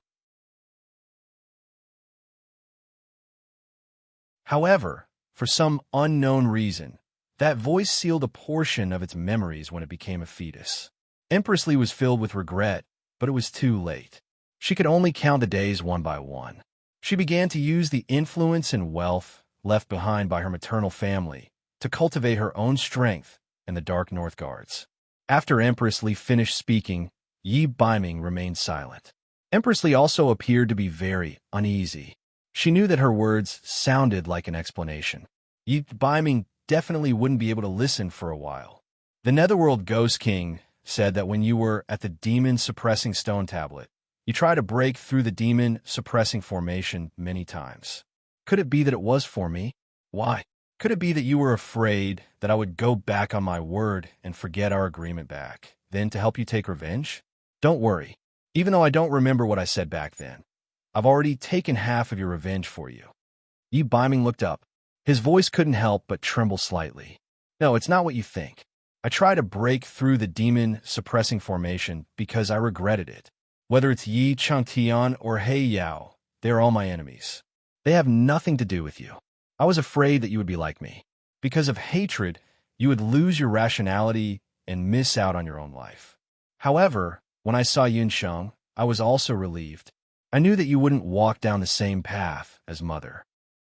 Speaker 1: However, for some unknown reason, that voice sealed a portion of its memories when it became a fetus. Empress was filled with regret, but it was too late. She could only count the days one by one. She began to use the influence and wealth left behind by her maternal family to cultivate her own strength in the Dark North Guards. After Empress finished speaking, Yi Baiming remained silent. Empress also appeared to be very uneasy. She knew that her words sounded like an explanation. Yi Baiming definitely wouldn't be able to listen for a while. The Netherworld Ghost King said that when you were at the demon-suppressing stone tablet, you tried to break through the demon-suppressing formation many times. Could it be that it was for me? Why? Could it be that you were afraid that I would go back on my word and forget our agreement back, then to help you take revenge? Don't worry. Even though I don't remember what I said back then, I've already taken half of your revenge for you. Yi Baiming looked up. His voice couldn't help but tremble slightly. No, it's not what you think. I tried to break through the demon-suppressing formation because I regretted it. Whether it's Yi Changtian or He Yao, they're all my enemies. They have nothing to do with you. I was afraid that you would be like me. Because of hatred, you would lose your rationality and miss out on your own life. However, when I saw Yun Sheng, I was also relieved. I knew that you wouldn't walk down the same path as Mother.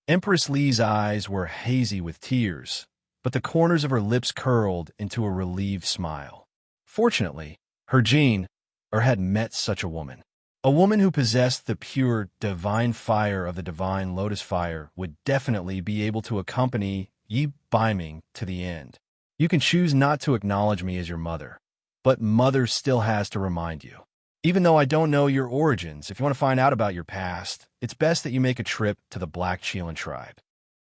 Speaker 1: Empress Li's eyes were hazy with tears, but the corners of her lips curled into a relieved smile. Fortunately, her Jean had met such a woman. A woman who possessed the pure, divine fire of the divine lotus fire would definitely be able to accompany Yi Baiming to the end. You can choose not to acknowledge me as your mother, but Mother still has to remind you. Even though I don't know your origins, if you want to find out about your past, it's best that you make a trip to the Black Qilin tribe.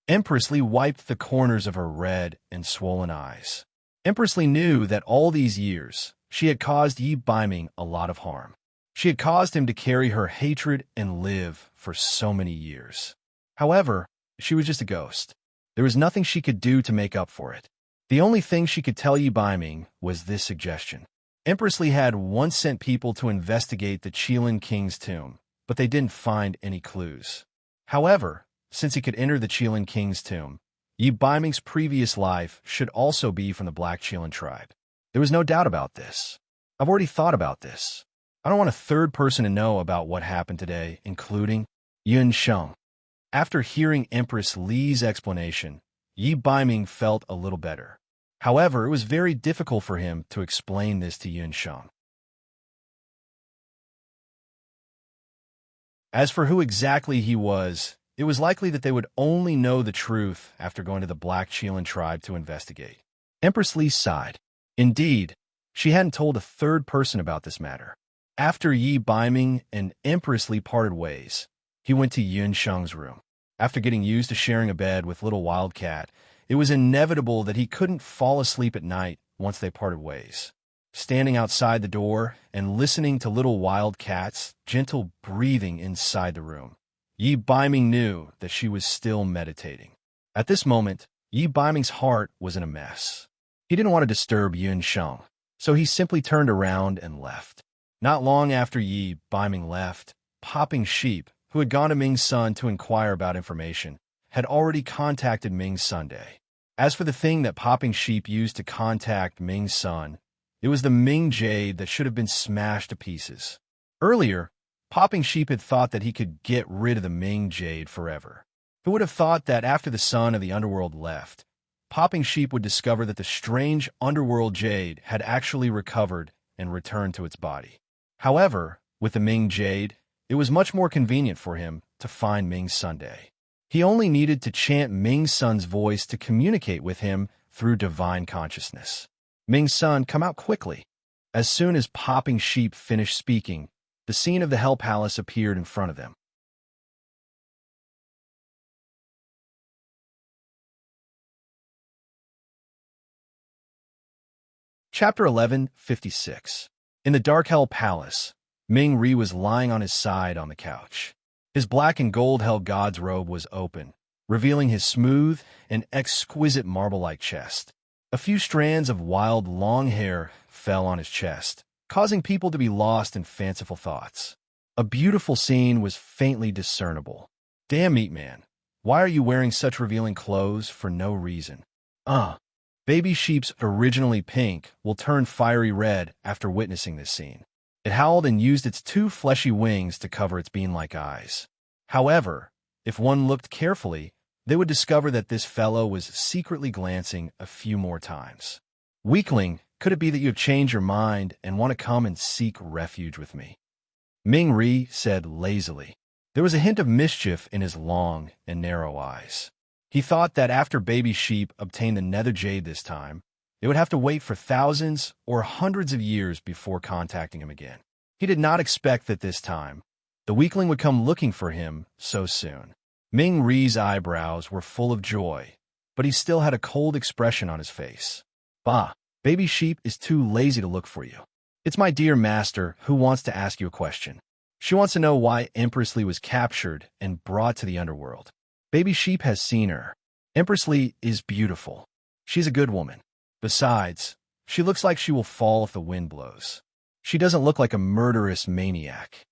Speaker 1: Empress Li wiped the corners of her red and swollen eyes. Empress Li knew that all these years, she had caused Yi Baiming a lot of harm. She had caused him to carry her hatred and live for so many years. However, she was just a ghost. There was nothing she could do to make up for it. The only thing she could tell Yi Baiming was this suggestion. Empress Li had once sent people to investigate the Qilin King's tomb, but they didn't find any clues. However, since he could enter the Qilin King's tomb, Yi Baiming's previous life should also be from the Black Qilin tribe. There was no doubt about this. I've already thought about this. I don't want a third person to know about what happened today, including Yun Sheng. After hearing Empress Li's explanation, Yi Baiming felt a little better. However, it was very difficult for him to explain this to Yun Sheng. As for who exactly he was, it was likely that they would only know the truth after going to the Black Qilin tribe to investigate. Empress Li sighed. Indeed, she hadn't told a third person about this matter. After Yi Baiming and Empress Li parted ways, he went to Yun Sheng's room. After getting used to sharing a bed with little Wildcat, it was inevitable that he couldn't fall asleep at night once they parted ways. Standing outside the door and listening to little Wildcat's gentle breathing inside the room, Yi Baiming knew that she was still meditating. At this moment, Yi Baiming's heart was in a mess. He didn't want to disturb Yun Sheng, so he simply turned around and left. Not long after Yi Baiming left, Popping Sheep, who had gone to Ming's son to inquire about information, had already contacted Ming's Sunday. As for the thing that Popping Sheep used to contact Ming's son, it was the Ming Jade that should have been smashed to pieces. Earlier, Popping Sheep had thought that he could get rid of the Ming Jade forever. Who would have thought that after the son of the underworld left, Popping Sheep would discover that the strange underworld jade had actually recovered and returned to its body. However, with the Ming Jade, it was much more convenient for him to find Ming's Sunday. He only needed to chant Ming's Sun's voice to communicate with him through divine consciousness. Ming's Sun, come out quickly. As soon as Popping Sheep finished speaking, the scene of the Hell Palace appeared in front of them. Chapter 11:56. In the Dark Hell Palace, Ming Ri was lying on his side on the couch. His black and gold Hell God's robe was open, revealing his smooth and exquisite marble-like chest. A few strands of wild, long hair fell on his chest, causing people to be lost in fanciful thoughts. A beautiful scene was faintly discernible. Damn, Meat Man, why are you wearing such revealing clothes for no reason? Baby Sheep's originally pink will turn fiery red after witnessing this scene. It howled and used its two fleshy wings to cover its bean-like eyes. However, if one looked carefully, they would discover that this fellow was secretly glancing a few more times. Weakling, could it be that you have changed your mind and want to come and seek refuge with me? Ming Ri said lazily. There was a hint of mischief in his long and narrow eyes. He thought that after Baby Sheep obtained the Nether Jade this time, they would have to wait for thousands or hundreds of years before contacting him again. He did not expect that this time, the weakling would come looking for him so soon. Ming Ri's eyebrows were full of joy, but he still had a cold expression on his face. Bah, Baby Sheep is too lazy to look for you. It's my dear master who wants to ask you a question. She wants to know why Empress Li was captured and brought to the underworld. Baby Sheep has seen her. Empress Li is beautiful. She's a good woman. Besides, she looks like she will fall if the wind blows. She doesn't look like a murderous maniac.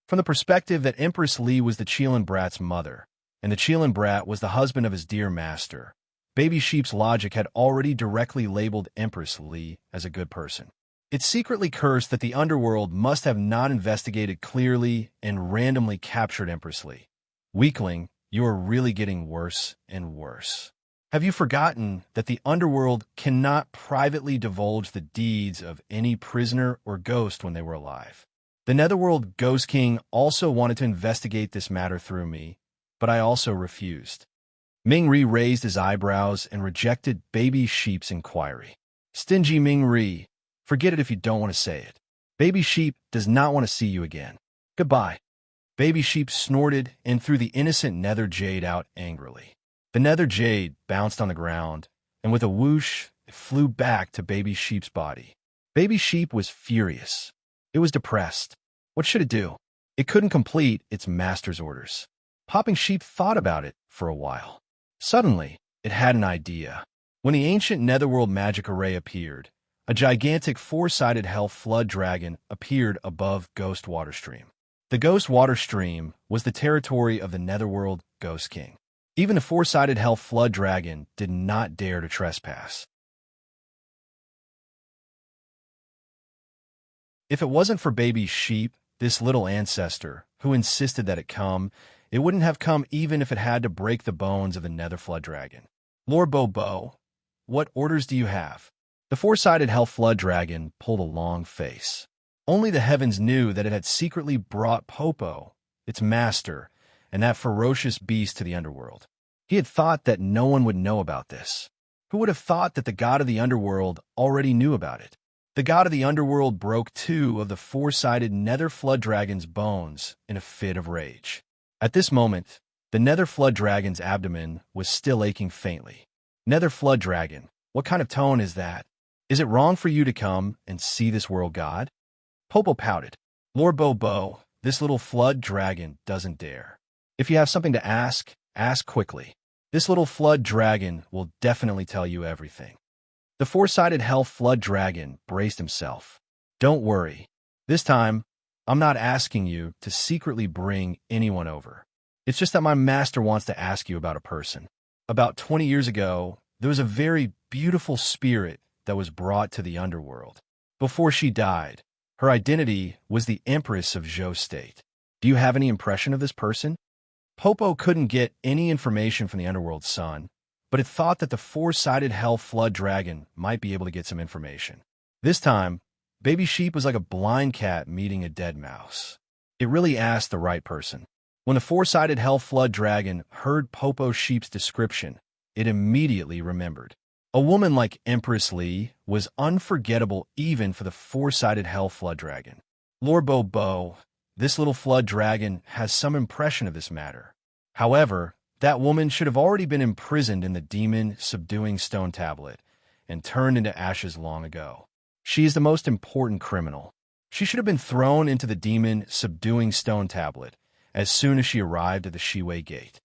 Speaker 1: From the perspective that Empress Li was the Qilin Brat's mother, and the Qilin Brat was the husband of his dear master, Baby Sheep's logic had already directly labeled Empress Li as a good person. It secretly cursed that the underworld must have not investigated clearly and randomly captured Empress Li. Weakling, you are really getting worse and worse. Have you forgotten that the underworld cannot privately divulge the deeds of any prisoner or ghost when they were alive? The Netherworld Ghost King also wanted to investigate this matter through me, but I also refused. Ming Ri raised his eyebrows and rejected Baby Sheep's inquiry. Stingy Ming Ri, forget it if you don't want to say it. Baby Sheep does not want to see you again. Goodbye. Baby Sheep snorted and threw the innocent Nether Jade out angrily. The Nether Jade bounced on the ground, and with a whoosh, it flew back to Baby Sheep's body. Baby Sheep was furious. It was depressed. What should it do? It couldn't complete its master's orders. Popping Sheep thought about it for a while. Suddenly, it had an idea. When the ancient Netherworld magic array appeared, a gigantic four-sided hell flood dragon appeared above Ghost Water Stream. The Ghost Water Stream was the territory of the Netherworld Ghost King. Even the four-sided hell flood dragon did not dare to trespass. If it wasn't for Baby Sheep, this little ancestor, who insisted that it come, it wouldn't have come even if it had to break the bones of the Nether Flood Dragon. Lord Bobo, what orders do you have? The four-sided hell flood dragon pulled a long face. Only the heavens knew that it had secretly brought Popo, its master, and that ferocious beast to the underworld. He had thought that no one would know about this. Who would have thought that the god of the underworld already knew about it? The god of the underworld broke two of the four-sided Nether Flood Dragon's bones in a fit of rage. At this moment, the Nether Flood Dragon's abdomen was still aching faintly. Nether Flood Dragon, what kind of tone is that? Is it wrong for you to come and see this world god? Popo pouted. Lord Bobo, this little flood dragon doesn't dare. If you have something to ask, ask quickly. This little flood dragon will definitely tell you everything. The four-sided hell flood dragon braced himself. Don't worry. This time, I'm not asking you to secretly bring anyone over. It's just that my master wants to ask you about a person. About 20 years ago, there was a very beautiful spirit that was brought to the underworld. Before she died, her identity was the Empress of Zhou State. Do you have any impression of this person? Popo couldn't get any information from the underworld sun, but it thought that the four-sided hell flood dragon might be able to get some information. This time, Baby sheep was like a blind cat meeting a dead mouse. It really asked the right person. When the four-sided hell flood dragon heard Popo Sheep's description, it immediately remembered. A woman like Empress Lee was unforgettable even for the four-sided hell flood dragon. Lord Bobo, this little flood dragon has some impression of this matter. However, that woman should have already been imprisoned in the demon-subduing stone tablet and turned into ashes long ago. She is the most important criminal. She should have been thrown into the demon-subduing stone tablet as soon as she arrived at the Shiwei Gate.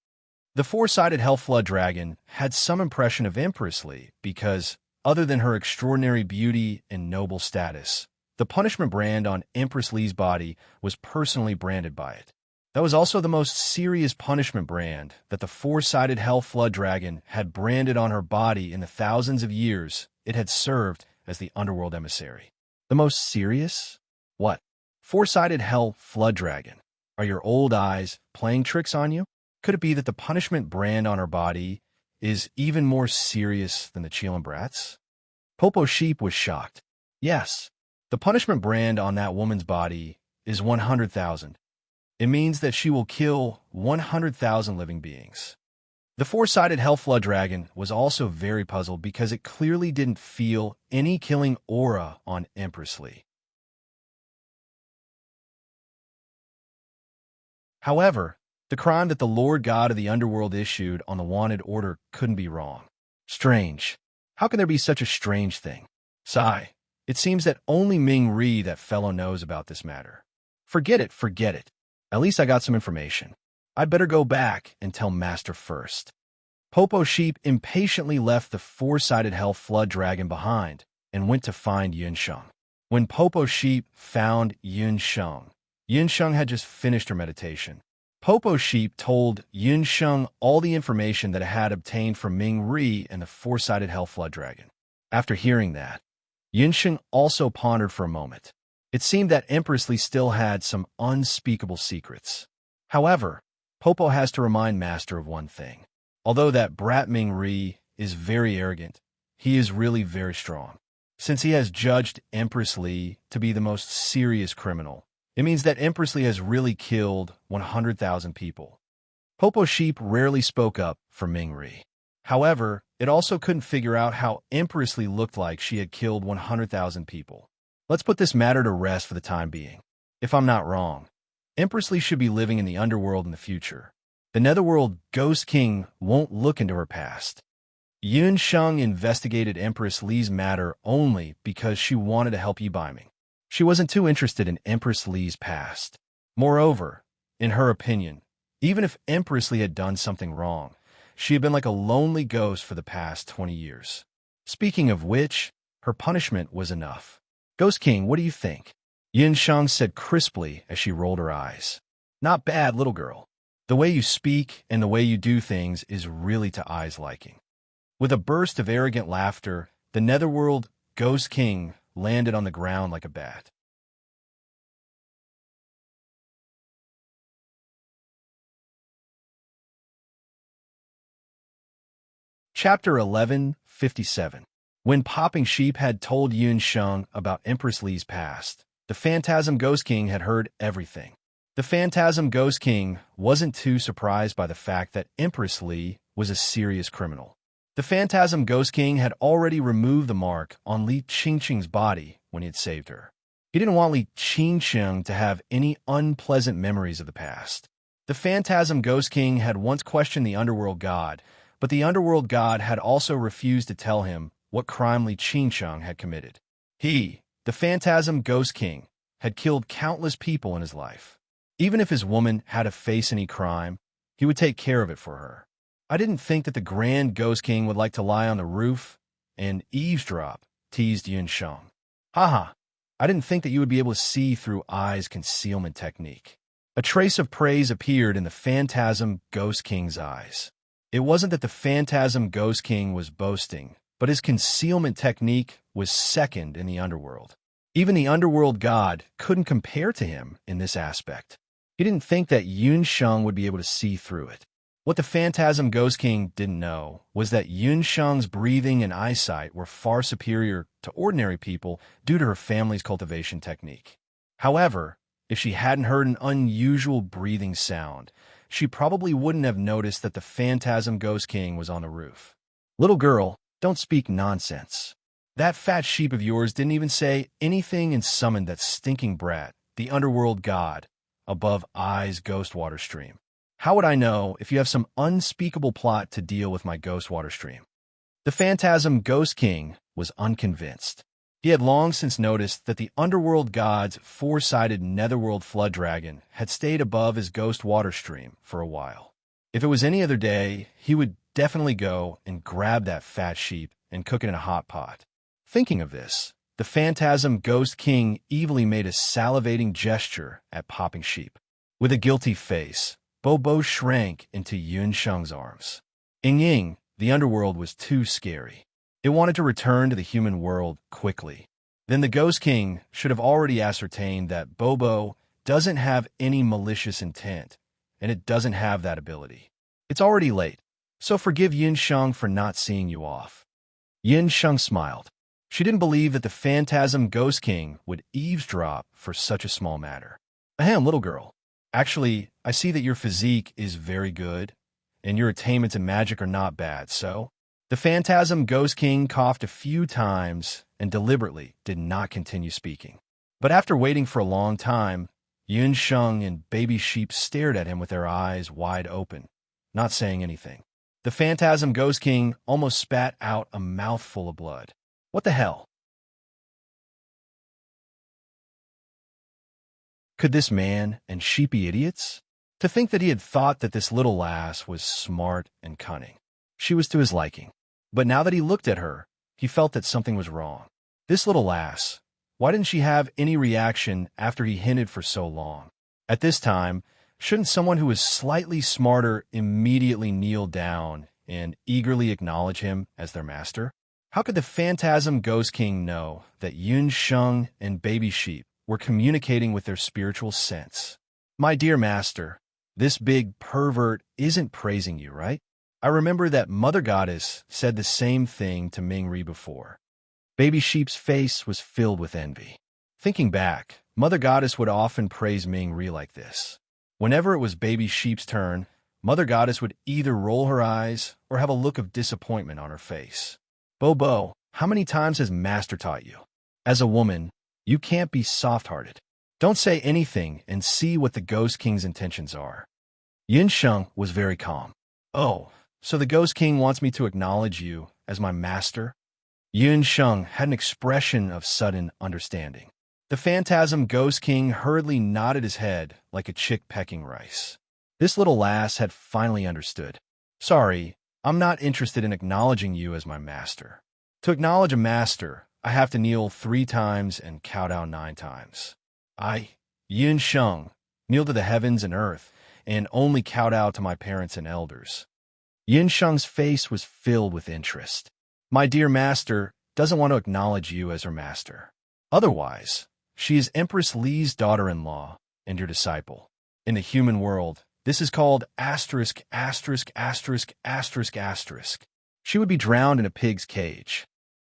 Speaker 1: The four-sided hell flood dragon had some impression of Empress Lee because, other than her extraordinary beauty and noble status, the punishment brand on Empress Lee's body was personally branded by it. That was also the most serious punishment brand that the four-sided hell flood dragon had branded on her body in the thousands of years it had served as the underworld emissary. The most serious? What? Four-sided hell flood dragon. Are your old eyes playing tricks on you? Could it be that the punishment brand on her body is even more serious than the Chilean brats? Popo Sheep was shocked. Yes, the punishment brand on that woman's body is 100,000. It means that she will kill 100,000 living beings. The four-sided hell flood dragon was also very puzzled because it clearly didn't feel any killing aura on Empress Lee. However, the crime that the Lord God of the Underworld issued on the wanted order couldn't be wrong. Strange. How can there be such a strange thing? Sigh. It seems that only Ming Ri, that fellow, knows about this matter. Forget it, forget it. At least I got some information. I'd better go back and tell Master first. Popo Sheep impatiently left the four-sided hell flood dragon behind and went to find Yunsheng. When Popo Sheep found Yunsheng had just finished her meditation. Popo Sheep told Yunsheng all the information that it had obtained from Ming Ri and the four-sided hell flood dragon. After hearing that, Yunsheng also pondered for a moment. It seemed that Empress Lee still had some unspeakable secrets. However, Popo has to remind Master of one thing. Although that brat Ming Ri is very arrogant, he is really very strong. Since he has judged Empress Lee to be the most serious criminal, it means that Empress Lee has really killed 100,000 people. Popo Sheep rarely spoke up for Ming Ri. However, it also couldn't figure out how Empress Lee looked like she had killed 100,000 people. Let's put this matter to rest for the time being. If I'm not wrong, Empress Lee should be living in the underworld in the future. The Netherworld Ghost King won't look into her past. Yunsheng investigated Empress Lee's matter only because she wanted to help Yibaiming. She wasn't too interested in Empress Lee's past. Moreover, in her opinion, even if Empress Lee had done something wrong, she had been like a lonely ghost for the past 20 years. Speaking of which, her punishment was enough. Ghost King, what do you think? Yunsheng said crisply as she rolled her eyes. Not bad, little girl. The way you speak and the way you do things is really to Ai's liking. With a burst of arrogant laughter, the Netherworld Ghost King landed on the ground like a bat. Chapter 1157. When Popping Sheep had told Yunsheng about Empress Lee's past, the Phantasm Ghost King had heard everything. The Phantasm Ghost King wasn't too surprised by the fact that Empress Lee was a serious criminal. The Phantasm Ghost King had already removed the mark on Li Qingqing's body when he had saved her. He didn't want Li Qingqing to have any unpleasant memories of the past. The Phantasm Ghost King had once questioned the Underworld God, but the Underworld God had also refused to tell him what crime Li Qingqing had committed. He, the Phantasm Ghost King, had killed countless people in his life. Even if his woman had to face any crime, he would take care of it for her. I didn't think that the Grand Ghost King would like to lie on the roof and eavesdrop, teased Yunsheng. Haha, I didn't think that you would be able to see through Ai's concealment technique. A trace of praise appeared in the Phantasm Ghost King's eyes. It wasn't that the Phantasm Ghost King was boasting, but his concealment technique was second in the underworld. Even the underworld god couldn't compare to him in this aspect. He didn't think that Yunsheng would be able to see through it. What the Phantasm Ghost King didn't know was that Yun Sheng's breathing and eyesight were far superior to ordinary people due to her family's cultivation technique. However, if she hadn't heard an unusual breathing sound, she probably wouldn't have noticed that the Phantasm Ghost King was on the roof. Little girl, don't speak nonsense. That fat sheep of yours didn't even say anything and summoned that stinking brat, the underworld god, above I's ghost water stream. How would I know if you have some unspeakable plot to deal with my ghost water stream? The Phantasm Ghost King was unconvinced. He had long since noticed that the underworld god's four-sided netherworld flood dragon had stayed above his ghost water stream for a while. If it was any other day, he would definitely go and grab that fat sheep and cook it in a hot pot. Thinking of this, the Phantasm Ghost King evilly made a salivating gesture at popping sheep. With a guilty face, Bobo shrank into Yun Sheng's arms. Ying, the underworld was too scary. It wanted to return to the human world quickly. Then the Ghost King should have already ascertained that Bobo doesn't have any malicious intent, and it doesn't have that ability. It's already late, so forgive Yun Sheng for not seeing you off. Yun Sheng smiled. She didn't believe that the Phantasm Ghost King would eavesdrop for such a small matter. Ahem, little girl. Actually, I see that your physique is very good, and your attainments in magic are not bad, so... The Phantasm Ghost King coughed a few times and deliberately did not continue speaking. But after waiting for a long time, Yun Sheng and Baby Sheep stared at him with their eyes wide open, not saying anything. The Phantasm Ghost King almost spat out a mouthful of blood. What the hell? Could this man and sheep be idiots? To think that he had thought that this little lass was smart and cunning. She was to his liking. But now that he looked at her, he felt that something was wrong. This little lass, why didn't she have any reaction after he hinted for so long? At this time, shouldn't someone who was slightly smarter immediately kneel down and eagerly acknowledge him as their master? How could the Phantasm Ghost King know that Yun Sheng and Baby Sheep were communicating with their spiritual sense? My dear master, this big pervert isn't praising you, right? I remember that Mother Goddess said the same thing to Mingri before. Baby Sheep's face was filled with envy. Thinking back, Mother Goddess would often praise Mingri like this. Whenever it was Baby Sheep's turn, Mother Goddess would either roll her eyes or have a look of disappointment on her face. Bobo, how many times has Master taught you? As a woman, you can't be soft-hearted. Don't say anything and see what the Ghost King's intentions are. Yun Sheng was very calm. Oh, so the Ghost King wants me to acknowledge you as my master? Yun Sheng had an expression of sudden understanding. The Phantasm Ghost King hurriedly nodded his head like a chick pecking rice. This little lass had finally understood. Sorry, I'm not interested in acknowledging you as my master. To acknowledge a master, I have to kneel 3 times and cow down 9 times. I, Yun Sheng, kneel to the heavens and earth, and only kowtow to my parents and elders. Yun Sheng's face was filled with interest. My dear master doesn't want to acknowledge you as her master. Otherwise, she is Empress Li's daughter-in-law and your disciple. In the human world, this is called asterisk, asterisk, asterisk, asterisk, asterisk. She would be drowned in a pig's cage.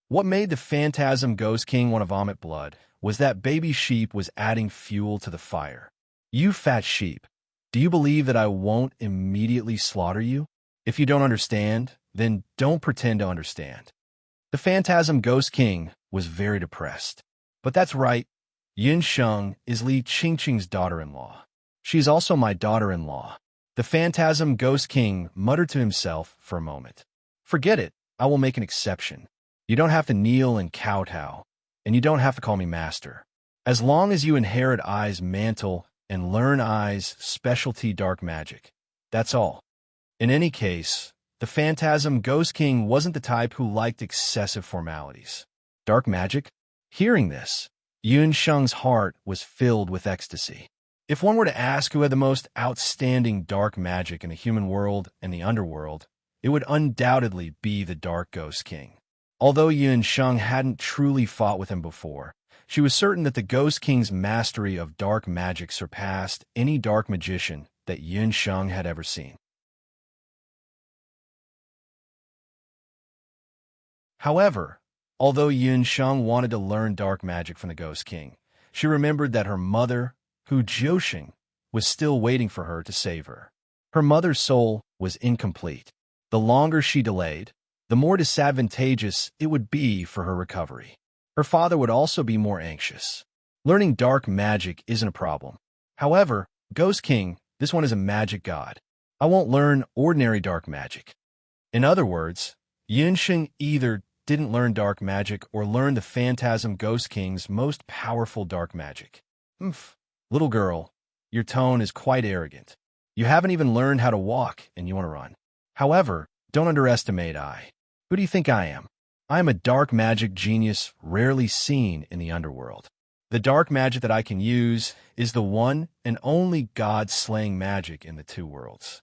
Speaker 1: What made the Phantasm Ghost King want to vomit blood was that Baby Sheep was adding fuel to the fire. You fat sheep, do you believe that I won't immediately slaughter you? If you don't understand, then don't pretend to understand. The Phantasm Ghost King was very depressed. But that's right, Yun Sheng is Li Qingqing's daughter-in-law. She is also my daughter-in-law. The Phantasm Ghost King muttered to himself for a moment. Forget it, I will make an exception. You don't have to kneel and kowtow, and you don't have to call me master. As long as you inherit I's mantle and learn I's specialty dark magic, that's all. In any case, the Phantasm Ghost King wasn't the type who liked excessive formalities. Dark magic? Hearing this, Yun Sheng's heart was filled with ecstasy. If one were to ask who had the most outstanding dark magic in the human world and the underworld, it would undoubtedly be the Dark Ghost King. Although Yun Sheng hadn't truly fought with him before, she was certain that the Ghost King's mastery of dark magic surpassed any dark magician that Yun Sheng had ever seen. However, although Yun Sheng wanted to learn dark magic from the Ghost King, she remembered that her mother, Hu Jiuxing, was still waiting for her to save her. Her mother's soul was incomplete. The longer she delayed, the more disadvantageous it would be for her recovery. Her father would also be more anxious. Learning dark magic isn't a problem. However, Ghost King, this one is a magic god. I won't learn ordinary dark magic. In other words, Yunsheng either didn't learn dark magic or learn the Phantasm Ghost King's most powerful dark magic. Little girl, your tone is quite arrogant. You haven't even learned how to walk and you want to run. However, don't underestimate I. Who do you think I am? I am a dark magic genius rarely seen in the underworld. The dark magic that I can use is the one and only god-slaying magic in the two worlds.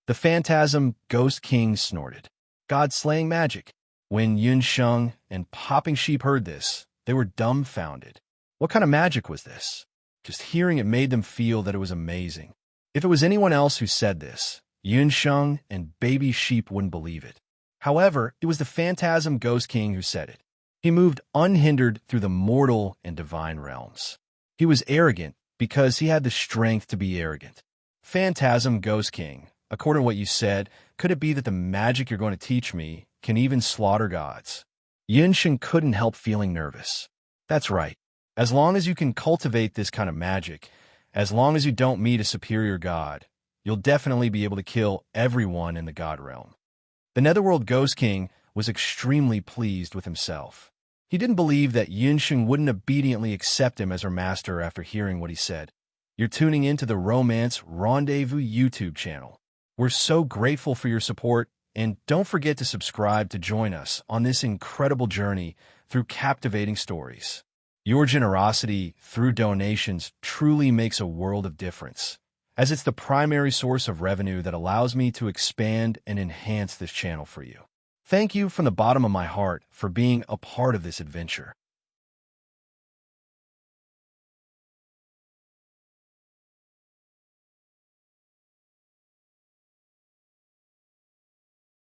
Speaker 1: The Phantasm Ghost King snorted. God-slaying magic. When Yunsheng and Popping Sheep heard this, they were dumbfounded. What kind of magic was this? Just hearing it made them feel that it was amazing. If it was anyone else who said this, Yunsheng and Baby Sheep wouldn't believe it. However, it was the Phantasm Ghost King who said it. He moved unhindered through the mortal and divine realms. He was arrogant because he had the strength to be arrogant. Phantasm Ghost King, according to what you said, could it be that the magic you're going to teach me can even slaughter gods? Yunsheng couldn't help feeling nervous. That's right. As long as you can cultivate this kind of magic, as long as you don't meet a superior god, you'll definitely be able to kill everyone in the god realm. The Netherworld Ghost King was extremely pleased with himself. He didn't believe that Yunsheng wouldn't obediently accept him as her master after hearing what he said. You're tuning into the Romance Rendezvous YouTube channel. We're so grateful for your support, and don't forget to subscribe to join us on this incredible journey through captivating stories. Your generosity through donations truly makes a world of difference, as it's the primary source of revenue that allows me to expand and enhance this channel for you. Thank you from the bottom of my heart for being a part of this adventure.